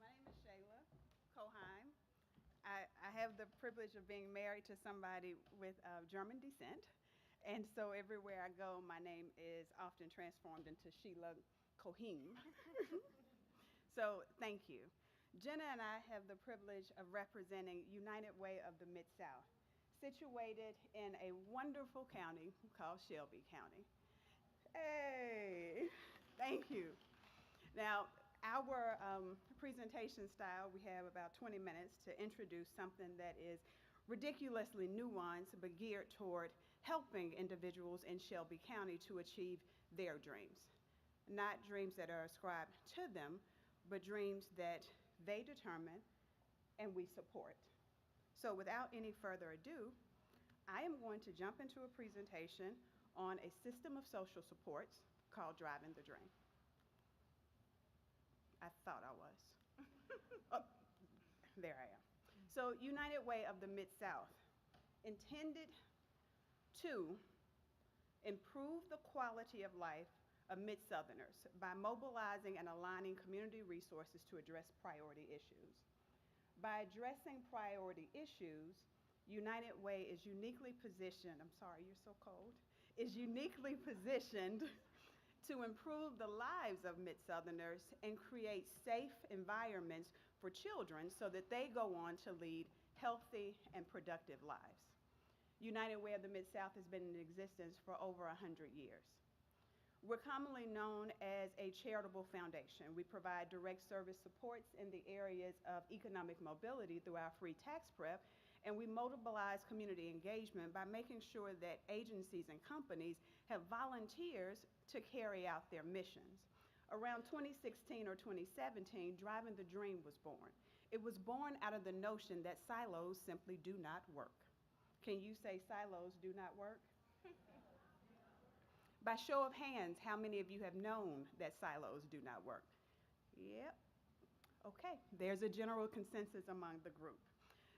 My name is Shayla Coheim. I have the privilege of being married to somebody with German descent, and so everywhere I go, my name is often transformed into Sheila Coheim. So thank you. Jenna and I have the privilege of representing United Way of the Mid-South, situated in a wonderful county called Shelby County. Hey, thank you. Now, our presentation style, we have about 20 minutes to introduce something that is ridiculously nuanced but geared toward helping individuals in Shelby County to achieve their dreams. Not dreams that are ascribed to them, but dreams that they determine and we support. So without any further ado, I am going to jump into a presentation on a system of social supports called Driving the Dream. I thought I was. Oh, there I am. So United Way of the Mid-South, intended to improve the quality of life of Mid-Southerners by mobilizing and aligning community resources to address priority issues. By addressing priority issues, United Way is uniquely positioned, I'm sorry, you're so cold, is uniquely positioned to improve the lives of Mid-Southerners and create safe environments for children so that they go on to lead healthy and productive lives. United Way of the Mid-South has been in existence for over 100 years. We're commonly known as a charitable foundation. We provide direct service supports in the areas of economic mobility through our free tax prep, and we mobilize community engagement by making sure that agencies and companies have volunteers to carry out their missions. Around 2016 or 2017, Driving the Dream was born. It was born out of the notion that silos simply do not work. Can you say silos do not work? By show of hands, how many of you have known that silos do not work? Yep. Okay, there's a general consensus among the group.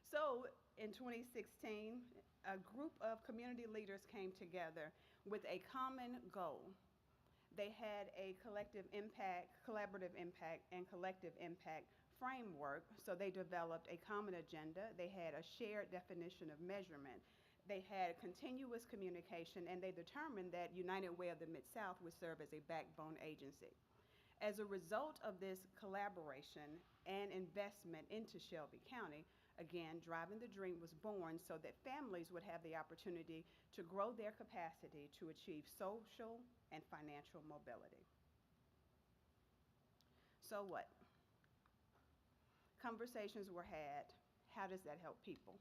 So in 2016, a group of community leaders came together with a common goal. They had a collective impact, collaborative impact, and collective impact framework. So they developed a common agenda. They had a shared definition of measurement. They had continuous communication, and they determined that United Way of the Mid-South would serve as a backbone agency. As a result of this collaboration and investment into Shelby County, again, Driving the Dream was born so that families would have the opportunity to grow their capacity to achieve social and financial mobility. So what? Conversations were had. How does that help people?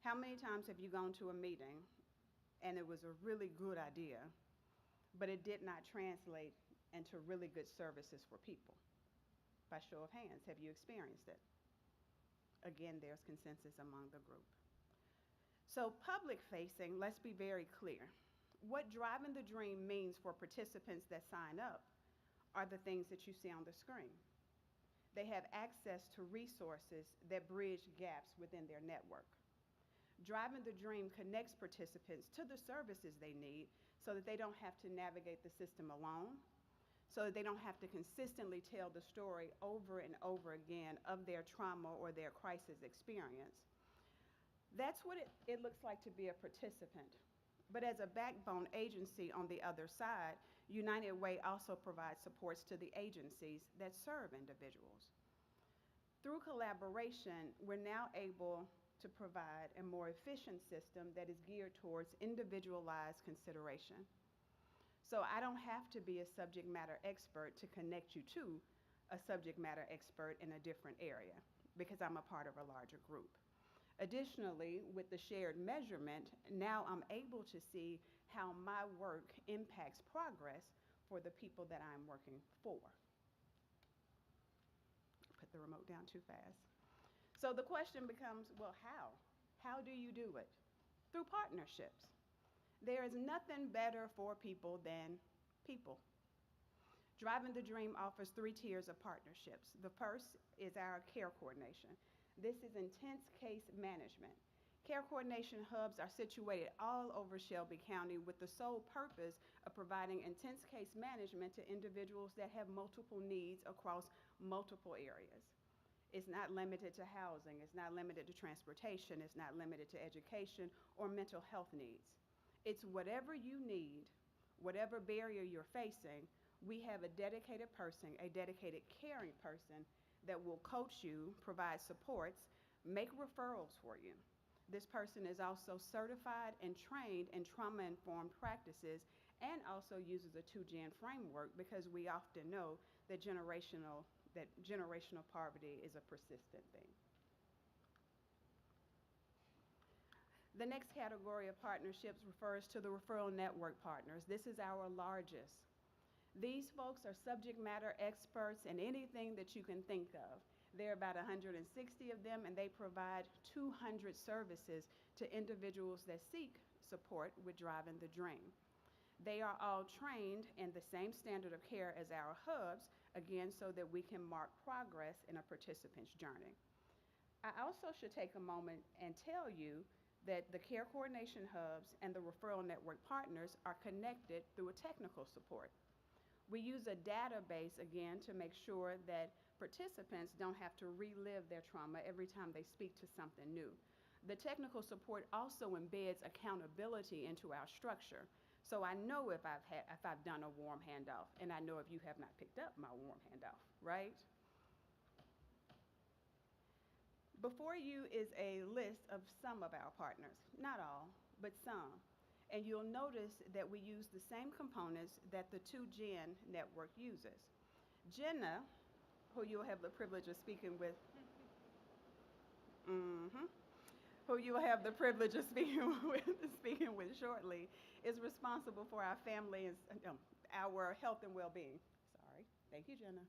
How many times have you gone to a meeting and it was a really good idea, but it did not translate into really good services for people? By show of hands, have you experienced it? Again, there's consensus among the group. So public facing, let's be very clear. What Driving the Dream means for participants that sign up are the things that you see on the screen. They have access to resources that bridge gaps within their network. Driving the Dream connects participants to the services they need so that they don't have to navigate the system alone, so that they don't have to consistently tell the story over and over again of their trauma or their crisis experience. That's what it looks like to be a participant. But as a backbone agency on the other side, United Way also provides supports to the agencies that serve individuals. Through collaboration, we're now able to provide a more efficient system that is geared towards individualized consideration. So I don't have to be a subject matter expert to connect you to a subject matter expert in a different area because I'm a part of a larger group. Additionally, with the shared measurement, now I'm able to see how my work impacts progress for the people that I'm working for. Put the remote down too fast. So the question becomes, well, how? How do you do it? Through partnerships. There is nothing better for people than people. Driving the Dream offers 3 tiers of partnerships. The first is our care coordination. This is intense case management. Care coordination hubs are situated all over Shelby County with the sole purpose of providing intense case management to individuals that have multiple needs across multiple areas. It's not limited to housing, it's not limited to transportation, it's not limited to education or mental health needs. It's whatever you need, whatever barrier you're facing, we have a dedicated person, a dedicated caring person that will coach you, provide supports, make referrals for you. This person is also certified and trained in trauma-informed practices and also uses a 2GEN framework because we often know that generational poverty is a persistent thing. The next category of partnerships refers to the referral network partners. This is our largest. These folks are subject matter experts in anything that you can think of. There are about 160 of them, and they provide 200 services to individuals that seek support with Driving the Dream. They are all trained in the same standard of care as our hubs, again, so that we can mark progress in a participant's journey. I also should take a moment and tell you that the care coordination hubs and the referral network partners are connected through a technical support. We use a database, again, to make sure that participants don't have to relive their trauma every time they speak to something new. The technical support also embeds accountability into our structure. So I know if I've done a warm handoff, and I know if you have not picked up my warm handoff, right? Before you is a list of some of our partners, not all, but some. And you'll notice that we use the same components that the 2GEN network uses. Jenna, who you'll have the privilege of speaking with, who you'll have the privilege of speaking with shortly, is responsible for our family and our health and well-being. Sorry, thank you, Jenna.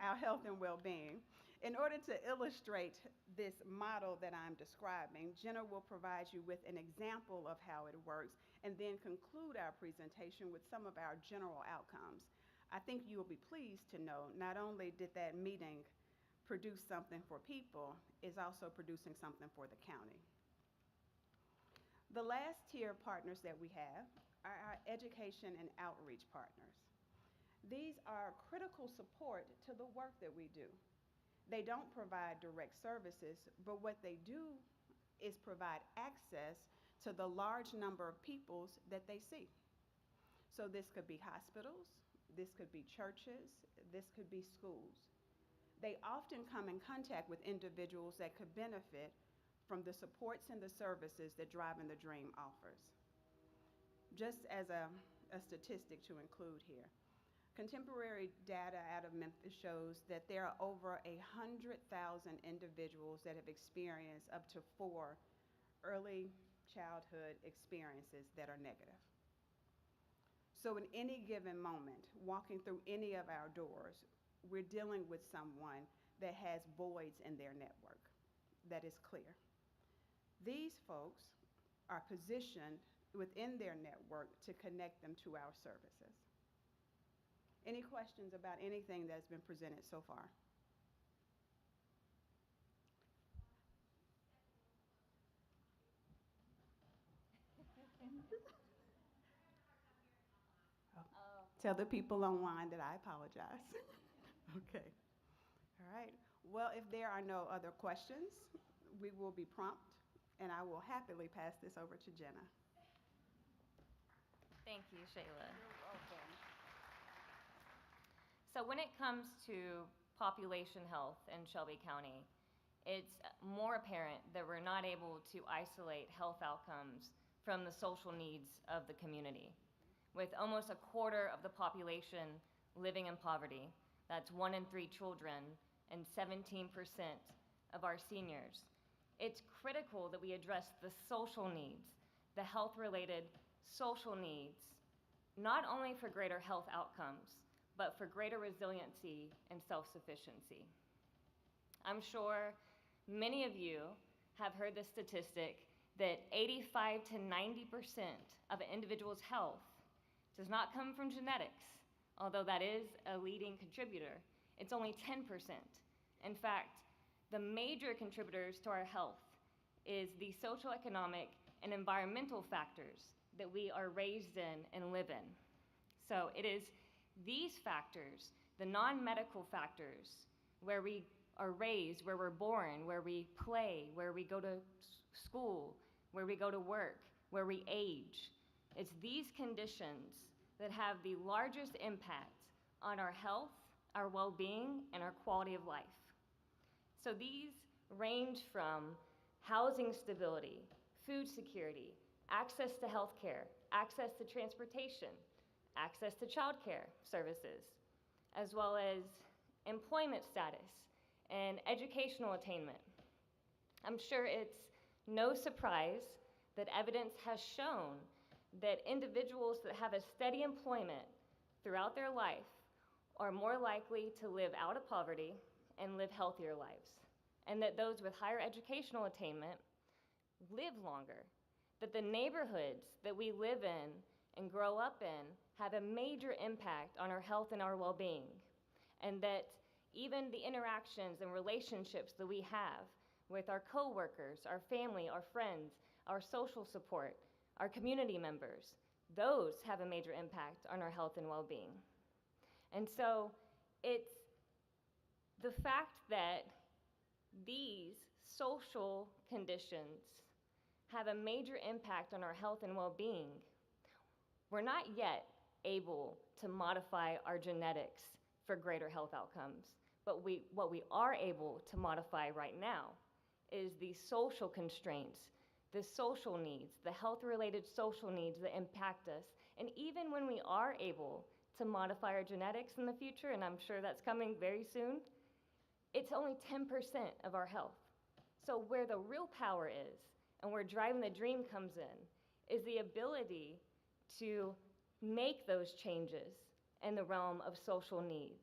Our health and well-being. In order to illustrate this model that I'm describing, Jenna will provide you with an example of how it works and then conclude our presentation with some of our general outcomes. I think you will be pleased to know not only did that meeting produce something for people is also producing something for the county. The last tier of partners that we have are our education and outreach partners. These are critical support to the work that we do. They don't provide direct services, but what they do is provide access to the large number of peoples that they see. So this could be hospitals, this could be churches, this could be schools. They often come in contact with individuals that could benefit from the supports and the services that Driving the Dream offers. Just as a statistic to include here, contemporary data out of Memphis shows that there are over 100,000 individuals that have experienced up to 4 early childhood experiences that are negative. So in any given moment, walking through any of our doors, we're dealing with someone that has voids in their network. That is clear. These folks are positioned within their network to connect them to our services. Any questions about anything that's been presented so far? Tell the people online that I apologize. Okay. All right. Well, if there are no other questions, we will be prompt, and I will happily pass this over to Jenna. Thank you, Shayla. You're welcome. So when it comes to population health in Shelby County, it's more apparent that we're not able to isolate health outcomes from the social needs of the community. With almost 1/4 of the population living in poverty, that's 1 in 3 children and 17% of our seniors, it's critical that we address the social needs, the health-related social needs, not only for greater health outcomes, but for greater resiliency and self-sufficiency. I'm sure many of you have heard the statistic that 85 to 90% of an individual's health does not come from genetics, although that is a leading contributor. It's only 10%. In fact, the major contributors to our health is the socioeconomic and environmental factors that we are raised in and live in. So it is these factors, the non-medical factors, where we are raised, where we're born, where we play, where we go to school, where we go to work, where we age. It's these conditions that have the largest impact on our health, our well-being, and our quality of life. So these range from housing stability, food security, access to health care, access to transportation, access to child care services, as well as employment status and educational attainment. I'm sure it's no surprise that evidence has shown that individuals that have a steady employment throughout their life are more likely to live out of poverty and live healthier lives, and that those with higher educational attainment live longer, that the neighborhoods that we live in and grow up in have a major impact on our health and our well-being, and that even the interactions and relationships that we have with our coworkers, our family, our friends, our social support, our community members, those have a major impact on our health and well-being. And so it's the fact that these social conditions have a major impact on our health and well-being. We're not yet able to modify our genetics for greater health outcomes, but what we are able to modify right now is the social constraints, the social needs, the health-related social needs that impact us. And even when we are able to modify our genetics in the future, and I'm sure that's coming very soon, it's only 10% of our health. So where the real power is, and where Driving the Dream comes in, is the ability to make those changes in the realm of social needs.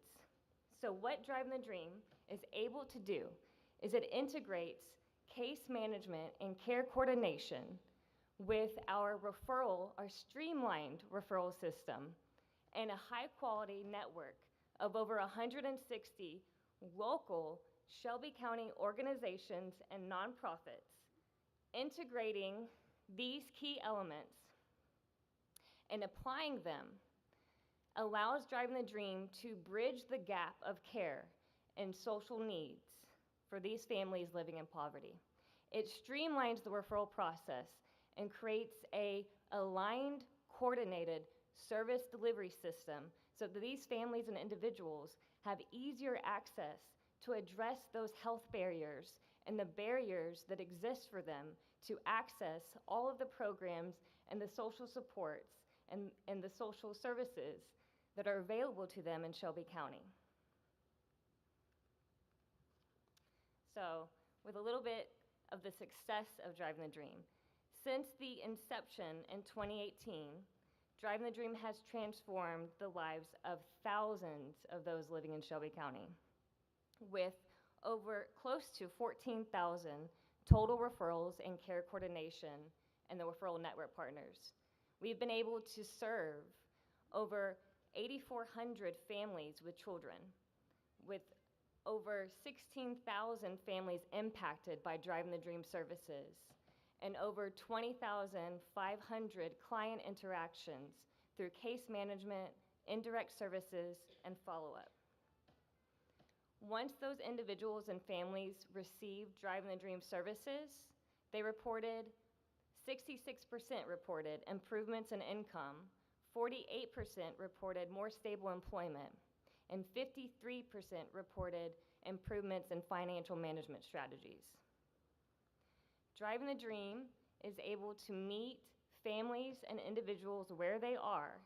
So what Driving the Dream is able to do is it integrates case management and care coordination with our referral, our streamlined referral system, and a high-quality network of over 160 local Shelby County organizations and nonprofits. Integrating these key elements and applying them allows Driving the Dream to bridge the gap of care and social needs for these families living in poverty. It streamlines the referral process and creates a aligned, coordinated service delivery system so that these families and individuals have easier access to address those health barriers and the barriers that exist for them to access all of the programs and the social supports and the social services that are available to them in Shelby County. So, with a little bit of the success of Driving the Dream, since the inception in 2018, Driving the Dream has transformed the lives of thousands of those living in Shelby County, with over close to 14,000 total referrals and care coordination and the referral network partners. We've been able to serve over 8,400 families with children, with over 16,000 families impacted by Driving the Dream services, and over 20,500 client interactions through case management, indirect services, and follow-up. Once those individuals and families received Driving the Dream services, they reported 66% reported improvements in income, 48% reported more stable employment, and 53% reported improvements in financial management strategies. Driving the Dream is able to meet families and individuals where they are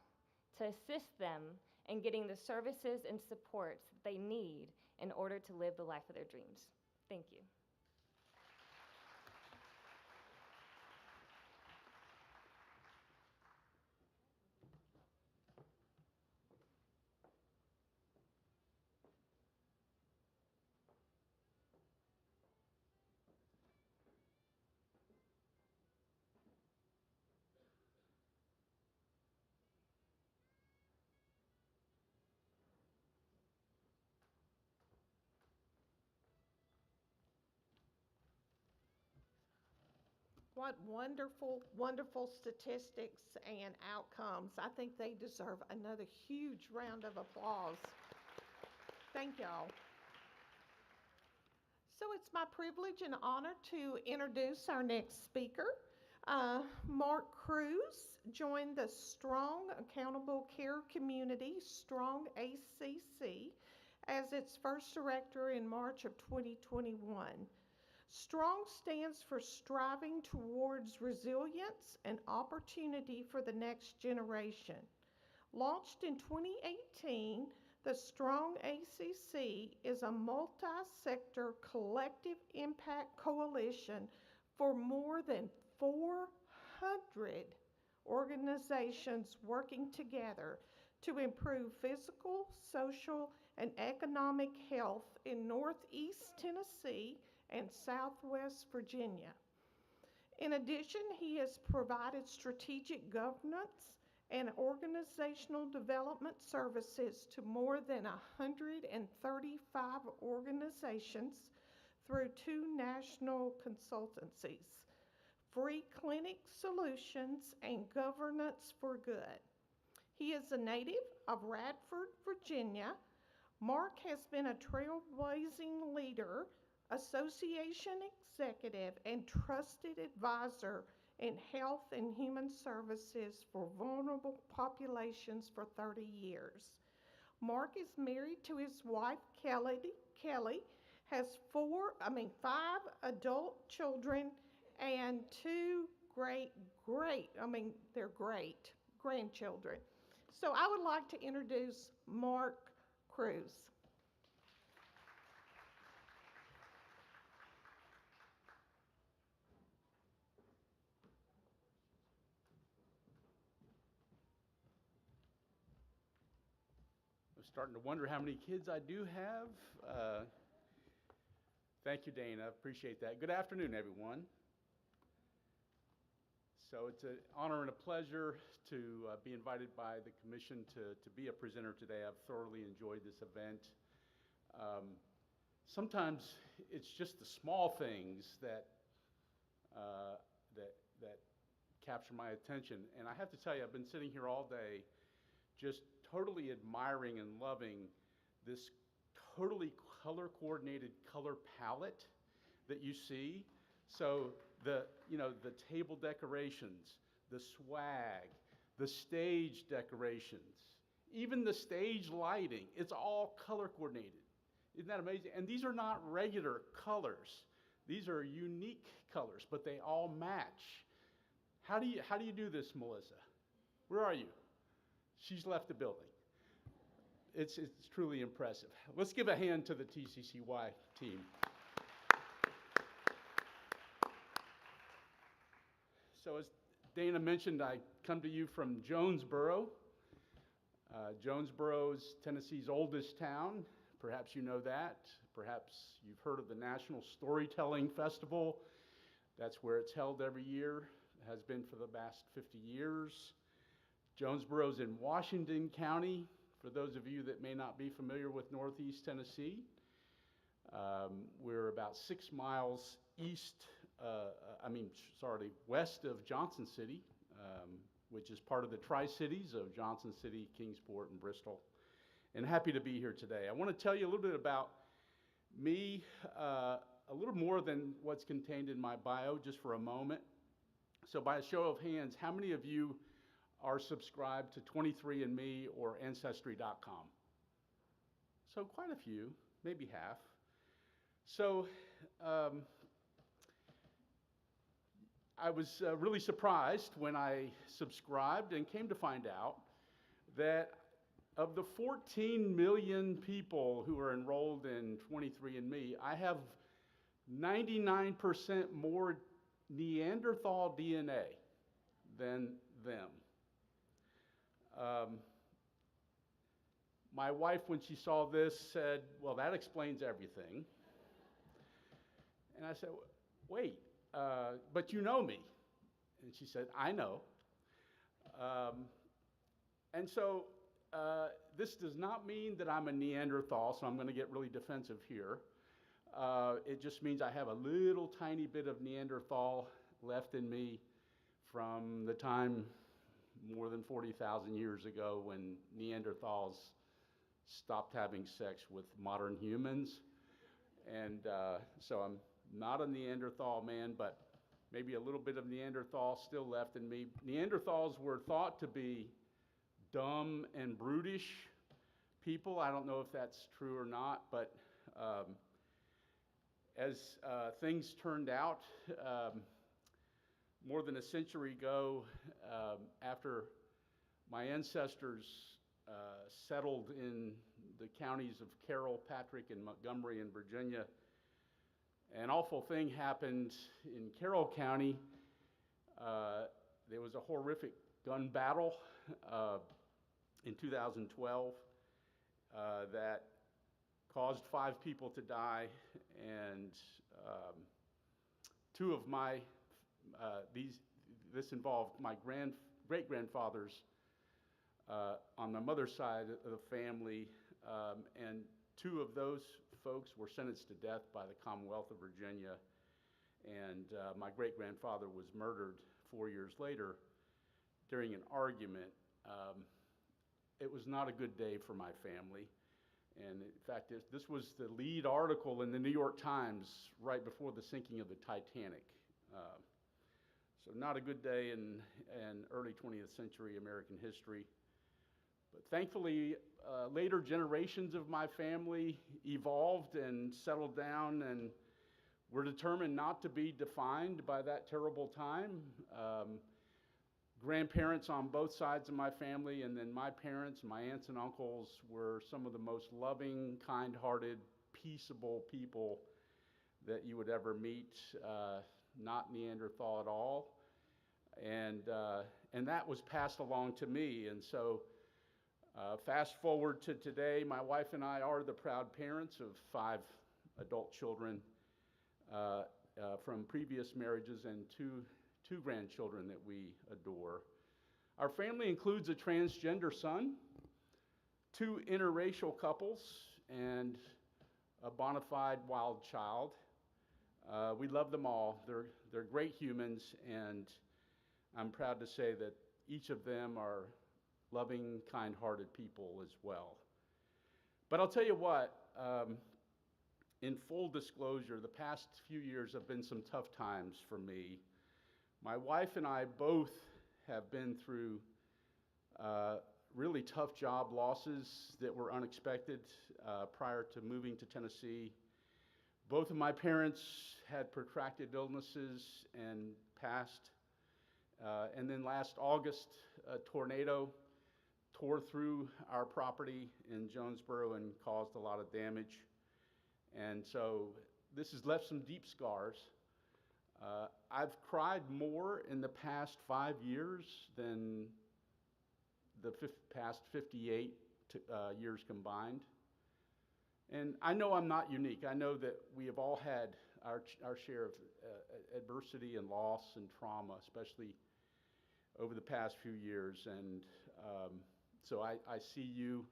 to assist them in getting the services and supports that they need in order to live the life of their dreams. Thank you. What wonderful, wonderful statistics and outcomes. I think they deserve another huge round of applause. Thank y'all. So it's my privilege and honor to introduce our next speaker. Mark Cruz joined the Strong Accountable Care Community, Strong ACC, as its first director in March of 2021. Strong stands for striving towards resilience and opportunity for the next generation. Launched in 2018, the Strong ACC is a multi-sector collective impact coalition for more than 400 organizations working together to improve physical, social, and economic health in Northeast Tennessee and Southwest Virginia. In addition, he has provided strategic governance and organizational development services to more than 135 organizations through 2 national consultancies, Free Clinic Solutions and Governance for Good. He is a native of Radford, Virginia. Mark has been a trailblazing leader, association executive, and trusted advisor in health and human services for vulnerable populations for 30 years. Mark is married to his wife, Kelly. Kelly has 5 adult children and 2 great grandchildren. So I would like to introduce Mark Cruz. Starting to wonder how many kids I do have. Thank you, Dana. Appreciate that. Good afternoon, everyone. So it's an honor and a pleasure to be invited by the commission to be a presenter today. I've thoroughly enjoyed this event. sometimes it's just the small things that, that capture my attention. And I have to tell you, I've been sitting here all day just totally admiring and loving this totally color-coordinated color palette that you see. So the table decorations, the swag, the stage decorations, even the stage lighting, it's all color-coordinated. Isn't that amazing? And these are not regular colors. These are unique colors, but they all match. How do you do this, Melissa? Where are you? She's left the building. It's truly impressive. Let's give a hand to the TCCY team. So as Dana mentioned, I come to you from Jonesboro. Jonesboro is Tennessee's oldest town. Perhaps you know that. Perhaps you've heard of the National Storytelling Festival. That's where it's held every year. It has been for the past 50 years. Jonesboro is in Washington County, for those of you that may not be familiar with Northeast Tennessee. We're about 6 miles west of Johnson City, which is part of the Tri-Cities of Johnson City, Kingsport, and Bristol. And happy to be here today. I want to tell you a little bit about me, a little more than what's contained in my bio, just for a moment. So by a show of hands, how many of you are subscribed to 23andMe or Ancestry.com? So quite a few, maybe half. So I was really surprised when I subscribed and came to find out that of the 14 million people who are enrolled in 23andMe, I have 99% more Neanderthal DNA than them. My wife, when she saw this, said, well, that explains everything. And I said, wait, but you know me. And she said, I know. And so this does not mean that I'm a Neanderthal, so I'm going to get really defensive here. It just means I have a little tiny bit of Neanderthal left in me from the time more than 40,000 years ago when Neanderthals stopped having sex with modern humans. And so I'm not a Neanderthal man, but maybe a little bit of Neanderthal still left in me. Neanderthals were thought to be dumb and brutish people. I don't know if that's true or not, but as things turned out, more than a century ago, after my ancestors settled in the counties of Carroll, Patrick, and Montgomery in Virginia, an awful thing happened in Carroll County. There was a horrific gun battle in 2012 that caused 5 people to die, and 2 of my, this involved my great-grandfathers on my mother's side of the family, and 2 of those folks were sentenced to death by the Commonwealth of Virginia, and my great-grandfather was murdered 4 years later during an argument. It was not a good day for my family. And in fact, this was the lead article in the New York Times right before the sinking of the Titanic. So not a good day in early 20th century American history. But thankfully, later generations of my family evolved and settled down and were determined not to be defined by that terrible time. Grandparents on both sides of my family, and then my parents, my aunts and uncles, were some of the most loving, kind-hearted, peaceable people that you would ever meet, not Neanderthal at all. And that was passed along to me. And so fast forward to today, my wife and I are the proud parents of 5 adult children from previous marriages and two grandchildren that we adore. Our family includes a transgender son, 2 interracial couples, and a bona fide wild child. We love them all. They're great humans, and I'm proud to say that each of them are loving, kind-hearted people as well. But I'll tell you what, in full disclosure, the past few years have been some tough times for me. My wife and I both have been through really tough job losses that were unexpected prior to moving to Tennessee. Both of my parents had protracted illnesses and passed. And then last August, a tornado tore through our property in Jonesboro and caused a lot of damage. And so this has left some deep scars. I've cried more in the past 5 years than the past 58 years combined. And I know I'm not unique. I know that we have all had our share of adversity and loss and trauma, especially over the past few years. And so I see you,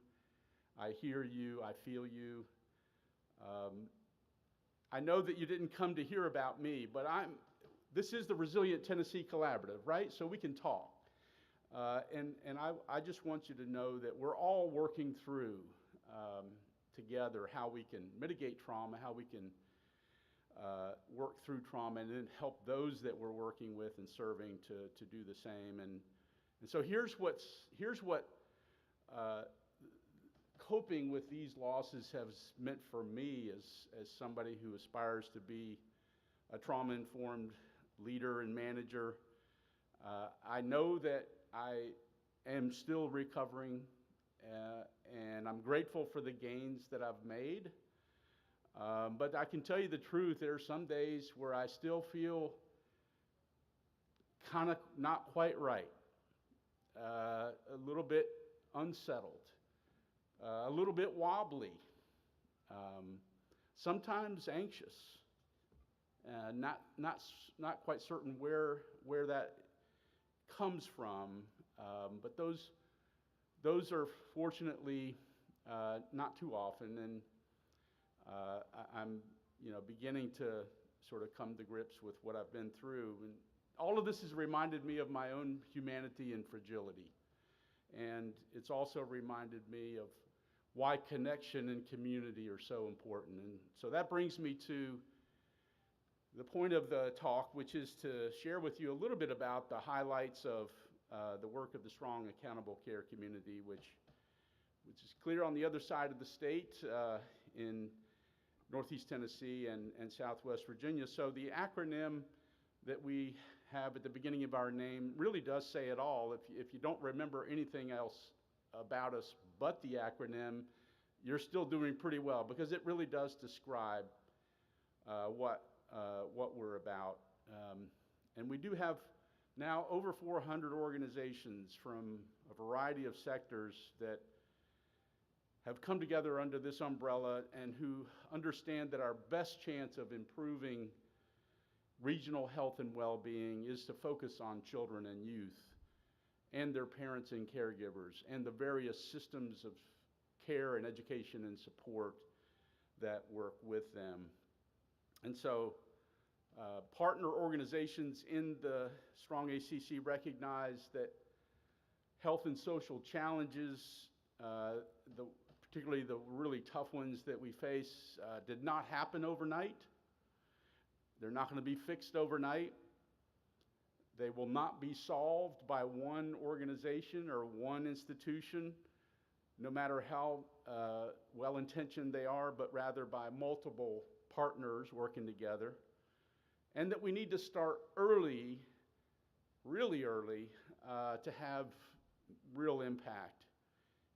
I hear you, I feel you. I know that you didn't come to hear about me, but this is the Resilient Tennessee Collaborative, right? So we can talk. And I just want you to know that we're all working through together how we can mitigate trauma, how we can work through trauma, and then help those that we're working with and serving to do the same. And so here's what coping with these losses has meant for me as somebody who aspires to be a trauma-informed leader and manager. I know that I am still recovering, and I'm grateful for the gains that I've made. But I can tell you the truth, there are some days where I still feel kind of not quite right, a little bit unsettled, a little bit wobbly, sometimes anxious, not quite certain where that comes from, but those are fortunately not too often, and I'm beginning to sort of come to grips with what I've been through. And all of this has reminded me of my own humanity and fragility. And it's also reminded me of why connection and community are so important. And so that brings me to the point of the talk, which is to share with you a little bit about the highlights of the work of the Strong Accountable Care community, which is clear on the other side of the state in Northeast Tennessee and Southwest Virginia. So the acronym that we have at the beginning of our name really does say it all. If you don't remember anything else about us but the acronym, you're still doing pretty well, because it really does describe what we're about. And we do have now over 400 organizations from a variety of sectors that have come together under this umbrella and who understand that our best chance of improving regional health and well-being is to focus on children and youth and their parents and caregivers and the various systems of care and education and support that work with them. And so partner organizations in the Strong ACC recognize that health and social challenges, particularly the really tough ones that we face, did not happen overnight. They're not going to be fixed overnight. They will not be solved by one organization or one institution, no matter how well-intentioned they are, but rather by multiple partners working together. And that we need to start early, really early, to have real impact.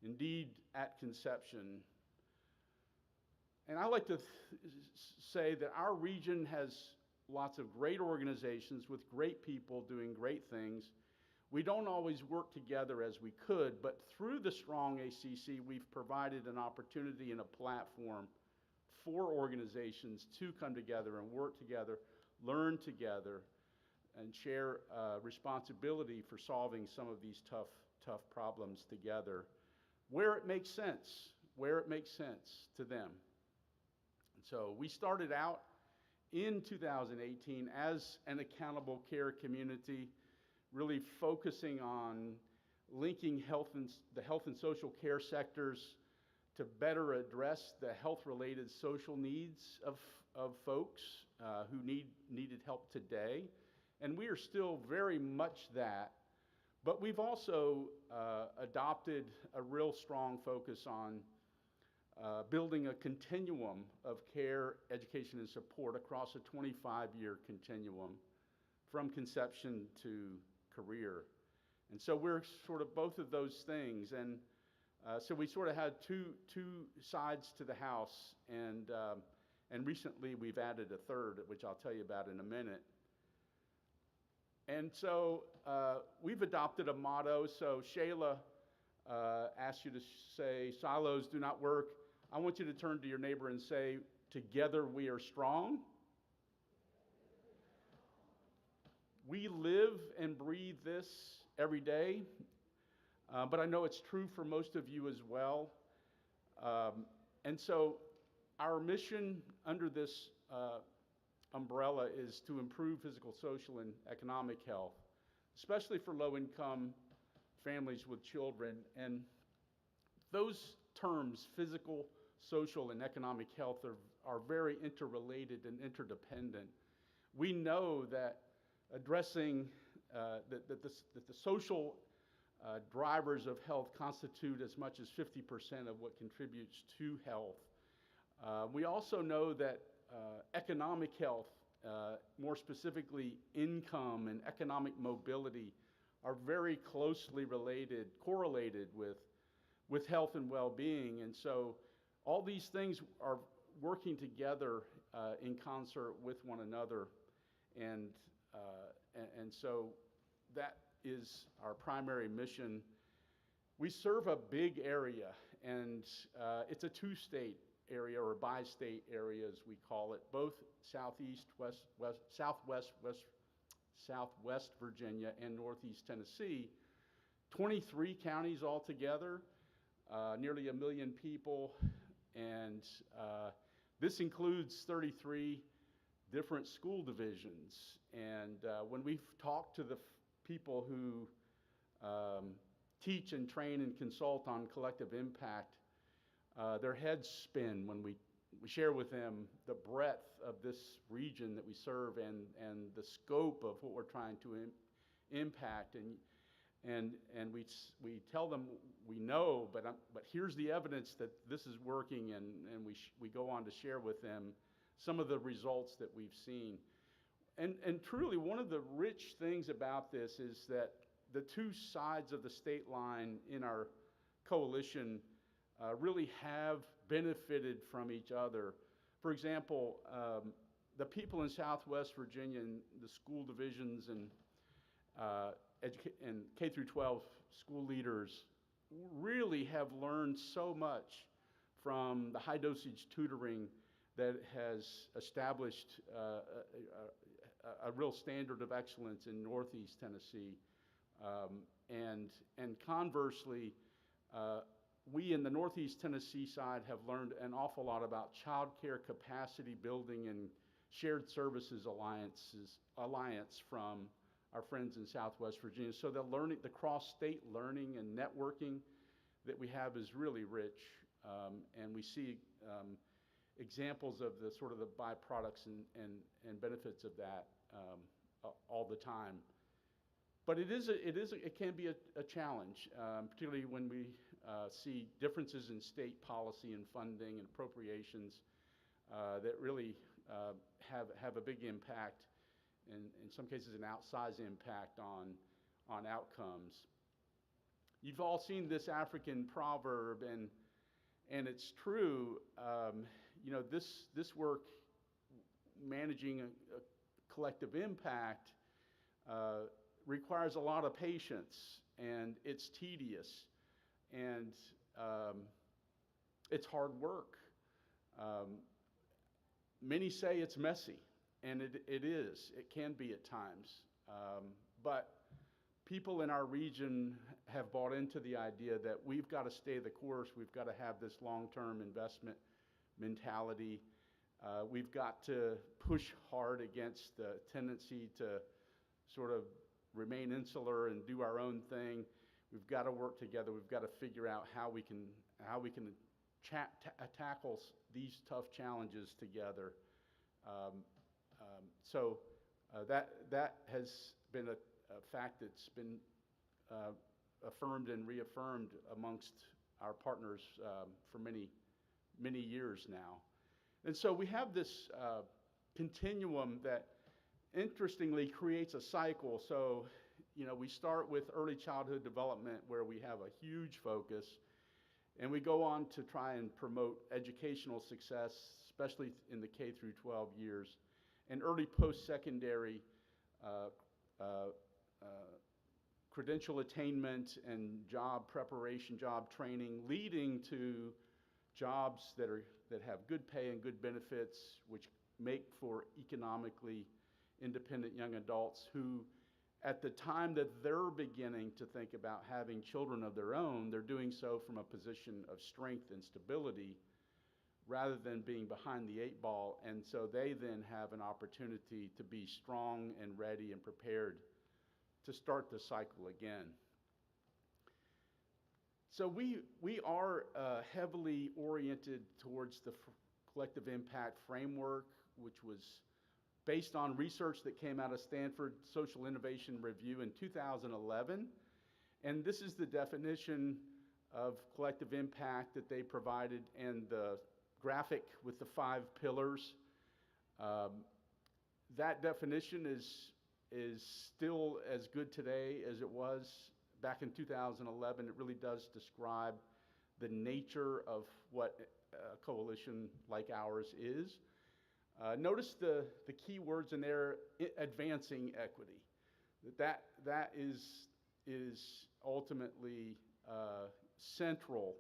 Indeed, at conception. And I like to say that our region has lots of great organizations with great people doing great things. We don't always work together as we could, but through the Strong ACC, we've provided an opportunity and a platform for organizations to come together and work together, learn together, and share responsibility for solving some of these tough problems together, where it makes sense to them. So we started out in 2018 as an accountable care community, really focusing on linking the health and social care sectors to better address the health-related social needs of folks who needed help today. And we are still very much that, but we've also adopted a real strong focus on building a continuum of care, education, and support across a 25-year continuum from conception to career. And so we're sort of both of those things. And so we sort of had two sides to the house, and recently we've added a third, which I'll tell you about in a minute. And so we've adopted a motto. So Shayla asked you to say, silos do not work. I want you to turn to your neighbor and say, together we are strong. We live and breathe this every day, but I know it's true for most of you as well. And so our mission under this umbrella is to improve physical, social, and economic health, especially for low-income families with children. And those terms, physical, social, and economic health, are very interrelated and interdependent. We know that addressing that the social drivers of health constitute as much as 50% of what contributes to health. We also know that economic health, more specifically income and economic mobility, are very closely correlated with health and well-being. And so all these things are working together in concert with one another. And so that is our primary mission. We serve a big area, and it's a two-state area, or bi-state area as we call it, both Southwest Virginia and Northeast Tennessee. 23 counties altogether, nearly 1 million people, and this includes 33 different school divisions. And when we've talked to the people who teach and train and consult on collective impact, their heads spin when we share with them the breadth of this region that we serve and the scope of what we're trying to impact. And we tell them we know, but here's the evidence that this is working, and we go on to share with them some of the results that we've seen. And truly, one of the rich things about this is that the two sides of the state line in our coalition really have benefited from each other. For example, the people in Southwest Virginia, and the school divisions and K through 12 school leaders really have learned so much from the high dosage tutoring that has established a real standard of excellence in Northeast Tennessee. And conversely, we in the Northeast Tennessee side have learned an awful lot about child care capacity building and shared services alliance from our friends in Southwest Virginia. So the cross-state learning and networking that we have is really rich, and we see examples of the sort of the byproducts and benefits of that all the time. But it can be a challenge, particularly when we see differences in state policy and funding and appropriations that really have a big impact, and in some cases an outsized impact on outcomes. You've all seen this African proverb, and it's true. This work, managing a collective impact, requires a lot of patience, and it's tedious, and it's hard work. Many say it's messy, and it is. It can be at times. But people in our region have bought into the idea that we've got to stay the course. We've got to have this long-term investment mentality. We've got to push hard against the tendency to sort of remain insular and do our own thing. We've got to work together. We've got to figure out how we can tackle these tough challenges together. That has been a fact that's been affirmed and reaffirmed amongst our partners for many years now. And so we have this continuum that interestingly creates a cycle. So, we start with early childhood development where we have a huge focus, and we go on to try and promote educational success, especially in the K through 12 years, and early post-secondary credential attainment and job preparation, job training, leading to jobs that have good pay and good benefits, which make for economically independent young adults who, at the time that they're beginning to think about having children of their own, they're doing so from a position of strength and stability rather than being behind the 8 ball. And so they then have an opportunity to be strong and ready and prepared to start the cycle again. So we are heavily oriented towards the collective impact framework, which was based on research that came out of Stanford Social Innovation Review in 2011. And this is the definition of collective impact that they provided, and the graphic with the 5 pillars. That definition is still as good today as it was back in 2011. It really does describe the nature of what a coalition like ours is. Notice the key words in there: advancing equity. That is ultimately central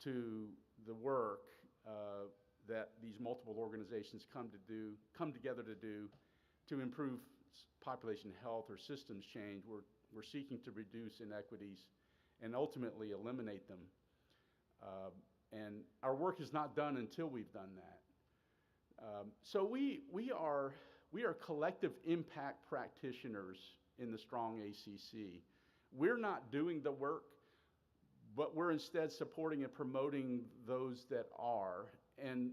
to the work that these multiple organizations come together to do to improve population health or systems change. We're seeking to reduce inequities and ultimately eliminate them. And our work is not done until we've done that. So we are collective impact practitioners in the Strong ACC. We're not doing the work, but we're instead supporting and promoting those that are, and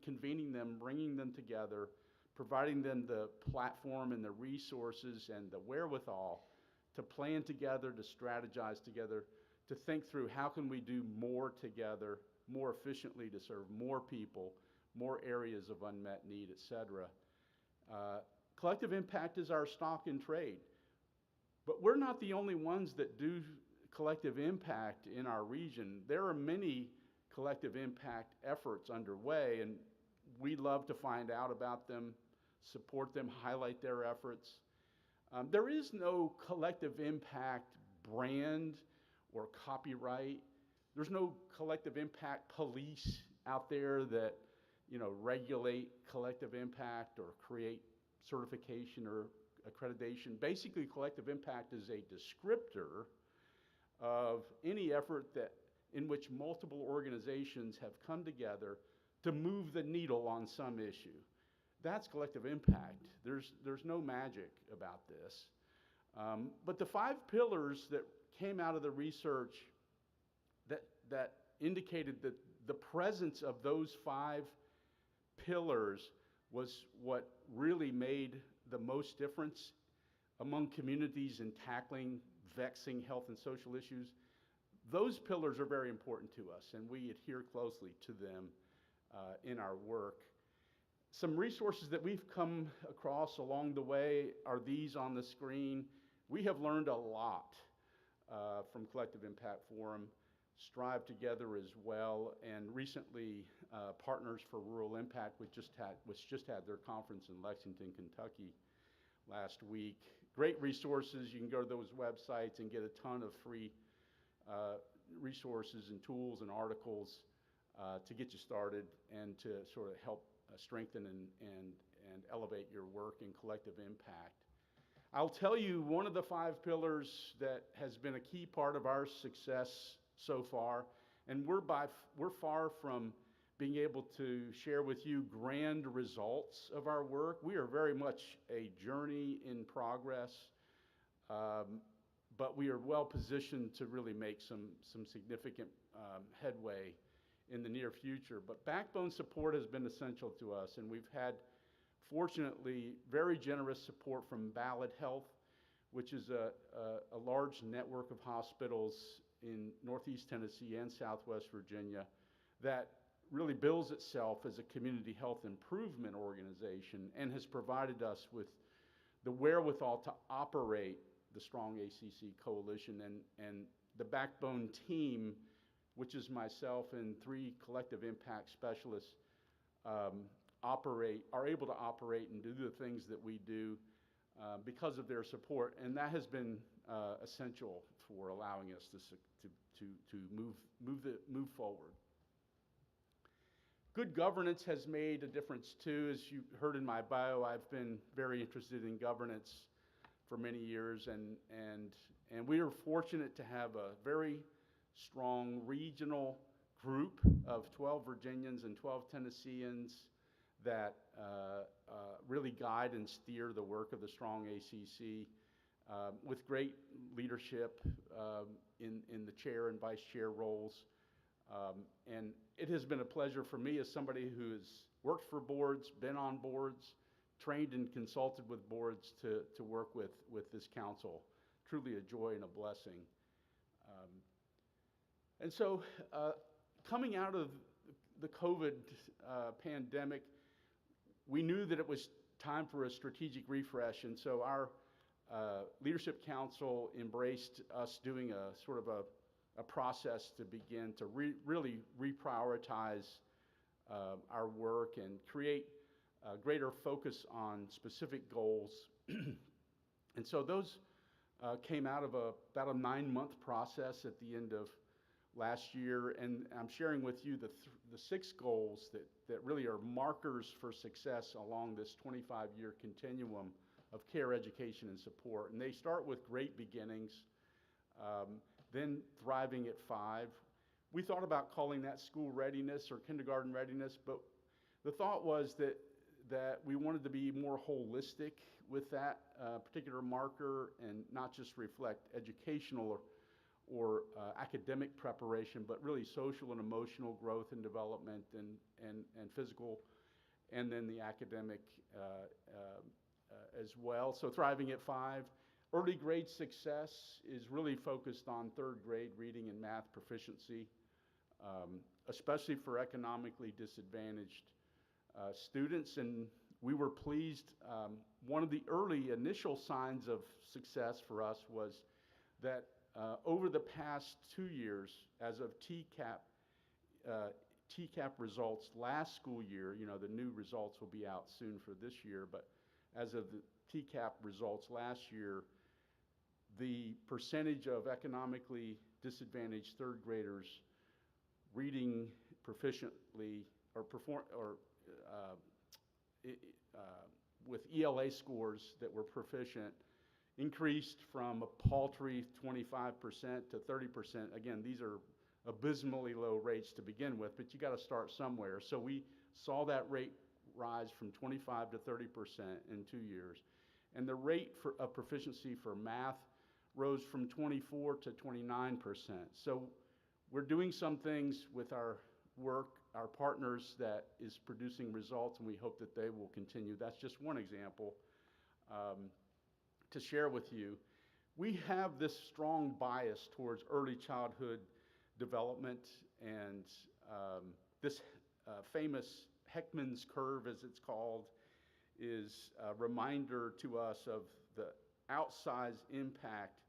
convening them, bringing them together, providing them the platform and the resources and the wherewithal to plan together, to strategize together, to think through how can we do more together, more efficiently to serve more people, more areas of unmet need, et cetera. Collective impact is our stock in trade. But we're not the only ones that do collective impact in our region. There are many collective impact efforts underway, and we love to find out about them, support them, highlight their efforts. There is no collective impact brand or copyright. There's no collective impact police out there that regulate collective impact or create certification or accreditation. Basically, collective impact is a descriptor of any effort in which multiple organizations have come together to move the needle on some issue. That's collective impact. There's no magic about this. But the 5 pillars that came out of the research that indicated that the presence of those 5 pillars was what really made the most difference among communities in tackling vexing health and social issues. Those pillars are very important to us, and we adhere closely to them in our work. Some resources that we've come across along the way are these on the screen. We have learned a lot from Collective Impact Forum, Strive Together as well, and recently Partners for Rural Impact, which just had their conference in Lexington, Kentucky last week. Great resources. You can go to those websites and get a ton of free resources and tools and articles to get you started and to sort of help strengthen and elevate your work in collective impact. I'll tell you one of the 5 pillars that has been a key part of our success so far, and we're far from being able to share with you grand results of our work. We are very much a journey in progress, but we are well positioned to really make some significant headway in the near future. But backbone support has been essential to us, and we've had, fortunately, very generous support from Ballad Health, which is a large network of hospitals in Northeast Tennessee and Southwest Virginia that really bills itself as a community health improvement organization and has provided us with the wherewithal to operate the Strong ACC Coalition, and the backbone team, which is myself and 3 collective impact specialists, are able to operate and do the things that we do because of their support, and that has been essential for allowing us to move forward. Good governance has made a difference too. As you heard in my bio, I've been very interested in governance for many years, and we are fortunate to have a very strong regional group of 12 Virginians and 12 Tennesseans that really guide and steer the work of the Strong ACC with great leadership in the chair and vice chair roles. And it has been a pleasure for me as somebody who has worked for boards, been on boards, trained and consulted with boards to work with this council. Truly a joy and a blessing. And so coming out of the COVID pandemic, we knew that it was time for a strategic refresh, and so our leadership council embraced us doing a sort of a process to begin to really reprioritize our work and create a greater focus on specific goals. And so those came out of about a 9-month process at the end of last year, and I'm sharing with you the 6 goals that really are markers for success along this 25-year continuum of care, education, and support. And they start with great beginnings, then thriving at 5. We thought about calling that school readiness or kindergarten readiness, but the thought was that we wanted to be more holistic with that particular marker and not just reflect educational or academic preparation, but really social and emotional growth and development and physical, and then the academic as well. So thriving at 5. Early grade success is really focused on 3rd grade reading and math proficiency, especially for economically disadvantaged students. And we were pleased. One of the early initial signs of success for us was that over the past 2 years, as of TCAP results last school year, the new results will be out soon for this year, but as of the TCAP results last year, the percentage of economically disadvantaged 3rd graders reading proficiently with ELA scores that were proficient increased from a paltry 25% to 30%. Again, these are abysmally low rates to begin with, but you got to start somewhere. So we saw that rate rise from 25 to 30% in 2 years. And the rate of proficiency for math rose from 24 to 29%. So we're doing some things with our work, our partners, that is producing results, and we hope that they will continue. That's just one example to share with you. We have this strong bias towards early childhood development, and this famous Heckman's curve, as it's called, is a reminder to us of the outsized impact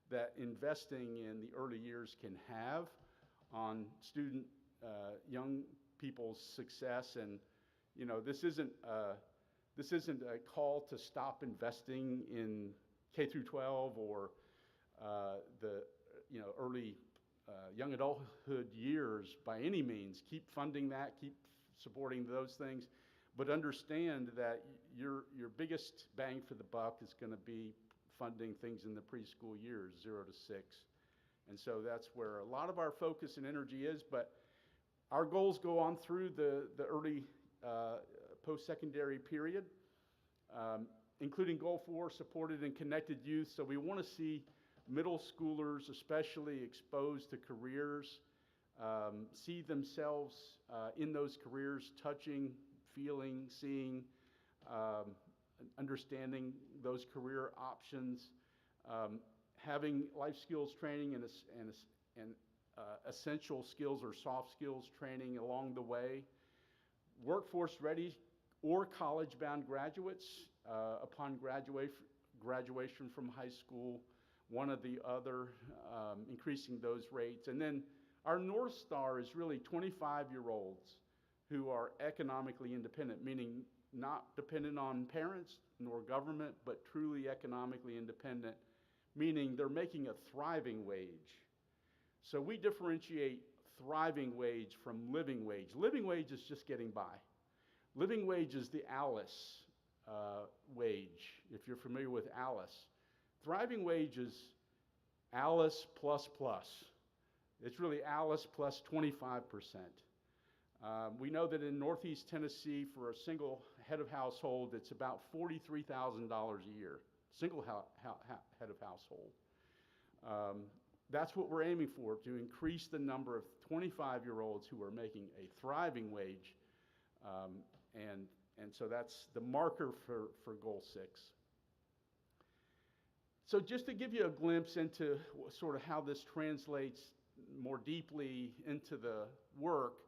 that investing in the early years can have on young people's success. And this isn't a call to stop investing in K through 12 or the early young adulthood years by any means. Keep funding that, keep supporting those things, but understand that your biggest bang for the buck is going to be funding things in the preschool years, 0 to 6. And so that's where a lot of our focus and energy is, but Our goals go on through the early post-secondary period, including Goal 4, supported and connected youth. So we want to see middle schoolers especially exposed to careers, see themselves in those careers, touching, feeling, seeing, understanding those career options, having life skills training and essential skills or soft skills training along the way. Workforce ready or college-bound graduates upon graduation from high school, one or the other, increasing those rates. And then our North Star is really 25-year-olds who are economically independent, meaning not dependent on parents nor government, but truly economically independent, meaning they're making a thriving wage. So we differentiate thriving wage from living wage. Living wage is just getting by. Living wage is the ALICE wage, if you're familiar with ALICE. Thriving wage is ALICE plus plus. It's really ALICE plus 25%. We know that in Northeast Tennessee, for a single head of household, it's about $43,000 a year, single head of household. That's what we're aiming for, to increase the number of 25-year-olds who are making a thriving wage. And so that's the marker for Goal 6. So just to give you a glimpse into sort of how this translates more deeply into the work,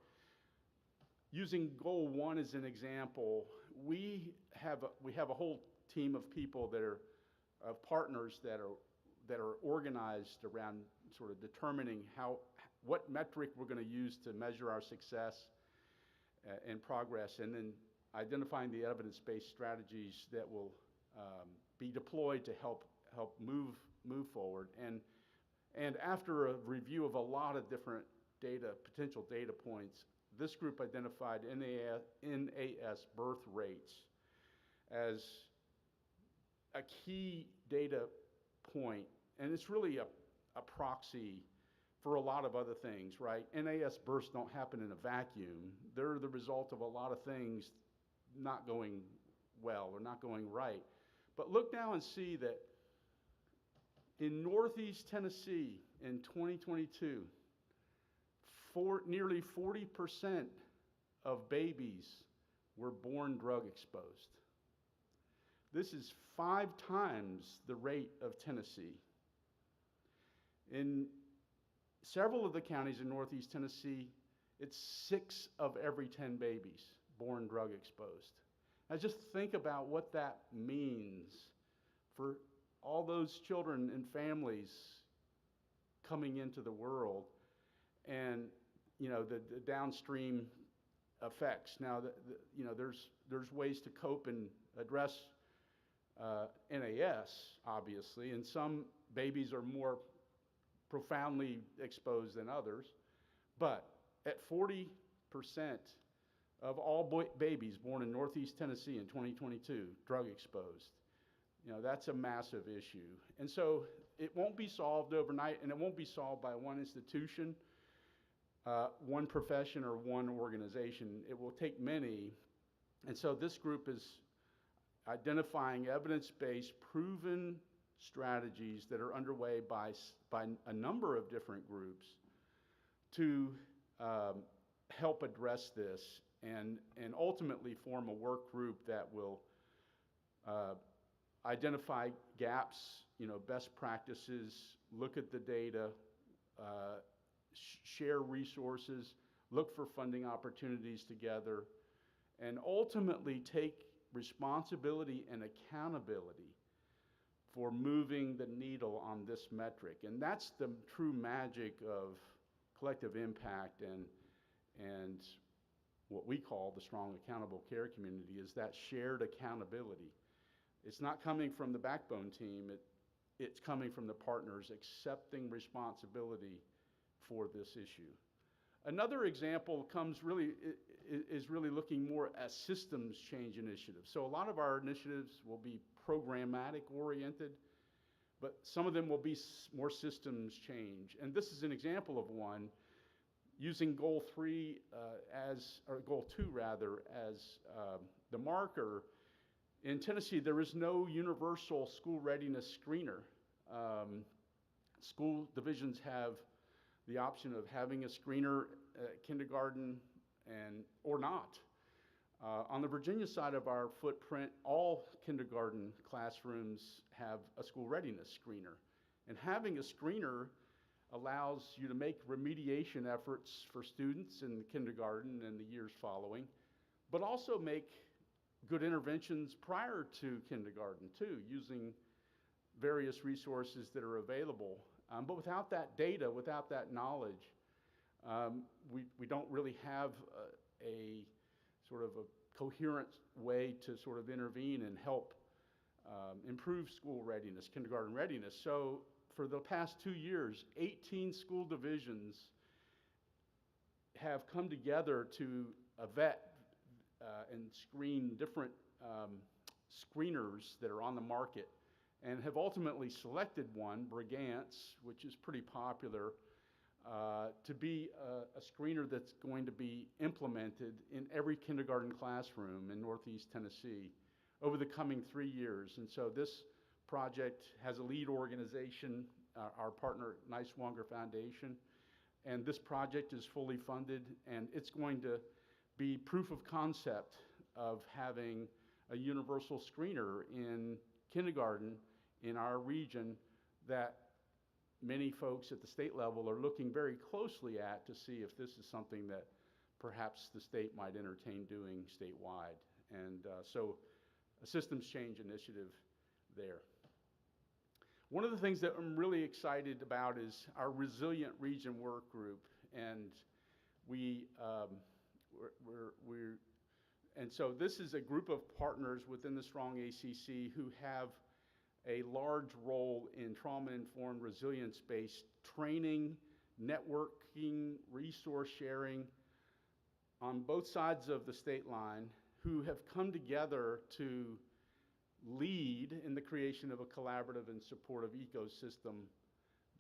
using Goal 1 as an example, we have a whole team of people that are partners that are organized around sort of determining what metric we're going to use to measure our success and progress, and then identifying the evidence-based strategies that will be deployed to help move forward. And after a review of a lot of different potential data points, this group identified NAS birth rates as a key data point, and it's really a proxy for a lot of other things, right? NAS births don't happen in a vacuum. They're the result of a lot of things not going well or not going right. But look now and see that in Northeast Tennessee in 2022, nearly 40% of babies were born drug exposed. This is 5 times the rate of Tennessee. In several of the counties in Northeast Tennessee, it's 6 of every 10 babies born drug exposed. Now just think about what that means for all those children and families coming into the world, and the downstream effects. Now, there's ways to cope and address NAS, obviously, and some babies are more profoundly exposed than others, but at 40% of all babies born in Northeast Tennessee in 2022, drug exposed. That's a massive issue. And so it won't be solved overnight, and it won't be solved by one institution, one profession, or one organization. It will take many. And so this group is identifying evidence-based, proven strategies that are underway by a number of different groups to help address this and ultimately form a work group that will identify gaps, best practices, look at the data, share resources, look for funding opportunities together, and ultimately take responsibility and accountability for moving the needle on this metric. And that's the true magic of collective impact and what we call the strong accountable care community, is that shared accountability. It's not coming from the backbone team, it's coming from the partners accepting responsibility for this issue. Another example is really looking more at systems change initiatives. So a lot of our initiatives will be programmatic oriented, but some of them will be more systems change. And this is an example of one. using goal 3 or goal 2 rather, as the marker, in Tennessee there is no universal school readiness screener. School divisions have the option of having a screener at kindergarten or not. On the Virginia side of our footprint, all kindergarten classrooms have a school readiness screener. And having a screener allows you to make remediation efforts for students in kindergarten and the years following, but also make good interventions prior to kindergarten too, using various resources that are available. But without that data, without that knowledge, we don't really have a sort of a coherent way to sort of intervene and help improve school readiness, kindergarten readiness. So for the past 2 years, 18 school divisions have come together to vet and screen different screeners that are on the market, and have ultimately selected one, Brigance, which is pretty popular, to be a screener that's going to be implemented in every kindergarten classroom in Northeast Tennessee over the coming 3 years. And so this project has a lead organization, our partner, Niswonger Foundation, and this project is fully funded, and it's going to be proof of concept of having a universal screener in kindergarten in our region that many folks at the state level are looking very closely at to see if this is something that perhaps the state might entertain doing statewide. And so a systems change initiative there. One of the things that I'm really excited about is our Resilient Region Work Group, and and so this is a group of partners within the Strong ACC who have a large role in trauma-informed, resilience-based training, networking, resource sharing on both sides of the state line, who have come together to lead in the creation of a collaborative and supportive ecosystem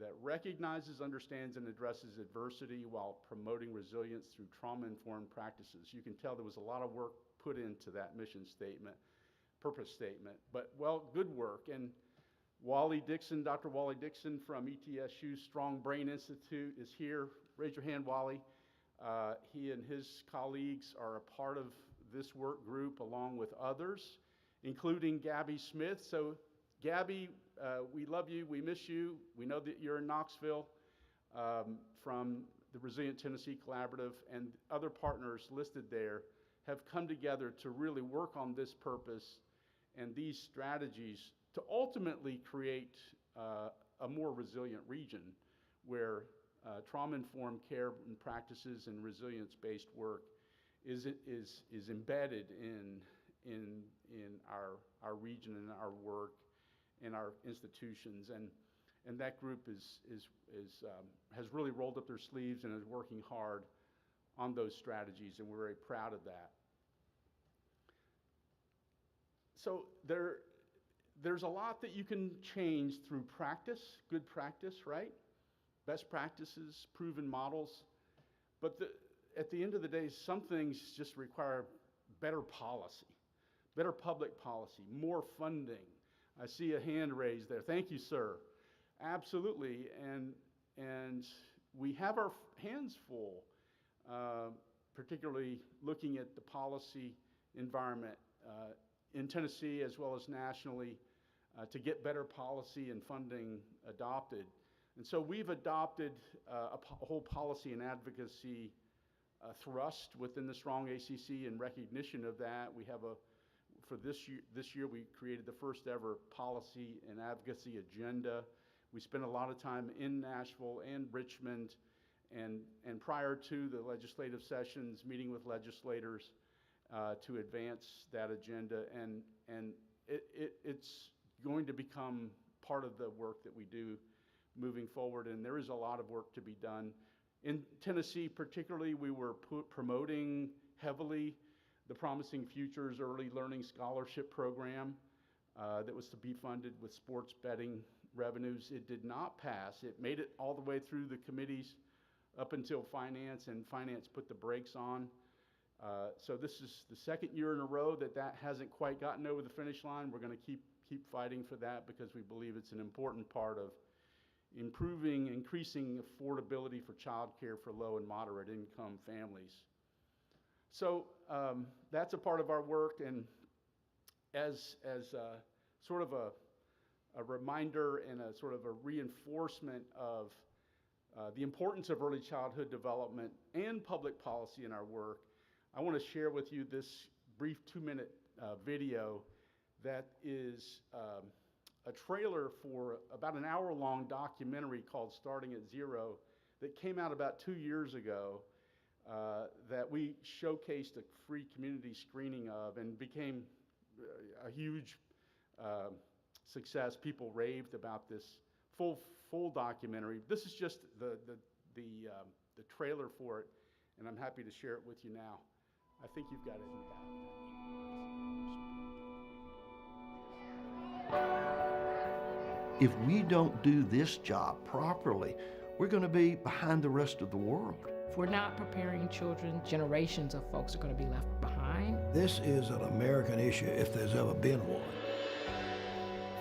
that recognizes, understands, and addresses adversity while promoting resilience through trauma-informed practices. You can tell there was a lot of work put into that mission statement, purpose statement, but well, good work. And Wally Dixon, Dr. Wally Dixon from ETSU's Strong Brain Institute is here. Raise your hand, Wally. He and his colleagues are a part of this work group along with others, including Gabby Smith. So Gabby, we love you, we miss you. We know that you're in Knoxville from the Resilient Tennessee Collaborative, and other partners listed there have come together to really work on this purpose and these strategies to ultimately create a more resilient region where trauma-informed care and practices and resilience-based work is embedded in our region and our work in our institutions, and that group has really rolled up their sleeves and is working hard on those strategies, and we're very proud of that. So there's a lot that you can change through practice, good practice, right? Best practices, proven models, but at the end of the day, some things just require better policy, better public policy, more funding. I see a hand raised there. Thank you, sir. Absolutely, and we have our hands full, particularly looking at the policy environment in Tennessee as well as nationally to get better policy and funding adopted. And so we've adopted a whole policy and advocacy thrust within the Strong ACC in recognition of that. We have for this year we created the first ever policy and advocacy agenda. We spent a lot of time in Nashville and Richmond and prior to the legislative sessions meeting with legislators to advance that agenda, and it's going to become part of the work that we do moving forward, and there is a lot of work to be done. In Tennessee particularly, we were promoting heavily the Promising Futures Early Learning Scholarship Program that was to be funded with sports betting revenues. It did not pass. It made it all the way through the committees up until finance, and finance put the brakes on. So this is the second year in a row that hasn't quite gotten over the finish line. We're going to keep fighting for that because we believe it's an important part of increasing affordability for childcare for low and moderate income families. So that's a part of our work, and as sort of a reminder and a sort of a reinforcement of the importance of early childhood development and public policy in our work, I want to share with you this brief 2-minute video that is a trailer for about an hour-long documentary called Starting at Zero that came out about 2 years ago that we showcased a free community screening of and became a huge success. People raved about this full documentary. This is just the trailer for it, and I'm happy to share it with you now. I think you've got it in the back. If we don't do this job properly, we're going to be behind the rest of the world. If we're not preparing children, generations of folks are going to be left behind. This is an American issue if there's ever been one.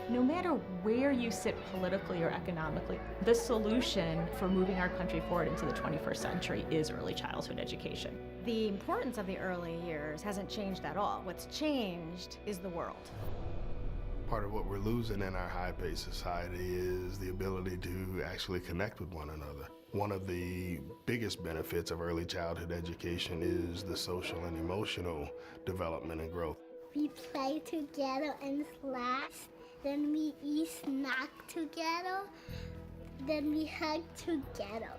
No matter where you sit politically or economically, the solution for moving our country forward into the 21st century is early childhood education. The importance of the early years hasn't changed at all. What's changed is the world. Part of what we're losing in our high-paced society is the ability to actually connect with one another. One of the biggest benefits of early childhood education is the social and emotional development and growth. We play together in class, then we eat snack together, then we hug together.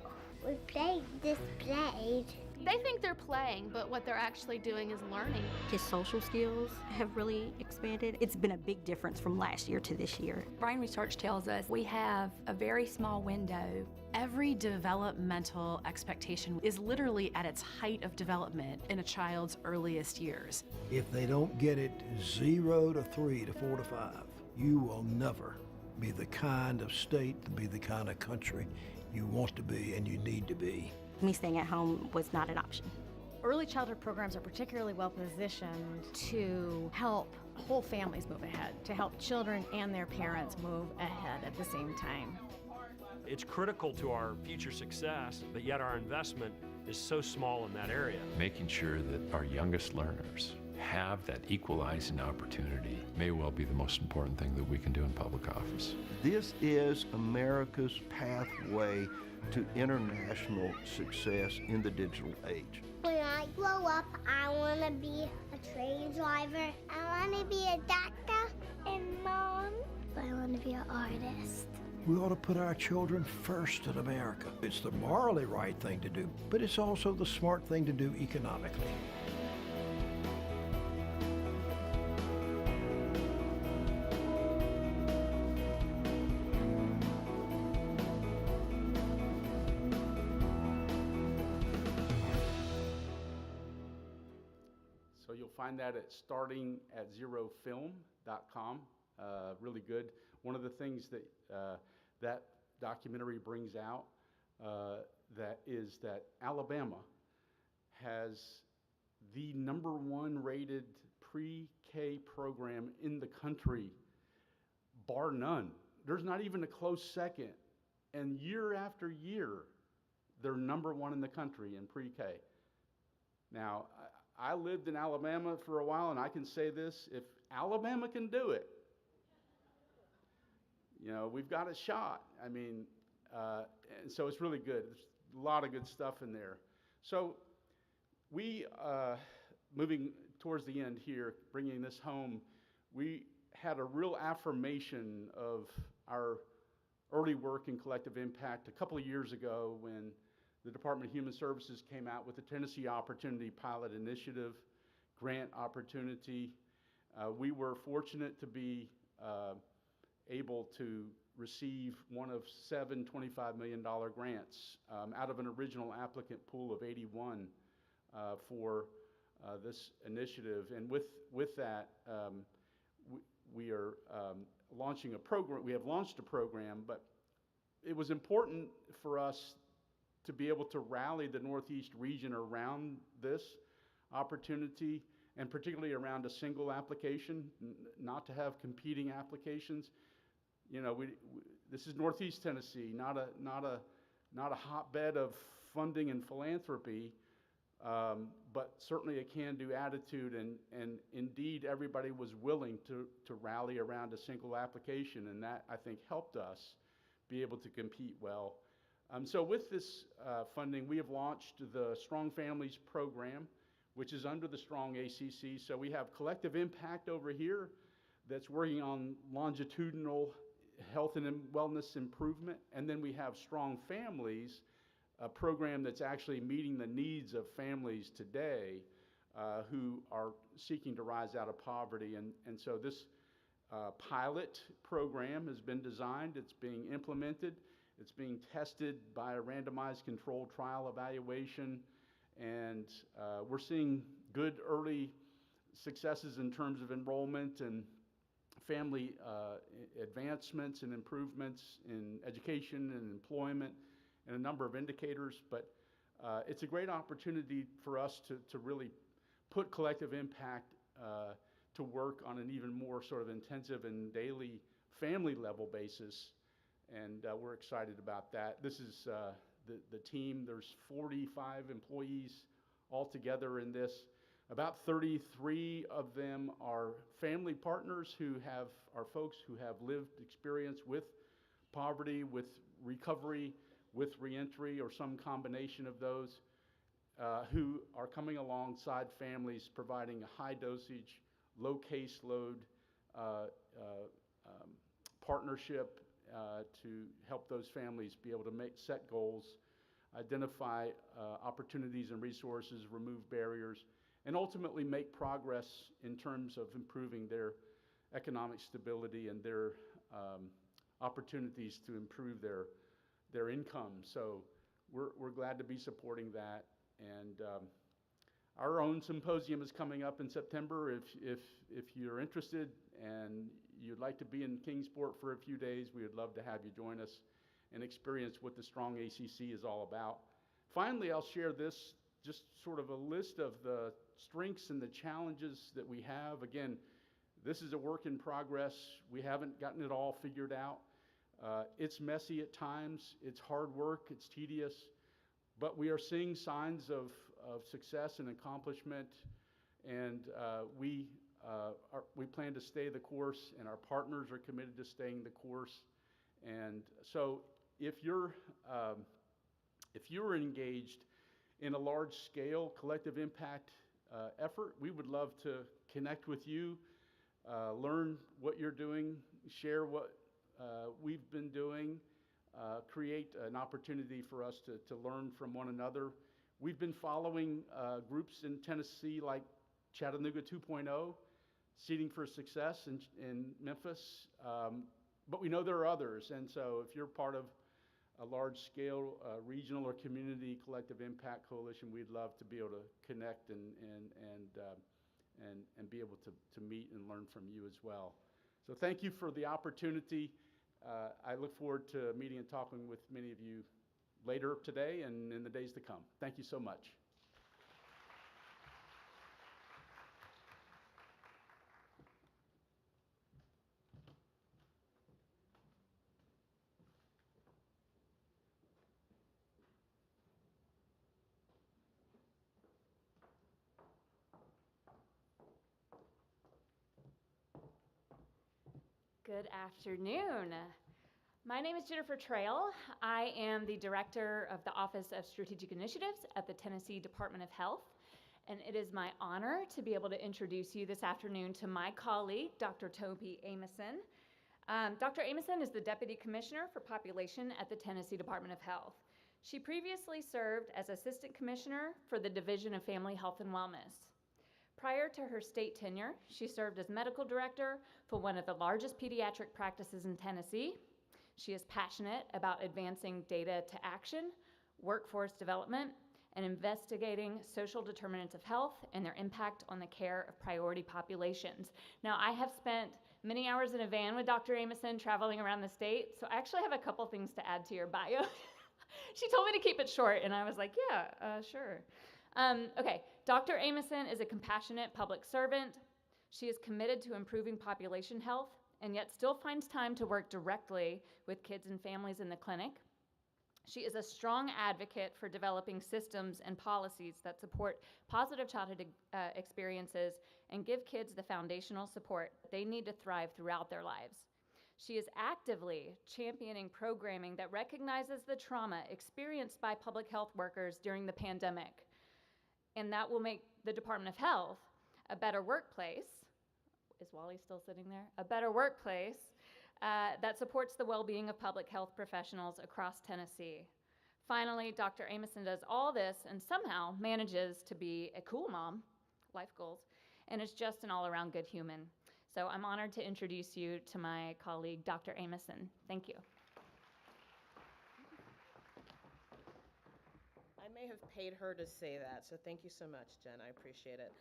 We play this play. They think they're playing, but what they're actually doing is learning. His social skills have really expanded. It's been a big difference from last year to this year. Brain research tells us we have a very small window. Every developmental expectation is literally at its height of development in a child's earliest years. If they don't get it 0 to 3 to 4 to 5, you will never be the kind of state, to be the kind of country you want to be and you need to be. Me staying at home was not an option. Early childhood programs are particularly well positioned to help whole families move ahead, to help children and their parents move ahead at the same time. It's critical to our future success, but yet our investment is so small in that area. Making sure that our youngest learners have that equalizing opportunity may well be the most important thing that we can do in public office. This is America's pathway to international success in the digital age. When I grow up, I want to be a train driver. I want to be a doctor and mom. I want to be an artist. We ought to put our children first in America. It's the morally right thing to do, but it's also the smart thing to do economically. So you'll find that at startingatzerofilm.com. Really good. One of the things that that documentary brings out that Alabama has the #1 rated pre-K program in the country, bar none. There's not even a close second. And year after year, they're #1 in the country in pre-K. Now, I lived in Alabama for a while, and I can say this: if Alabama can do it, you know, we've got a shot. I mean, and so it's really good. There's a lot of good stuff in there. So we, moving towards the end here, bringing this home, we had a real affirmation of our early work and collective impact a couple of years ago when the Department of Human Services came out with the Tennessee Opportunity Pilot Initiative grant opportunity. We were fortunate to be able to receive one of 7 $25 million grants out of an original applicant pool of 81 for this initiative. And with that, we are launching a program. We have launched a program, but it was important for us to be able to rally the Northeast region around this opportunity, and particularly around a single application, not to have competing applications. You know, this is Northeast Tennessee, not a hotbed of funding and philanthropy, but certainly a can-do attitude, and indeed everybody was willing to rally around a single application, and that, I think, helped us be able to compete well. So with this funding, we have launched the Strong Families Program, which is under the Strong ACC. So we have Collective Impact over here that's working on longitudinal health and wellness improvement, and then we have Strong Families, a program that's actually meeting the needs of families today who are seeking to rise out of poverty. And so this pilot program has been designed, it's being implemented, it's being tested by a randomized controlled trial evaluation, and we're seeing good early successes in terms of enrollment and family advancements and improvements in education and employment and a number of indicators. But it's a great opportunity for us to really put Collective Impact to work on an even more sort of intensive and daily family level basis. And we're excited about that. This is the team. There's 45 employees altogether in this. About 33 of them are family partners who are folks who have lived experience with poverty, with recovery, with reentry, or some combination of those, who are coming alongside families providing a high dosage, low caseload partnership to help those families be able to set goals, identify opportunities and resources, remove barriers, and ultimately make progress in terms of improving their economic stability and their opportunities to improve their income. So we're glad to be supporting that. And our own symposium is coming up in September. If you're interested and you'd like to be in Kingsport for a few days, we would love to have you join us and experience what the Strong ACC is all about. Finally, I'll share this, just sort of a list of the strengths and the challenges that we have. Again, this is a work in progress. We haven't gotten it all figured out. It's messy at times, it's hard work, it's tedious, but we are seeing signs of success and accomplishment, and we plan to stay the course, and our partners are committed to staying the course. And so if you're engaged in a large-scale collective impact effort, we would love to connect with you, learn what you're doing, share what we've been doing, create an opportunity for us to learn from one another. We've been following groups in Tennessee like Chattanooga 2.0, Seeding for Success in Memphis, but we know there are others. And so if you're part of a large-scale regional or community collective impact coalition, we'd love to be able to connect and be able to meet and learn from you as well. So thank you for the opportunity. I look forward to meeting and talking with many of you later today and in the days to come. Thank you so much. Good afternoon. My name is Jennifer Trail. I am the Director of the Office of Strategic Initiatives at the Tennessee Department of Health, and it is my honor to be able to introduce you this afternoon to my colleague, Dr. Toby Amison. Dr. Amison is the Deputy Commissioner for Population at the Tennessee Department of Health. She previously served as Assistant Commissioner for the Division of Family Health and Wellness. Prior to her state tenure, she served as medical director for one of the largest pediatric practices in Tennessee. She is passionate about advancing data to action, workforce development, and investigating social determinants of health and their impact on the care of priority populations. Now, I have spent many hours in a van with Dr. Amison traveling around the state, so I actually have a couple things to add to your bio. She told me to keep it short, and I was like, yeah, sure. Okay, Dr. Amison is a compassionate public servant. She is committed to improving population health and yet still finds time to work directly with kids and families in the clinic. She is a strong advocate for developing systems and policies that support positive childhood experiences and give kids the foundational support they need to thrive throughout their lives. She is actively championing programming that recognizes the trauma experienced by public health workers during the pandemic, and that will make the Department of Health a better workplace. Is Wally still sitting there? A better workplace that supports the well-being of public health professionals across Tennessee. Finally, Dr. Amison does all this and somehow manages to be a cool mom, life goals, and is just an all-around good human. So I'm honored to introduce you to my colleague, Dr. Amison. Thank you. I may have paid her to say that, so thank you so much, Jen. I appreciate it.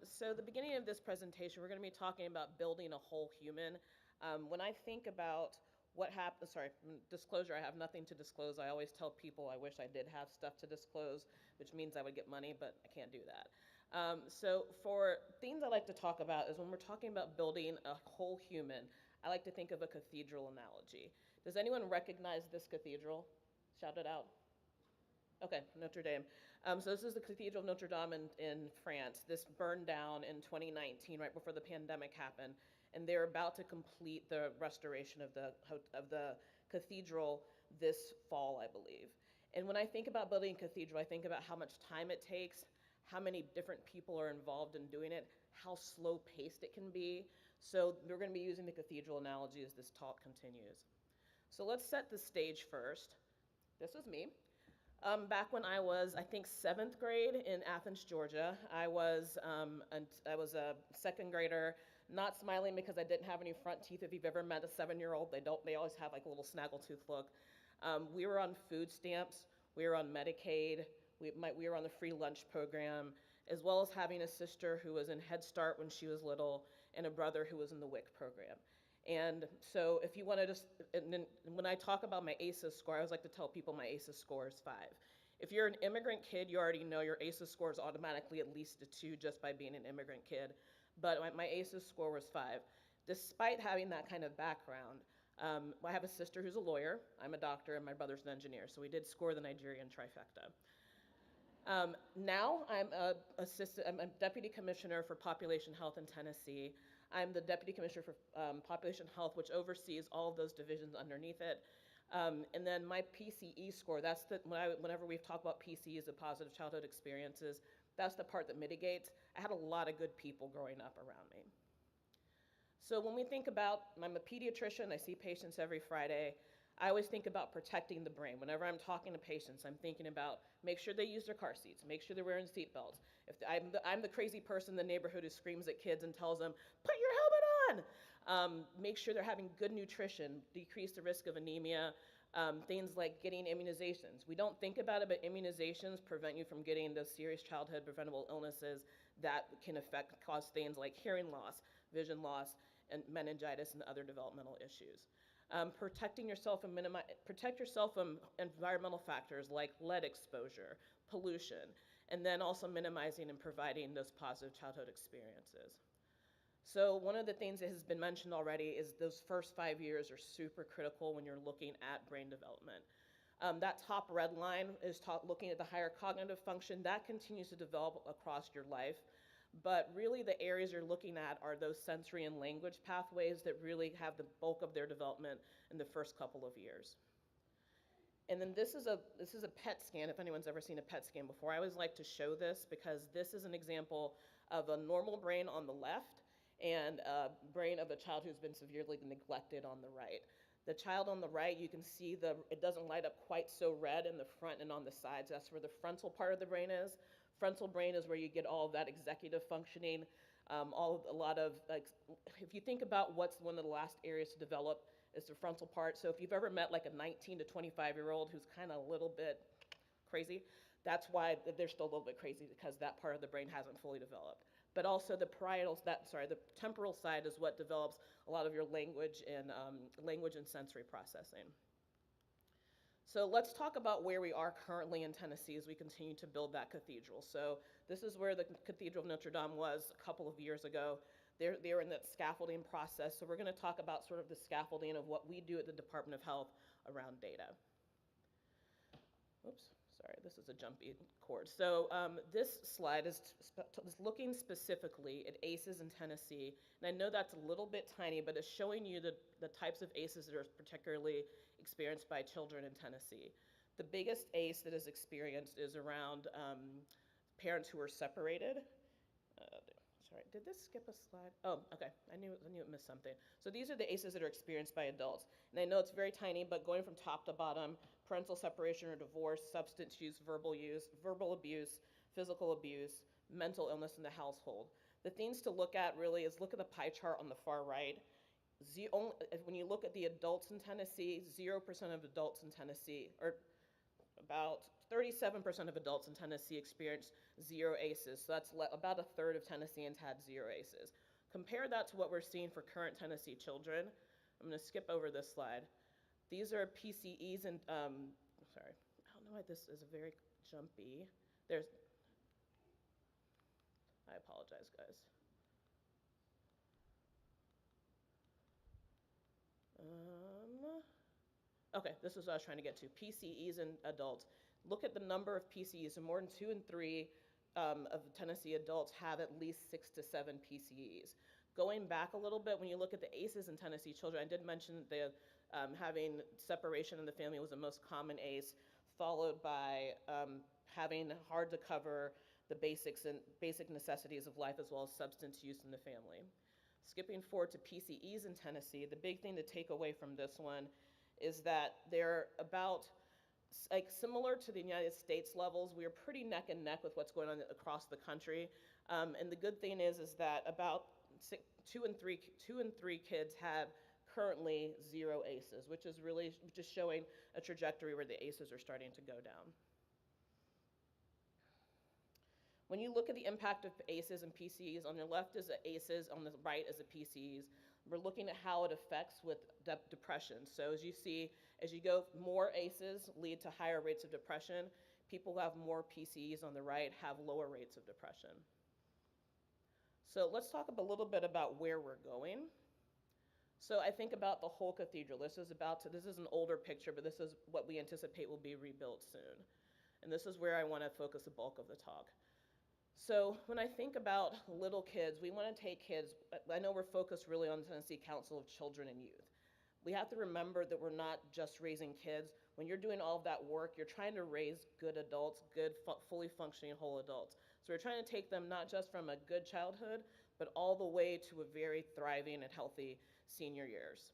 So the beginning of this presentation, we're going to be talking about building a whole human. When I think about what happened, disclosure, I have nothing to disclose. I always tell people I wish I did have stuff to disclose, which means I would get money, but I can't do that. So for things I like to talk about is when we're talking about building a whole human, I like to think of a cathedral analogy. Does anyone recognize this cathedral? Shout it out. Okay, Notre Dame. So this is the Cathedral of Notre Dame in France. This burned down in 2019, right before the pandemic happened, and they're about to complete the restoration of the cathedral this fall, I believe. And when I think about building a cathedral, I think about how much time it takes, how many different people are involved in doing it, how slow-paced it can be. So we're going to be using the cathedral analogy as this talk continues. So let's set the stage first. This was me. Back when I was, I think, 7th grade in Athens, Georgia, I was a second grader, not smiling because I didn't have any front teeth. If you've ever met a 7-year-old, they always have like a little snaggletooth look. We were on food stamps, we were on Medicaid, we were on the free lunch program, as well as having a sister who was in Head Start when she was little, and a brother who was in the WIC program. And so if you want to just, and then when I talk about my ACEs score, I always like to tell people my ACEs score is 5. If you're an immigrant kid, you already know your ACEs score is automatically at least a 2 just by being an immigrant kid. But my ACEs score was 5. Despite having that kind of background, I have a sister who's a lawyer, I'm a doctor, and my brother's an engineer, so we did score the Nigerian trifecta. Now I'm a deputy commissioner for population health in Tennessee. I'm the Deputy Commissioner for Population Health, which oversees all of those divisions underneath it. And then my PCE score, that's whenever we've talked about PCEs, the positive childhood experiences, that's the part that mitigates. I had a lot of good people growing up around me. So when we think about, I'm a pediatrician, I see patients every Friday. I always think about protecting the brain. Whenever I'm talking to patients, I'm thinking about make sure they use their car seats, make sure they're wearing seatbelts. If I'm the crazy person in the neighborhood who screams at kids and tells them, put your helmet on. Make sure they're having good nutrition, decrease the risk of anemia, things like getting immunizations. We don't think about it, but immunizations prevent you from getting those serious childhood preventable illnesses that can cause things like hearing loss, vision loss, and meningitis and other developmental issues. Protect yourself from environmental factors like lead exposure, pollution, and then also minimizing and providing those positive childhood experiences. So one of the things that has been mentioned already is those first 5 years are super critical when you're looking at brain development. That top red line is looking at the higher cognitive function. That continues to develop across your life. But really the areas you're looking at are those sensory and language pathways that really have the bulk of their development in the first couple of years. And then this is a PET scan, if anyone's ever seen a PET scan before. I always like to show this because this is an example of a normal brain on the left and a brain of a child who's been severely neglected on the right. The child on the right, you can see it doesn't light up quite so red in the front and on the sides. That's where the frontal part of the brain is. Frontal brain is where you get all of that executive functioning, if you think about what's one of the last areas to develop, is the frontal part. So if you've ever met like a 19 to 25-year-old who's kind of a little bit crazy, that's why they're still a little bit crazy, because that part of the brain hasn't fully developed. But also the the temporal side is what develops a lot of your language and sensory processing. So let's talk about where we are currently in Tennessee as we continue to build that cathedral. So this is where the Cathedral of Notre Dame was a couple of years ago. They're in that scaffolding process. So we're going to talk about sort of the scaffolding of what we do at the Department of Health around data. Oops, sorry, this is a jumpy chord. So this slide is looking specifically at ACEs in Tennessee. And I know that's a little bit tiny, but it's showing you the types of ACEs that are particularly experienced by children in Tennessee. The biggest ACE that is experienced is around parents who are separated. Sorry, did this skip a slide? Oh, okay, I knew it missed something. So these are the ACEs that are experienced by adults. And I know it's very tiny, but going from top to bottom, parental separation or divorce, substance use, verbal abuse, physical abuse, mental illness in the household. The things to look at really is look at the pie chart on the far right. When you look at the adults in Tennessee, 0% of adults in Tennessee, or about 37% of adults in Tennessee experienced 0 ACEs. So that's about a third of Tennesseans had 0 ACEs. Compare that to what we're seeing for current Tennessee children. I'm going to skip over this slide. These are PCEs and, sorry, I don't know why this is very jumpy. I apologize, guys. Okay, this is what I was trying to get to. PCEs in adults. Look at the number of PCEs, and more than 2 in 3 of Tennessee adults have at least 6 to 7 PCEs. Going back a little bit, when you look at the ACEs in Tennessee children, I did mention that having separation in the family was the most common ACE, followed by having hard to cover the basic necessities of life as well as substance use in the family. Skipping forward to PCEs in Tennessee, the big thing to take away from this one is that they're about, similar to the United States levels, we are pretty neck and neck with what's going on across the country. And the good thing is that about 2 in 3 kids have currently 0 ACEs, which is really just showing a trajectory where the ACEs are starting to go down. When you look at the impact of ACEs and PCEs, on the left is the ACEs, on the right is the PCEs. We're looking at how it affects with depression. So as you see, as you go, more ACEs lead to higher rates of depression. People who have more PCEs on the right have lower rates of depression. So let's talk a little bit about where we're going. So I think about the whole cathedral. This is an older picture, but this is what we anticipate will be rebuilt soon. And this is where I want to focus the bulk of the talk. So when I think about little kids, we want to take kids, I know we're focused really on the Tennessee Council of Children and Youth. We have to remember that we're not just raising kids. When you're doing all of that work, you're trying to raise good adults, good, fully functioning whole adults. So we're trying to take them not just from a good childhood, but all the way to a very thriving and healthy senior years.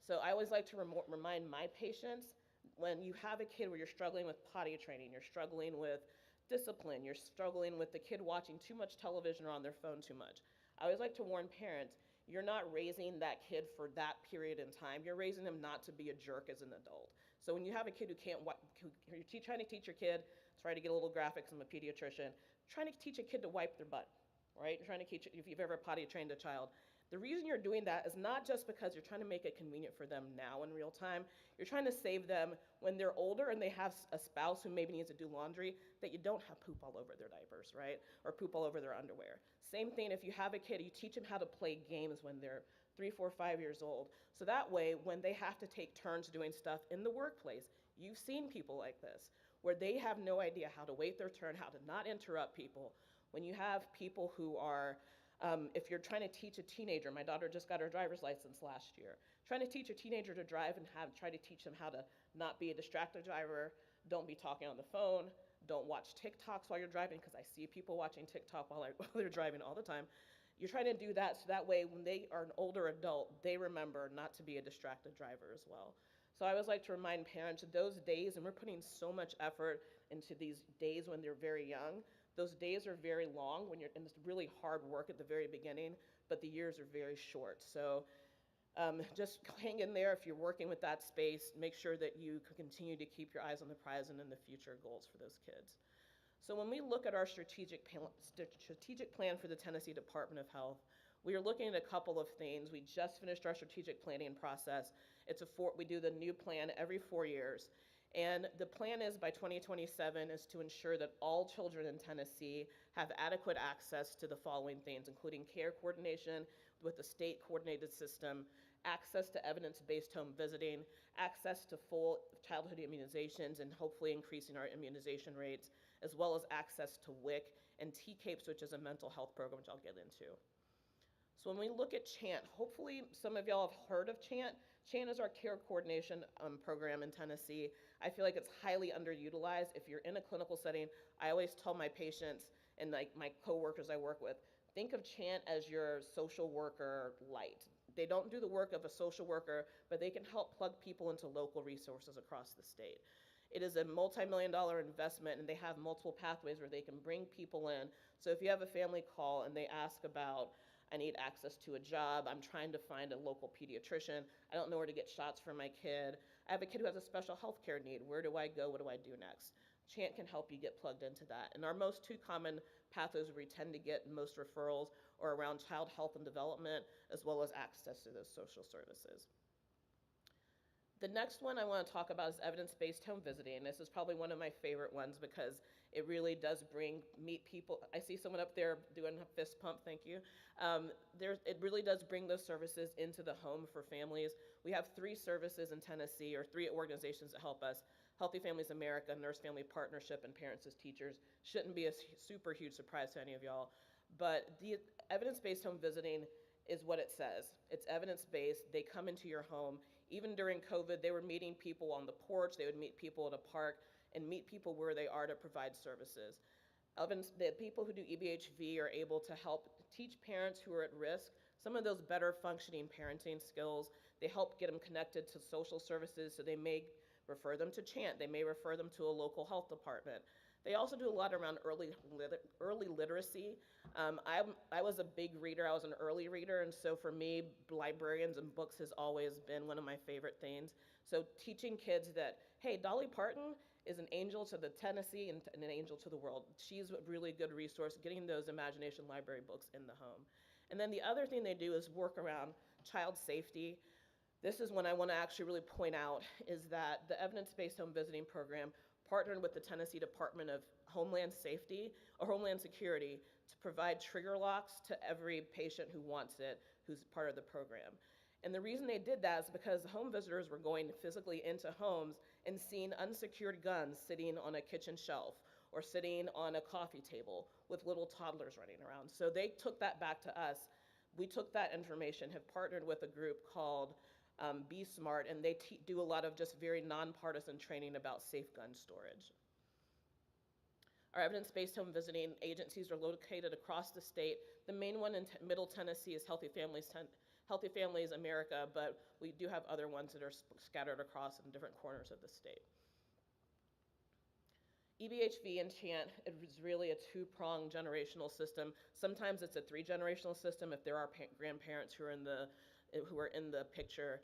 So I always like to remind my patients, when you have a kid where you're struggling with potty training, you're struggling with discipline, you're struggling with the kid watching too much television or on their phone too much, I always like to warn parents, you're not raising that kid for that period in time. You're raising them not to be a jerk as an adult. So when you have a kid who can't, you're trying to teach your kid, try to get a little graphics from a pediatrician, trying to teach a kid to wipe their butt, right? You're trying to teach, if you've ever potty trained a child, the reason you're doing that is not just because you're trying to make it convenient for them now in real time. You're trying to save them when they're older and they have a spouse who maybe needs to do laundry, that you don't have poop all over their diapers, right? Or poop all over their underwear. Same thing if you have a kid, you teach them how to play games when they're 3, 4, 5 years old. So that way, when they have to take turns doing stuff in the workplace, you've seen people like this, where they have no idea how to wait their turn, how to not interrupt people. When you have people who are, if you're trying to teach a teenager, my daughter just got her driver's license last year, trying to teach a teenager to drive and try to teach them how to not be a distracted driver, don't be talking on the phone, don't watch TikToks while you're driving, because I see people watching TikTok while they're driving all the time. You're trying to do that so that way when they are an older adult, they remember not to be a distracted driver as well. So I always like to remind parents of those days, and we're putting so much effort into these days when they're very young. Those days are very long when you're in this really hard work at the very beginning, but the years are very short. So just hang in there if you're working with that space. Make sure that you continue to keep your eyes on the prize and in the future goals for those kids. So when we look at our strategic plan for the Tennessee Department of Health, We are looking at a couple of things. We just finished our strategic planning process. We do the new plan every 4 years. And the plan is by 2027 is to ensure that all children in Tennessee have adequate access to the following things, including care coordination with the state coordinated system, access to evidence-based home visiting, access to full childhood immunizations and hopefully increasing our immunization rates, as well as access to WIC and TCAPES, which is a mental health program, which I'll get into. So when we look at CHANT, hopefully some of y'all have heard of CHANT. CHANT is our care coordination program in Tennessee. I feel like it's highly underutilized. If you're in a clinical setting, I always tell my patients and like my coworkers I work with, think of CHANT as your social worker light. They don't do the work of a social worker, but they can help plug people into local resources across the state. It is a multi-million-dollar investment, and they have multiple pathways where they can bring people in. So if you have a family call and they ask about, I need access to a job, I'm trying to find a local pediatrician, I don't know where to get shots for my kid, I have a kid who has a special health care need, where do I go, what do I do next? CHANT can help you get plugged into that. And our most two common pathways where we tend to get most referrals are around child health and development, as well as access to those social services. The next one I want to talk about is evidence-based home visiting. This is probably one of my favorite ones because it really does meet people. I see someone up there doing a fist pump, thank you. It really does bring those services into the home for families. We have 3 services in Tennessee, or 3 organizations that help us. Healthy Families America, Nurse Family Partnership, and Parents as Teachers. Shouldn't be a super huge surprise to any of y'all. But the evidence-based home visiting is what it says. It's evidence-based. They come into your home. Even during COVID, they were meeting people on the porch. They would meet people at a park and meet people where they are to provide services. The people who do EBHV are able to help teach parents who are at risk some of those better functioning parenting skills. They help get them connected to social services, so they may refer them to CHANT. They may refer them to a local health department. They also do a lot around early literacy. I was a big reader. I was an early reader, and so for me, librarians and books has always been one of my favorite things. So teaching kids that, hey, Dolly Parton is an angel to the Tennessee and an angel to the world. She's a really good resource, getting those imagination library books in the home. And then the other thing they do is work around child safety. This is one I want to actually really point out, is that the evidence-based home visiting program partnered with the Tennessee Department of Homeland Safety or Homeland Security to provide trigger locks to every patient who wants it, who's part of the program. And the reason they did that is because home visitors were going physically into homes and seeing unsecured guns sitting on a kitchen shelf or sitting on a coffee table with little toddlers running around. So they took that back to us. We took that information, have partnered with a group called Be Smart, and they do a lot of just very nonpartisan training about safe gun storage. Our evidence-based home visiting agencies are located across the state. The main one in Middle Tennessee is Healthy Families America, but we do have other ones that are scattered across in different corners of the state. EBHV and CHANT is really a 2-pronged generational system. Sometimes it's a 3-generational system if there are grandparents who are in the picture.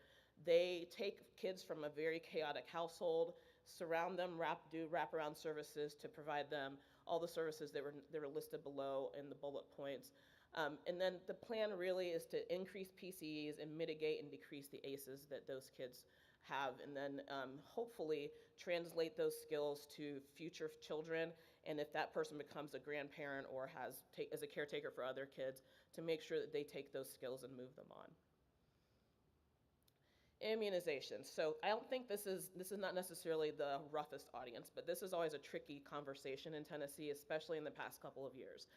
They take kids from a very chaotic household, surround them, do wraparound services to provide them all the services that were listed below in the bullet points. And then the plan really is to increase PCEs and mitigate and decrease the ACEs that those kids have, and then hopefully translate those skills to future children, and if that person becomes a grandparent or is a caretaker for other kids, to make sure that they take those skills and move them on. Immunization. So I don't think this is not necessarily the roughest audience, but this is always a tricky conversation in Tennessee, especially in the past couple of years.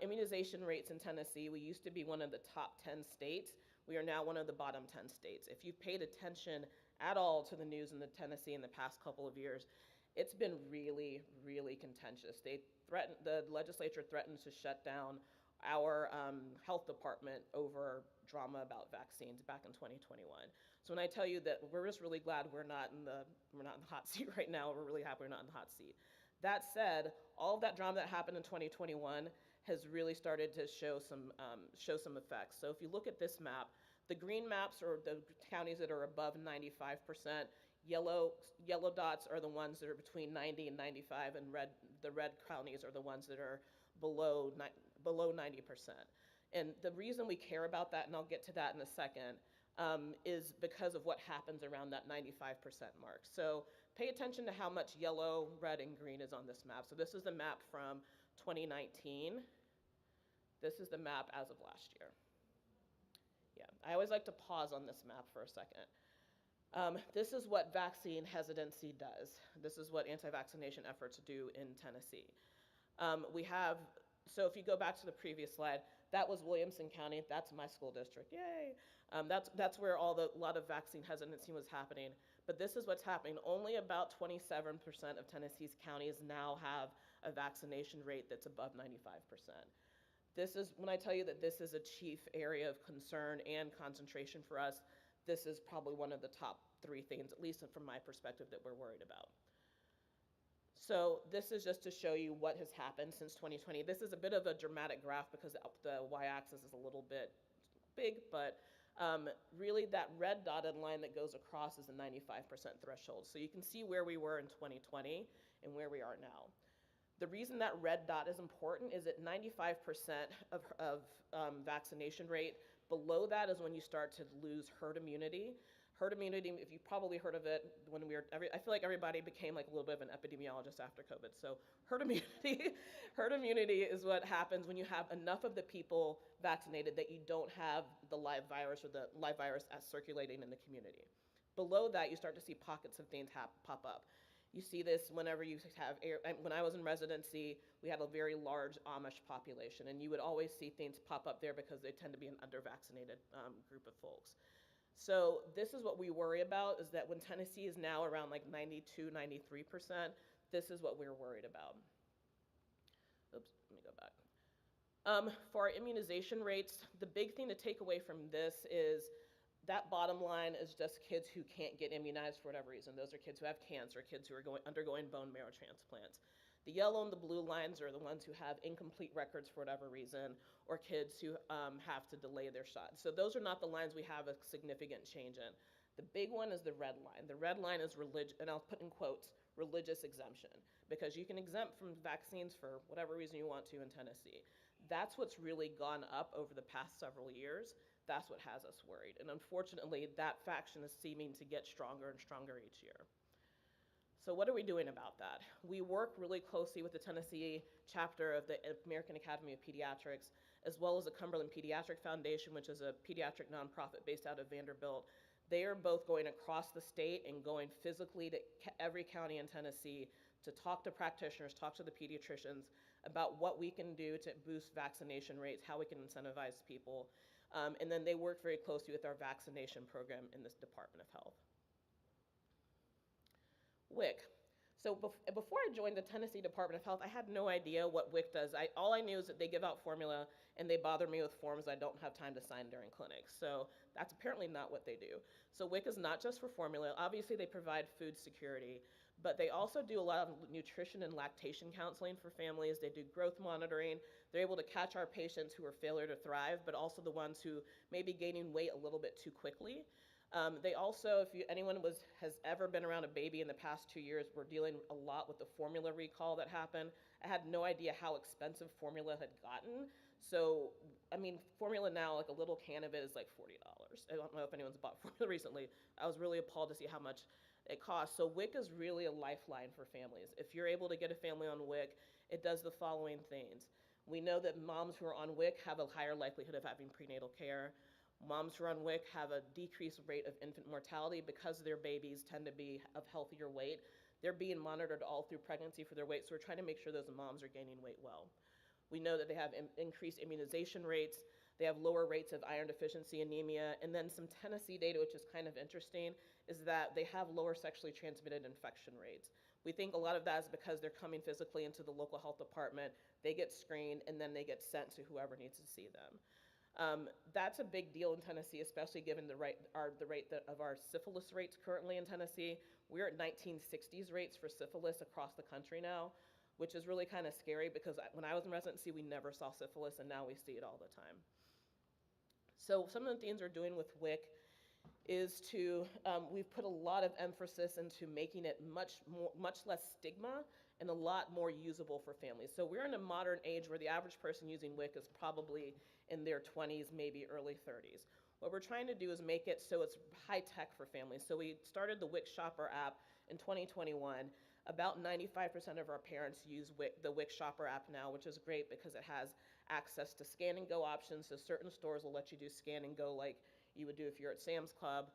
Immunization rates in Tennessee, we used to be one of the top 10 states. We are now one of the bottom 10 states. If you've paid attention at all to the news in Tennessee in the past couple of years, it's been really, really contentious. The legislature threatened to shut down our health department over drama about vaccines back in 2021. So when I tell you that we're just really glad we're not in the hot seat right now, we're really happy we're not in the hot seat. That said, all of that drama that happened in 2021 has really started to show some effects. So if you look at this map, the green maps are the counties that are above 95%. Yellow dots are the ones that are between 90 and 95, and the red counties are the ones that are below 90%. And the reason we care about that, and I'll get to that in a second, is because of what happens around that 95% mark. So pay attention to how much yellow, red, and green is on this map. So this is the map from 2019. This is the map as of last year. Yeah, I always like to pause on this map for a second. This is what vaccine hesitancy does. This is what anti-vaccination efforts do in Tennessee. So if you go back to the previous slide, that was Williamson County. That's my school district. Yay! That's where a lot of vaccine hesitancy was happening. But this is what's happening. Only about 27% of Tennessee's counties now have a vaccination rate that's above 95%. This is, when I tell you that this is a chief area of concern and concentration for us, this is probably one of the top 3 things, at least from my perspective, that we're worried about. So this is just to show you what has happened since 2020. This is a bit of a dramatic graph because the y-axis is a little bit big, but really that red dotted line that goes across is the 95% threshold. So you can see where we were in 2020 and where we are now. The reason that red dot is important is at 95% of vaccination rate, below that is when you start to lose herd immunity. Herd immunity, if you've probably heard of it, I feel like everybody became like a little bit of an epidemiologist after COVID. So herd immunity is what happens when you have enough of the people vaccinated that you don't have the live virus or the live virus as circulating in the community. Below that, you start to see pockets of things pop up. You see this whenever you have, when I was in residency, we had a very large Amish population, and you would always see things pop up there because they tend to be an under-vaccinated group of folks. So this is what we worry about, is that when Tennessee is now around like 92, 93%, this is what we're worried about. Oops, let me go back. For our immunization rates, the big thing to take away from this is that bottom line is just kids who can't get immunized for whatever reason. Those are kids who have cancer, kids who are undergoing bone marrow transplants. The yellow and the blue lines are the ones who have incomplete records for whatever reason, or kids who have to delay their shot. So those are not the lines we have a significant change in. The big one is the red line. The red line is and I'll put in quotes, religious exemption, because you can exempt from vaccines for whatever reason you want to in Tennessee. That's what's really gone up over the past several years. That's what has us worried. And unfortunately, that faction is seeming to get stronger and stronger each year. So what are we doing about that? We work really closely with the Tennessee chapter of the American Academy of Pediatrics, as well as the Cumberland Pediatric Foundation, which is a pediatric nonprofit based out of Vanderbilt. They are both going across the state and going physically to every county in Tennessee to talk to practitioners, talk to the pediatricians about what we can do to boost vaccination rates, how we can incentivize people. And then they work very closely with our vaccination program in this Department of Health. WIC. So before I joined the Tennessee Department of Health, I had no idea what WIC does. All I knew is that they give out formula and they bother me with forms I don't have time to sign during clinics. So that's apparently not what they do. So WIC is not just for formula. Obviously, they provide food security, but they also do a lot of nutrition and lactation counseling for families. They do growth monitoring. They're able to catch our patients who are failure to thrive, but also the ones who may be gaining weight a little bit too quickly. They also, if anyone has ever been around a baby in the past 2 years, we're dealing a lot with the formula recall that happened. I had no idea how expensive formula had gotten. So, I mean, formula now, like a little can of it is like $40. I don't know if anyone's bought formula recently. I was really appalled to see how much it costs. So WIC is really a lifeline for families. If you're able to get a family on WIC, it does the following things. We know that moms who are on WIC have a higher likelihood of having prenatal care. Moms who are on WIC have a decreased rate of infant mortality because their babies tend to be of healthier weight. They're being monitored all through pregnancy for their weight, so we're trying to make sure those moms are gaining weight well. We know that they have increased immunization rates. They have lower rates of iron deficiency anemia. And then some Tennessee data, which is kind of interesting, is that they have lower sexually transmitted infection rates. We think a lot of that is because they're coming physically into the local health department, they get screened, and then they get sent to whoever needs to see them. That's a big deal in Tennessee, especially given the rate of our syphilis rates currently in Tennessee. We're at 1960s rates for syphilis across the country now, which is really kind of scary because when I was in residency, we never saw syphilis, and now we see it all the time. So some of the things we're doing with WIC is we've put a lot of emphasis into making it much less stigma and a lot more usable for families. So we're in a modern age where the average person using WIC is probably in their 20s, maybe early 30s. What we're trying to do is make it so it's high tech for families. So we started the WIC Shopper app in 2021. About 95% of our parents use the WIC Shopper app now, which is great because it has access to scan and go options. So certain stores will let you do scan and go like you would do if you're at Sam's Club.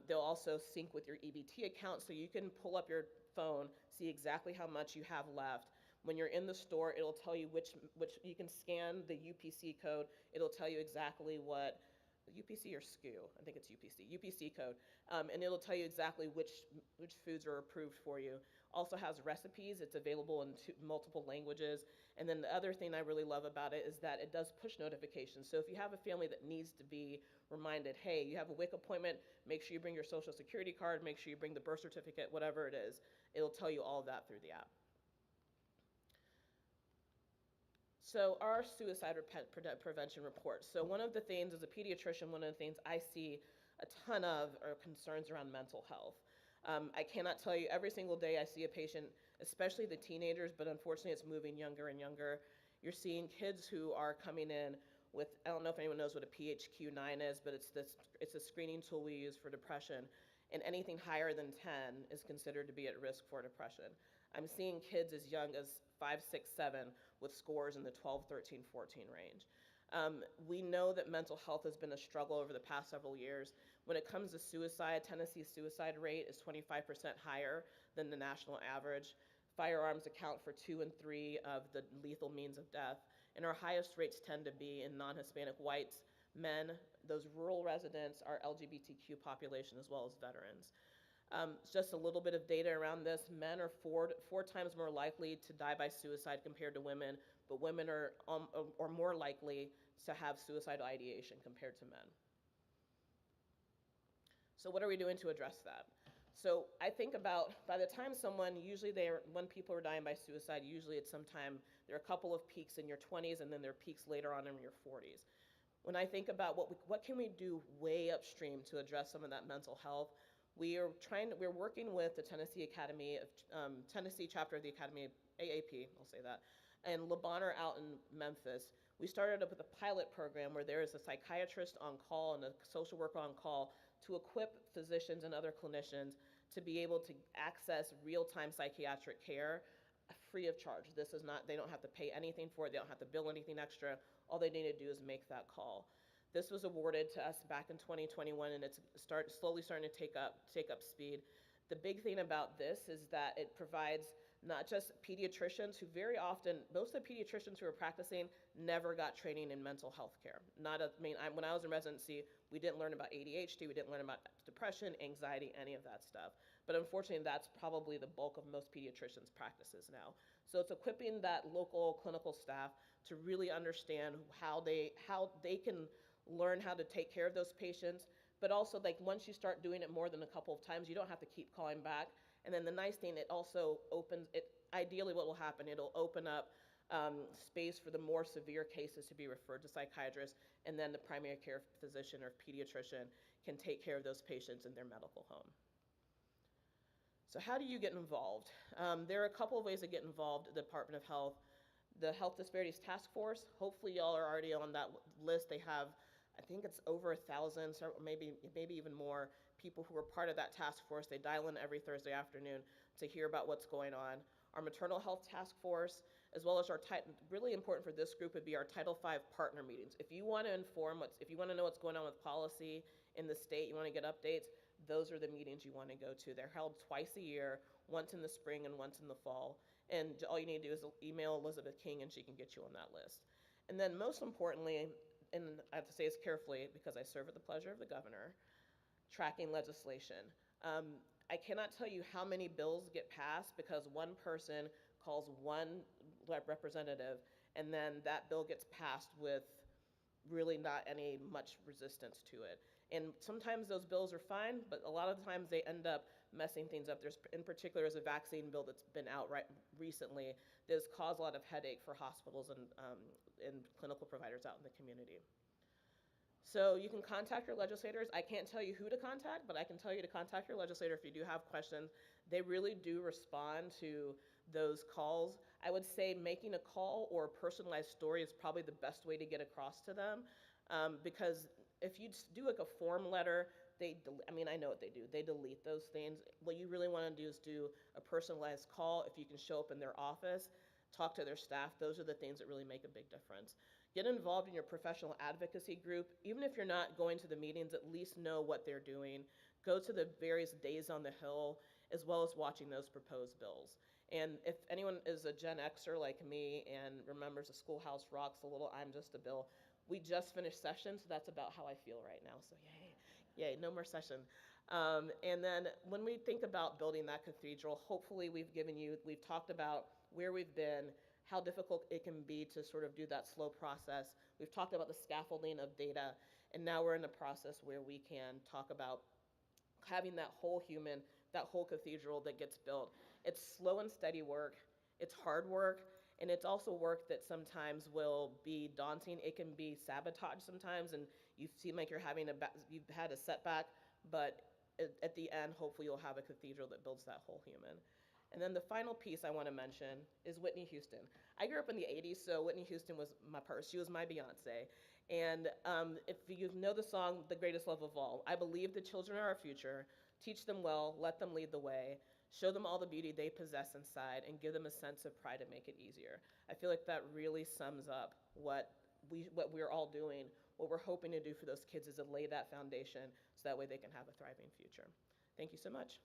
They'll also sync with your EBT account, so you can pull up your phone, see exactly how much you have left. When you're in the store, it'll tell you which you can scan the UPC code. It'll tell you exactly what UPC or SKU, I think it's UPC code, and it'll tell you exactly which foods are approved for you. Also has recipes. It's available in multiple languages. And then the other thing I really love about it is that it does push notifications. So if you have a family that needs to be reminded, hey, you have a WIC appointment, make sure you bring your social security card, make sure you bring the birth certificate, whatever it is, it'll tell you all of that through the app. So our suicide prevention report. So one of the things, as a pediatrician, one of the things I see a ton of are concerns around mental health. I cannot tell you, every single day I see a patient, especially the teenagers, but unfortunately it's moving younger and younger. You're seeing kids who are coming in with, I don't know if anyone knows what a PHQ-9 is, but it's a screening tool we use for depression, and anything higher than 10 is considered to be at risk for depression. I'm seeing kids as young as 5, 6, 7 with scores in the 12, 13, 14 range. We know that mental health has been a struggle over the past several years. When it comes to suicide, Tennessee's suicide rate is 25% higher than the national average. Firearms account for 2 and 3 of the lethal means of death, and our highest rates tend to be in non-Hispanic whites, men, those rural residents, our LGBTQ population, as well as veterans. Just a little bit of data around this. Men are four times more likely to die by suicide compared to women, but women are more likely to have suicidal ideation compared to men. So what are we doing to address that? So I think about, by the time when people are dying by suicide, usually it's sometime, there are a couple of peaks in your 20s and then there are peaks later on in your 40s. When I think about what can we do way upstream to address some of that mental health, we're working with the Tennessee chapter of the Academy, AAP, I'll say that, and Le Bonheur out in Memphis. We started up with a pilot program where there is a psychiatrist on call and a social worker on call to equip physicians and other clinicians to be able to access real-time psychiatric care free of charge. They don't have to pay anything for it, they don't have to bill anything extra. All they need to do is make that call. This was awarded to us back in 2021, and it's slowly starting to take up speed. The big thing about this is that it provides not just pediatricians who very often, most of the pediatricians who are practicing never got training in mental health care. When I was in residency, we didn't learn about ADHD, we didn't learn about depression, anxiety, any of that stuff. But unfortunately, that's probably the bulk of most pediatricians' practices now. So it's equipping that local clinical staff to really understand how they can learn how to take care of those patients, but also once you start doing it more than a couple of times, you don't have to keep calling back. And then the nice thing, it also ideally what will happen, it'll open up space for the more severe cases to be referred to psychiatrists, and then the primary care physician or pediatrician can take care of those patients in their medical home. So how do you get involved? There are a couple of ways to get involved. The Department of Health, the Health Disparities Task Force, hopefully y'all are already on that list. They have, I think it's over 1,000, maybe even more people who are part of that task force. They dial in every Thursday afternoon to hear about what's going on. Our Maternal Health Task Force, as well as really important for this group would be our Title V partner meetings. If you want to if you want to know what's going on with policy in the state, you want to get updates, those are the meetings you want to go to. They're held twice a year, once in the spring and once in the fall. And all you need to do is email Elizabeth King and she can get you on that list. And then most importantly, and I have to say this carefully because I serve at the pleasure of the governor, tracking legislation. I cannot tell you how many bills get passed because one person calls one representative and then that bill gets passed with really not any much resistance to it. And sometimes those bills are fine, but a lot of the times they end up messing things up. In particular, there's a vaccine bill that's been out recently that's caused a lot of headache for hospitals and clinical providers out in the community. So you can contact your legislators. I can't tell you who to contact, but I can tell you to contact your legislator if you do have questions. They really do respond to those calls. I would say making a call or a personalized story is probably the best way to get across to them, because if you just do like a form letter, I mean, I know what they do. They delete those things. What you really want to do is do a personalized call. If you can show up in their office, talk to their staff, those are the things that really make a big difference. Get involved in your professional advocacy group. Even if you're not going to the meetings, at least know what they're doing. Go to the various days on the Hill, as well as watching those proposed bills. And if anyone is a Gen Xer like me and remembers the Schoolhouse Rocks, a little I'm Just a Bill, we just finished session, so that's about how I feel right now, so yay, no more session. And then when we think about building that cathedral, hopefully we've talked about where we've been, how difficult it can be to sort of do that slow process. We've talked about the scaffolding of data, and now we're in a process where we can talk about having that whole human, that whole cathedral that gets built. It's slow and steady work, it's hard work, and it's also work that sometimes will be daunting. It can be sabotage sometimes, and you seem like you've had a setback, but at the end, hopefully you'll have a cathedral that builds that whole human. And then the final piece I want to mention is Whitney Houston. I grew up in the 80s, so Whitney Houston was my person. She was my Beyonce. And if you know the song, The Greatest Love of All, I believe the children are our future. Teach them well, let them lead the way, show them all the beauty they possess inside, and give them a sense of pride and make it easier. I feel like that really sums up what we're all doing. What we're hoping to do for those kids is to lay that foundation so that way they can have a thriving future. Thank you so much.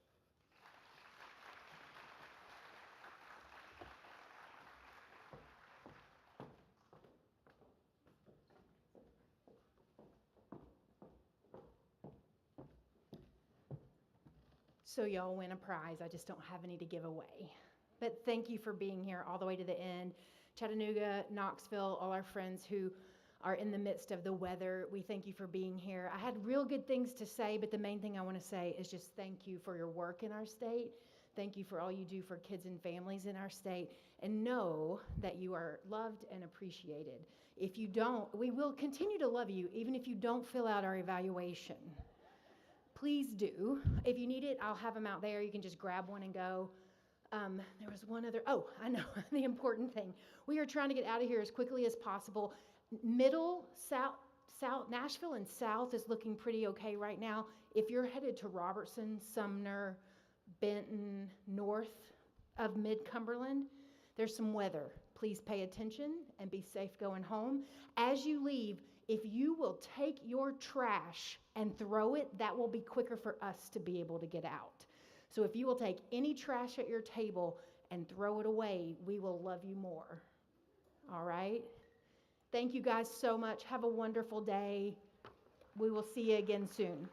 So y'all win a prize. I just don't have any to give away. But thank you for being here all the way to the end. Chattanooga, Knoxville, all our friends who are in the midst of the weather, we thank you for being here. I had real good things to say, but the main thing I want to say is just thank you for your work in our state. Thank you for all you do for kids and families in our state. And know that you are loved and appreciated. If you don't, we will continue to love you even if you don't fill out our evaluation. Please do. If you need it, I'll have them out there. You can just grab one and go. There was one other, I know, the important thing. We are trying to get out of here as quickly as possible. Middle, South, Nashville and South is looking pretty okay right now. If you're headed to Robertson, Sumner, Benton, north of Mid-Cumberland, there's some weather. Please pay attention and be safe going home. As you leave, if you will take your trash and throw it, that will be quicker for us to be able to get out. So if you will take any trash at your table and throw it away, we will love you more. All right? Thank you guys so much. Have a wonderful day. We will see you again soon.